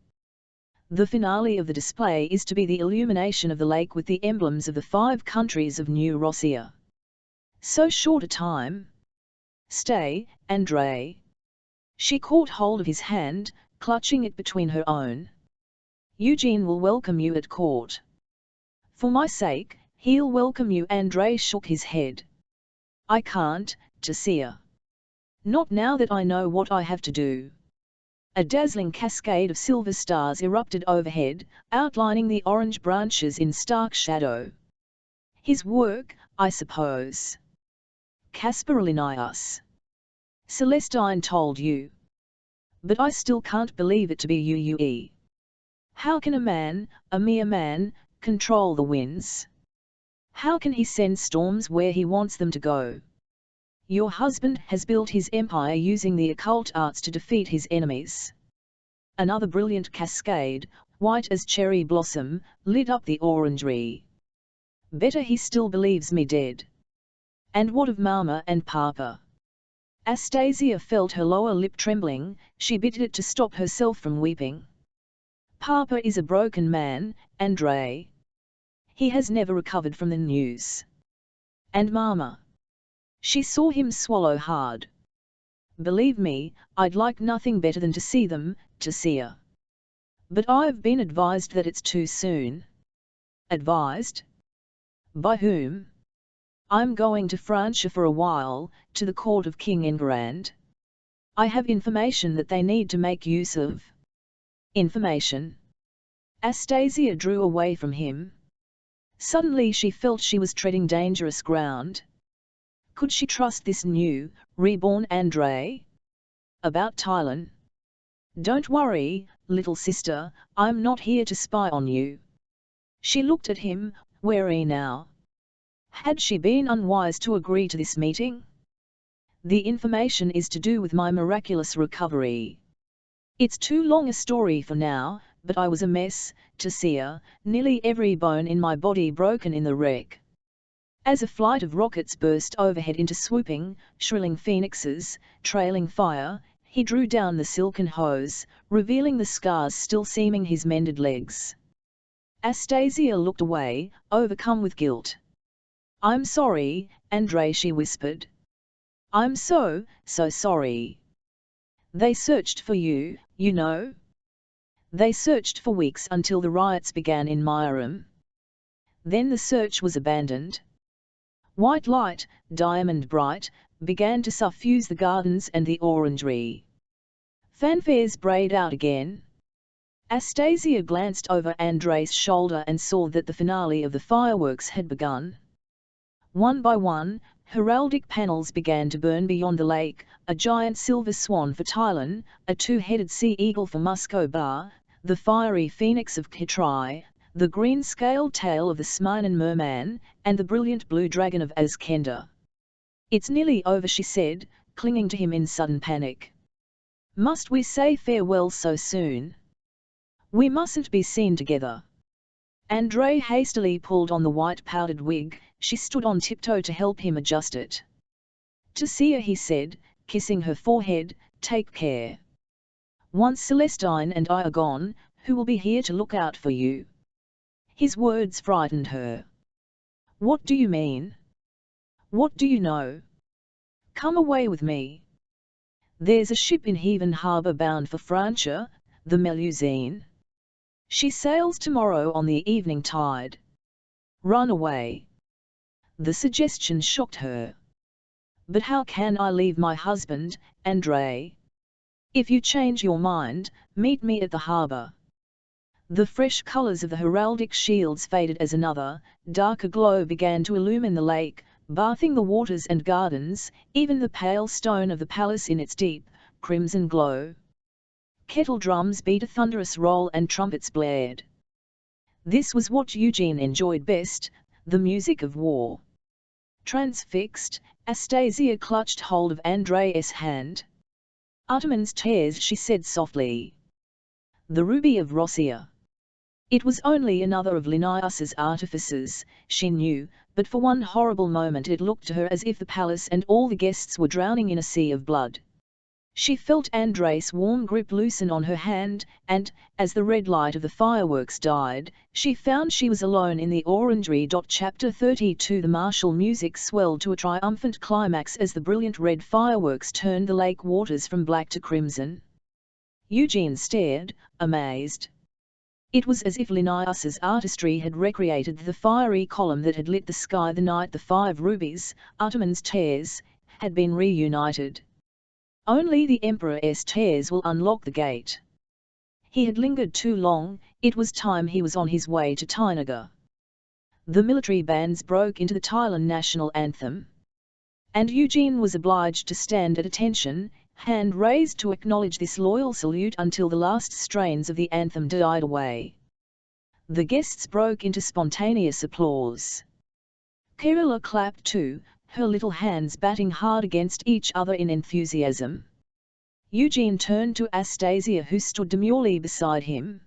The finale of the display is to be the illumination of the lake with the emblems of the 5 countries of New Rossiya. So short a time. Stay, Andrei. She caught hold of his hand, clutching it between her own. Eugene will welcome you at court. For my sake, he'll welcome you. Andrei shook his head. I can't, Tasia. Not now that I know what I have to do. A dazzling cascade of silver stars erupted overhead, outlining the orange branches in stark shadow. His work, I suppose. Caspar Linnaeus. Celestine told you. But I still can't believe it to be you. How can a mere man, control the winds? How can he send storms where he wants them to go? Your husband has built his empire using the occult arts to defeat his enemies. Another brilliant cascade, white as cherry blossom, lit up the orangery. Better he still believes me dead. And what of Mama and Papa? Astasia felt her lower lip trembling, she bit it to stop herself from weeping. Papa is a broken man, Andrei. He has never recovered from the news. And Mama? She saw him swallow hard. Believe me, I'd like nothing better than to see them, Tasia. But I've been advised that it's too soon. Advised? By whom? I'm going to Francia for a while, to the court of King Enguerrand. I have information that they need to make use of. Information? Astasia drew away from him. Suddenly she felt she was treading dangerous ground. Could she trust this new, reborn Andrei? About Tylan? Don't worry, little sister, I'm not here to spy on you. She looked at him, wary now. Had she been unwise to agree to this meeting? The information is to do with my miraculous recovery. It's too long a story for now, but I was a mess, Tasia, nearly every bone in my body broken in the wreck. As a flight of rockets burst overhead into swooping, shrilling phoenixes, trailing fire, he drew down the silken hose, revealing the scars still seaming his mended legs. Astasia looked away, overcome with guilt. I'm sorry, Andrei, she whispered. I'm so sorry. They searched for you, you know. They searched for weeks until the riots began in Myram. Then the search was abandoned. White light, diamond bright, began to suffuse the gardens and the orangery. Fanfares brayed out again. Astasia glanced over Andrei's shoulder and saw that the finale of the fireworks had begun. One by one, heraldic panels began to burn beyond the lake, a giant silver swan for Tylan, a 2-headed sea eagle for Muscobar, the fiery phoenix of Kitrai, the green-scaled tail of the Smyrnan merman, and the brilliant blue dragon of Azkenda. It's nearly over, she said, clinging to him in sudden panic. Must we say farewell so soon? We mustn't be seen together. Andrei hastily pulled on the white powdered wig, she stood on tiptoe to help him adjust it. Tasia, he said, kissing her forehead, take care. Once Celestine and I are gone, who will be here to look out for you? His words frightened her. What do you mean? What do you know? Come away with me. There's a ship in Haven Harbour bound for Francia, the Melusine. She sails tomorrow on the evening tide. Run away. The suggestion shocked her. But how can I leave my husband, Andrei? If you change your mind, meet me at the harbour. The fresh colours of the heraldic shields faded as another, darker glow began to illumine the lake, bathing the waters and gardens, even the pale stone of the palace in its deep, crimson glow. Kettle drums beat a thunderous roll and trumpets blared. This was what Eugene enjoyed best, the music of war. Transfixed, Astasia clutched hold of Andrei's hand. Utterman's tears, she said softly. The ruby of Rossiya. It was only another of Linnaeus's artifices, she knew, but for one horrible moment it looked to her as if the palace and all the guests were drowning in a sea of blood. She felt Andre's warm grip loosen on her hand, and, as the red light of the fireworks died, she found she was alone in the orangery. Chapter 32 The martial music swelled to a triumphant climax as the brilliant red fireworks turned the lake waters from black to crimson. Eugene stared, amazed. It was as if Linnaeus's artistry had recreated the fiery column that had lit the sky the night the 5 rubies, Ataman's tears, had been reunited. Only the Emperor's tears will unlock the gate. He had lingered too long, it was time he was on his way to Tainaga. The military bands broke into the Thailand national anthem. And Eugene was obliged to stand at attention, hand raised to acknowledge this loyal salute until the last strains of the anthem died away. The guests broke into spontaneous applause. Kerala clapped too, her little hands batting hard against each other in enthusiasm. Eugene turned to Astasia, who stood demurely beside him.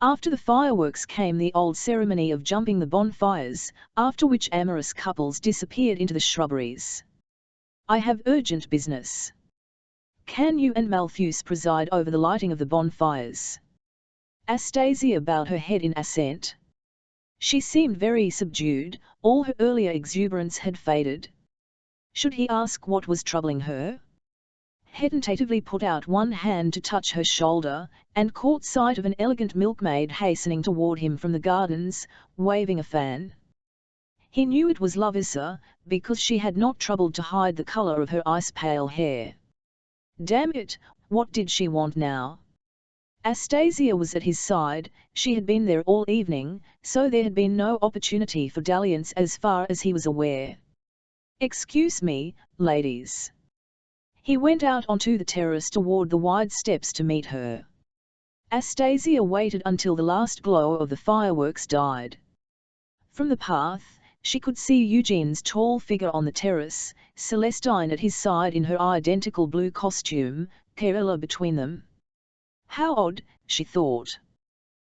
After the fireworks came the old ceremony of jumping the bonfires, after which amorous couples disappeared into the shrubberies. "I have urgent business. Can you and Malthus preside over the lighting of the bonfires?" Astasia bowed her head in assent. She seemed very subdued, all her earlier exuberance had faded. Should he ask what was troubling her? He tentatively put out one hand to touch her shoulder, and caught sight of an elegant milkmaid hastening toward him from the gardens, waving a fan. He knew it was Lovisa, because she had not troubled to hide the color of her ice-pale hair. Damn it, what did she want now? Astasia was at his side, she had been there all evening, so there had been no opportunity for dalliance as far as he was aware. "Excuse me, ladies." He went out onto the terrace toward the wide steps to meet her. Astasia waited until the last glow of the fireworks died. From the path, she could see Eugene's tall figure on the terrace, Celestine at his side in her identical blue costume, Kerala between them. How odd, she thought.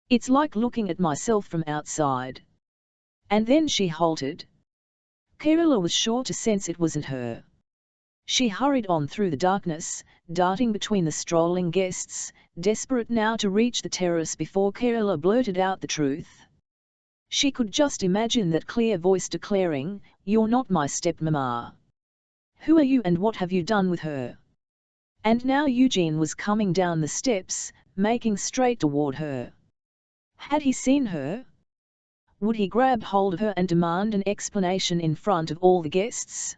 It's like looking at myself from outside. And then she halted. Kerala was sure to sense it wasn't her. She hurried on through the darkness, darting between the strolling guests, desperate now to reach the terrace before Kerala blurted out the truth. She could just imagine that clear voice declaring, "You're not my stepmama. Who are you and what have you done with her?" And now Eugene was coming down the steps, making straight toward her. Had he seen her? Would he grab hold of her and demand an explanation in front of all the guests?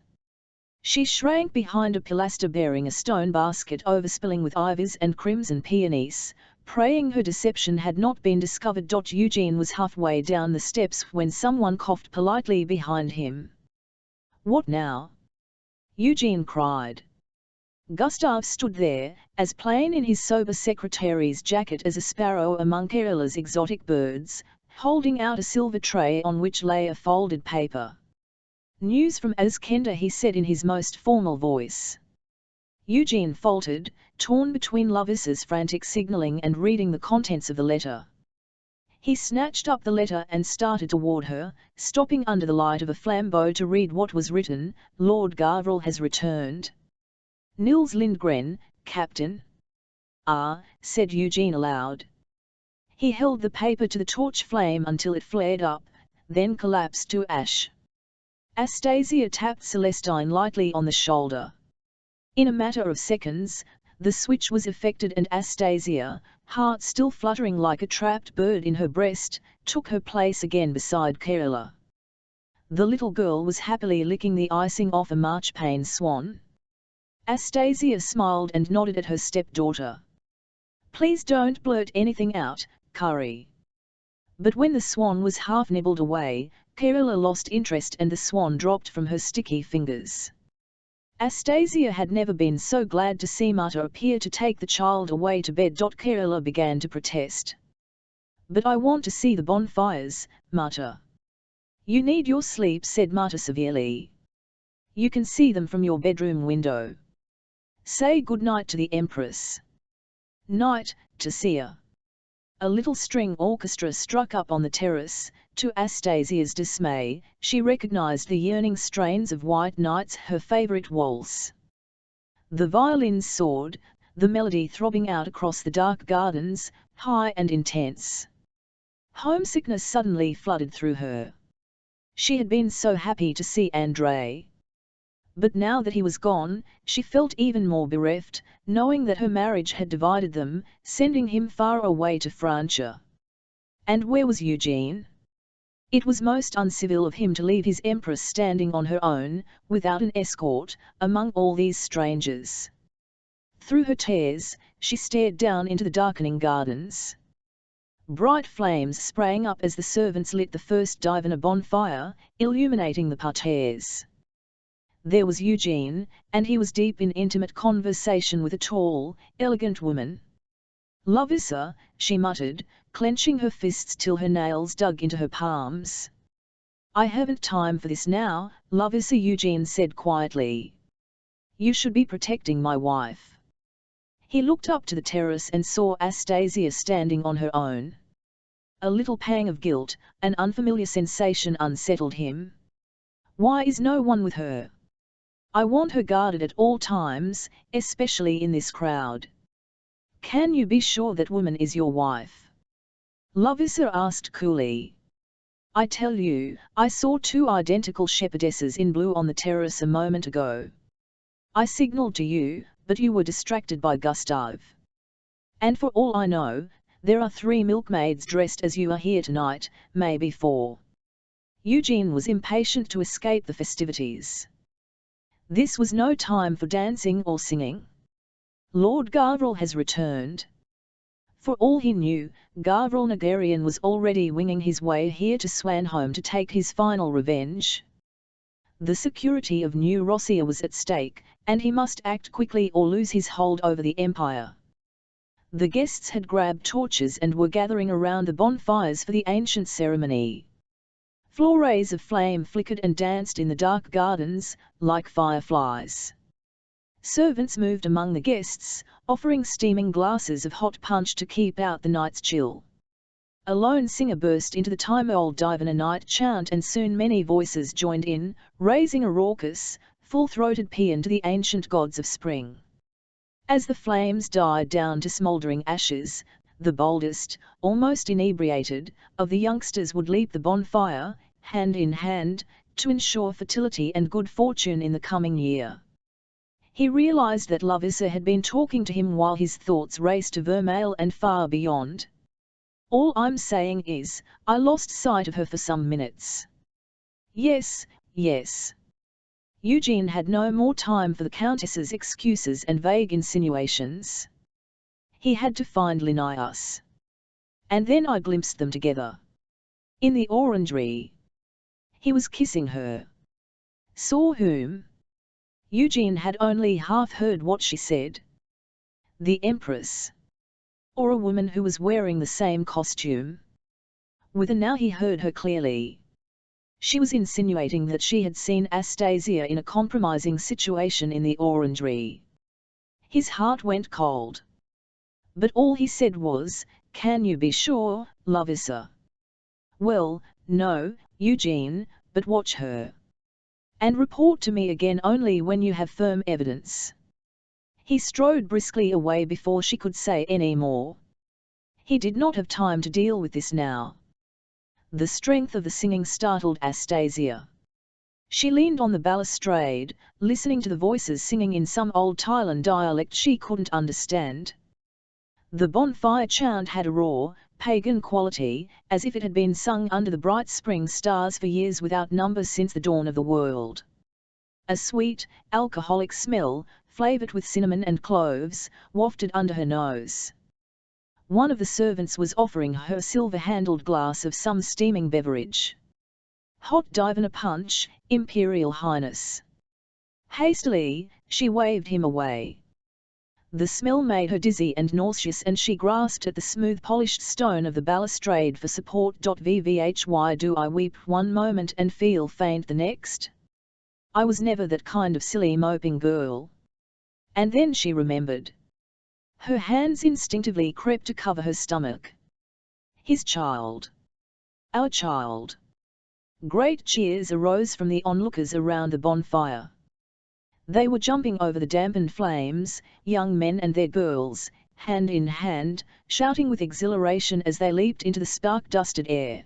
She shrank behind a pilaster bearing a stone basket overspilling with ivies and crimson peonies, praying her deception had not been discovered. Eugene was halfway down the steps when someone coughed politely behind him. "What now?" Eugene cried. Gustav stood there, as plain in his sober secretary's jacket as a sparrow among Kerala's exotic birds, holding out a silver tray on which lay a folded paper. "News from Askenda," he said in his most formal voice. Eugene faltered, torn between Lovisa's frantic signaling and reading the contents of the letter. He snatched up the letter and started toward her, stopping under the light of a flambeau to read what was written. "Lord Gavril has returned. Nils Lindgren, Captain." "Ah," said Eugene aloud. He held the paper to the torch flame until it flared up, then collapsed to ash. Astasia tapped Celestine lightly on the shoulder. In a matter of seconds, the switch was effected and Astasia, heart still fluttering like a trapped bird in her breast, took her place again beside Kerala. The little girl was happily licking the icing off a marchpane swan. Astasia smiled and nodded at her stepdaughter. "Please don't blurt anything out, Curry." But when the swan was half nibbled away, Kerala lost interest and the swan dropped from her sticky fingers. Astasia had never been so glad to see Mata appear to take the child away to bed. Kerala began to protest. "But I want to see the bonfires, Mata." "You need your sleep," said Mata severely. "You can see them from your bedroom window. Say good night to the Empress." "Night, Tasia." A little string orchestra struck up on the terrace. To Astasia's dismay, she recognized the yearning strains of White Nights, her favorite waltz. The violins soared, the melody throbbing out across the dark gardens, high and intense. Homesickness suddenly flooded through her. She had been so happy to see Andrei. But now that he was gone, she felt even more bereft, knowing that her marriage had divided them, sending him far away to Francia. And where was Eugene? It was most uncivil of him to leave his empress standing on her own, without an escort, among all these strangers. Through her tears, she stared down into the darkening gardens. Bright flames sprang up as the servants lit the first Divina bonfire, illuminating the parterres. There was Eugene, and he was deep in intimate conversation with a tall, elegant woman. "Lovisa," she muttered, clenching her fists till her nails dug into her palms. "I haven't time for this now, Lovisa," Eugene said quietly. "You should be protecting my wife." He looked up to the terrace and saw Astasia standing on her own. A little pang of guilt, an unfamiliar sensation unsettled him. Why is no one with her? I want her guarded at all times, especially in this crowd. Can you be sure that woman is your wife? Lovisa asked coolly. I tell you, I saw two identical shepherdesses in blue on the terrace a moment ago. I signaled to you, but you were distracted by Gustave. And for all I know, there are 3 milkmaids dressed as you are here tonight, maybe 4. Eugene was impatient to escape the festivities. This was no time for dancing or singing. Lord Gavril has returned. For all he knew, Gavril Nagarian was already winging his way here to Swanholme to take his final revenge. The security of New Rossiya was at stake, and he must act quickly or lose his hold over the empire. The guests had grabbed torches and were gathering around the bonfires for the ancient ceremony. Flores of flame flickered and danced in the dark gardens, like fireflies. Servants moved among the guests, offering steaming glasses of hot punch to keep out the night's chill. A lone singer burst into the time-old Divina night chant, and soon many voices joined in, raising a raucous, full-throated paean to the ancient gods of spring. As the flames died down to smouldering ashes, the boldest, almost inebriated, of the youngsters would leap the bonfire, hand in hand, to ensure fertility and good fortune in the coming year. He realized that Lovisa had been talking to him while his thoughts raced to Vermeil and far beyond. All I'm saying is, I lost sight of her for some minutes. Yes, yes. Eugene had no more time for the Countess's excuses and vague insinuations. He had to find Linnaeus. And then I glimpsed them together. In the orangery. He was kissing her. Saw whom? Eugene had only half heard what she said. The Empress. Or a woman who was wearing the same costume. With a now he heard her clearly. She was insinuating that she had seen Astasia in a compromising situation in the orangery. His heart went cold. But all he said was, "Can you be sure, Lovisa?" "Well, no, Eugene, but watch her. And report to me again only when you have firm evidence." He strode briskly away before she could say any more. He did not have time to deal with this now. The strength of the singing startled Astasia. She leaned on the balustrade, listening to the voices singing in some old Thailand dialect she couldn't understand. The bonfire chant had a raw, pagan quality, as if it had been sung under the bright spring stars for years without number since the dawn of the world. A sweet, alcoholic smell, flavored with cinnamon and cloves, wafted under her nose. One of the servants was offering her a silver-handled glass of some steaming beverage. "Hot Divina punch, Imperial Highness." Hastily, she waved him away. The smell made her dizzy and nauseous, and she grasped at the smooth polished stone of the balustrade for support. Why do I weep one moment and feel faint the next? I was never that kind of silly moping girl. And then she remembered. Her hands instinctively crept to cover her stomach. His child. Our child. Great cheers arose from the onlookers around the bonfire. They were jumping over the dampened flames, young men and their girls, hand in hand, shouting with exhilaration as they leaped into the spark-dusted air.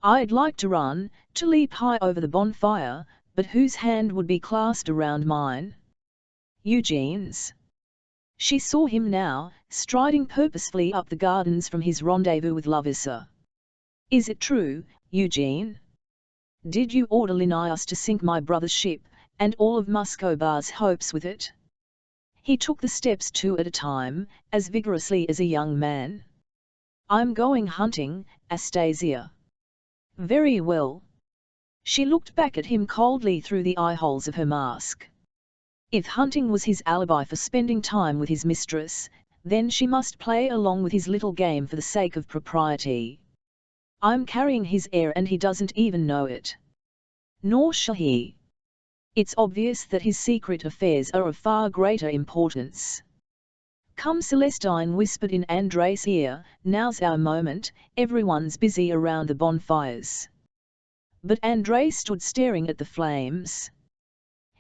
I'd like to run, to leap high over the bonfire, but whose hand would be clasped around mine? Eugene's. She saw him now, striding purposefully up the gardens from his rendezvous with Lovisa. Is it true, Eugene? Did you order Linnaeus to sink my brother's ship, and all of Muscobar's hopes with it? He took the steps 2 at a time, as vigorously as a young man. I'm going hunting, Astasia. Very well. She looked back at him coldly through the eye-holes of her mask. If hunting was his alibi for spending time with his mistress, then she must play along with his little game for the sake of propriety. I'm carrying his heir and he doesn't even know it. Nor shall he. It's obvious that his secret affairs are of far greater importance. Come, Celestine whispered in Andrei's ear, now's our moment, everyone's busy around the bonfires. But Andrei stood staring at the flames.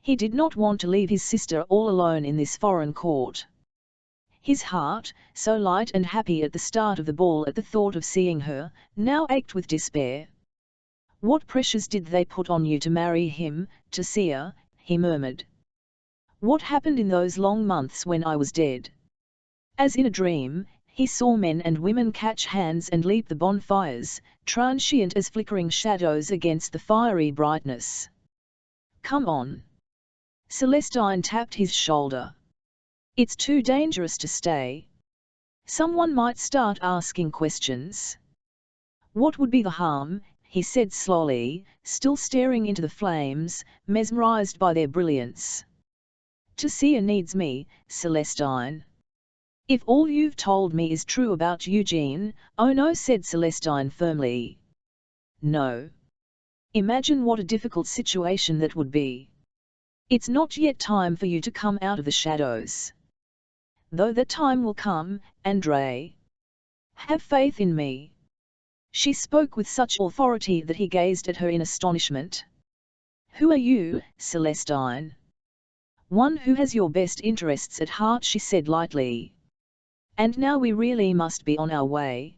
He did not want to leave his sister all alone in this foreign court. His heart, so light and happy at the start of the ball at the thought of seeing her, now ached with despair. What pressures did they put on you to marry him, Tessia? He murmured. What happened in those long months when I was dead? As in a dream, he saw men and women catch hands and leap the bonfires, transient as flickering shadows against the fiery brightness. Come on. Celestine tapped his shoulder. It's too dangerous to stay. Someone might start asking questions. What would be the harm? He said slowly, still staring into the flames, mesmerized by their brilliance. Tessia needs me, Celestine. If all you've told me is true about Eugene, oh no, said Celestine firmly. No. Imagine what a difficult situation that would be. It's not yet time for you to come out of the shadows. Though that time will come, Andrei. Have faith in me. She spoke with such authority that he gazed at her in astonishment. Who are you, Celestine? One who has your best interests at heart, she said lightly. And now we really must be on our way.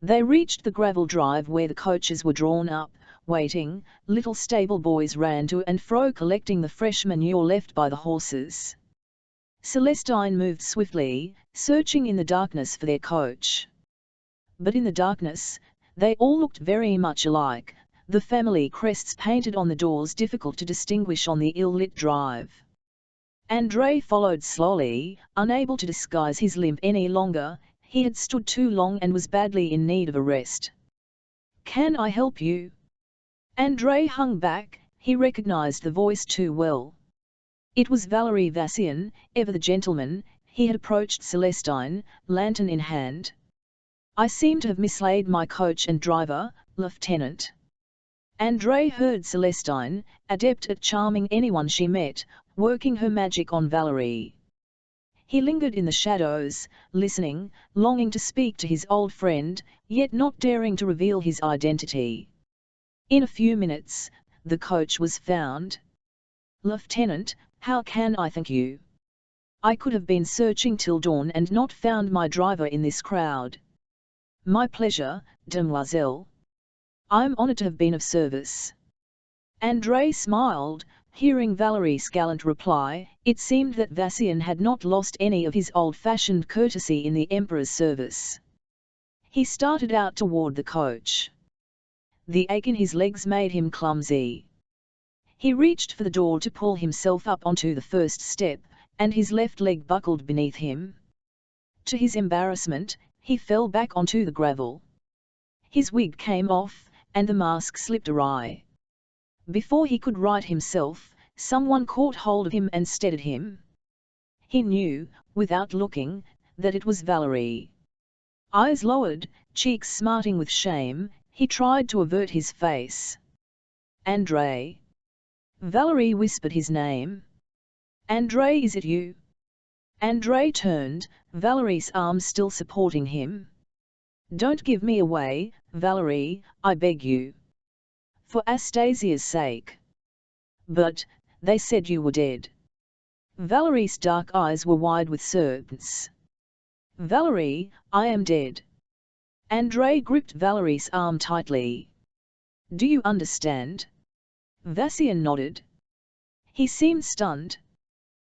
They reached the gravel drive where the coaches were drawn up, waiting. Little stable boys ran to and fro collecting the fresh manure left by the horses. Celestine moved swiftly, searching in the darkness for their coach. But in the darkness, they all looked very much alike, the family crests painted on the doors difficult to distinguish on the ill-lit drive. Andrei followed slowly, unable to disguise his limp any longer. He had stood too long and was badly in need of a rest. Can I help you? Andrei hung back, he recognized the voice too well. It was Valery Vassian, ever the gentleman. He had approached Celestine, lantern in hand. I seem to have mislaid my coach and driver, Lieutenant. Andrei heard Celestine, adept at charming anyone she met, working her magic on Valerie. He lingered in the shadows, listening, longing to speak to his old friend, yet not daring to reveal his identity. In a few minutes, the coach was found. Lieutenant, how can I thank you? I could have been searching till dawn and not found my driver in this crowd. My pleasure, demoiselle. I'm honored to have been of service. Andrei smiled, hearing Valerie's gallant reply. It seemed that Vassian had not lost any of his old-fashioned courtesy in the Emperor's service. He started out toward the coach. The ache in his legs made him clumsy. He reached for the door to pull himself up onto the first step, and his left leg buckled beneath him. To his embarrassment, he fell back onto the gravel. His wig came off, and the mask slipped awry. Before he could right himself, someone caught hold of him and steadied him. He knew, without looking, that it was Valerie. Eyes lowered, cheeks smarting with shame, he tried to avert his face. Andrei. Valerie whispered his name. Andrei, is it you? Andrei turned, Valerie's arms still supporting him. Don't give me away, Valerie, I beg you. For Astasia's sake. But, they said you were dead. Valerie's dark eyes were wide with serpents. Valerie, I am dead. Andrei gripped Valerie's arm tightly. Do you understand? Vasyan nodded. He seemed stunned.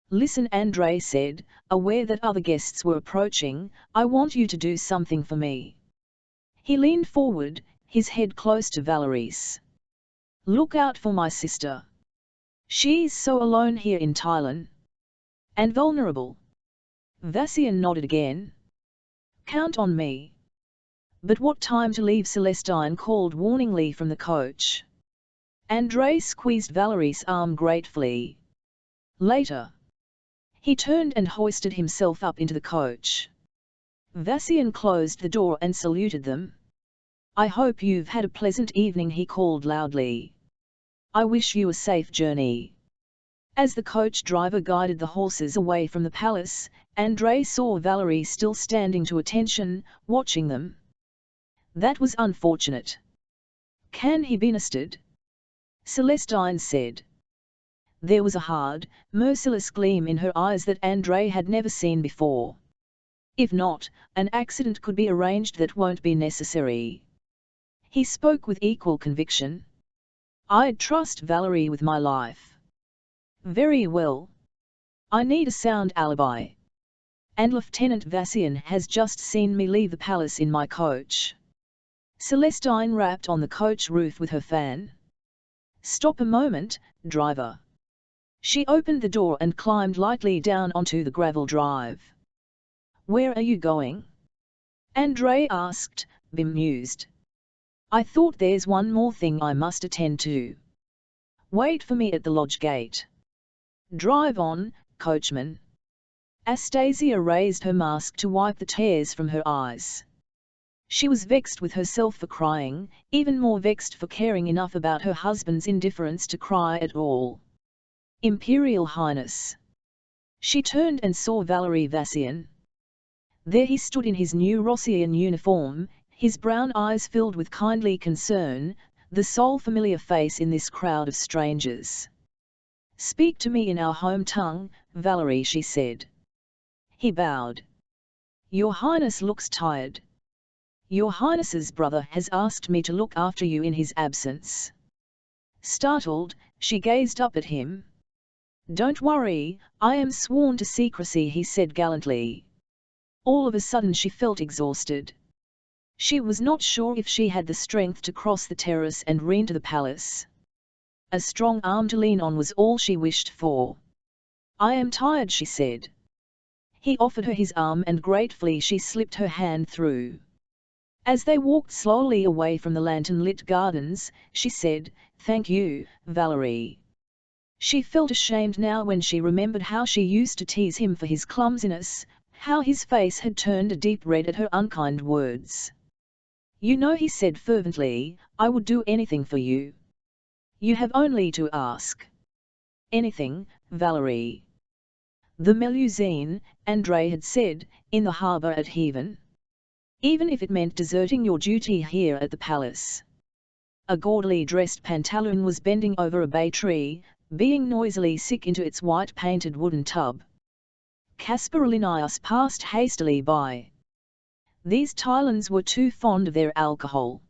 Listen, Andrei said, aware that other guests were approaching, I want you to do something for me. He leaned forward, his head close to Valerie's. Look out for my sister. She's so alone here in Thailand. And vulnerable. Vasyan nodded again. Count on me. But what time to leave? Celestine called warningly from the coach. Andrei squeezed Valerie's arm gratefully. Later. He turned and hoisted himself up into the coach. Vasyan closed the door and saluted them. I hope you've had a pleasant evening, he called loudly. I wish you a safe journey. As the coach driver guided the horses away from the palace, Andrei saw Valerie still standing to attention, watching them. That was unfortunate. Can he be nested? Celestine said. There was a hard, merciless gleam in her eyes that Andrei had never seen before. If not, an accident could be arranged that won't be necessary. He spoke with equal conviction. I'd trust Valerie with my life. Very well. I need a sound alibi. And Lieutenant Vasyan has just seen me leave the palace in my coach. Celestine rapped on the coach roof with her fan. Stop a moment, driver. She opened the door and climbed lightly down onto the gravel drive. Where are you going? Andrei asked, bemused. I thought there's one more thing I must attend to. Wait for me at the lodge gate. Drive on, coachman. Astasia raised her mask to wipe the tears from her eyes. She was vexed with herself for crying, even more vexed for caring enough about her husband's indifference to cry at all. Imperial Highness. She turned and saw Valery Vasyan. There he stood in his new Rossian uniform, his brown eyes filled with kindly concern, the sole familiar face in this crowd of strangers. Speak to me in our home tongue, Valerie, she said. He bowed. Your Highness looks tired. Your Highness's brother has asked me to look after you in his absence. Startled, she gazed up at him. Don't worry, I am sworn to secrecy, he said gallantly. All of a sudden she felt exhausted. She was not sure if she had the strength to cross the terrace and run to the palace. A strong arm to lean on was all she wished for. I am tired, she said. He offered her his arm and gratefully she slipped her hand through. As they walked slowly away from the lantern-lit gardens, she said, Thank you, Valerie. She felt ashamed now when she remembered how she used to tease him for his clumsiness, how his face had turned a deep red at her unkind words. You know, he said fervently, I would do anything for you. You have only to ask. Anything, Valerie. The Melusine, Andrei had said, in the harbour at Heaven. Even if it meant deserting your duty here at the palace. A gaudily dressed pantaloon was bending over a bay tree, being noisily sick into its white-painted wooden tub. Caspar Linnaeus passed hastily by. These Thailands were too fond of their alcohol.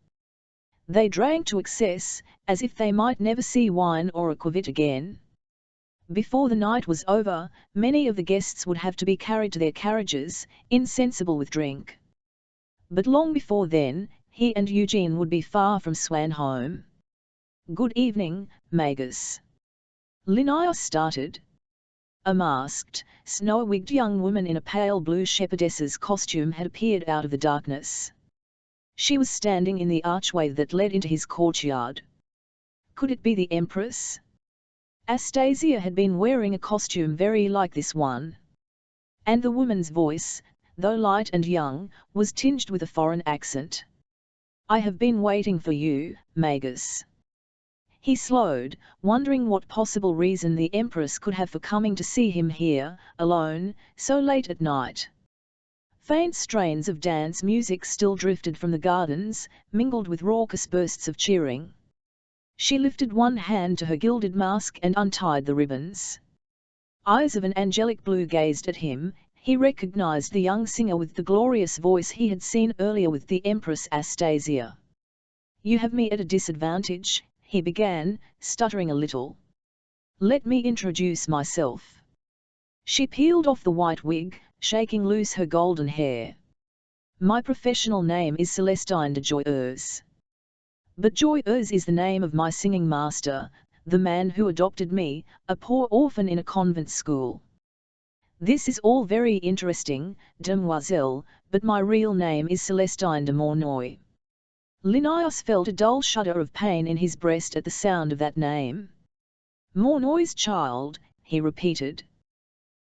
They drank to excess, as if they might never see wine or aquavit again. Before the night was over, many of the guests would have to be carried to their carriages, insensible with drink. But long before then, he and Eugene would be far from Swan home. Good evening, Magus. Linnaeus started. A masked, snow-wigged young woman in a pale blue shepherdess's costume had appeared out of the darkness. She was standing in the archway that led into his courtyard. Could it be the Empress? Astasia had been wearing a costume very like this one. And the woman's voice, though light and young, was tinged with a foreign accent. I have been waiting for you, Magus. He slowed, wondering what possible reason the Empress could have for coming to see him here, alone, so late at night. Faint strains of dance music still drifted from the gardens, mingled with raucous bursts of cheering. She lifted one hand to her gilded mask and untied the ribbons. Eyes of an angelic blue gazed at him. He recognized the young singer with the glorious voice he had seen earlier with the Empress Astasia. "You have me at a disadvantage," he began, stuttering a little. "Let me introduce myself." She peeled off the white wig, shaking loose her golden hair. "My professional name is Celestine de Joyeuse. But Joyeuse is the name of my singing master, the man who adopted me, a poor orphan in a convent school. This is all very interesting, demoiselle, but my real name is Celestine de Mornoy." Linnaeus felt a dull shudder of pain in his breast at the sound of that name. "Mornoy's child," he repeated.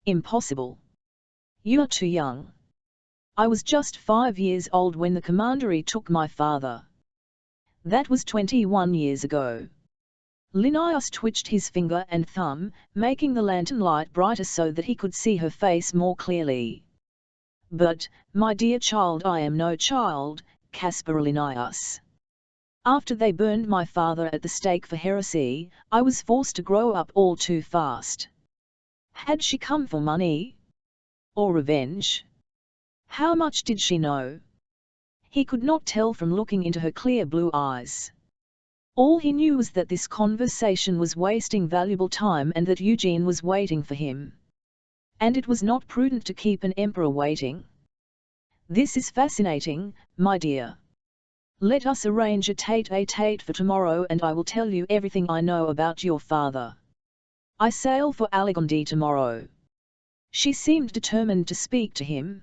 "Impossible. You are too young. I was just 5 years old when the commandery took my father. That was 21 years ago." Linnaeus twitched his finger and thumb, making the lantern light brighter so that he could see her face more clearly. "But, my dear child, I am no child, Caspar Linnaeus. After they burned my father at the stake for heresy, I was forced to grow up all too fast. Had she come for money? Or revenge? How much did she know?" He could not tell from looking into her clear blue eyes. All he knew was that this conversation was wasting valuable time and that Eugene was waiting for him. And it was not prudent to keep an emperor waiting. "This is fascinating, my dear. Let us arrange a tete-a-tete for tomorrow and I will tell you everything I know about your father. I sail for Aligondi tomorrow." She seemed determined to speak to him.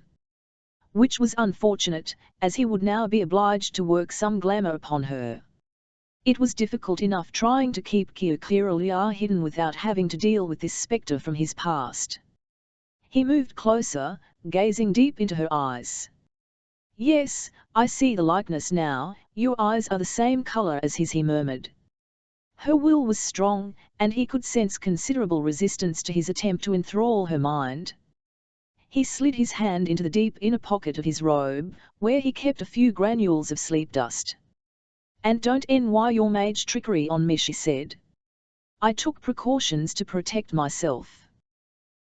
Which was unfortunate, as he would now be obliged to work some glamour upon her. It was difficult enough trying to keep Kira hidden without having to deal with this spectre from his past. He moved closer, gazing deep into her eyes. "Yes, I see the likeness now, your eyes are the same color as his," he murmured. Her will was strong, and he could sense considerable resistance to his attempt to enthrall her mind. He slid his hand into the deep inner pocket of his robe, where he kept a few granules of sleep dust. "And don't envoy your maid's trickery on me," she said. "I took precautions to protect myself."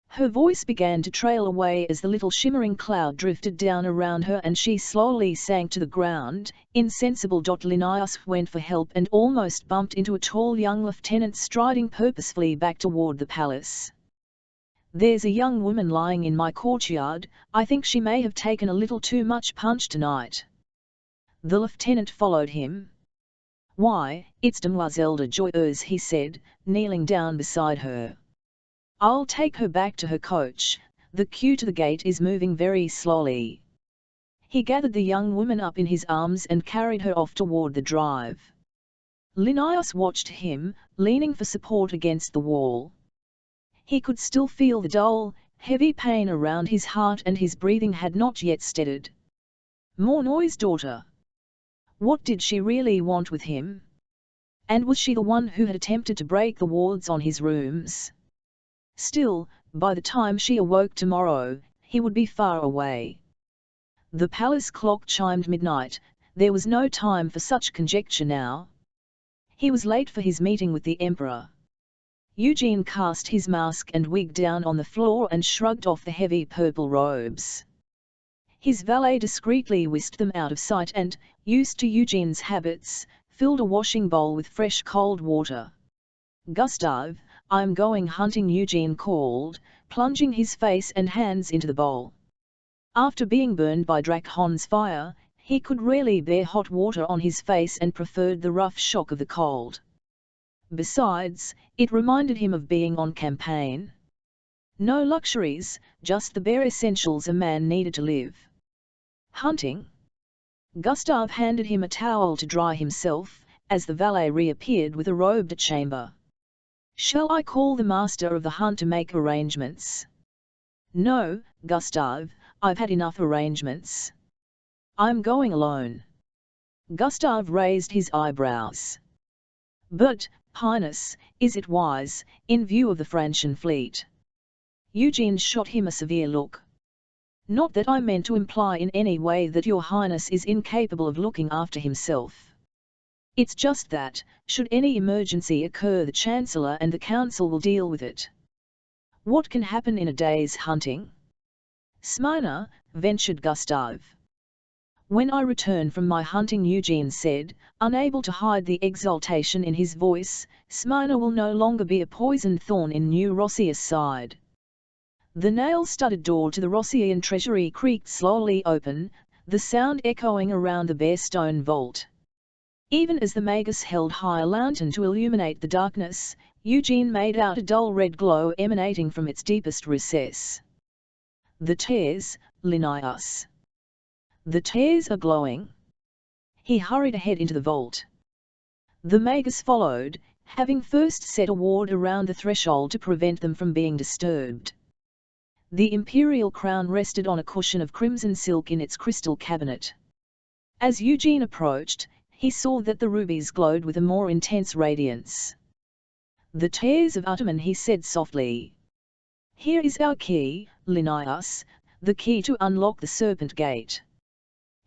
Her voice began to trail away as the little shimmering cloud drifted down around her and she slowly sank to the ground. Insensible. Linnaeus went for help and almost bumped into a tall young lieutenant striding purposefully back toward the palace. "There's a young woman lying in my courtyard, I think she may have taken a little too much punch tonight." The lieutenant followed him. "Why, it's Demoiselle de Joyeuse," he said, kneeling down beside her. "I'll take her back to her coach, the queue to the gate is moving very slowly." He gathered the young woman up in his arms and carried her off toward the drive. Linnaeus watched him, leaning for support against the wall. He could still feel the dull, heavy pain around his heart and his breathing had not yet steadied. Mornoy's daughter. What did she really want with him? And was she the one who had attempted to break the wards on his rooms? Still, by the time she awoke tomorrow, he would be far away. The palace clock chimed midnight, there was no time for such conjecture now. He was late for his meeting with the emperor. Eugene cast his mask and wig down on the floor and shrugged off the heavy purple robes. His valet discreetly whisked them out of sight and, used to Eugene's habits, filled a washing bowl with fresh cold water. "Gustave, I'm going hunting," Eugene called, plunging his face and hands into the bowl. After being burned by Drakhon's fire, he could rarely bear hot water on his face and preferred the rough shock of the cold. Besides, it reminded him of being on campaign. No luxuries, just the bare essentials a man needed to live. Hunting? Gustave handed him a towel to dry himself, as the valet reappeared with a robed chamber. "Shall I call the master of the hunt to make arrangements?" "No, Gustave, I've had enough arrangements. I'm going alone." Gustave raised his eyebrows. "But, Highness, is it wise, in view of the Frankian fleet?" Eugene shot him a severe look. "Not that I meant to imply in any way that your Highness is incapable of looking after himself. It's just that, should any emergency occur, the Chancellor and the Council will deal with it. What can happen in a day's hunting? Smyrna, ventured Gustave. When I return from my hunting, Eugene said, unable to hide the exultation in his voice, Smyrna will no longer be a poisoned thorn in New Rossia's side. The nail-studded door to the Rossian treasury creaked slowly open, the sound echoing around the bare stone vault. Even as the Magus held high a lantern to illuminate the darkness, Eugene made out a dull red glow emanating from its deepest recess. The tears, Linnaeus. The tears are glowing. He hurried ahead into the vault. The Magus followed, having first set a ward around the threshold to prevent them from being disturbed. The imperial crown rested on a cushion of crimson silk in its crystal cabinet. As Eugene approached, he saw that the rubies glowed with a more intense radiance. The tears of Utamen, he said softly. Here is our key, Linnaeus, the key to unlock the Serpent Gate.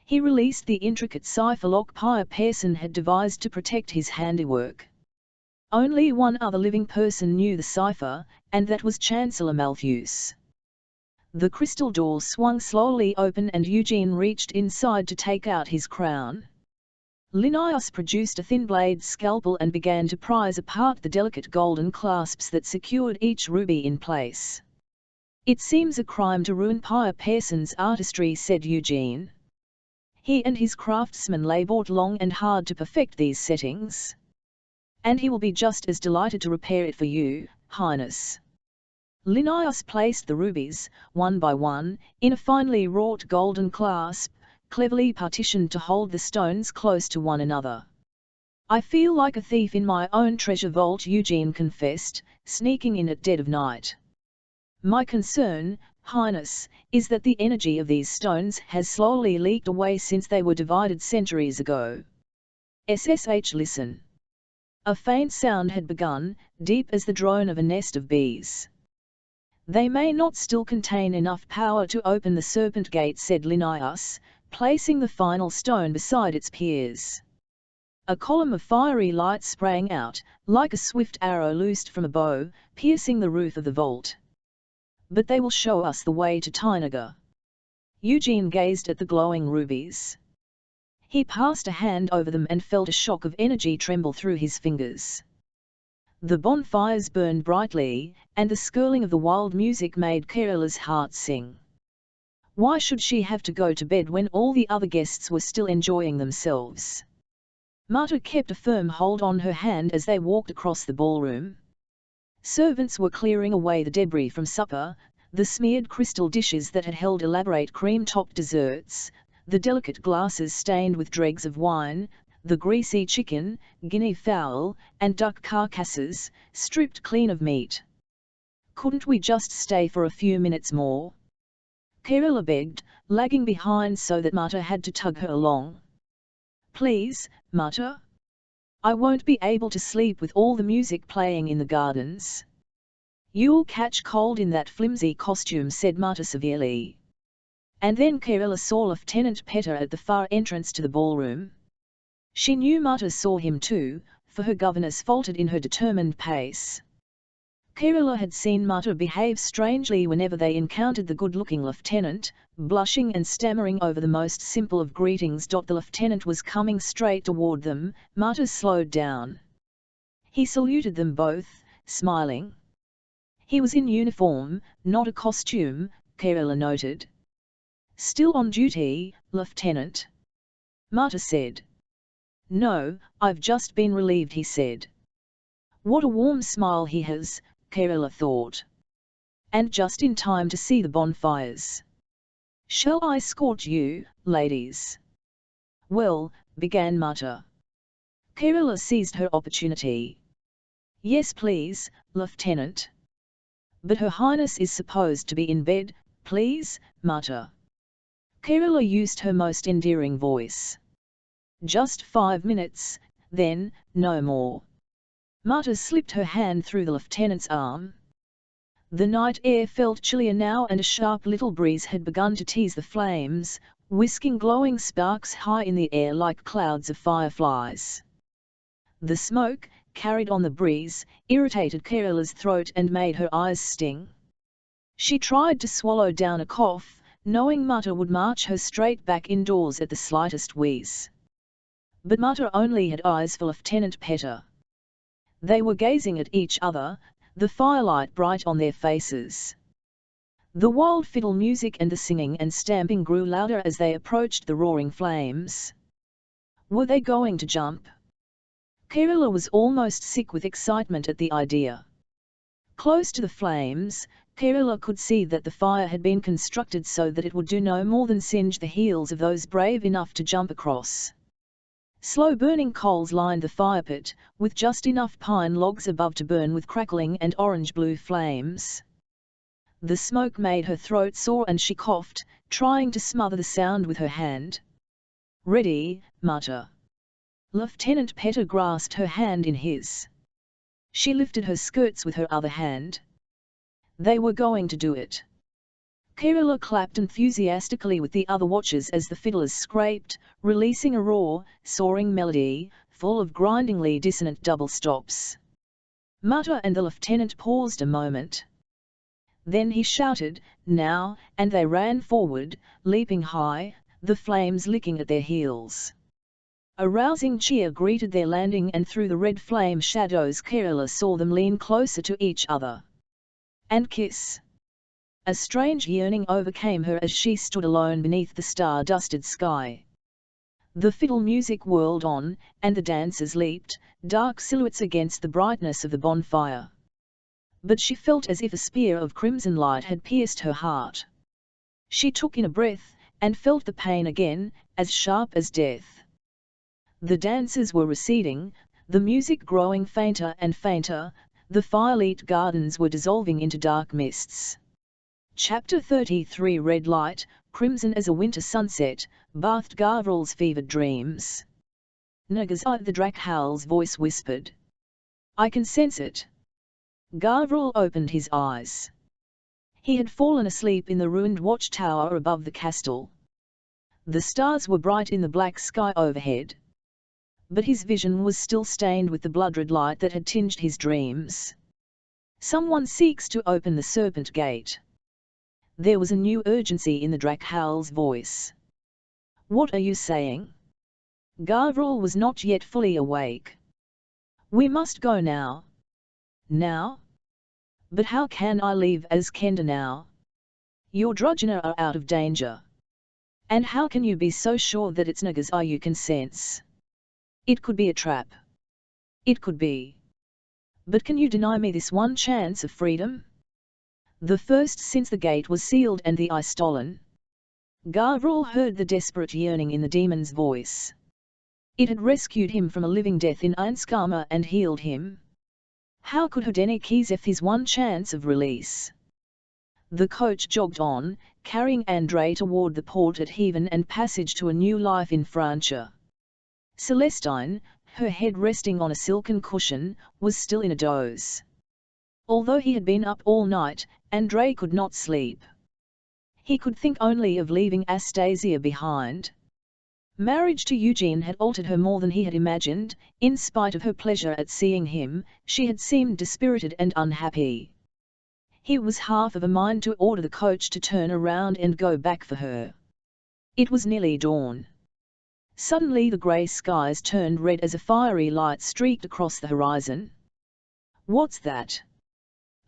He released the intricate cipher lock Pyre Pearson had devised to protect his handiwork. Only one other living person knew the cipher, and that was Chancellor Malthus. The crystal door swung slowly open and Eugene reached inside to take out his crown. Linnaeus produced a thin-blade scalpel and began to prise apart the delicate golden clasps that secured each ruby in place. It seems a crime to ruin Pyre Pearson's artistry, said Eugene. He and his craftsmen labored long and hard to perfect these settings. And he will be just as delighted to repair it for you, Highness. Linnaeus placed the rubies, one by one, in a finely wrought golden clasp, cleverly partitioned to hold the stones close to one another. I feel like a thief in my own treasure vault, Eugene confessed, sneaking in at dead of night. My concern, Highness, is that the energy of these stones has slowly leaked away since they were divided centuries ago. SSH, listen. A faint sound had begun, deep as the drone of a nest of bees. They may not still contain enough power to open the Serpent Gate, said Linnaeus, placing the final stone beside its peers. A column of fiery light sprang out, like a swift arrow loosed from a bow, piercing the roof of the vault. But they will show us the way to Tynaga. Eugene gazed at the glowing rubies. He passed a hand over them and felt a shock of energy tremble through his fingers. The bonfires burned brightly, and the skirling of the wild music made Kerala's heart sing. Why should she have to go to bed when all the other guests were still enjoying themselves? Marta kept a firm hold on her hand as they walked across the ballroom. Servants were clearing away the debris from supper, the smeared crystal dishes that had held elaborate cream-topped desserts, the delicate glasses stained with dregs of wine, the greasy chicken, guinea fowl, and duck carcasses, stripped clean of meat. Couldn't we just stay for a few minutes more? Kerala begged, lagging behind so that Marta had to tug her along. Please, Marta. I won't be able to sleep with all the music playing in the gardens. You'll catch cold in that flimsy costume, said Marta severely. And then Kerala saw Lieutenant Petter at the far entrance to the ballroom. She knew Marta saw him too, for her governess faltered in her determined pace. Kerala had seen Marta behave strangely whenever they encountered the good-looking lieutenant, blushing and stammering over the most simple of greetings. The lieutenant was coming straight toward them. Marta slowed down. He saluted them both, smiling. He was in uniform, not a costume, Kerala noted. Still on duty, Lieutenant? Marta said. No, I've just been relieved, he said. What a warm smile he has, Kerala thought. And just in time to see the bonfires. Shall I escort you, ladies? Well, began Marta. Kerala seized her opportunity. Yes, please, Lieutenant. But Her Highness is supposed to be in bed, please, Marta. Kerala used her most endearing voice. Just 5 minutes, then, no more. Marta slipped her hand through the lieutenant's arm. The night air felt chillier now and a sharp little breeze had begun to tease the flames, whisking glowing sparks high in the air like clouds of fireflies. The smoke, carried on the breeze, irritated Kerala's throat and made her eyes sting. She tried to swallow down a cough, knowing Mutta would march her straight back indoors at the slightest wheeze. But Mutta only had eyes for Lieutenant Petter. They were gazing at each other, the firelight bright on their faces. The wild fiddle music and the singing and stamping grew louder as they approached the roaring flames. Were they going to jump? Kerala was almost sick with excitement at the idea. Close to the flames, Kerala could see that the fire had been constructed so that it would do no more than singe the heels of those brave enough to jump across. Slow-burning coals lined the fire pit, with just enough pine logs above to burn with crackling and orange-blue flames. The smoke made her throat sore and she coughed, trying to smother the sound with her hand. "Ready, Mutta." Lieutenant Petter grasped her hand in his. She lifted her skirts with her other hand. They were going to do it. Kerala clapped enthusiastically with the other watchers as the fiddlers scraped, releasing a raw, soaring melody, full of grindingly dissonant double stops. Mutta and the lieutenant paused a moment. Then he shouted, "Now," and they ran forward, leaping high, the flames licking at their heels. A rousing cheer greeted their landing, and through the red flame shadows Kerala saw them lean closer to each other. And kiss. A strange yearning overcame her as she stood alone beneath the star-dusted sky. The fiddle music whirled on, and the dancers leaped, dark silhouettes against the brightness of the bonfire. But she felt as if a spear of crimson light had pierced her heart. She took in a breath, and felt the pain again, as sharp as death. The dancers were receding, the music growing fainter and fainter, the firelit gardens were dissolving into dark mists. Chapter 33 Red light, crimson as a winter sunset, bathed Gavrul's fevered dreams. "Nagazai," the Drakhal's voice whispered. "I can sense it." Gavrul opened his eyes. He had fallen asleep in the ruined watchtower above the castle. The stars were bright in the black sky overhead. But his vision was still stained with the blood-red light that had tinged his dreams. "Someone seeks to open the serpent gate." There was a new urgency in the Drakhal's voice. "What are you saying?" Gavrul was not yet fully awake. "We must go now." "Now? But how can I leave Askenda now? Your Drujana are out of danger. And how can you be so sure that it's Nagazai you can sense? It could be a trap. It could be. But can you deny me this one chance of freedom? The first since the gate was sealed and the eye stolen." Gavrul heard the desperate yearning in the demon's voice. It had rescued him from a living death in Ainskama and healed him. How could Hodeni Kizef his one chance of release? The coach jogged on, carrying Andrei toward the port at Heaven and passage to a new life in Francia. Celestine, her head resting on a silken cushion, was still in a doze. Although he had been up all night, Andrei could not sleep. He could think only of leaving Astasia behind. Marriage to Eugene had altered her more than he had imagined. In spite of her pleasure at seeing him, she had seemed dispirited and unhappy. He was half of a mind to order the coach to turn around and go back for her. It was nearly dawn. Suddenly the grey skies turned red as a fiery light streaked across the horizon. "What's that?"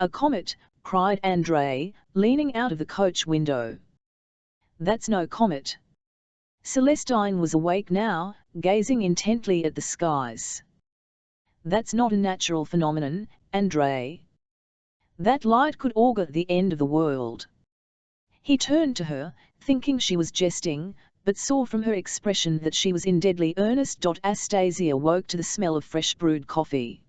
"A comet," cried Andrei, leaning out of the coach window. "That's no comet." Celestine was awake now, gazing intently at the skies. "That's not a natural phenomenon, Andrei. That light could augur the end of the world." He turned to her, thinking she was jesting, but saw from her expression that she was in deadly earnest. Astasia woke to the smell of fresh brewed coffee.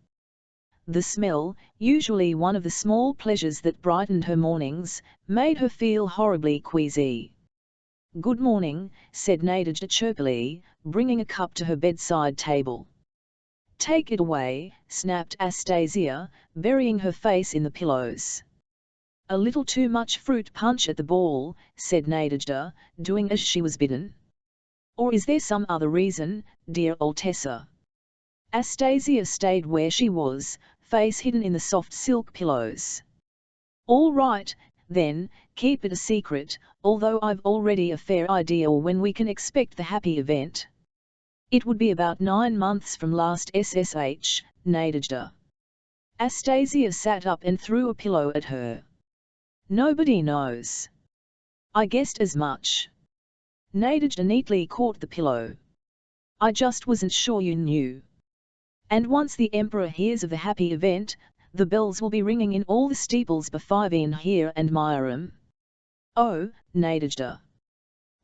The smell, usually one of the small pleasures that brightened her mornings, made her feel horribly queasy. "Good morning," said Nadejda chirpily, bringing a cup to her bedside table. "Take it away," snapped Astasia, burying her face in the pillows. "A little too much fruit punch at the ball," said Nadejda, doing as she was bidden. "Or is there some other reason, dear Altessa?" Astasia stayed where she was, face hidden in the soft silk pillows. All right, then, keep it a secret, although I've already a fair idea when we can expect the happy event. It would be about 9 months from last SSH, Nadejda. Astasia sat up and threw a pillow at her. Nobody knows. I guessed as much. Nadejda neatly caught the pillow. I just wasn't sure you knew. And once the Emperor hears of the happy event, the bells will be ringing in all the steeples Bafivine here and Myram. Oh, Nadejda.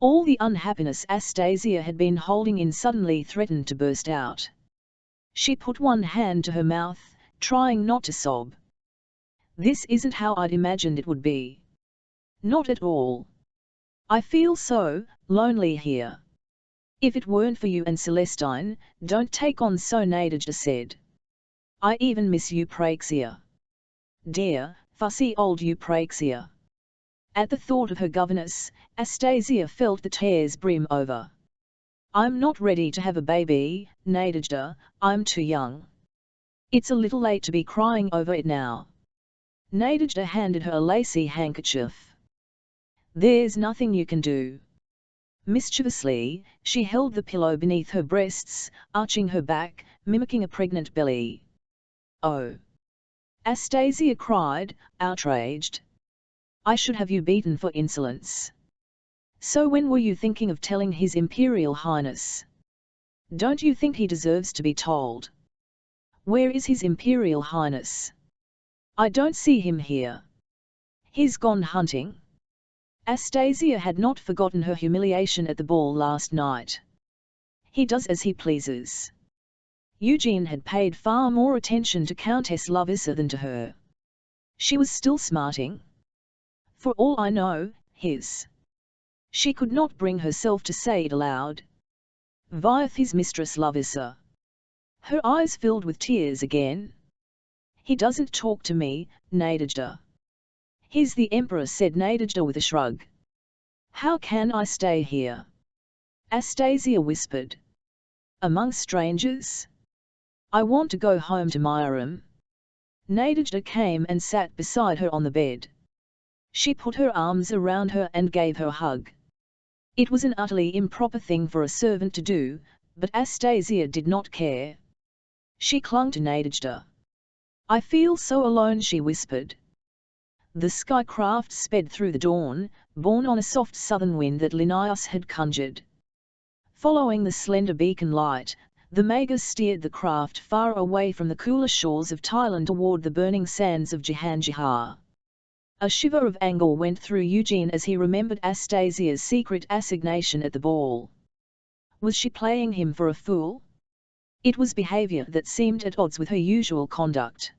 All the unhappiness Astasia had been holding in suddenly threatened to burst out. She put one hand to her mouth, trying not to sob. This isn't how I'd imagined it would be. Not at all. I feel so lonely here. If it weren't for you and Celestine, don't take on so, Nadejda said. I even miss Eupraxia. Dear, fussy old Eupraxia. At the thought of her governess, Astasia felt the tears brim over. I'm not ready to have a baby, Nadejda, I'm too young. It's a little late to be crying over it now. Nadejda handed her a lacy handkerchief. There's nothing you can do. Mischievously, she held the pillow beneath her breasts, arching her back, mimicking a pregnant belly. Oh! Astasia cried, outraged. I should have you beaten for insolence. So when were you thinking of telling His Imperial Highness? Don't you think he deserves to be told? Where is His Imperial Highness? I don't see him here. He's gone hunting. Astasia had not forgotten her humiliation at the ball last night. He does as he pleases. Eugene had paid far more attention to Countess Lovisa than to her. She was still smarting. For all I know, his. She could not bring herself to say it aloud. Vieth his mistress Lovisa. Her eyes filled with tears again. He doesn't talk to me, Nadejda. He's the Emperor, said Nadejda with a shrug. How can I stay here? Astasia whispered. Among strangers? I want to go home to Myram. Nadejda came and sat beside her on the bed. She put her arms around her and gave her a hug. It was an utterly improper thing for a servant to do, but Astasia did not care. She clung to Nadejda. I feel so alone, she whispered. The skycraft sped through the dawn, borne on a soft southern wind that Linnaeus had conjured. Following the slender beacon light, the Magus steered the craft far away from the cooler shores of Thailand toward the burning sands of Jahanjihar. A shiver of anger went through Eugene as he remembered Astasia's secret assignation at the ball. Was she playing him for a fool? It was behavior that seemed at odds with her usual conduct.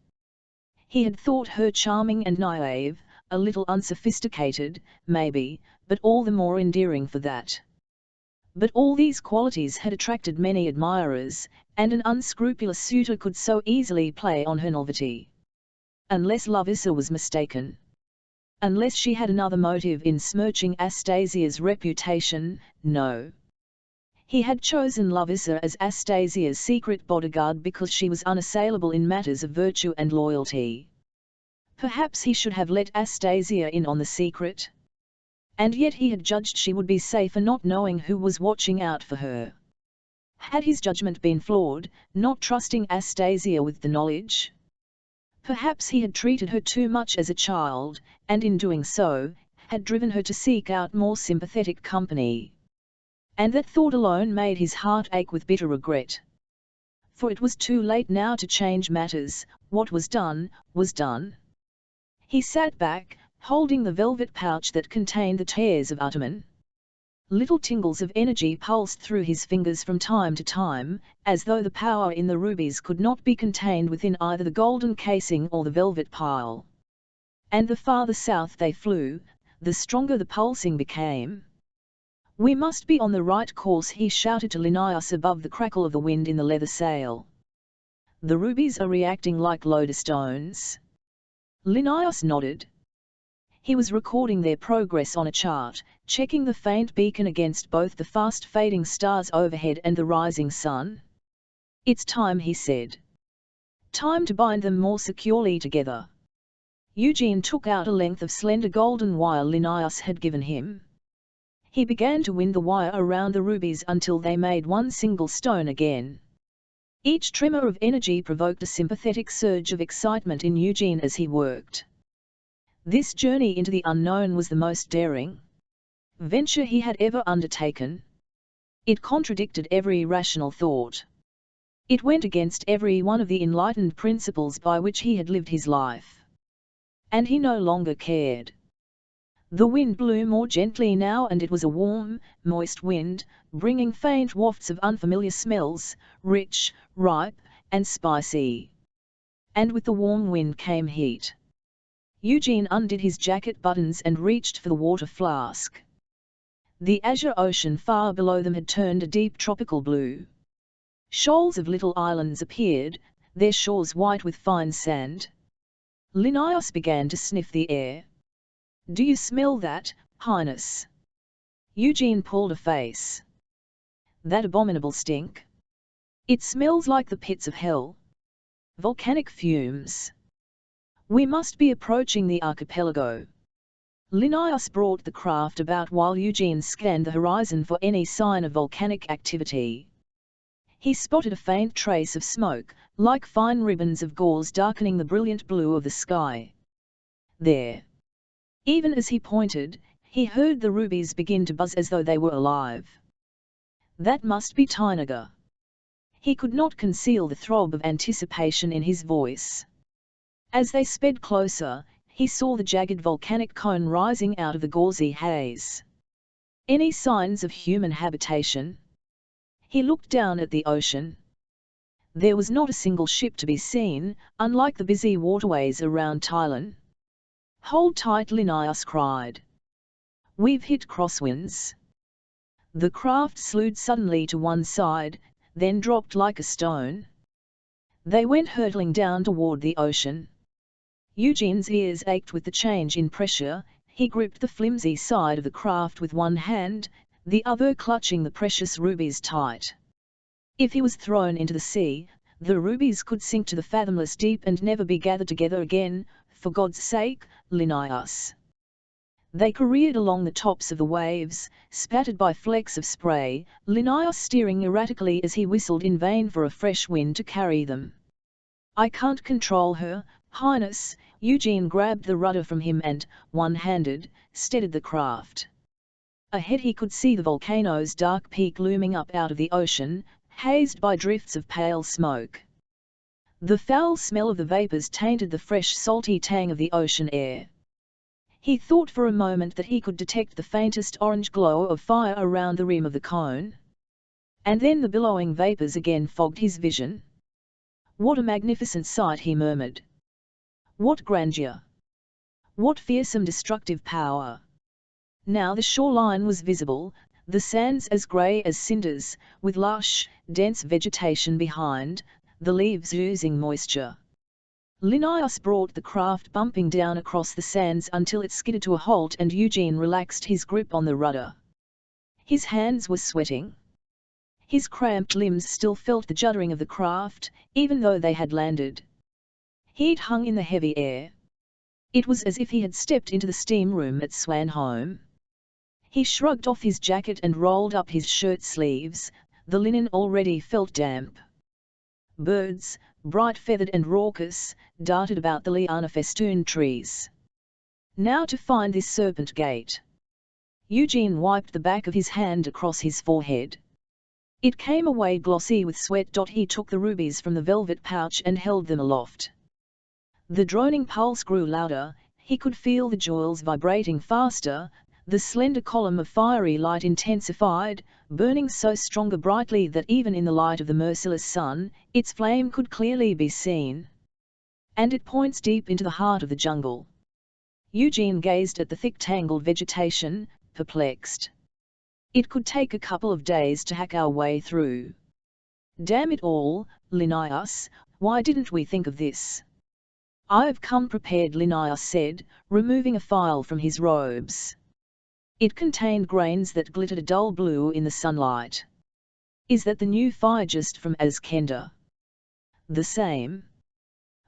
He had thought her charming and naive, a little unsophisticated, maybe, but all the more endearing for that. But all these qualities had attracted many admirers, and an unscrupulous suitor could so easily play on her novelty. Unless Lovisa was mistaken. Unless she had another motive in smirching Astasia's reputation, no. He had chosen Lovisa as Astasia's secret bodyguard because she was unassailable in matters of virtue and loyalty. Perhaps he should have let Astasia in on the secret. And yet he had judged she would be safer not knowing who was watching out for her. Had his judgment been flawed, not trusting Astasia with the knowledge? Perhaps he had treated her too much as a child, and in doing so, had driven her to seek out more sympathetic company. And that thought alone made his heart ache with bitter regret. For it was too late now to change matters, what was done, was done. He sat back, holding the velvet pouch that contained the tears of Utterman. Little tingles of energy pulsed through his fingers from time to time, as though the power in the rubies could not be contained within either the golden casing or the velvet pile. And the farther south they flew, the stronger the pulsing became. We must be on the right course, he shouted to Linnaeus above the crackle of the wind in the leather sail. The rubies are reacting like lodestones. Linnaeus nodded. He was recording their progress on a chart, checking the faint beacon against both the fast-fading stars overhead and the rising sun. It's time, he said. Time to bind them more securely together. Eugene took out a length of slender golden wire Linnaeus had given him. He began to wind the wire around the rubies until they made one single stone again. Each tremor of energy provoked a sympathetic surge of excitement in Eugene as he worked. This journey into the unknown was the most daring venture he had ever undertaken. It contradicted every rational thought. It went against every one of the enlightened principles by which he had lived his life. And he no longer cared. The wind blew more gently now, and it was a warm, moist wind, bringing faint wafts of unfamiliar smells, rich, ripe, and spicy. And with the warm wind came heat. Eugene undid his jacket buttons and reached for the water flask. The azure ocean far below them had turned a deep tropical blue. Shoals of little islands appeared, their shores white with fine sand. Linnaeus began to sniff the air. "Do you smell that, Highness?" Eugene pulled a face. "That abominable stink? It smells like the pits of hell. Volcanic fumes. We must be approaching the archipelago." Linnaeus brought the craft about while Eugene scanned the horizon for any sign of volcanic activity. He spotted a faint trace of smoke, like fine ribbons of gauze darkening the brilliant blue of the sky. There. Even as he pointed, he heard the rubies begin to buzz as though they were alive. That must be Tinaga. He could not conceal the throb of anticipation in his voice. As they sped closer, he saw the jagged volcanic cone rising out of the gauzy haze. Any signs of human habitation? He looked down at the ocean. There was not a single ship to be seen, unlike the busy waterways around Thailand. "Hold tight," Linnaeus cried. "We've hit crosswinds." The craft slewed suddenly to one side, then dropped like a stone. They went hurtling down toward the ocean. Eugene's ears ached with the change in pressure. He gripped the flimsy side of the craft with one hand, the other clutching the precious rubies tight. If he was thrown into the sea, the rubies could sink to the fathomless deep and never be gathered together again. "For God's sake, Linnaeus!" They careered along the tops of the waves, spattered by flecks of spray, Linnaeus steering erratically as he whistled in vain for a fresh wind to carry them. "I can't control her, Highness." Eugene grabbed the rudder from him and, one-handed, steadied the craft. Ahead he could see the volcano's dark peak looming up out of the ocean, hazed by drifts of pale smoke. The foul smell of the vapors tainted the fresh salty tang of the ocean air. He thought for a moment that he could detect the faintest orange glow of fire around the rim of the cone. And then the billowing vapors again fogged his vision. "What a magnificent sight," he murmured. "What grandeur! What fearsome destructive power!" Now the shoreline was visible, the sands as grey as cinders, with lush, dense vegetation behind, the leaves oozing moisture. Linnaeus brought the craft bumping down across the sands until it skidded to a halt, and Eugene relaxed his grip on the rudder. His hands were sweating. His cramped limbs still felt the juddering of the craft, even though they had landed. Heat hung in the heavy air. It was as if he had stepped into the steam room at Swanholme. He shrugged off his jacket and rolled up his shirt sleeves. The linen already felt damp. Birds, bright-feathered and raucous, darted about the liana-festooned trees. Now to find this serpent gate. Eugene wiped the back of his hand across his forehead. It came away glossy with sweat. He took the rubies from the velvet pouch and held them aloft. The droning pulse grew louder, he could feel the jewels vibrating faster, the slender column of fiery light intensified, burning so stronger brightly that even in the light of the merciless sun, its flame could clearly be seen. "And it points deep into the heart of the jungle." Eugene gazed at the thick tangled vegetation, perplexed. "It could take a couple of days to hack our way through." "Damn it all, Linnaeus, why didn't we think of this?" "I've come prepared," Linnaeus said, removing a file from his robes. It contained grains that glittered a dull blue in the sunlight. Is that the new fire just from Azkenda? The same.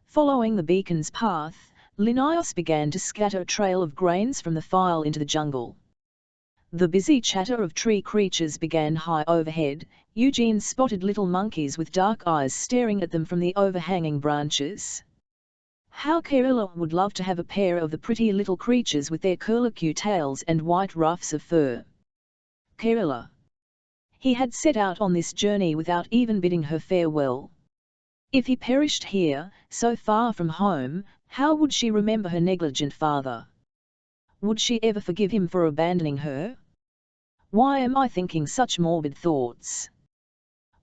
Following the beacon's path, Linnaeus began to scatter a trail of grains from the file into the jungle. The busy chatter of tree creatures began high overhead. Eugene spotted little monkeys with dark eyes staring at them from the overhanging branches. How Kerala would love to have a pair of the pretty little creatures with their curlicue tails and white ruffs of fur. Kerala. He had set out on this journey without even bidding her farewell. If he perished here, so far from home, how would she remember her negligent father? Would she ever forgive him for abandoning her? Why am I thinking such morbid thoughts?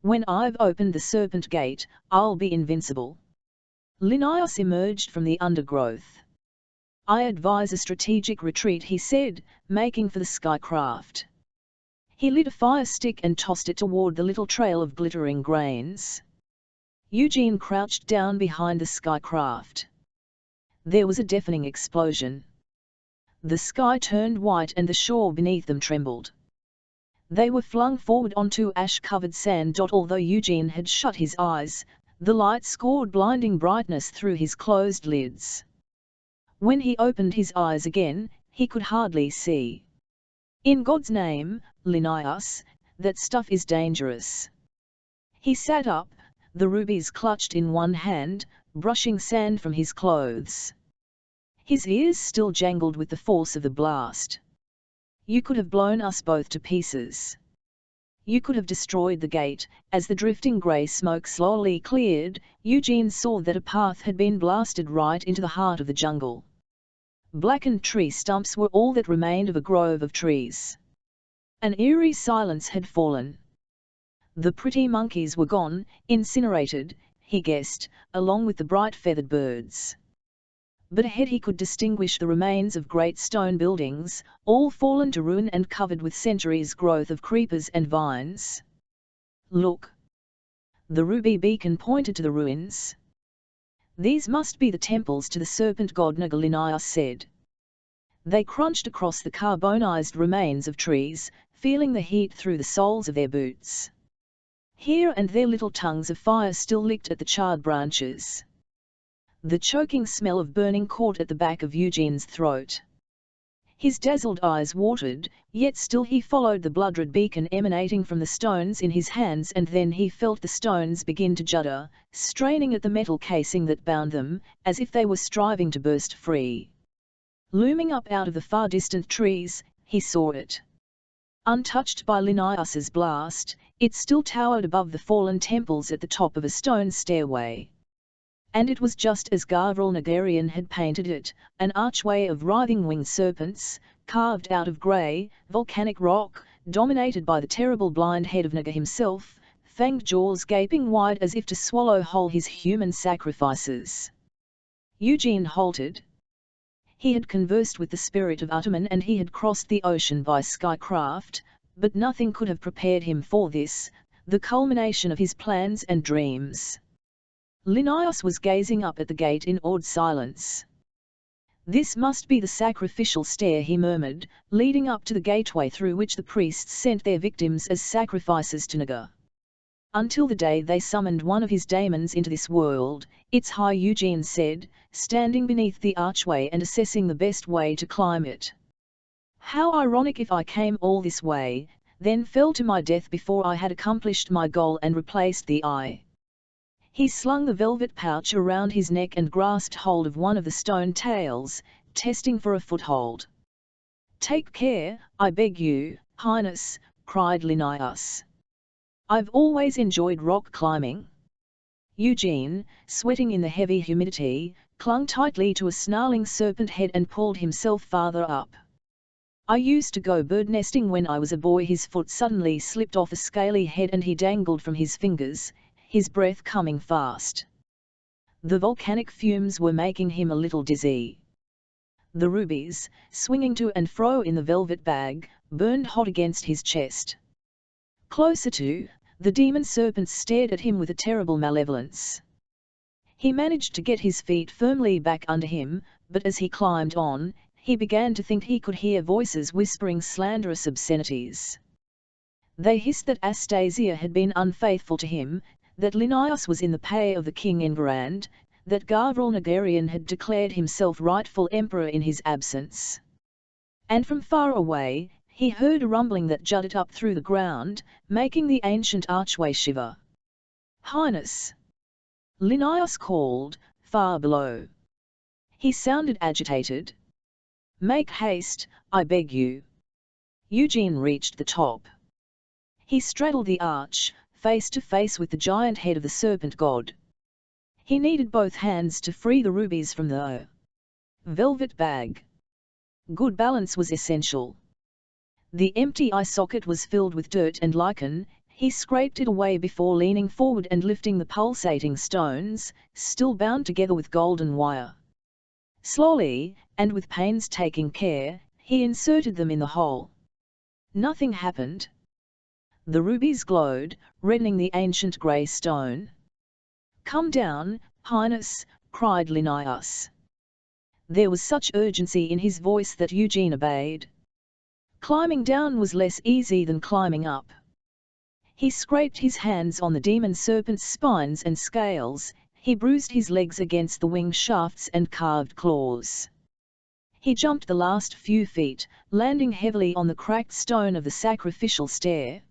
When I've opened the serpent gate, I'll be invincible. Linnaeus emerged from the undergrowth. I advise a strategic retreat, he said, making for the skycraft. He lit a fire stick and tossed it toward the little trail of glittering grains. Eugene crouched down behind the skycraft. There was a deafening explosion. The sky turned white and the shore beneath them trembled. They were flung forward onto ash-covered sand. Although Eugene had shut his eyes, the light scored blinding brightness through his closed lids. When he opened his eyes again, he could hardly see. In God's name, Linnaeus, that stuff is dangerous. He sat up, the rubies clutched in one hand, brushing sand from his clothes. His ears still jangled with the force of the blast. You could have blown us both to pieces. You could have destroyed the gate. As the drifting grey smoke slowly cleared, Eugene saw that a path had been blasted right into the heart of the jungle. Blackened tree stumps were all that remained of a grove of trees. An eerie silence had fallen. The pretty monkeys were gone, incinerated, he guessed, along with the bright feathered birds. But ahead he could distinguish the remains of great stone buildings, all fallen to ruin and covered with centuries' growth of creepers and vines. Look! The ruby beacon pointed to the ruins. These must be the temples to the serpent god Naga, Linnaeus said. They crunched across the carbonized remains of trees, feeling the heat through the soles of their boots. Here and there little tongues of fire still licked at the charred branches. The choking smell of burning caught at the back of Eugene's throat. His dazzled eyes watered, yet still he followed the blood-red beacon emanating from the stones in his hands, and then he felt the stones begin to judder, straining at the metal casing that bound them, as if they were striving to burst free. Looming up out of the far-distant trees, he saw it. Untouched by Linnaeus's blast, it still towered above the fallen temples at the top of a stone stairway. And it was just as Gavril Nagarian had painted it, an archway of writhing winged serpents, carved out of grey, volcanic rock, dominated by the terrible blind head of Naga himself, fanged jaws gaping wide as if to swallow whole his human sacrifices. Eugene halted. He had conversed with the spirit of Utaman and he had crossed the ocean by skycraft, but nothing could have prepared him for this, the culmination of his plans and dreams. Linnaeus was gazing up at the gate in awed silence. This must be the sacrificial stair, he murmured, leading up to the gateway through which the priests sent their victims as sacrifices to Naga. Until the day they summoned one of his daemons into this world. It's high, Eugene said, standing beneath the archway and assessing the best way to climb it. How ironic if I came all this way, then fell to my death before I had accomplished my goal and replaced the eye. He slung the velvet pouch around his neck and grasped hold of one of the stone tails, testing for a foothold. Take care, I beg you, Highness, cried Linnaeus. I've always enjoyed rock climbing. Eugene, sweating in the heavy humidity, clung tightly to a snarling serpent head and pulled himself farther up. I used to go bird nesting when I was a boy. His foot suddenly slipped off a scaly head and he dangled from his fingers, his breath coming fast. The volcanic fumes were making him a little dizzy. The rubies, swinging to and fro in the velvet bag, burned hot against his chest. Closer to, the demon serpents stared at him with a terrible malevolence. He managed to get his feet firmly back under him, but as he climbed on, he began to think he could hear voices whispering slanderous obscenities. They hissed that Astasia had been unfaithful to him, that Linnaeus was in the pay of the king Enguerrand, that Gavril Nagarian had declared himself rightful emperor in his absence. And from far away, he heard a rumbling that jutted up through the ground, making the ancient archway shiver. "Highness!" Linnaeus called, far below. He sounded agitated. "Make haste, I beg you." Eugene reached the top. He straddled the arch, face to face with the giant head of the serpent god. He needed both hands to free the rubies from the velvet bag. Good balance was essential. The empty eye socket was filled with dirt and lichen. He scraped it away before leaning forward and lifting the pulsating stones, still bound together with golden wire. Slowly, and with painstaking care, he inserted them in the hole. Nothing happened. The rubies glowed, reddening the ancient grey stone. "Come down, Highness," cried Linnaeus. There was such urgency in his voice that Eugene obeyed. Climbing down was less easy than climbing up. He scraped his hands on the demon serpent's spines and scales, he bruised his legs against the wing shafts and carved claws. He jumped the last few feet, landing heavily on the cracked stone of the sacrificial stair.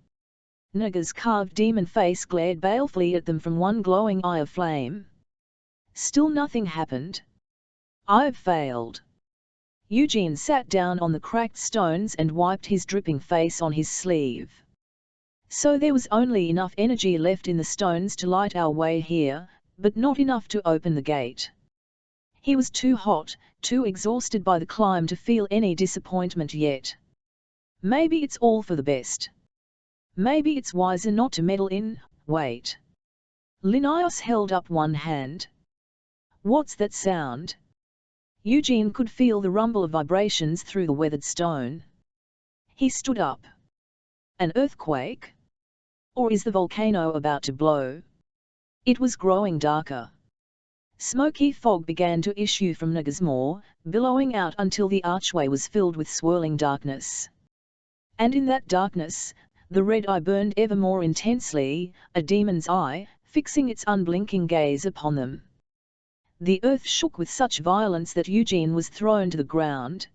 Naga's carved demon face glared balefully at them from one glowing eye of flame. Still nothing happened. "I've failed." Eugene sat down on the cracked stones and wiped his dripping face on his sleeve. "So there was only enough energy left in the stones to light our way here, but not enough to open the gate." He was too hot, too exhausted by the climb to feel any disappointment yet. "Maybe it's all for the best. Maybe it's wiser not to meddle in, wait." Linnaeus held up one hand. "What's that sound?" Eugene could feel the rumble of vibrations through the weathered stone. He stood up. "An earthquake? Or is the volcano about to blow?" It was growing darker. Smoky fog began to issue from Naga's maw, billowing out until the archway was filled with swirling darkness. And in that darkness, the red eye burned ever more intensely, a demon's eye, fixing its unblinking gaze upon them. The earth shook with such violence that Eugene was thrown to the ground.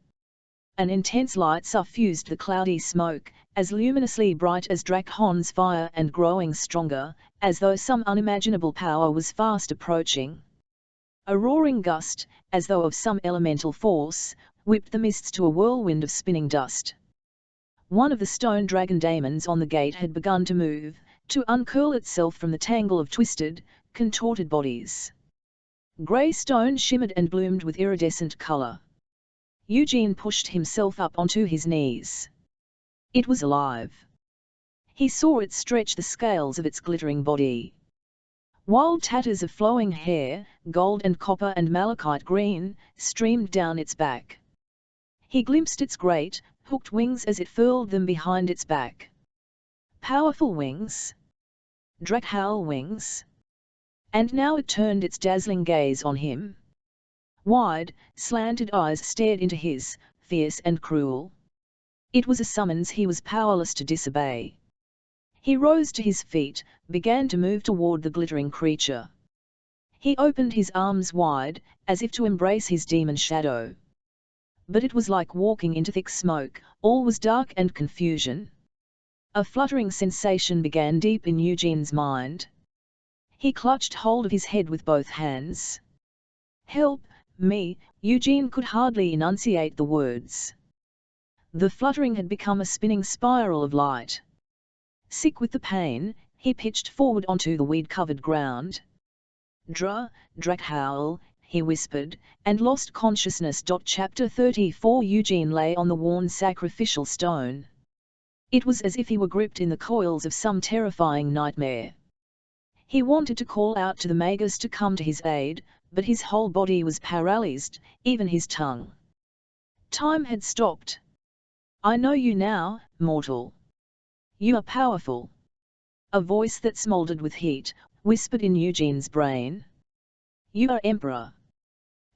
An intense light suffused the cloudy smoke, as luminously bright as Drakhon's fire and growing stronger, as though some unimaginable power was fast approaching. A roaring gust, as though of some elemental force, whipped the mists to a whirlwind of spinning dust. One of the stone dragon daemons on the gate had begun to move, to uncurl itself from the tangle of twisted, contorted bodies. Grey stone shimmered and bloomed with iridescent color. Eugene pushed himself up onto his knees. It was alive. He saw it stretch the scales of its glittering body. Wild tatters of flowing hair, gold and copper and malachite green, streamed down its back. He glimpsed its great, hooked wings as it furled them behind its back. Powerful wings. Drakhowl wings. And now it turned its dazzling gaze on him. Wide, slanted eyes stared into his, fierce and cruel. It was a summons he was powerless to disobey. He rose to his feet, began to move toward the glittering creature. He opened his arms wide, as if to embrace his demon shadow. But it was like walking into thick smoke, all was dark and confusion. A fluttering sensation began deep in Eugene's mind. He clutched hold of his head with both hands. "Help me!" Eugene could hardly enunciate the words. The fluttering had become a spinning spiral of light. Sick with the pain, he pitched forward onto the weed-covered ground. Drakhowl," he whispered, and lost consciousness. Chapter 34 Eugene lay on the worn sacrificial stone. It was as if he were gripped in the coils of some terrifying nightmare. He wanted to call out to the Magus to come to his aid, but his whole body was paralyzed, even his tongue. Time had stopped. "I know you now, mortal. You are powerful." A voice that smoldered with heat, whispered in Eugene's brain. "You are emperor.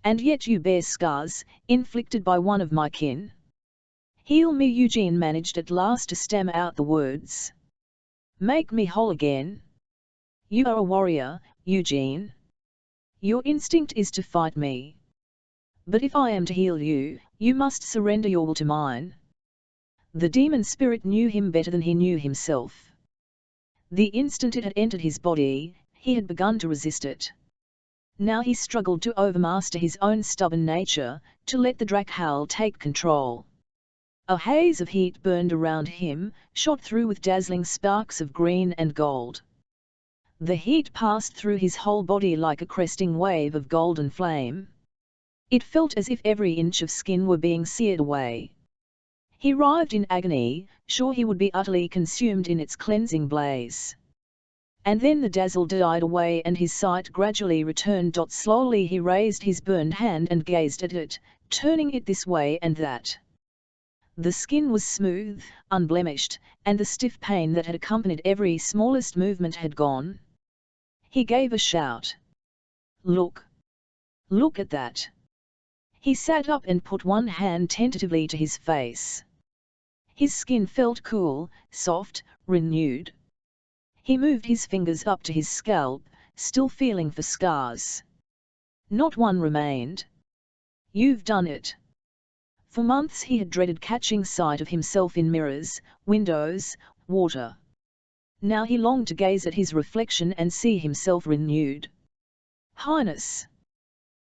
And yet you bear scars, inflicted by one of my kin." "Heal me!" Eugene managed at last to stammer out the words. Make me whole again. You are a warrior, Eugene. Your instinct is to fight me. But if I am to heal you, you must surrender your will to mine. The demon spirit knew him better than he knew himself. The instant it had entered his body, he had begun to resist it. Now he struggled to overmaster his own stubborn nature, to let the Drakhowl take control. A haze of heat burned around him, shot through with dazzling sparks of green and gold. The heat passed through his whole body like a cresting wave of golden flame. It felt as if every inch of skin were being seared away. He writhed in agony, sure he would be utterly consumed in its cleansing blaze. And then the dazzle died away and his sight gradually returned. Slowly he raised his burned hand and gazed at it, turning it this way and that. The skin was smooth, unblemished, and the stiff pain that had accompanied every smallest movement had gone. He gave a shout. Look! Look at that! He sat up and put one hand tentatively to his face. His skin felt cool, soft, renewed. He moved his fingers up to his scalp, still feeling for scars. Not one remained. You've done it. For months he had dreaded catching sight of himself in mirrors, windows, water. Now he longed to gaze at his reflection and see himself renewed. Highness!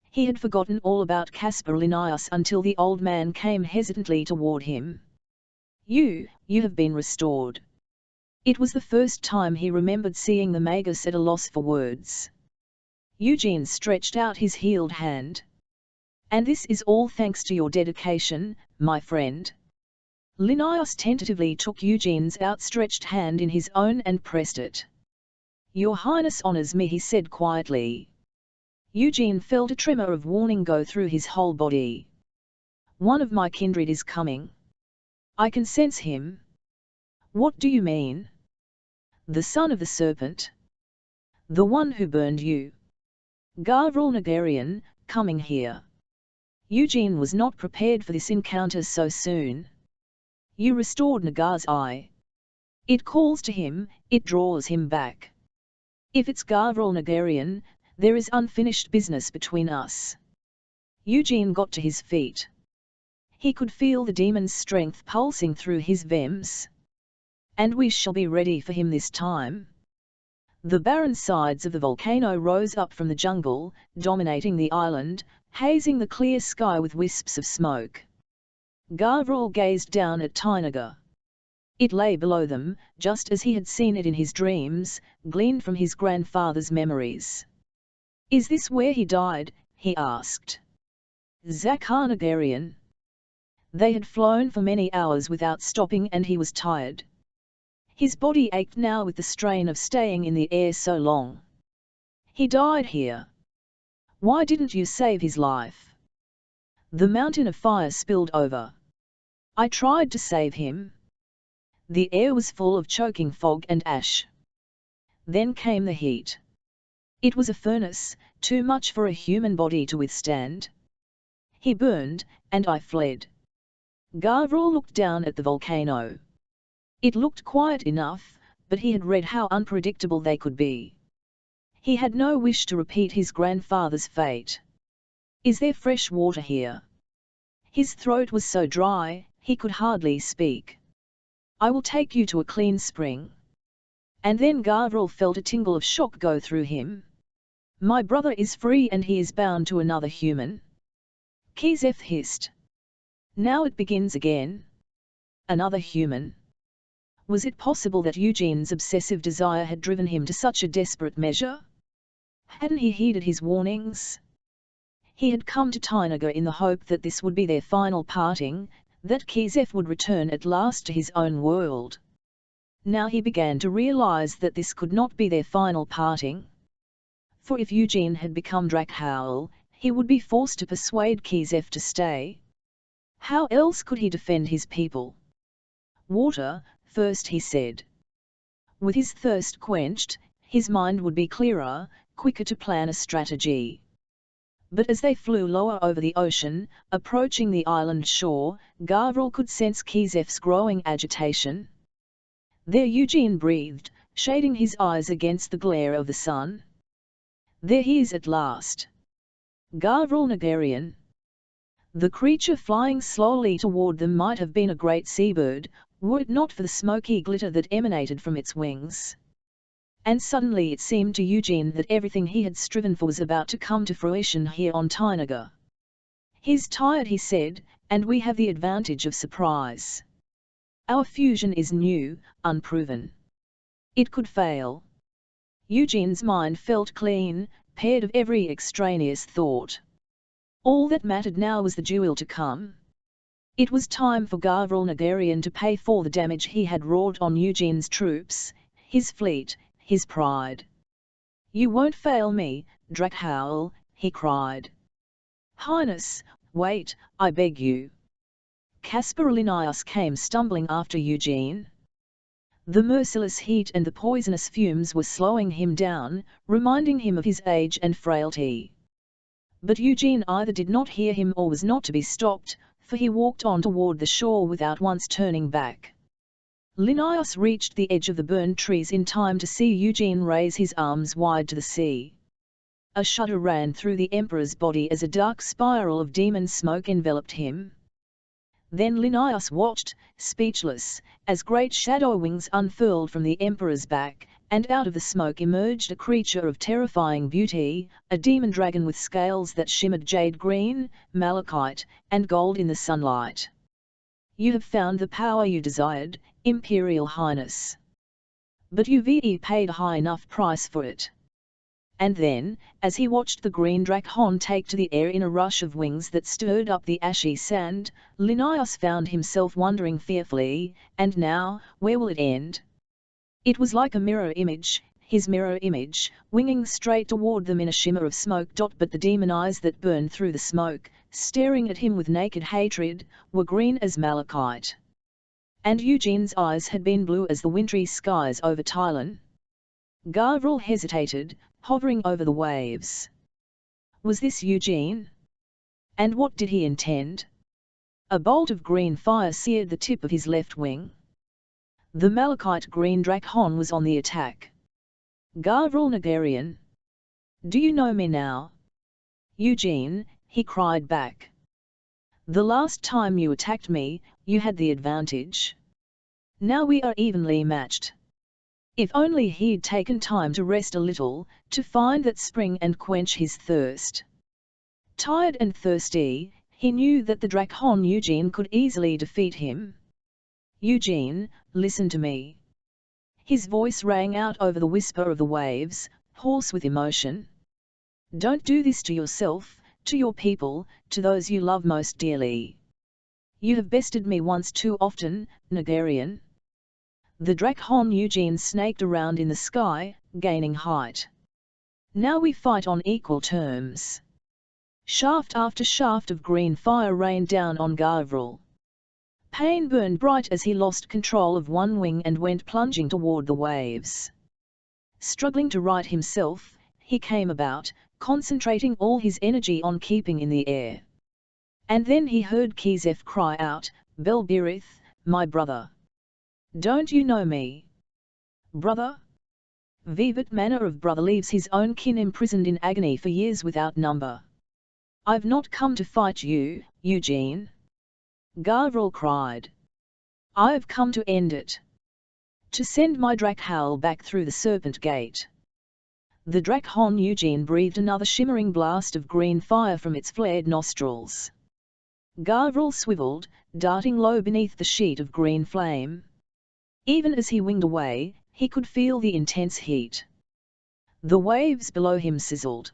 He had forgotten all about Caspar Linnaeus until the old man came hesitantly toward him. You have been restored. It was the first time he remembered seeing the Magus at a loss for words. Eugene stretched out his healed hand. And this is all thanks to your dedication, my friend. Linnaeus tentatively took Eugene's outstretched hand in his own and pressed it. Your Highness honors me, he said quietly. Eugene felt a tremor of warning go through his whole body. One of my kindred is coming. I can sense him. What do you mean? The son of the serpent. The one who burned you. Gavril Nagarian, coming here. Eugene was not prepared for this encounter so soon. You restored Nagar's eye. It calls to him, it draws him back. If it's Gavril Nagarian, there is unfinished business between us. Eugene got to his feet. He could feel the demon's strength pulsing through his veins. And we shall be ready for him this time. The barren sides of the volcano rose up from the jungle, dominating the island, hazing the clear sky with wisps of smoke. Gavril gazed down at Tynagar. It lay below them, just as he had seen it in his dreams, gleaned from his grandfather's memories. Is this where he died? He asked. Zakar Nagarian. They had flown for many hours without stopping and he was tired. His body ached now with the strain of staying in the air so long. He died here. Why didn't you save his life? The mountain of fire spilled over. I tried to save him. The air was full of choking fog and ash. Then came the heat. It was a furnace, too much for a human body to withstand. He burned, and I fled. Gavril looked down at the volcano. It looked quiet enough, but he had read how unpredictable they could be. He had no wish to repeat his grandfather's fate. Is there fresh water here? His throat was so dry, he could hardly speak. I will take you to a clean spring. And then Gavril felt a tingle of shock go through him. My brother is free and he is bound to another human. Kizeth hissed. Now it begins again. Another human. Was it possible that Eugene's obsessive desire had driven him to such a desperate measure? Hadn't he heeded his warnings? He had come to Tynagar in the hope that this would be their final parting, that Kizeth would return at last to his own world. Now he began to realize that this could not be their final parting. For if Eugene had become Drakhowl, he would be forced to persuade Kizeth to stay. How else could he defend his people? Water, first, he said. With his thirst quenched, his mind would be clearer, quicker to plan a strategy. But as they flew lower over the ocean, approaching the island shore, Gavril could sense Kizeth's growing agitation. There Eugene breathed, shading his eyes against the glare of the sun. There he is at last. Gavril Nagarian. The creature flying slowly toward them might have been a great seabird, were it not for the smoky glitter that emanated from its wings. And suddenly it seemed to Eugene that everything he had striven for was about to come to fruition here on Tynaga. "He's tired," he said, "and we have the advantage of surprise. Our fusion is new, unproven. It could fail." Eugene's mind felt clean, paired of every extraneous thought. All that mattered now was the duel to come. It was time for Gavril Nagarian to pay for the damage he had wrought on Eugene's troops, his fleet, his pride. "You won't fail me, Drakhaul," he cried. "Highness, wait, I beg you." Caspar Linnaeus came stumbling after Eugene. The merciless heat and the poisonous fumes were slowing him down, reminding him of his age and frailty. But Eugene either did not hear him or was not to be stopped, for he walked on toward the shore without once turning back. Linnaeus reached the edge of the burned trees in time to see Eugene raise his arms wide to the sea. A shudder ran through the Emperor's body as a dark spiral of demon smoke enveloped him. Then Linnaeus watched, speechless, as great shadow wings unfurled from the Emperor's back, and out of the smoke emerged a creature of terrifying beauty, a demon dragon with scales that shimmered jade green, malachite, and gold in the sunlight. "You have found the power you desired, Imperial Highness. But you've paid a high enough price for it." And then, as he watched the green Drakhon take to the air in a rush of wings that stirred up the ashy sand, Linnaeus found himself wondering fearfully, and now, where will it end? It was like a mirror image, his mirror image, winging straight toward them in a shimmer of smoke. But the demon eyes that burned through the smoke, staring at him with naked hatred, were green as malachite. And Eugene's eyes had been blue as the wintry skies over Tylan. Gavril hesitated, hovering over the waves. Was this Eugene? And what did he intend? A bolt of green fire seared the tip of his left wing. The malachite green Drakhon was on the attack. "Gavril Nagarian. Do you know me now?" "Eugene," he cried back. "The last time you attacked me, you had the advantage. Now we are evenly matched." If only he'd taken time to rest a little, to find that spring and quench his thirst. Tired and thirsty, he knew that the Drakhon Eugene could easily defeat him. "Eugene, listen to me." His voice rang out over the whisper of the waves, hoarse with emotion. "Don't do this to yourself, to your people, to those you love most dearly. You have bested me once too often, Nagarian." The Drakhon Eugene snaked around in the sky, gaining height. "Now we fight on equal terms." Shaft after shaft of green fire rained down on Gavril. Pain burned bright as he lost control of one wing and went plunging toward the waves. Struggling to right himself, he came about, concentrating all his energy on keeping in the air. And then he heard Kizef cry out, "Belbirith, my brother. Don't you know me?" "Brother?" Vivat manner of brother leaves his own kin imprisoned in agony for years without number. "I've not come to fight you, Eugene," Gavril cried. "I've come to end it. To send my Drakhaul back through the Serpent Gate." The Drakhon Eugene breathed another shimmering blast of green fire from its flared nostrils. Gavril swiveled, darting low beneath the sheet of green flame. Even as he winged away, he could feel the intense heat. The waves below him sizzled.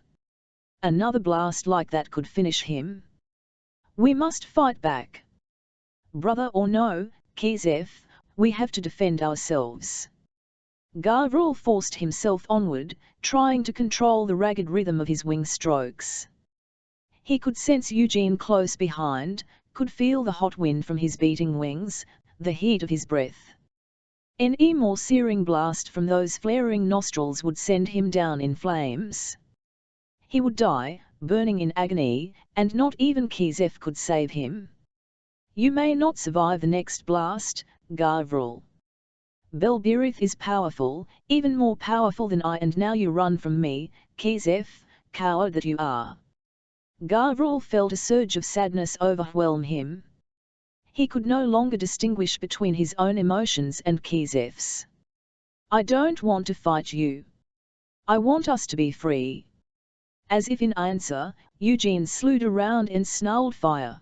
Another blast like that could finish him. "We must fight back. Brother or no, Kizef, we have to defend ourselves." Gavril forced himself onward, trying to control the ragged rhythm of his wing strokes. He could sense Eugene close behind, could feel the hot wind from his beating wings, the heat of his breath. Any more searing blast from those flaring nostrils would send him down in flames. He would die, burning in agony, and not even Kizef could save him. "You may not survive the next blast, Gavril. Belberith is powerful, even more powerful than I, and now you run from me, Kizef, coward that you are. Gavral felt a surge of sadness overwhelm him. He could no longer distinguish between his own emotions and Kizef's. I don't want to fight you. I want us to be free. As if in answer, Eugene slewed around and snarled fire.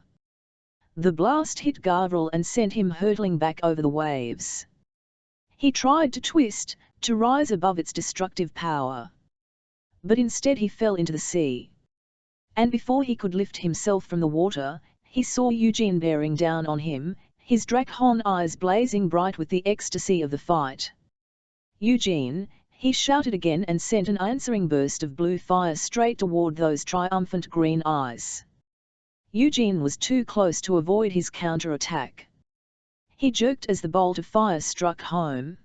The blast hit Gavral and sent him hurtling back over the waves. He tried to twist, to rise above its destructive power. But instead he fell into the sea. And before he could lift himself from the water, he saw Eugene bearing down on him, his Drakhon eyes blazing bright with the ecstasy of the fight. Eugene, he shouted again and sent an answering burst of blue fire straight toward those triumphant green eyes. Eugene was too close to avoid his counter-attack. He jerked as the bolt of fire struck home.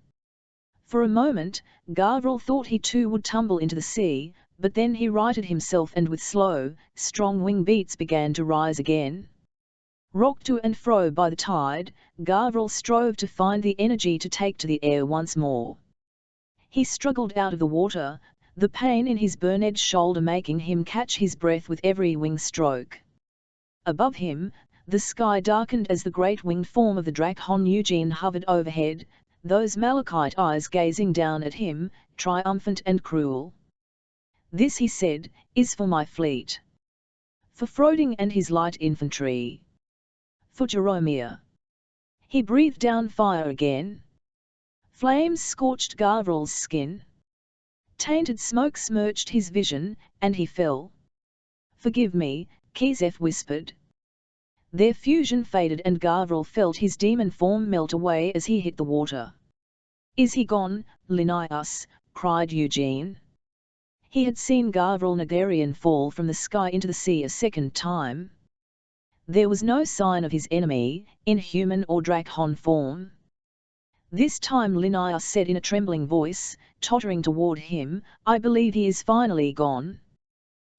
For a moment, Gavral thought he too would tumble into the sea, but then he righted himself and with slow, strong wing beats began to rise again. Rocked to and fro by the tide, Gavral strove to find the energy to take to the air once more. He struggled out of the water, the pain in his burned shoulder making him catch his breath with every wing stroke. Above him, the sky darkened as the great winged form of the Drakhon Eugene hovered overhead, those malachite eyes gazing down at him, triumphant and cruel. This, he said, is for my fleet. For Froding and his light infantry. For Jaromir. He breathed down fire again. Flames scorched Gavral's skin. Tainted smoke smirched his vision, and he fell. Forgive me, Kizef whispered. Their fusion faded and Gavral felt his demon form melt away as he hit the water. Is he gone, Linnaeus? Cried Eugene. He had seen Gavral Nagarian fall from the sky into the sea a second time. There was no sign of his enemy, in human or Drakhon form. This time Linnaeus said in a trembling voice, tottering toward him, I believe he is finally gone.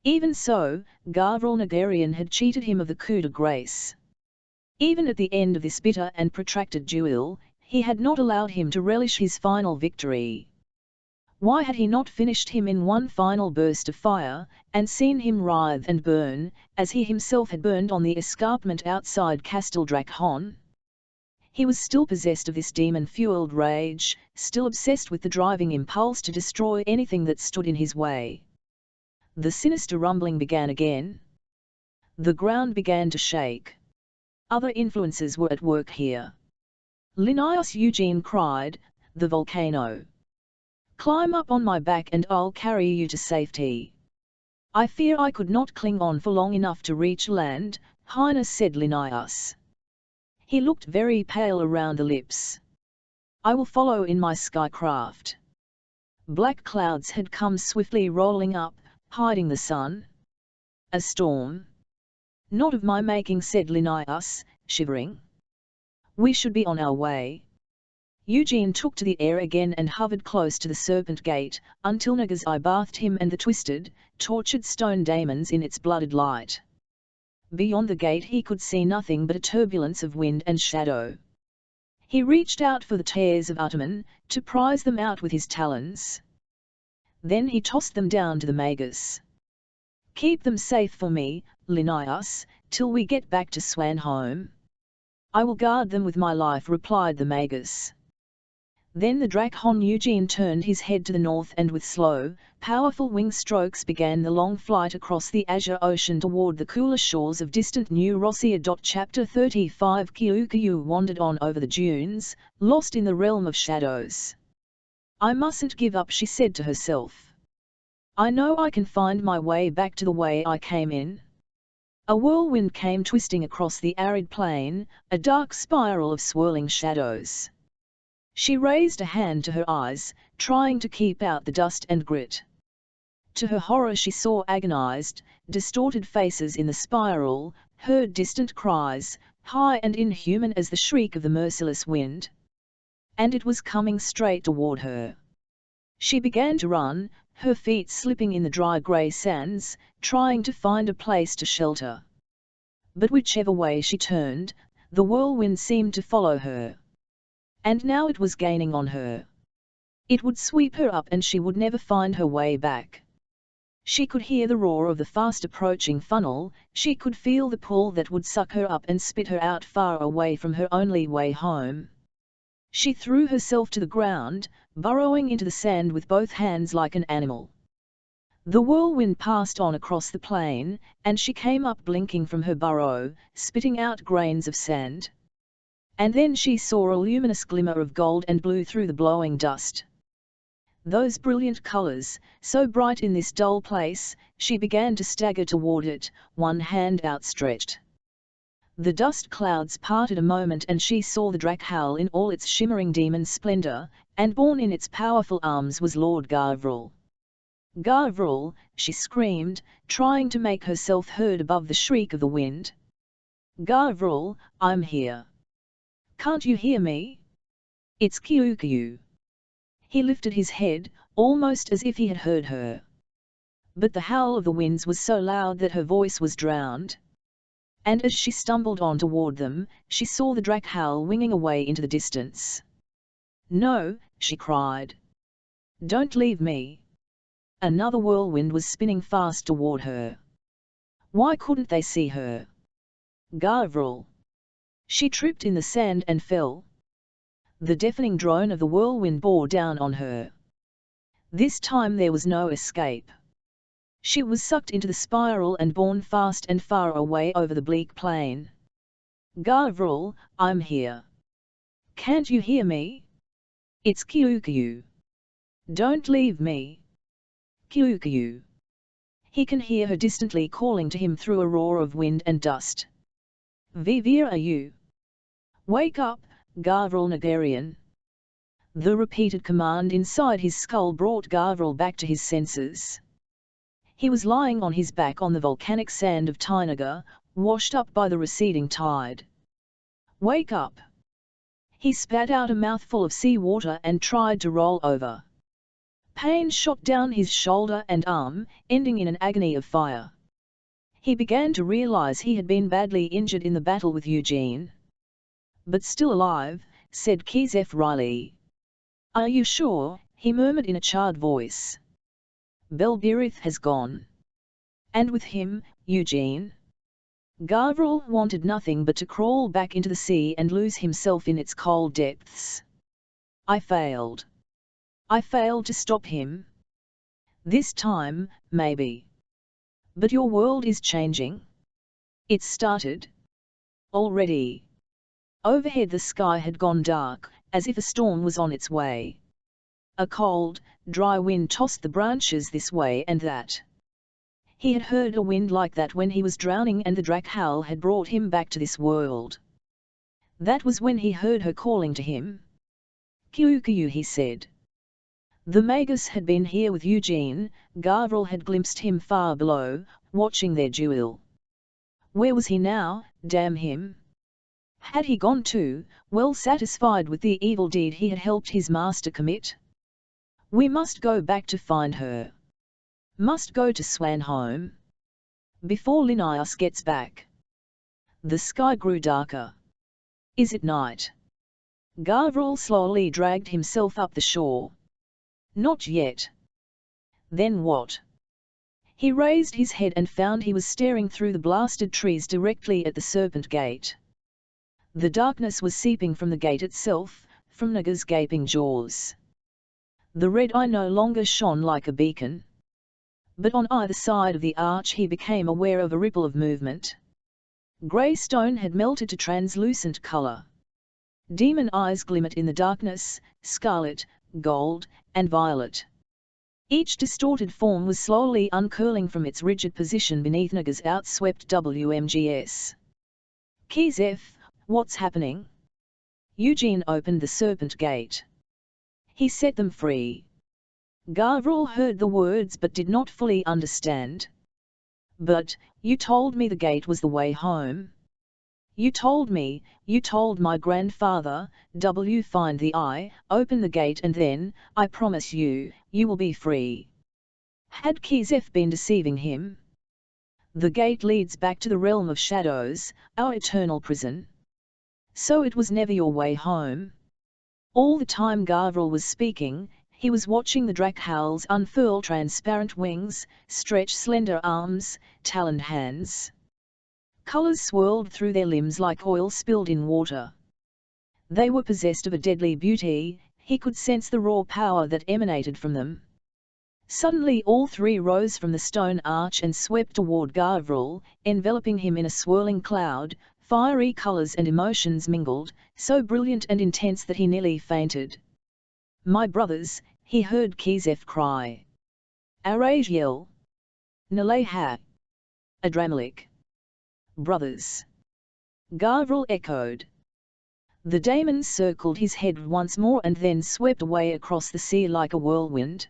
Even so, Gavral Nagarian had cheated him of the coup de grace. Even at the end of this bitter and protracted duel, he had not allowed him to relish his final victory. Why had he not finished him in one final burst of fire, and seen him writhe and burn, as he himself had burned on the escarpment outside Castel Drakhon? He was still possessed of this demon-fueled rage, still obsessed with the driving impulse to destroy anything that stood in his way. The sinister rumbling began again. The ground began to shake. Other influences were at work here. Linnaeus, Eugene cried, the volcano. Climb up on my back and I'll carry you to safety. I fear I could not cling on for long enough to reach land, Highness, said Linnaeus. He looked very pale around the lips. I will follow in my skycraft. Black clouds had come swiftly rolling up, hiding the sun. A storm? Not of my making, said Linnaeus, shivering. We should be on our way. Eugene took to the air again and hovered close to the Serpent Gate, until Naga's eye bathed him and the twisted, tortured stone daemons in its blooded light. Beyond the gate he could see nothing but a turbulence of wind and shadow. He reached out for the tears of Utamen, to prize them out with his talons. Then he tossed them down to the Magus. Keep them safe for me, Linnaeus, till we get back to Swanholm. I will guard them with my life, replied the Magus. Then the Drakhon Eugene turned his head to the north and with slow, powerful wing strokes began the long flight across the azure ocean toward the cooler shores of distant New Rossia. Chapter 35 Kyukayu wandered on over the dunes, lost in the realm of shadows. I mustn't give up, she said to herself. I know I can find my way back to the way I came in. A whirlwind came twisting across the arid plain, a dark spiral of swirling shadows. She raised a hand to her eyes, trying to keep out the dust and grit. To her horror she saw agonized, distorted faces in the spiral, heard distant cries, high and inhuman as the shriek of the merciless wind. And it was coming straight toward her. She began to run, her feet slipping in the dry grey sands, trying to find a place to shelter. But whichever way she turned, the whirlwind seemed to follow her. And now it was gaining on her. It would sweep her up and she would never find her way back. She could hear the roar of the fast approaching funnel, she could feel the pull that would suck her up and spit her out far away from her only way home. She threw herself to the ground, burrowing into the sand with both hands like an animal. The whirlwind passed on across the plain, and she came up blinking from her burrow, spitting out grains of sand. And then she saw a luminous glimmer of gold and blue through the blowing dust. Those brilliant colors, so bright in this dull place, she began to stagger toward it, one hand outstretched. The dust clouds parted a moment and she saw the Drakhowl in all its shimmering demon splendor, and borne in its powerful arms was Lord Garvril. "Garvril," she screamed, trying to make herself heard above the shriek of the wind. "Garvril, I'm here. Can't you hear me? It's Kiukyu." He lifted his head, almost as if he had heard her. But the howl of the winds was so loud that her voice was drowned. And as she stumbled on toward them, she saw the Drakhowl winging away into the distance. "No," she cried. "Don't leave me." Another whirlwind was spinning fast toward her. Why couldn't they see her? Garvril. She tripped in the sand and fell. The deafening drone of the whirlwind bore down on her. This time there was no escape. She was sucked into the spiral and borne fast and far away over the bleak plain. "Garvril, I'm here. Can't you hear me? It's Kiukyu. Don't leave me. Kiukyu." He can hear her distantly calling to him through a roar of wind and dust. "Where are you? Wake up, Garvril Nagarian." The repeated command inside his skull brought Garvril back to his senses. He was lying on his back on the volcanic sand of Tainaga, washed up by the receding tide. "Wake up!" He spat out a mouthful of sea water and tried to roll over. Pain shot down his shoulder and arm, ending in an agony of fire. He began to realize he had been badly injured in the battle with Eugene. "But still alive," said Kizef Riley. "Are you sure?" he murmured in a charred voice. "Belbirith has gone. And with him, Eugene." Garvril wanted nothing but to crawl back into the sea and lose himself in its cold depths. "I failed. I failed to stop him. This time, maybe. But your world is changing. It's started. Already." Overhead the sky had gone dark, as if a storm was on its way. A cold, dry wind tossed the branches this way and that. He had heard a wind like that when he was drowning and the Drakhowl had brought him back to this world. That was when he heard her calling to him. "Kiukyu," he said. The Magus had been here with Eugene, Garvril had glimpsed him far below, watching their duel. Where was he now, damn him? Had he gone too, well satisfied with the evil deed he had helped his master commit? "We must go back to find her. Must go to Swanholme. Before Linnaeus gets back." The sky grew darker. "Is it night?" Garvril slowly dragged himself up the shore. "Not yet." "Then what?" He raised his head and found he was staring through the blasted trees directly at the Serpent Gate. The darkness was seeping from the gate itself, from Naga's gaping jaws. The red eye no longer shone like a beacon. But on either side of the arch he became aware of a ripple of movement. Grey stone had melted to translucent color. Demon eyes glimmered in the darkness, scarlet, gold, and violet. Each distorted form was slowly uncurling from its rigid position beneath Naga's outswept WMGS. "Kizef, what's happening?" Eugene opened the Serpent Gate. He set them free. Garvril heard the words but did not fully understand. "But, you told me the gate was the way home. You told my grandfather, find the eye, open the gate and then, I promise you, you will be free." Had Kizef been deceiving him? "The gate leads back to the realm of shadows, our eternal prison. So it was never your way home." All the time Gavril was speaking, he was watching the Drakehowls unfurl transparent wings, stretch slender arms, taloned hands. Colors swirled through their limbs like oil spilled in water. They were possessed of a deadly beauty, he could sense the raw power that emanated from them. Suddenly all three rose from the stone arch and swept toward Gavril, enveloping him in a swirling cloud. Fiery colors and emotions mingled, so brilliant and intense that he nearly fainted. "My brothers," he heard Kizef cry. "Araziel! Naleha! Adramalik! Brothers!" Gavril echoed. The daemon circled his head once more and then swept away across the sea like a whirlwind.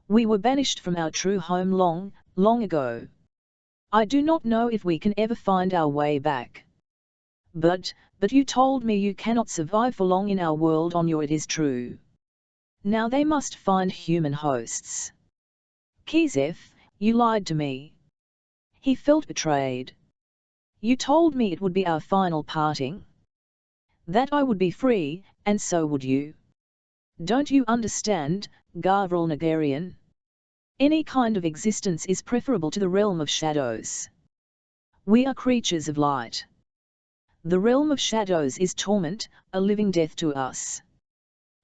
"We were banished from our true home long, long ago. I do not know if we can ever find our way back. But you told me you cannot survive for long in our world on your it is true. Now they must find human hosts. Kizef, you lied to me." He felt betrayed. "You told me it would be our final parting. That I would be free, and so would you. Don't you understand, Gavril Nagarian? Any kind of existence is preferable to the realm of shadows. We are creatures of light. The realm of shadows is torment, a living death to us.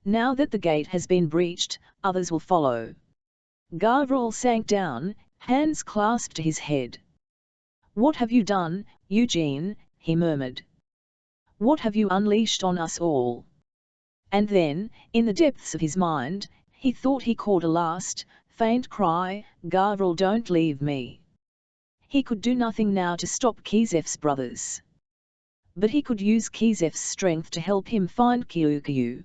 Now that the gate has been breached, others will follow." Gavril sank down, hands clasped to his head. "What have you done, Eugene?" he murmured. "What have you unleashed on us all?" And then, in the depths of his mind, he thought he caught a last, faint cry, "Gavril, don't leave me." He could do nothing now to stop Kizef's brothers. But he could use Kizef's strength to help him find Kyukyu.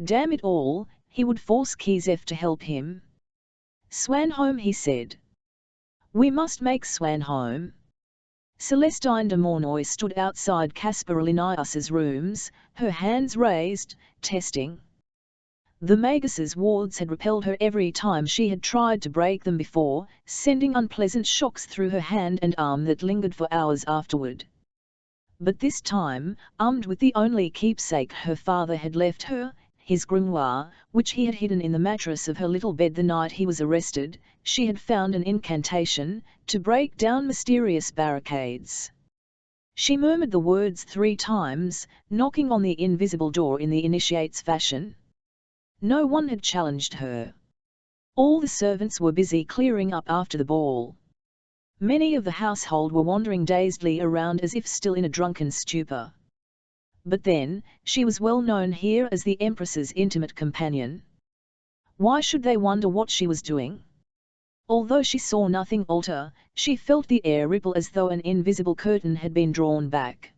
Damn it all, he would force Kizef to help him. "Swanholm," he said. "We must make Swanholm." Celestine de Mornoy stood outside Caspar Linnaeus's rooms, her hands raised, testing. The Magus's wards had repelled her every time she had tried to break them before, sending unpleasant shocks through her hand and arm that lingered for hours afterward. But this time, armed with the only keepsake her father had left her, his grimoire, which he had hidden in the mattress of her little bed the night he was arrested, she had found an incantation, to break down mysterious barricades. She murmured the words 3 times, knocking on the invisible door in the initiate's fashion. No one had challenged her. All the servants were busy clearing up after the ball. Many of the household were wandering dazedly around as if still in a drunken stupor. But then, she was well known here as the Empress's intimate companion. Why should they wonder what she was doing? Although she saw nothing alter, she felt the air ripple as though an invisible curtain had been drawn back.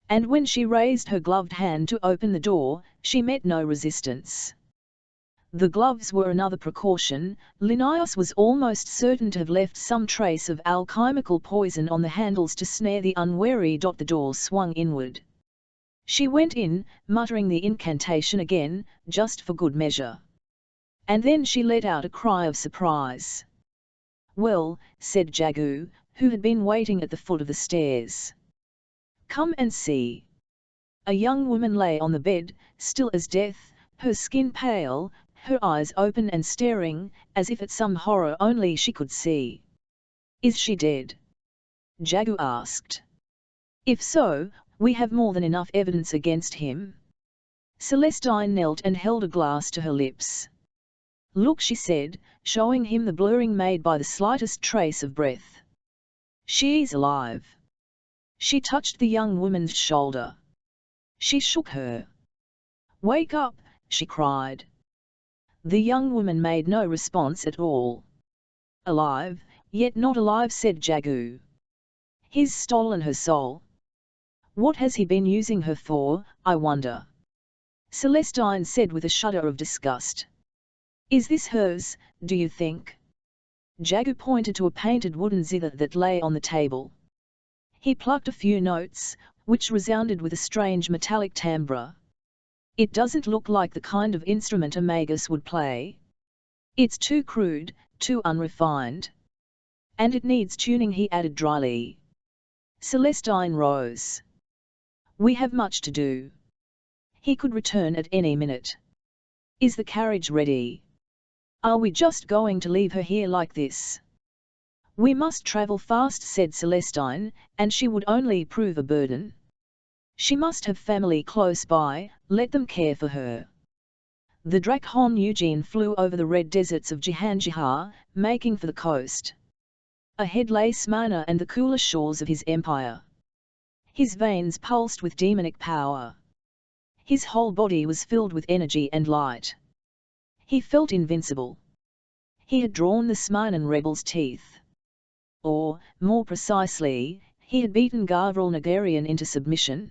And when she raised her gloved hand to open the door, she met no resistance. The gloves were another precaution. Linnaeus was almost certain to have left some trace of alchemical poison on the handles to snare the unwary. The door swung inward. She went in, muttering the incantation again, just for good measure. And then she let out a cry of surprise. "Well," said Jagu, who had been waiting at the foot of the stairs. "Come and see." A young woman lay on the bed, still as death, her skin pale, her eyes open and staring, as if at some horror only she could see. "Is she dead?" Jagu asked. "If so, we have more than enough evidence against him." Celestine knelt and held a glass to her lips. "Look," she said, showing him the blurring made by the slightest trace of breath. "She's alive." She touched the young woman's shoulder. She shook her. "Wake up," she cried. The young woman made no response at all. "Alive, yet not alive," said Jagu. "He's stolen her soul. What has he been using her for, I wonder?" Celestine said with a shudder of disgust. "Is this hers, do you think?" Jagu pointed to a painted wooden zither that lay on the table. He plucked a few notes, which resounded with a strange metallic timbre. "It doesn't look like the kind of instrument a magus would play. It's too crude, too unrefined. And it needs tuning," he added dryly. Celestine rose. "We have much to do." He could return at any minute. Is the carriage ready? Are we just going to leave her here like this? We must travel fast, said Celestine, and she would only prove a burden. She must have family close by, let them care for her. The Drakhon Eugene flew over the red deserts of Jahangir, making for the coast. Ahead lay Smyrna and the cooler shores of his empire. His veins pulsed with demonic power. His whole body was filled with energy and light. He felt invincible. He had drawn the Smyrnan rebels' teeth. Or, more precisely, he had beaten Gavril Nagarian into submission.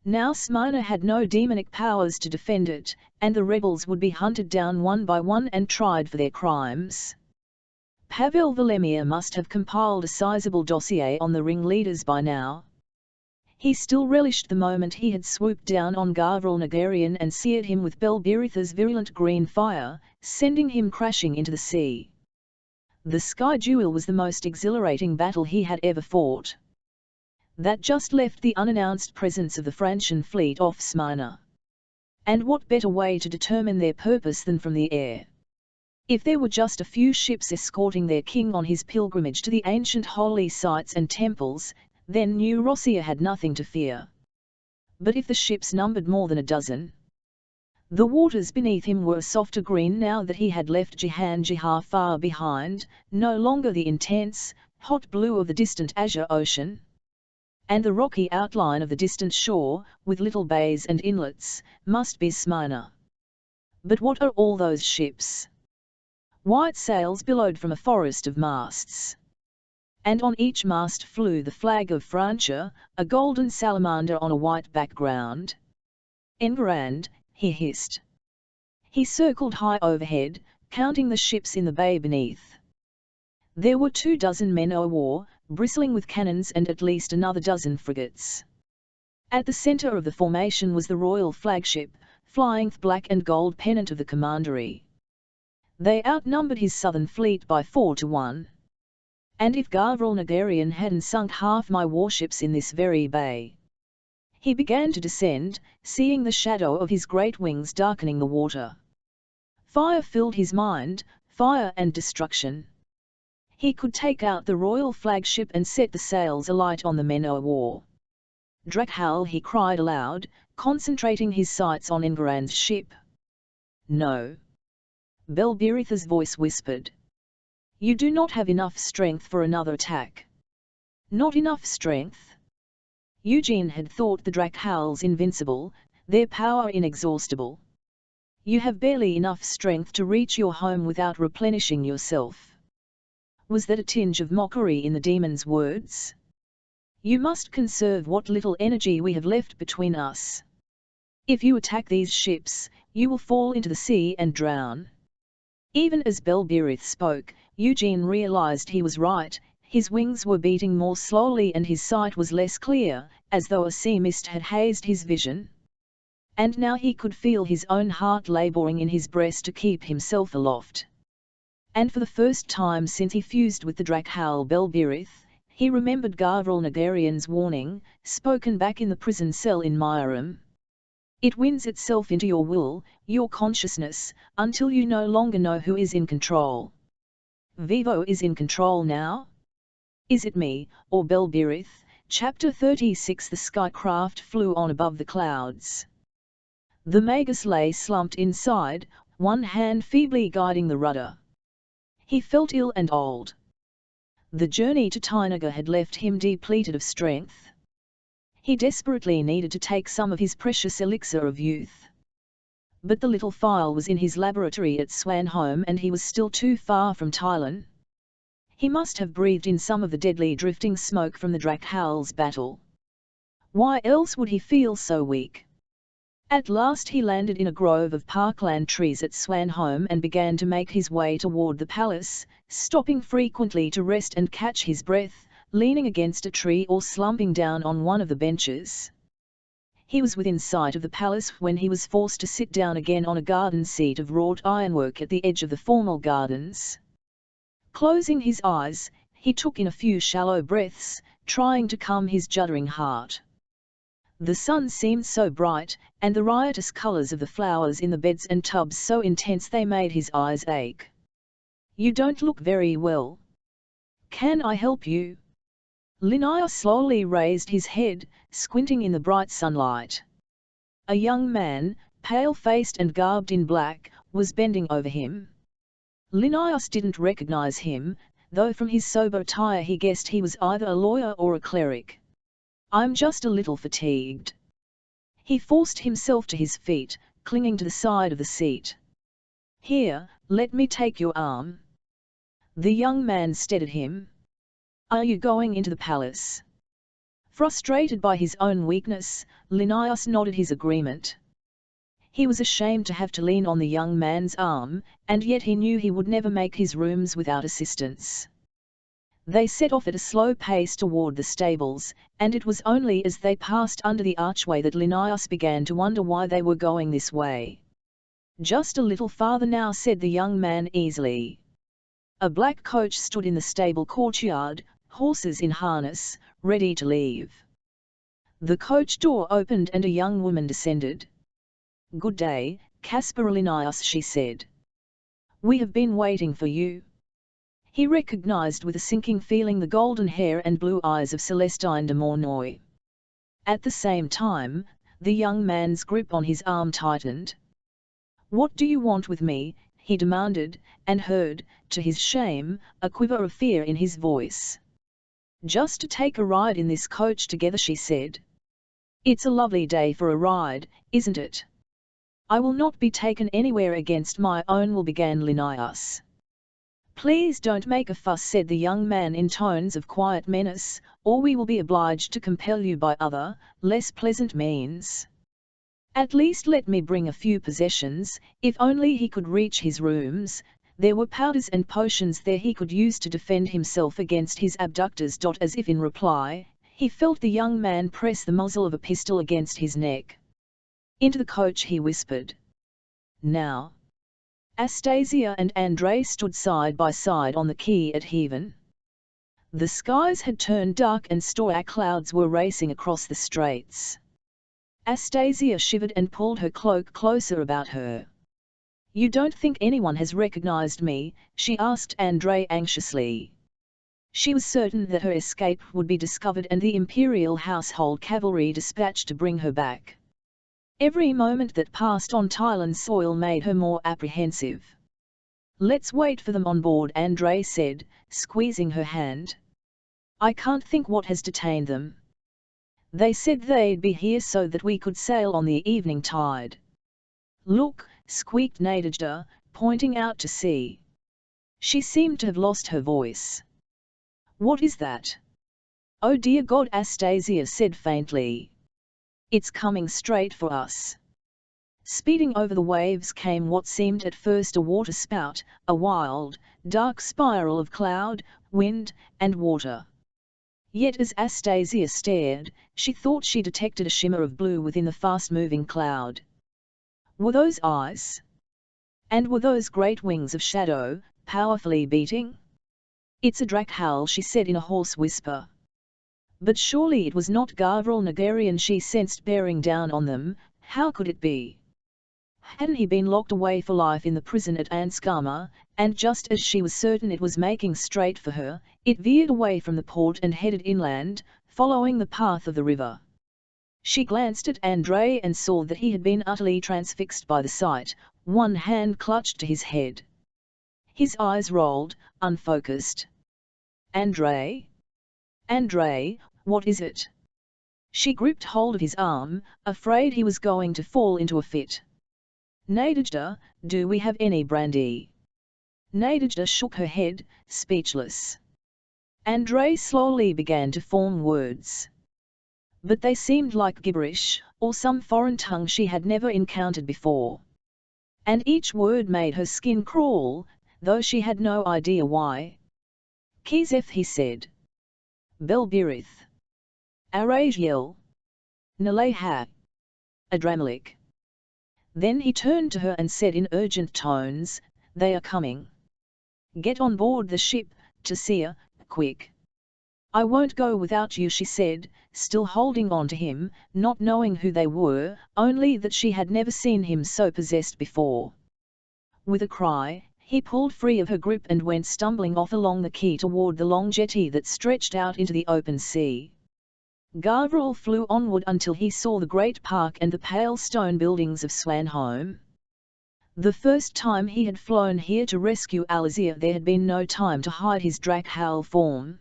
Now Smyrna had no demonic powers to defend it, and the rebels would be hunted down one by one and tried for their crimes. Pavel Volemir must have compiled a sizable dossier on the ringleaders by now. He still relished the moment he had swooped down on Gavril Nagarian and seared him with Belburitha's virulent green fire, sending him crashing into the sea. The sky duel was the most exhilarating battle he had ever fought. That just left the unannounced presence of the Francian fleet off Smyrna. And what better way to determine their purpose than from the air? If there were just a few ships escorting their king on his pilgrimage to the ancient holy sites and temples, then New Rossiya had nothing to fear. But if the ships numbered more than a dozen? The waters beneath him were a softer green now that he had left Jahangir far behind, no longer the intense, hot blue of the distant azure ocean. And the rocky outline of the distant shore, with little bays and inlets, must be Smyrna. But what are all those ships? White sails billowed from a forest of masts. And on each mast flew the flag of Francia, a golden salamander on a white background. Enguerrand, he hissed. He circled high overhead, counting the ships in the bay beneath. There were 24 men-o-war, bristling with cannons and at least another dozen frigates. At the centre of the formation was the royal flagship, flying the black and gold pennant of the commandery. They outnumbered his southern fleet by 4 to 1. And if Gavril Nagarian hadn't sunk half my warships in this very bay. He began to descend, seeing the shadow of his great wings darkening the water. Fire filled his mind, fire and destruction. He could take out the royal flagship and set the sails alight on the men-o-war. Drakhal, he cried aloud, concentrating his sights on Enguerrand's ship. No. Belburitha's voice whispered. You do not have enough strength for another attack. Not enough strength? Eugene had thought the Drakhals invincible, their power inexhaustible. You have barely enough strength to reach your home without replenishing yourself. Was that a tinge of mockery in the demon's words? You must conserve what little energy we have left between us. If you attack these ships, you will fall into the sea and drown. Even as Belburitha spoke, Eugene realized he was right. His wings were beating more slowly and his sight was less clear, as though a sea mist had hazed his vision. And now he could feel his own heart laboring in his breast to keep himself aloft. And for the first time since he fused with the Drakhal Belburitha, he remembered Gavril Nagarian's warning, spoken back in the prison cell in Mairum. It wins itself into your will, your consciousness, until you no longer know who is in control. Vivo is in control now? Is it me, or Belburitha? Chapter 36. The skycraft flew on above the clouds. The Magus lay slumped inside, one hand feebly guiding the rudder. He felt ill and old. The journey to Tynaga had left him depleted of strength. He desperately needed to take some of his precious elixir of youth. But the little phial was in his laboratory at Swanholm and he was still too far from Tylan. He must have breathed in some of the deadly drifting smoke from the Drakhal's battle. Why else would he feel so weak? At last he landed in a grove of parkland trees at Swanholm and began to make his way toward the palace, stopping frequently to rest and catch his breath, leaning against a tree or slumping down on one of the benches. He was within sight of the palace when he was forced to sit down again on a garden seat of wrought ironwork at the edge of the formal gardens. Closing his eyes, he took in a few shallow breaths, trying to calm his juddering heart. The sun seemed so bright, and the riotous colors of the flowers in the beds and tubs so intense they made his eyes ache. "You don't look very well. Can I help you?" Linnaeus slowly raised his head, squinting in the bright sunlight. A young man, pale-faced and garbed in black, was bending over him. Linnaeus didn't recognize him, though from his sober attire he guessed he was either a lawyer or a cleric. "I'm just a little fatigued." He forced himself to his feet, clinging to the side of the seat. "Here, let me take your arm." The young man steadied him. "Are you going into the palace?" Frustrated by his own weakness, Linnaeus nodded his agreement. He was ashamed to have to lean on the young man's arm, and yet he knew he would never make his rooms without assistance. They set off at a slow pace toward the stables, and it was only as they passed under the archway that Linnaeus began to wonder why they were going this way. "Just a little farther now," said the young man easily. A black coach stood in the stable courtyard, horses in harness, ready to leave. The coach door opened and a young woman descended. "Good day, Caspar Linnaeus," she said. "We have been waiting for you." He recognized with a sinking feeling the golden hair and blue eyes of Celestine de Mornoy. At the same time, the young man's grip on his arm tightened. "What do you want with me?" he demanded, and heard, to his shame, a quiver of fear in his voice. "Just to take a ride in this coach together," she said. "It's a lovely day for a ride, isn't it?" "I will not be taken anywhere against my own will," began Linnaeus. "Please don't make a fuss," said the young man in tones of quiet menace, "or we will be obliged to compel you by other, less pleasant means. At least let me bring a few possessions." If only he could reach his rooms, there were powders and potions there he could use to defend himself against his abductors. As if in reply, he felt the young man press the muzzle of a pistol against his neck. Into the coach he whispered. "Now." Astasia and Andrei stood side by side on the quay at Heaven. The skies had turned dark and storm clouds were racing across the straits. Astasia shivered and pulled her cloak closer about her. "You don't think anyone has recognized me?" she asked Andrei anxiously. She was certain that her escape would be discovered and the imperial household cavalry dispatched to bring her back. Every moment that passed on Tylan soil made her more apprehensive. "Let's wait for them on board," Andrei said, squeezing her hand. "I can't think what has detained them. They said they'd be here so that we could sail on the evening tide." "Look," squeaked Nadejda, pointing out to sea. She seemed to have lost her voice. "What is that?" "Oh dear God," Astasia said faintly. "It's coming straight for us." Speeding over the waves came what seemed at first a waterspout, a wild, dark spiral of cloud, wind, and water. Yet as Astasia stared, she thought she detected a shimmer of blue within the fast-moving cloud. Were those eyes? And were those great wings of shadow, powerfully beating? "It's a Drakhowl," she said in a hoarse whisper. But surely it was not Gavril Nagarian she sensed bearing down on them. How could it be? Hadn't he been locked away for life in the prison at Anskama, and just as she was certain it was making straight for her, it veered away from the port and headed inland, following the path of the river. She glanced at Andrei and saw that he had been utterly transfixed by the sight, one hand clutched to his head. His eyes rolled, unfocused. "Andrei? Andrei, what is it?" She gripped hold of his arm, afraid he was going to fall into a fit. "Nadejda, do we have any brandy?" Nadejda shook her head, speechless. Andrei slowly began to form words. But they seemed like gibberish, or some foreign tongue she had never encountered before. And each word made her skin crawl, though she had no idea why. "Kizeth," he said. "Belbirith. Arajiel. Naleha. Adramalik." Then he turned to her and said in urgent tones, "They are coming. Get on board the ship, Tasia, quick. I won't go without you, she said, still holding on to him, not knowing who they were, only that she had never seen him so possessed before. With a cry, he pulled free of her grip and went stumbling off along the quay toward the long jetty that stretched out into the open sea. Gavriel flew onward until he saw the great park and the pale stone buildings of Swanholme. The first time he had flown here to rescue Alizia, there had been no time to hide his Drakhowl form.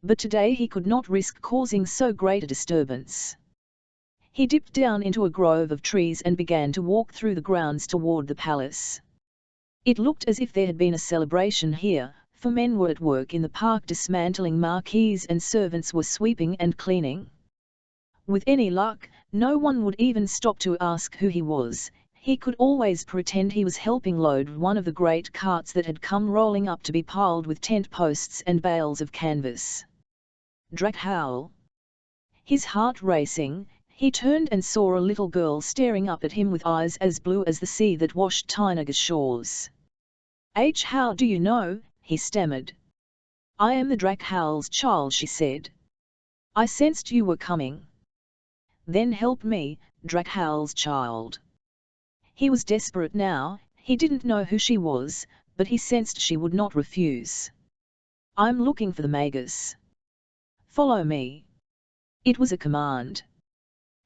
But today he could not risk causing so great a disturbance. He dipped down into a grove of trees and began to walk through the grounds toward the palace. It looked as if there had been a celebration here, for men were at work in the park dismantling marquees and servants were sweeping and cleaning. With any luck, no one would even stop to ask who he was. He could always pretend he was helping load one of the great carts that had come rolling up to be piled with tent posts and bales of canvas. Drakhowl. His heart racing, he turned and saw a little girl staring up at him with eyes as blue as the sea that washed Tynega's shores. How do you know?" he stammered. "I am the Drakhowl's child," she said. "I sensed you were coming." "Then help me, Drakhowl's child." He was desperate now. He didn't know who she was, but he sensed she would not refuse. "I'm looking for the Magus." "Follow me." It was a command.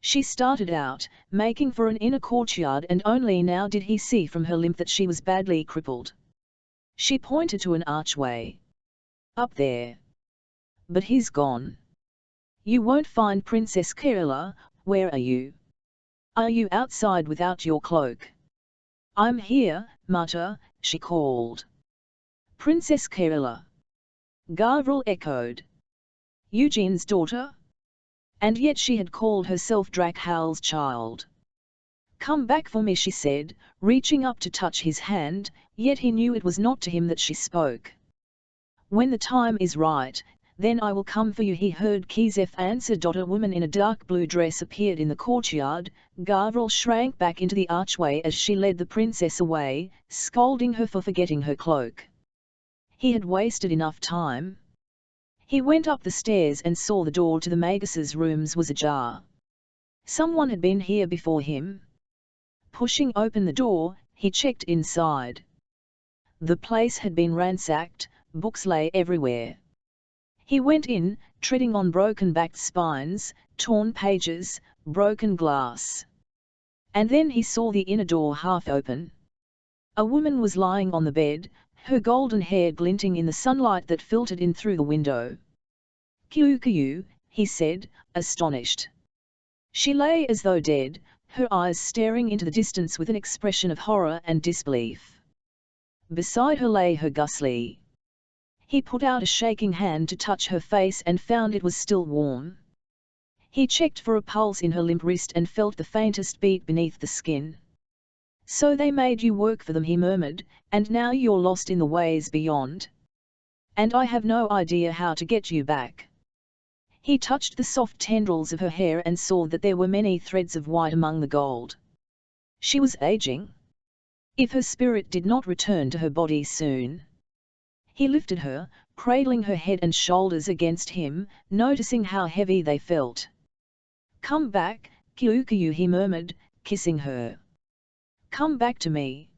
She started out, making for an inner courtyard, and only now did he see from her limp that she was badly crippled. She pointed to an archway. "Up there." "But he's gone." "You won't find Princess Kerala. Where are you? Are you outside without your cloak?" "I'm here, Mata," she called. "Princess Kerala?" Gavriel echoed. Eugene's daughter? And yet she had called herself Drakhowl's child. "Come back for me," she said, reaching up to touch his hand, yet he knew it was not to him that she spoke. "When the time is right, then I will come for you," he heard Kizef answer. A woman in a dark blue dress appeared in the courtyard. Gavriel shrank back into the archway as she led the princess away, scolding her for forgetting her cloak. He had wasted enough time. He went up the stairs and saw the door to the Magus's rooms was ajar. Someone had been here before him. Pushing open the door, he checked inside. The place had been ransacked, books lay everywhere. He went in, treading on broken-backed spines, torn pages, broken glass. And then he saw the inner door half open. A woman was lying on the bed, her golden hair glinting in the sunlight that filtered in through the window. "Kyukayu," he said, astonished. She lay as though dead, her eyes staring into the distance with an expression of horror and disbelief. Beside her lay her Guslie. He put out a shaking hand to touch her face and found it was still warm. He checked for a pulse in her limp wrist and felt the faintest beat beneath the skin. "So they made you work for them," he murmured, "and now you're lost in the ways beyond. And I have no idea how to get you back." He touched the soft tendrils of her hair and saw that there were many threads of white among the gold. She was aging. If her spirit did not return to her body soon. He lifted her, cradling her head and shoulders against him, noticing how heavy they felt. "Come back, Kyukayu," he murmured, kissing her. "Come back to me."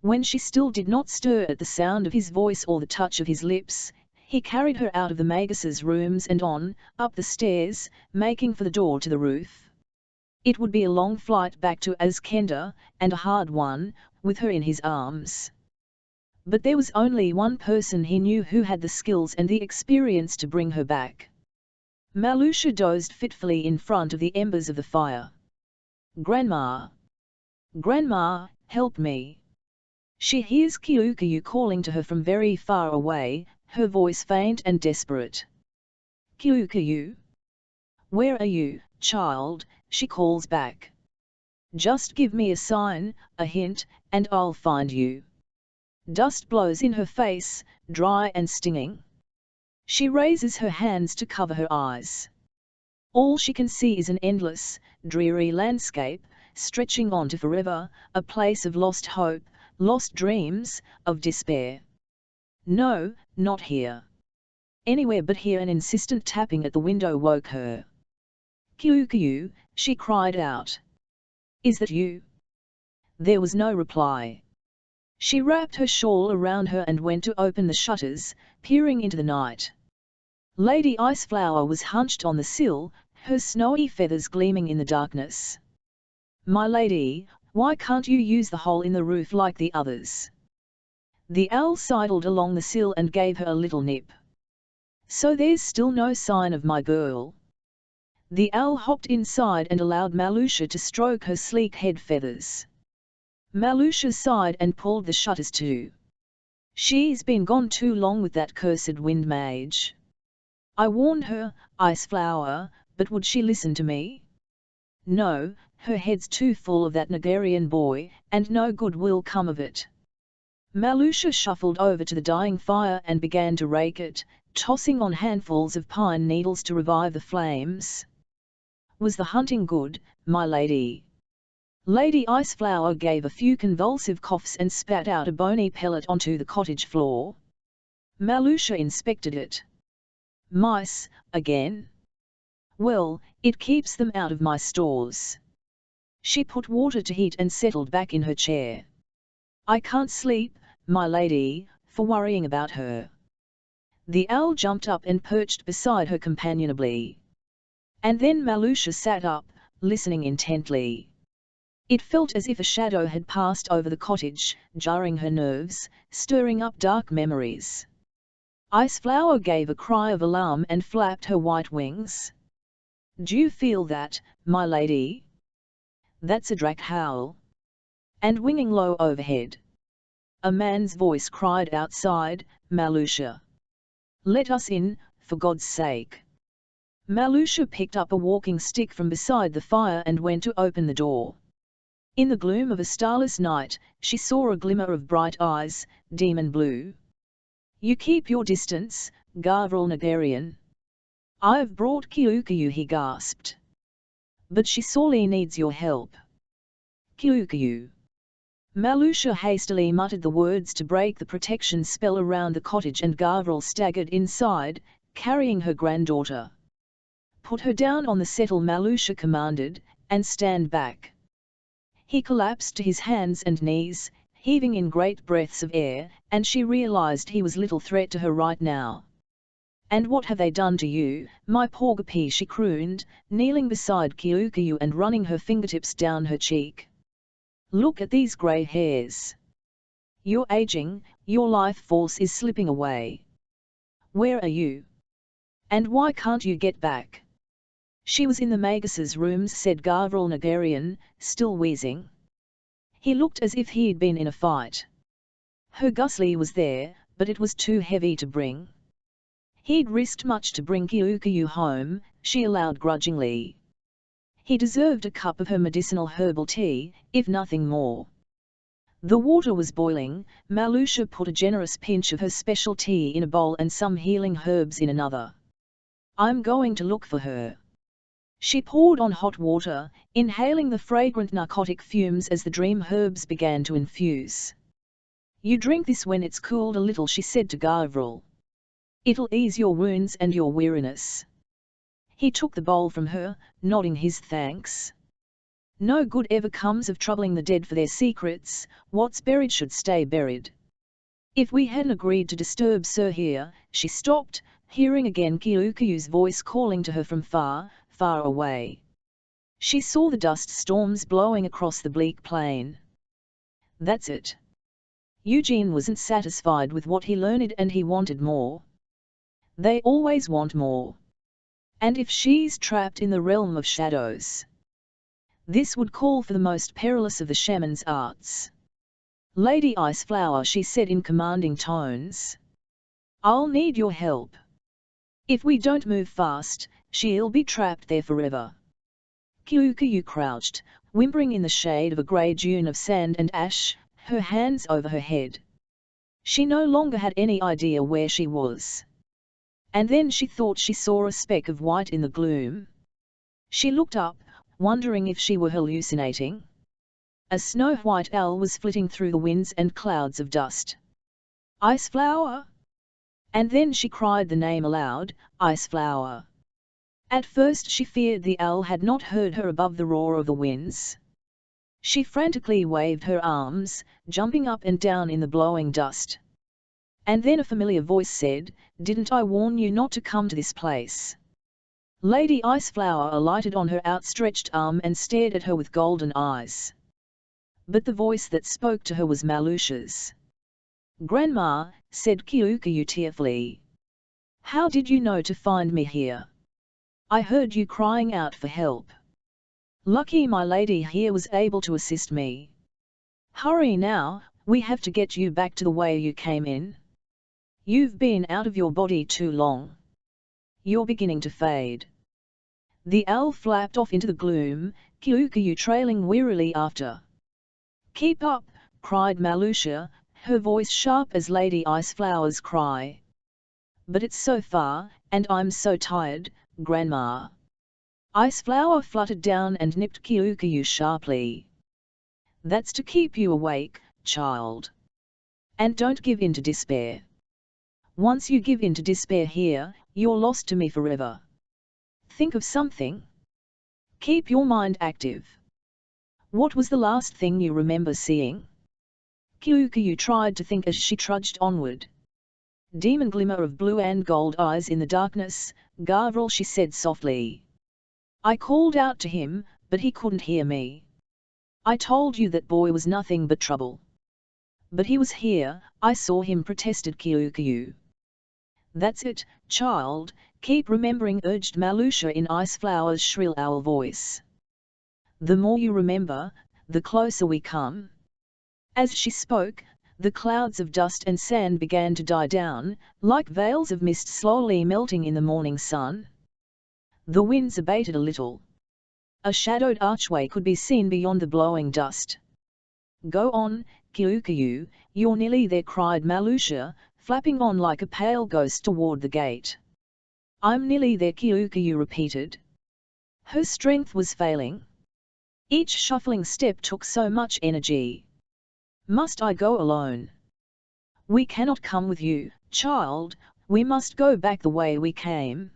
When she still did not stir at the sound of his voice or the touch of his lips, he carried her out of the Magus's rooms and on, up the stairs, making for the door to the roof. It would be a long flight back to Azkenda, and a hard one, with her in his arms. But there was only one person he knew who had the skills and the experience to bring her back. Malusha dozed fitfully in front of the embers of the fire. "Grandma! Grandma, help me!" She hears Kyukayu calling to her from very far away, her voice faint and desperate. "Kyukayu? Where are you, child?" she calls back. "Just give me a sign, a hint, and I'll find you." Dust blows in her face, dry and stinging. She raises her hands to cover her eyes. All she can see is an endless, dreary landscape, stretching on to forever, a place of lost hope, lost dreams, of despair. "No, not here." Anywhere but here. An insistent tapping at the window woke her. "Kiukiu," she cried out. "Is that you?" There was no reply. She wrapped her shawl around her and went to open the shutters, peering into the night. Lady Iceflower was hunched on the sill, her snowy feathers gleaming in the darkness. "My lady, why can't you use the hole in the roof like the others?" The owl sidled along the sill and gave her a little nip. "So there's still no sign of my girl?" The owl hopped inside and allowed Malusha to stroke her sleek head feathers. Malusha sighed and pulled the shutters to. "She's been gone too long with that cursed wind mage. I warned her, Iceflower, but would she listen to me? No, her head's too full of that Nagarian boy, and no good will come of it." Malusha shuffled over to the dying fire and began to rake it, tossing on handfuls of pine needles to revive the flames. "Was the hunting good, my lady?" Lady Iceflower gave a few convulsive coughs and spat out a bony pellet onto the cottage floor. Malusha inspected it. "Mice, again? Well, it keeps them out of my stores." She put water to heat and settled back in her chair. "I can't sleep, my lady, for worrying about her." The owl jumped up and perched beside her companionably. And then Malusha sat up, listening intently. It felt as if a shadow had passed over the cottage, jarring her nerves, stirring up dark memories. Iceflower gave a cry of alarm and flapped her white wings. "Do you feel that, my lady? That's a drak howl." And winging low overhead, a man's voice cried outside, "Malusha! Let us in, for God's sake." Malusha picked up a walking stick from beside the fire and went to open the door. In the gloom of a starless night, she saw a glimmer of bright eyes, demon blue. "You keep your distance, Gavril Nagarian. I've brought Kiukiu," he gasped. "But she sorely needs your help." "Kiukiu." Malusha hastily muttered the words to break the protection spell around the cottage, and Gavril staggered inside, carrying her granddaughter. "Put her down on the settle," Malusha commanded, "and stand back." He collapsed to his hands and knees, heaving in great breaths of air, and she realized he was little threat to her right now. "And what have they done to you, my Porgapee?" she crooned, kneeling beside Kiukiu and running her fingertips down her cheek. "Look at these grey hairs. You're aging, your life force is slipping away. Where are you? And why can't you get back?" "She was in the Magus's rooms," said Gavril Nagarian, still wheezing. He looked as if he'd been in a fight. "Her gusli was there, but it was too heavy to bring." He'd risked much to bring Kiukiu home, she allowed grudgingly. He deserved a cup of her medicinal herbal tea, if nothing more. The water was boiling. Malusha put a generous pinch of her special tea in a bowl and some healing herbs in another. "I'm going to look for her." She poured on hot water, inhaling the fragrant narcotic fumes as the dream herbs began to infuse. "You drink this when it's cooled a little," she said to Gavril. "It'll ease your wounds and your weariness." He took the bowl from her, nodding his thanks. "No good ever comes of troubling the dead for their secrets. What's buried should stay buried. If we hadn't agreed to disturb Sir here," she stopped, hearing again Kiukiu's voice calling to her from far, far away. She saw the dust storms blowing across the bleak plain. That's it. Eugene wasn't satisfied with what he learned and he wanted more. They always want more. And if she's trapped in the realm of shadows, this would call for the most perilous of the shaman's arts. "Lady Iceflower," she said in commanding tones, "I'll need your help. If we don't move fast, she'll be trapped there forever." Kiukiu crouched, whimpering in the shade of a grey dune of sand and ash, her hands over her head. She no longer had any idea where she was. And then she thought she saw a speck of white in the gloom. She looked up, wondering if she were hallucinating. A snow-white owl was flitting through the winds and clouds of dust. "Iceflower?" And then she cried the name aloud, Iceflower. At first she feared the owl had not heard her above the roar of the winds. She frantically waved her arms, jumping up and down in the blowing dust. And then a familiar voice said, "Didn't I warn you not to come to this place?" Lady Iceflower alighted on her outstretched arm and stared at her with golden eyes. But the voice that spoke to her was Malusia's. "Grandma," said Kiukiu tearfully. "How did you know to find me here? I heard you crying out for help. Lucky my lady here was able to assist me. Hurry now, we have to get you back to the way you came in. You've been out of your body too long. You're beginning to fade." The owl flapped off into the gloom, Kiukiu trailing wearily after. "Keep up!" cried Malusia, her voice sharp as Lady Iceflower's cry. "But it's so far, and I'm so tired, Grandma." Iceflower fluttered down and nipped Kiukiu sharply. "That's to keep you awake, child. And don't give in to despair. Once you give in to despair here, you're lost to me forever. Think of something. Keep your mind active. What was the last thing you remember seeing?" Kiukiu tried to think as she trudged onward. "Demon glimmer of blue and gold eyes in the darkness, Garvril," she said softly. "I called out to him, but he couldn't hear me. I told you that boy was nothing but trouble. But he was here, I saw him," protested Kiukiu. "That's it, child, keep remembering," urged Malusia in Iceflower's shrill owl voice. "The more you remember, the closer we come." As she spoke, the clouds of dust and sand began to die down, like veils of mist slowly melting in the morning sun. The winds abated a little. A shadowed archway could be seen beyond the blowing dust. "Go on, Kiukiu, you're nearly there," cried Malusia, flapping on like a pale ghost toward the gate. "I'm nearly there," Kiukiu repeated. Her strength was failing. Each shuffling step took so much energy. "Must I go alone?" "We cannot come with you, child, we must go back the way we came."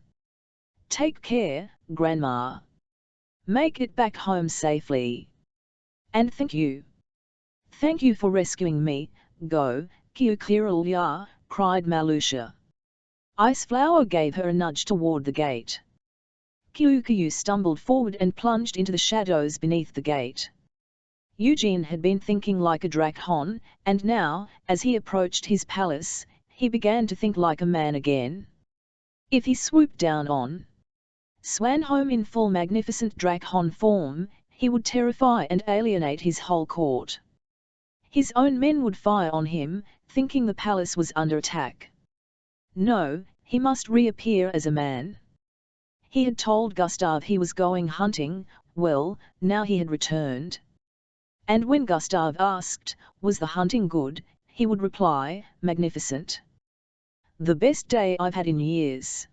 "Take care, Grandma. Make it back home safely. And thank you. Thank you for rescuing me." "Go, Kiukiu," cried Malusia. Iceflower gave her a nudge toward the gate. Kiukiu stumbled forward and plunged into the shadows beneath the gate. Eugene had been thinking like a Drakon, and now, as he approached his palace, he began to think like a man again. If he swooped down on Swanholm in full magnificent Drakon form, he would terrify and alienate his whole court. His own men would fire on him, thinking the palace was under attack. No, he must reappear as a man. He had told Gustave he was going hunting, well, now he had returned. And when Gustave asked, "Was the hunting good?" he would reply, "Magnificent. The best day I've had in years."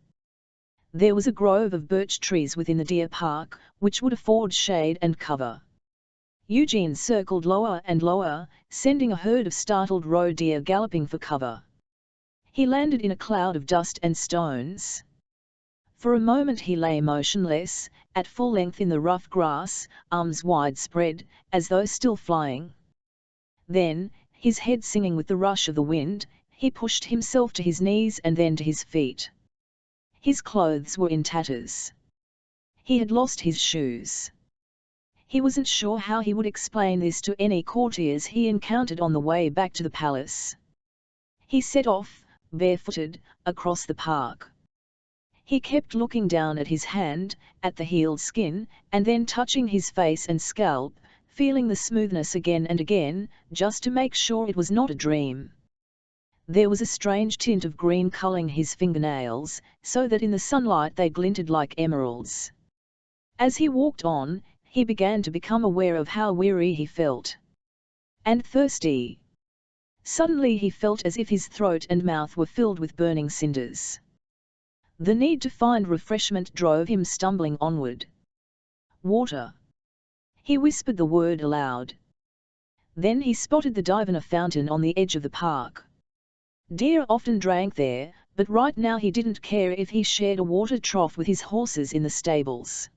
There was a grove of birch trees within the deer park, which would afford shade and cover. Eugene circled lower and lower, sending a herd of startled roe deer galloping for cover. He landed in a cloud of dust and stones. For a moment he lay motionless, at full length in the rough grass, arms wide spread, as though still flying. Then, his head singing with the rush of the wind, he pushed himself to his knees and then to his feet. His clothes were in tatters. He had lost his shoes. He wasn't sure how he would explain this to any courtiers he encountered on the way back to the palace. He set off, barefooted, across the park. He kept looking down at his hand, at the healed skin, and then touching his face and scalp, feeling the smoothness again and again, just to make sure it was not a dream. There was a strange tint of green coloring his fingernails, so that in the sunlight they glinted like emeralds. As he walked on, he began to become aware of how weary he felt. And thirsty. Suddenly he felt as if his throat and mouth were filled with burning cinders. The need to find refreshment drove him stumbling onward. "Water." He whispered the word aloud. Then he spotted the Diviner fountain on the edge of the park. Deer often drank there, but right now he didn't care if he shared a water trough with his horses in the stables.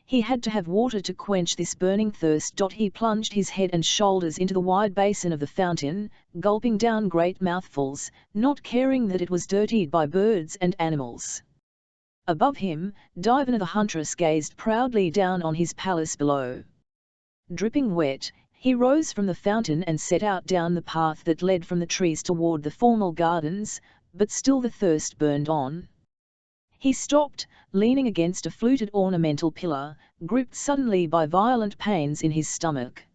He had to have water to quench this burning thirst. He plunged his head and shoulders into the wide basin of the fountain, gulping down great mouthfuls, not caring that it was dirtied by birds and animals. Above him, Divana the huntress gazed proudly down on his palace below. Dripping wet, he rose from the fountain and set out down the path that led from the trees toward the formal gardens, but still the thirst burned on. He stopped, leaning against a fluted ornamental pillar, gripped suddenly by violent pains in his stomach.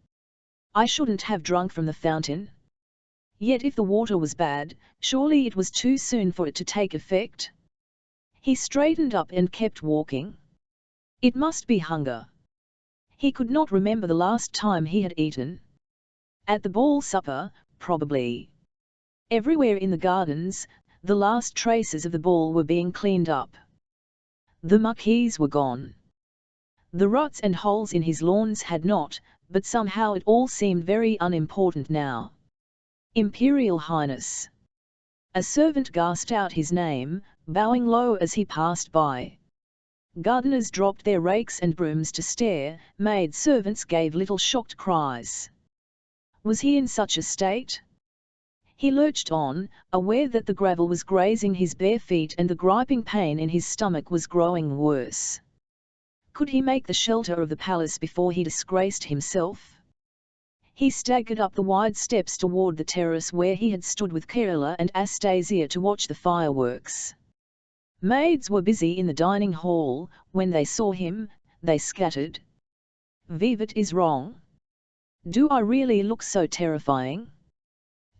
I shouldn't have drunk from the fountain. Yet if the water was bad, surely it was too soon for it to take effect. He straightened up and kept walking. It must be hunger. He could not remember the last time he had eaten. At the ball supper, probably. Everywhere in the gardens, the last traces of the ball were being cleaned up. The marquees were gone. The ruts and holes in his lawns had not, but somehow it all seemed very unimportant now. Imperial Highness. A servant gasped out his name, bowing low as he passed by. Gardeners dropped their rakes and brooms to stare, maid servants gave little shocked cries. Was he in such a state? He lurched on, aware that the gravel was grazing his bare feet and the griping pain in his stomach was growing worse. Could he make the shelter of the palace before he disgraced himself? He staggered up the wide steps toward the terrace where he had stood with Kerala and Astasia to watch the fireworks. Maids were busy in the dining hall. When they saw him, they scattered. Vivat is wrong. Do I really look so terrifying?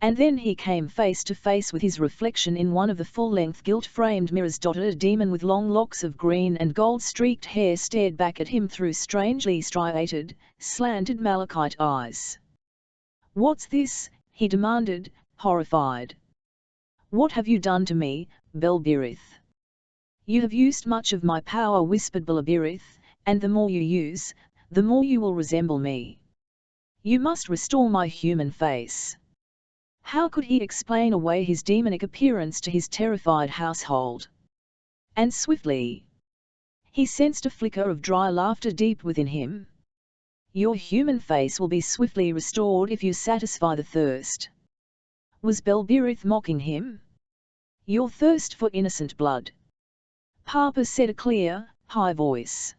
And then he came face to face with his reflection in one of the full-length gilt-framed mirrors. A demon with long locks of green and gold-streaked hair stared back at him through strangely striated, slanted malachite eyes. "What's this?" he demanded, horrified. "What have you done to me, Belbirith?" "You have used much of my power," whispered Belbirith, "and the more you use, the more you will resemble me. You must restore my human face." How could he explain away his demonic appearance to his terrified household? And swiftly, he sensed a flicker of dry laughter deep within him. "Your human face will be swiftly restored if you satisfy the thirst." Was Belbirith mocking him? "Your thirst for innocent blood," Papa said, a clear, high voice.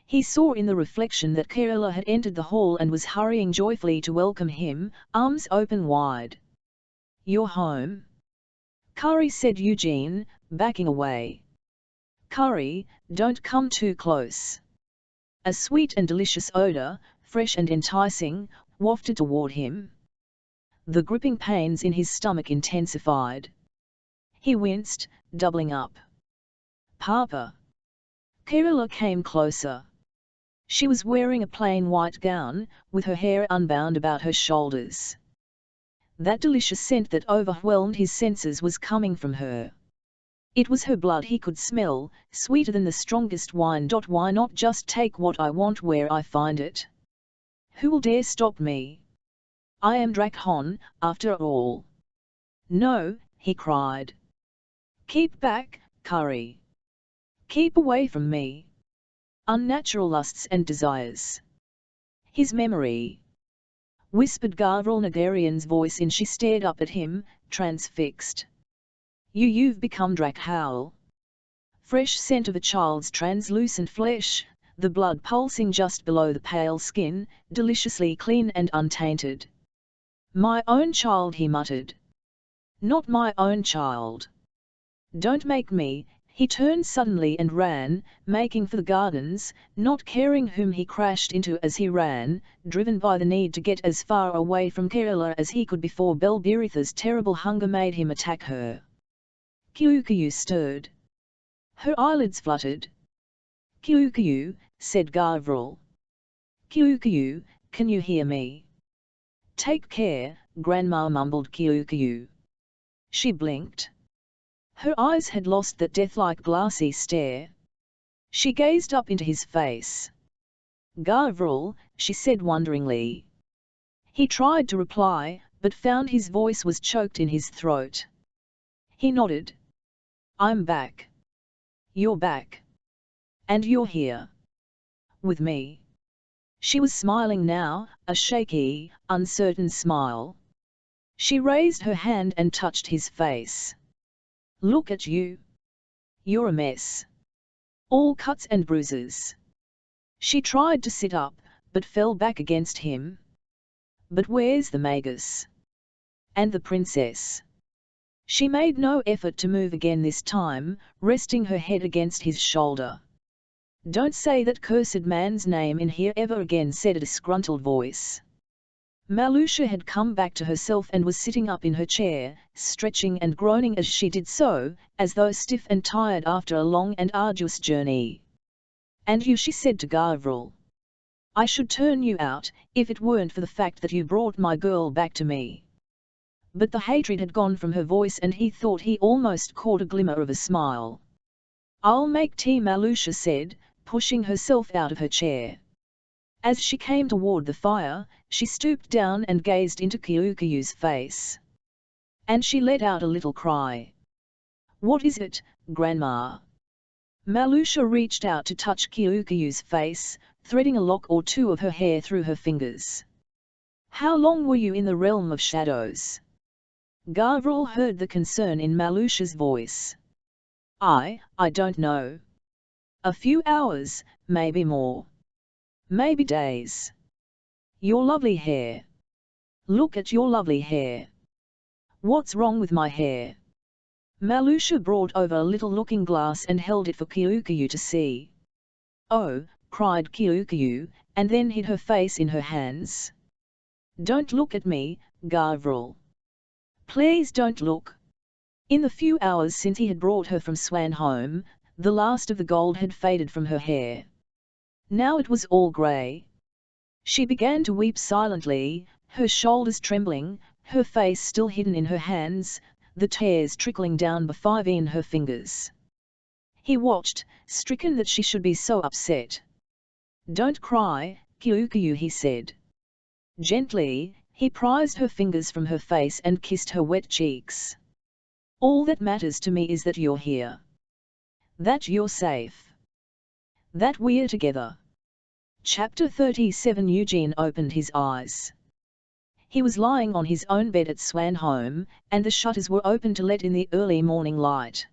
He saw in the reflection that Kerala had entered the hall and was hurrying joyfully to welcome him, arms open wide. "You're home?" "Curry," said Eugene, backing away. "Curry, don't come too close." A sweet and delicious odor, fresh and enticing, wafted toward him. The gripping pains in his stomach intensified. He winced, doubling up. "Papa." Kerala came closer. She was wearing a plain white gown, with her hair unbound about her shoulders. That delicious scent that overwhelmed his senses was coming from her. It was her blood he could smell, sweeter than the strongest wine. "Why not just take what I want where I find it? Who will dare stop me? I am Drakhon, after all." "No," he cried. "Keep back, Curry. Keep away from me. Unnatural lusts and desires." "His memory," whispered Gavril Nagarian's voice, and she stared up at him, transfixed. You've become Drakhowl." Fresh scent of a child's translucent flesh, the blood pulsing just below the pale skin, deliciously clean and untainted. "My own child," he muttered. "Not my own child. Don't make me." He turned suddenly and ran, making for the gardens, not caring whom he crashed into as he ran, driven by the need to get as far away from Kerala as he could before Belbiritha's terrible hunger made him attack her. Kyukayu stirred. Her eyelids fluttered. "Kyukayu," said Gavril. "Kyukayu, can you hear me?" "Take care," Grandma mumbled Kyukayu. She blinked. Her eyes had lost that death-like glassy stare. She gazed up into his face. "Gavril," she said wonderingly. He tried to reply, but found his voice was choked in his throat. He nodded. I'm back. You're back. And you're here. With me. She was smiling now, a shaky, uncertain smile. She raised her hand and touched his face. Look at you. You're a mess. All cuts and bruises. She tried to sit up, but fell back against him. But where's the Magus? And the princess? She made no effort to move again this time, resting her head against his shoulder. Don't say that cursed man's name in here ever again, said a disgruntled voice. Malusha had come back to herself and was sitting up in her chair, stretching and groaning as she did so, as though stiff and tired after a long and arduous journey. And you, she said to Gavril. I should turn you out, if it weren't for the fact that you brought my girl back to me. But the hatred had gone from her voice and he thought he almost caught a glimmer of a smile. I'll make tea, Malusha said, pushing herself out of her chair. As she came toward the fire, she stooped down and gazed into Kyukyu's face. And she let out a little cry. What is it, Grandma? Malusha reached out to touch Kyukyu's face, threading a lock or two of her hair through her fingers. How long were you in the realm of shadows? Gavril heard the concern in Malusha's voice. I don't know. A few hours, maybe more. Maybe days. Your lovely hair. Look at your lovely hair. What's wrong with my hair? Malusha brought over a little looking glass and held it for Kyukyu to see. Oh, cried Kyukyu, and then hid her face in her hands. Don't look at me, Gavril. Please don't look. In the few hours since he had brought her from Swanholme, the last of the gold had faded from her hair. Now it was all grey. She began to weep silently, her shoulders trembling, her face still hidden in her hands, the tears trickling down in her fingers. He watched, stricken that she should be so upset. Don't cry, Kyukyu, he said. Gently, he prized her fingers from her face and kissed her wet cheeks. All that matters to me is that you're here. That you're safe. That we're together. Chapter 37. Eugene opened his eyes. He was lying on his own bed at Swanholme, and the shutters were open to let in the early morning light.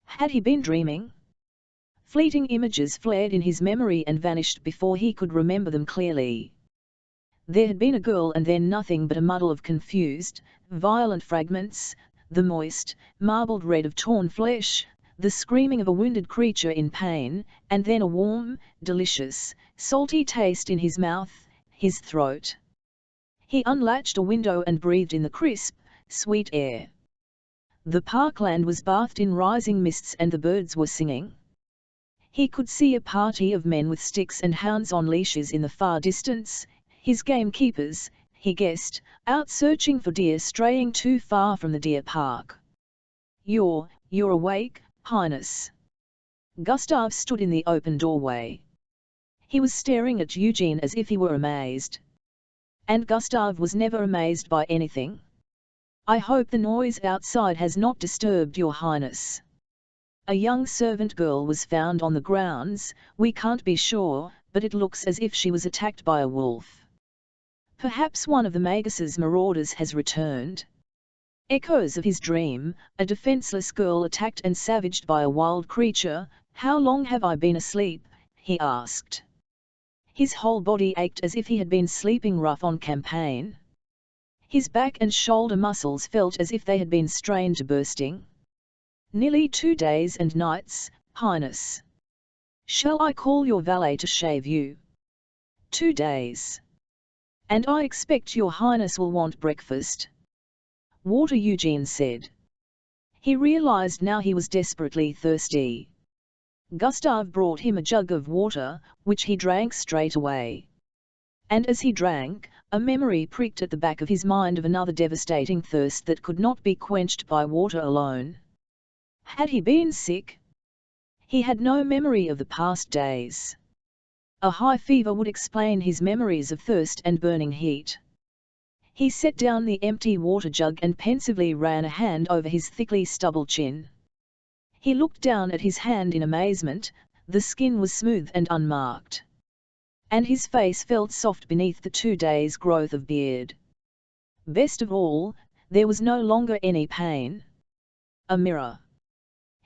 Had he been dreaming? Fleeting images flared in his memory and vanished before he could remember them clearly. There had been a girl and then nothing but a muddle of confused, violent fragments, the moist, marbled red of torn flesh, the screaming of a wounded creature in pain, and then a warm, delicious, salty taste in his mouth, his throat. He unlatched a window and breathed in the crisp, sweet air. The parkland was bathed in rising mists and the birds were singing. He could see a party of men with sticks and hounds on leashes in the far distance, his gamekeepers, he guessed, out searching for deer straying too far from the deer park. You're awake, Highness. Gustave stood in the open doorway. He was staring at Eugene as if he were amazed. And Gustave was never amazed by anything. I hope the noise outside has not disturbed your Highness. A young servant girl was found on the grounds, we can't be sure, but it looks as if she was attacked by a wolf. Perhaps one of the Magus's marauders has returned. Echoes of his dream, a defenseless girl attacked and savaged by a wild creature. How long have I been asleep? He asked. His whole body ached as if he had been sleeping rough on campaign. His back and shoulder muscles felt as if they had been strained to bursting. Nearly 2 days and nights, Highness. Shall I call your valet to shave you? 2 days. And I expect your Highness will want breakfast. Water, Eugene said. He realized now he was desperately thirsty. Gustave brought him a jug of water, which he drank straight away. And as he drank, a memory pricked at the back of his mind of another devastating thirst that could not be quenched by water alone. Had he been sick? He had no memory of the past days. A high fever would explain his memories of thirst and burning heat. He set down the empty water jug and pensively ran a hand over his thickly stubbled chin. He looked down at his hand in amazement. The skin was smooth and unmarked, and his face felt soft beneath the 2 days' growth of beard. Best of all, there was no longer any pain. A mirror.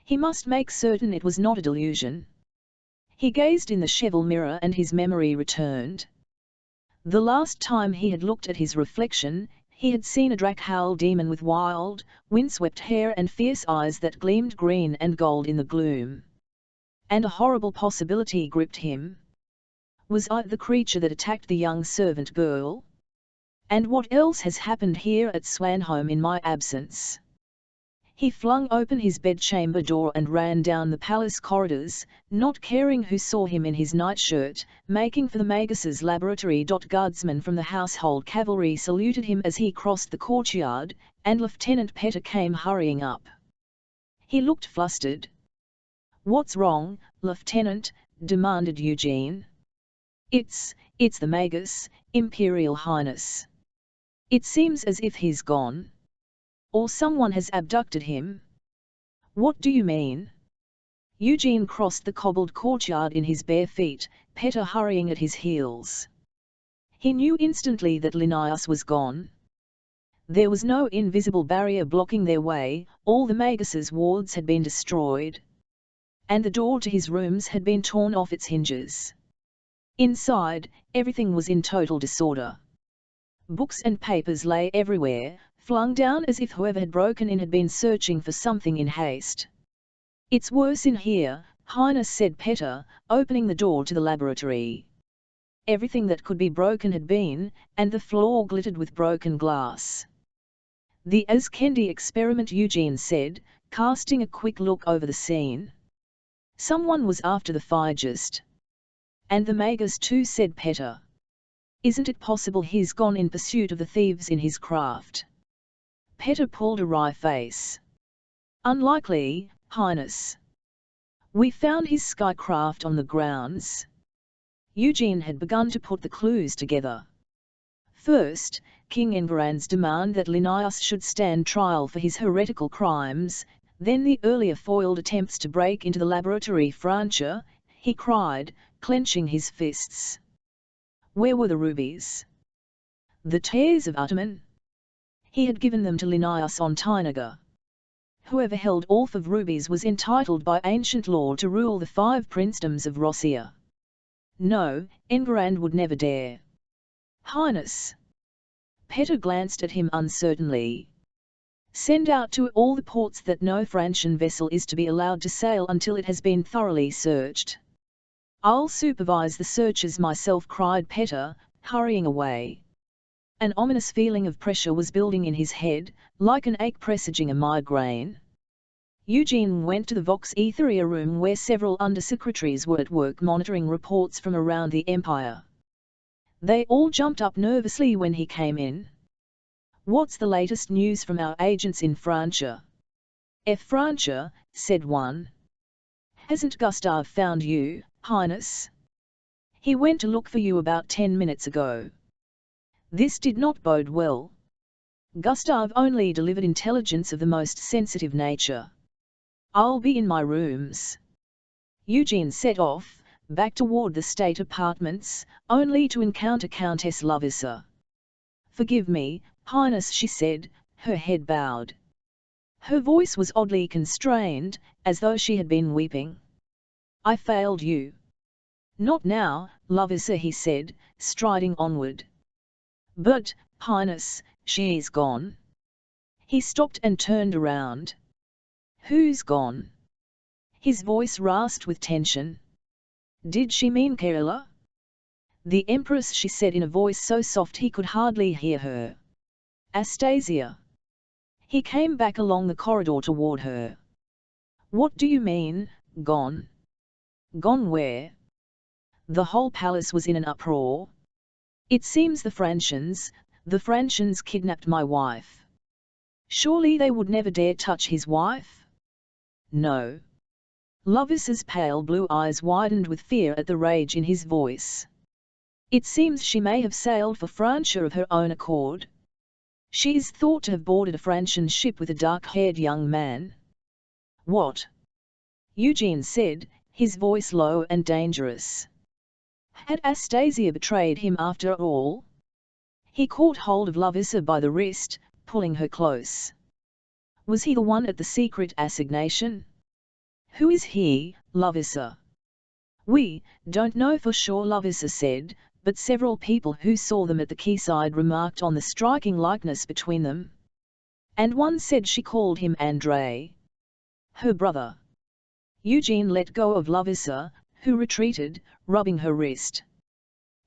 He must make certain it was not a delusion. He gazed in the cheval mirror and his memory returned. The last time he had looked at his reflection, he had seen a Drakhowl demon with wild, windswept hair and fierce eyes that gleamed green and gold in the gloom. And a horrible possibility gripped him. Was I the creature that attacked the young servant girl? And what else has happened here at Swanholme in my absence? He flung open his bedchamber door and ran down the palace corridors, not caring who saw him in his nightshirt, making for the Magus's laboratory. Guardsmen from the household cavalry saluted him as he crossed the courtyard, and Lieutenant Petter came hurrying up. He looked flustered. "What's wrong, Lieutenant?" demanded Eugene. It's the Magus, Imperial Highness. It seems as if he's gone. Or someone has abducted him." "What do you mean?" Eugene crossed the cobbled courtyard in his bare feet, Petter hurrying at his heels. He knew instantly that Linnaeus was gone. There was no invisible barrier blocking their way, all the Magus's wards had been destroyed. And the door to his rooms had been torn off its hinges. Inside, everything was in total disorder. Books and papers lay everywhere, flung down as if whoever had broken in had been searching for something in haste. "It's worse in here," Highness said Petter, opening the door to the laboratory. Everything that could be broken had been, and the floor glittered with broken glass. "The Askendi experiment," Eugene said, casting a quick look over the scene. "Someone was after the Phygist." "And the Magus too," said Petter. "Isn't it possible he's gone in pursuit of the thieves in his craft?" Petter pulled a wry face. "Unlikely, Highness. We found his skycraft on the grounds." Eugene had begun to put the clues together. First, King Enguerrand's demand that Linnaeus should stand trial for his heretical crimes, then the earlier foiled attempts to break into the laboratory. "Francia," he cried, clenching his fists. "Where were the rubies? The tears of Utamen?" He had given them to Linnaeus on Tynaga. Whoever held Alf of rubies was entitled by ancient law to rule the 5 princedoms of Rossia. No, Enguerrand would never dare. "Highness." Petter glanced at him uncertainly. "Send out to all the ports that no Francian vessel is to be allowed to sail until it has been thoroughly searched." "I'll supervise the searches myself," cried Petter, hurrying away. An ominous feeling of pressure was building in his head, like an ache presaging a migraine. Eugene went to the Vox Aetheria room where several undersecretaries were at work monitoring reports from around the Empire. They all jumped up nervously when he came in. "What's the latest news from our agents in Francia?" "Francia," said one. "Hasn't Gustave found you, Highness?" "He went to look for you about 10 minutes ago." This did not bode well. Gustave only delivered intelligence of the most sensitive nature. "I'll be in my rooms." Eugene set off, back toward the state apartments, only to encounter Countess Lovisa. "Forgive me, Highness," she said, her head bowed. Her voice was oddly constrained, as though she had been weeping. "I failed you." "Not now, Lovisa," he said, striding onward. "But, Highness, she's gone." He stopped and turned around. "Who's gone?" His voice rasped with tension. "Did she mean Kerala?" "The Empress," she said in a voice so soft he could hardly hear her. "Astasia." He came back along the corridor toward her. "What do you mean, gone?" "Gone where?" The whole palace was in an uproar. "It seems the Francians kidnapped my wife." "Surely they would never dare touch his wife?" "No." Lovisa's pale blue eyes widened with fear at the rage in his voice. "It seems she may have sailed for Francia of her own accord." She is thought to have boarded a Francian ship with a dark-haired young man. What? Eugene said, his voice low and dangerous. Had Astasia betrayed him after all? He caught hold of Lovisa by the wrist, pulling her close. Was he the one at the secret assignation? Who is he, Lovisa? We don't know for sure, Lovisa said, but several people who saw them at the quayside remarked on the striking likeness between them. And one said she called him Andrei. Her brother. Eugene let go of Lovisa, who retreated, rubbing her wrist.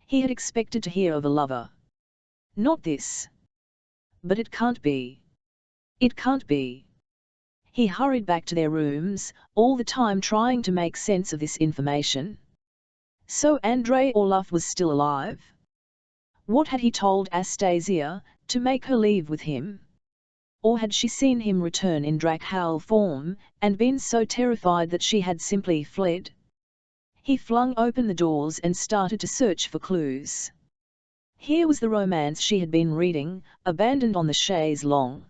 He had expected to hear of a lover. Not this. But it can't be. It can't be. He hurried back to their rooms, all the time trying to make sense of this information. So Andrei Orlov was still alive? What had he told Astasia, to make her leave with him? Or had she seen him return in Drakhowl form, and been so terrified that she had simply fled? He flung open the doors and started to search for clues. Here was the romance she had been reading, abandoned on the chaise longue.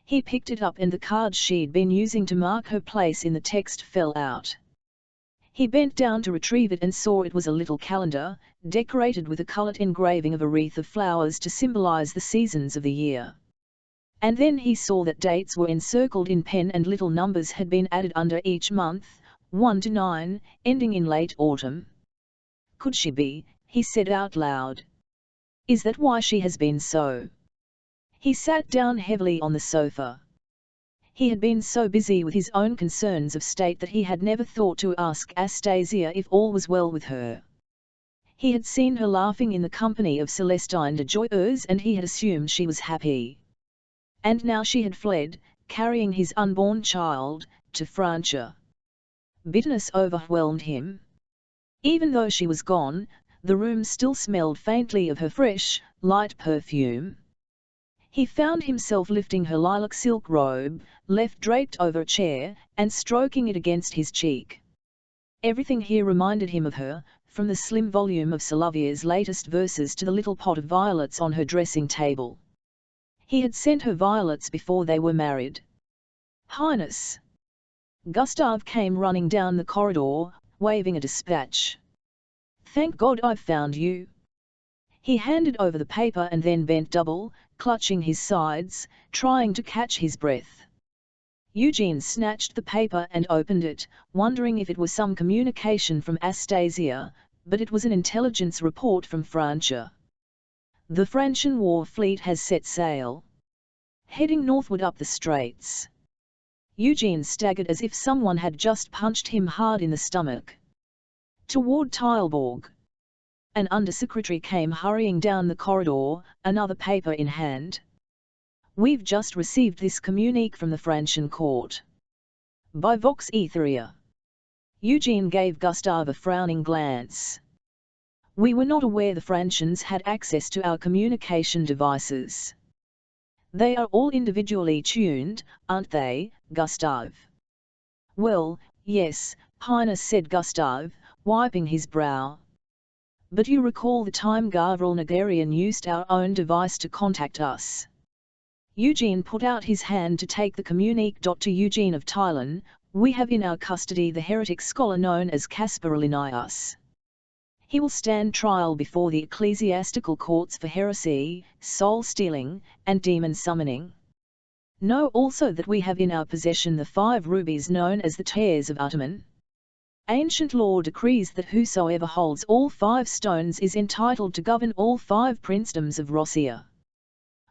He picked it up and the card she'd been using to mark her place in the text fell out. He bent down to retrieve it and saw it was a little calendar, decorated with a coloured engraving of a wreath of flowers to symbolize the seasons of the year. And then he saw that dates were encircled in pen and little numbers had been added under each month, 1 to 9, ending in late autumn. Could she be, he said out loud. Is that why she has been so? He sat down heavily on the sofa. He had been so busy with his own concerns of state that he had never thought to ask Astasia if all was well with her. He had seen her laughing in the company of Celestine de Joyeuse and he had assumed she was happy. And now she had fled, carrying his unborn child, to Francia. Bitterness overwhelmed him. Even though she was gone, the room still smelled faintly of her fresh, light perfume. He found himself lifting her lilac silk robe, left draped over a chair, and stroking it against his cheek. Everything here reminded him of her, from the slim volume of Solovier's latest verses to the little pot of violets on her dressing table. He had sent her violets before they were married. Highness! Gustave came running down the corridor, waving a dispatch. Thank God I've found you. He handed over the paper and then bent double, clutching his sides, trying to catch his breath. Eugene snatched the paper and opened it, wondering if it was some communication from Astasia, but it was an intelligence report from Francia. The Francian war fleet has set sail. Heading northward up the straits. Eugene staggered as if someone had just punched him hard in the stomach. Toward Tilburg. An undersecretary came hurrying down the corridor, another paper in hand. We've just received this communique from the Francian court. By Vox Etherea. Eugene gave Gustave a frowning glance. We were not aware the Francians had access to our communication devices. They are all individually tuned, aren't they, Gustave? Well, yes, Highness, said Gustave, wiping his brow. But you recall the time Gavril Nagarian used our own device to contact us. Eugene put out his hand to take the communique. To Eugene of Tylan, we have in our custody the heretic scholar known as Caspar Linnaeus. He will stand trial before the ecclesiastical courts for heresy, soul-stealing, and demon summoning. Know also that we have in our possession the 5 rubies known as the Tears of Ataman. Ancient law decrees that whosoever holds all 5 stones is entitled to govern all 5 princedoms of Rossia.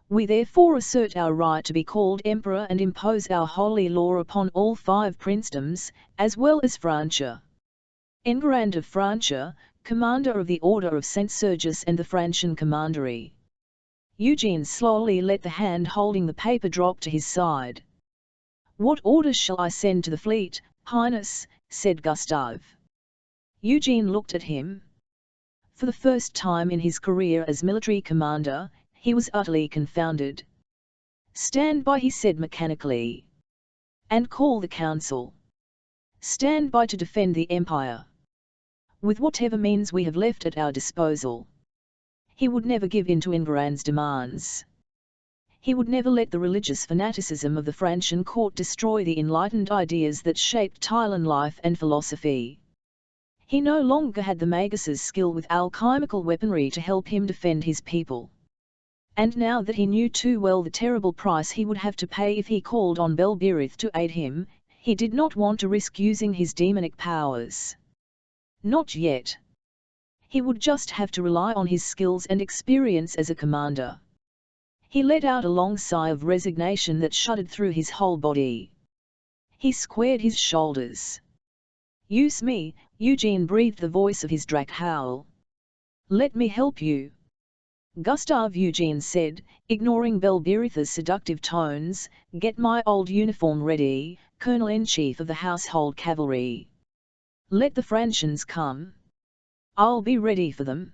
We therefore assert our right to be called emperor and impose our holy law upon all 5 princedoms, as well as Francia. Enguerrand of Francia, commander of the Order of St. Sergius and the Francian commandery. Eugene slowly let the hand holding the paper drop to his side. What orders shall I send to the fleet, Highness? Said Gustave. Eugene looked at him. For the first time in his career as military commander, he was utterly confounded. Stand by, he said mechanically. And call the council. Stand by to defend the empire. With whatever means we have left at our disposal. He would never give in to Enguerrand's demands. He would never let the religious fanaticism of the Frankian court destroy the enlightened ideas that shaped Thailand life and philosophy. He no longer had the Magus's skill with alchemical weaponry to help him defend his people. And now that he knew too well the terrible price he would have to pay if he called on Belbirith to aid him, he did not want to risk using his demonic powers. Not yet. He would just have to rely on his skills and experience as a commander. He let out a long sigh of resignation that shuddered through his whole body. He squared his shoulders. "Use me," Eugene breathed the voice of his Drakhowl. "Let me help you." "Gustav," Eugene said, ignoring Belbirith's seductive tones, "get my old uniform ready, Colonel-in-Chief of the Household Cavalry. Let the Frankians come. I'll be ready for them."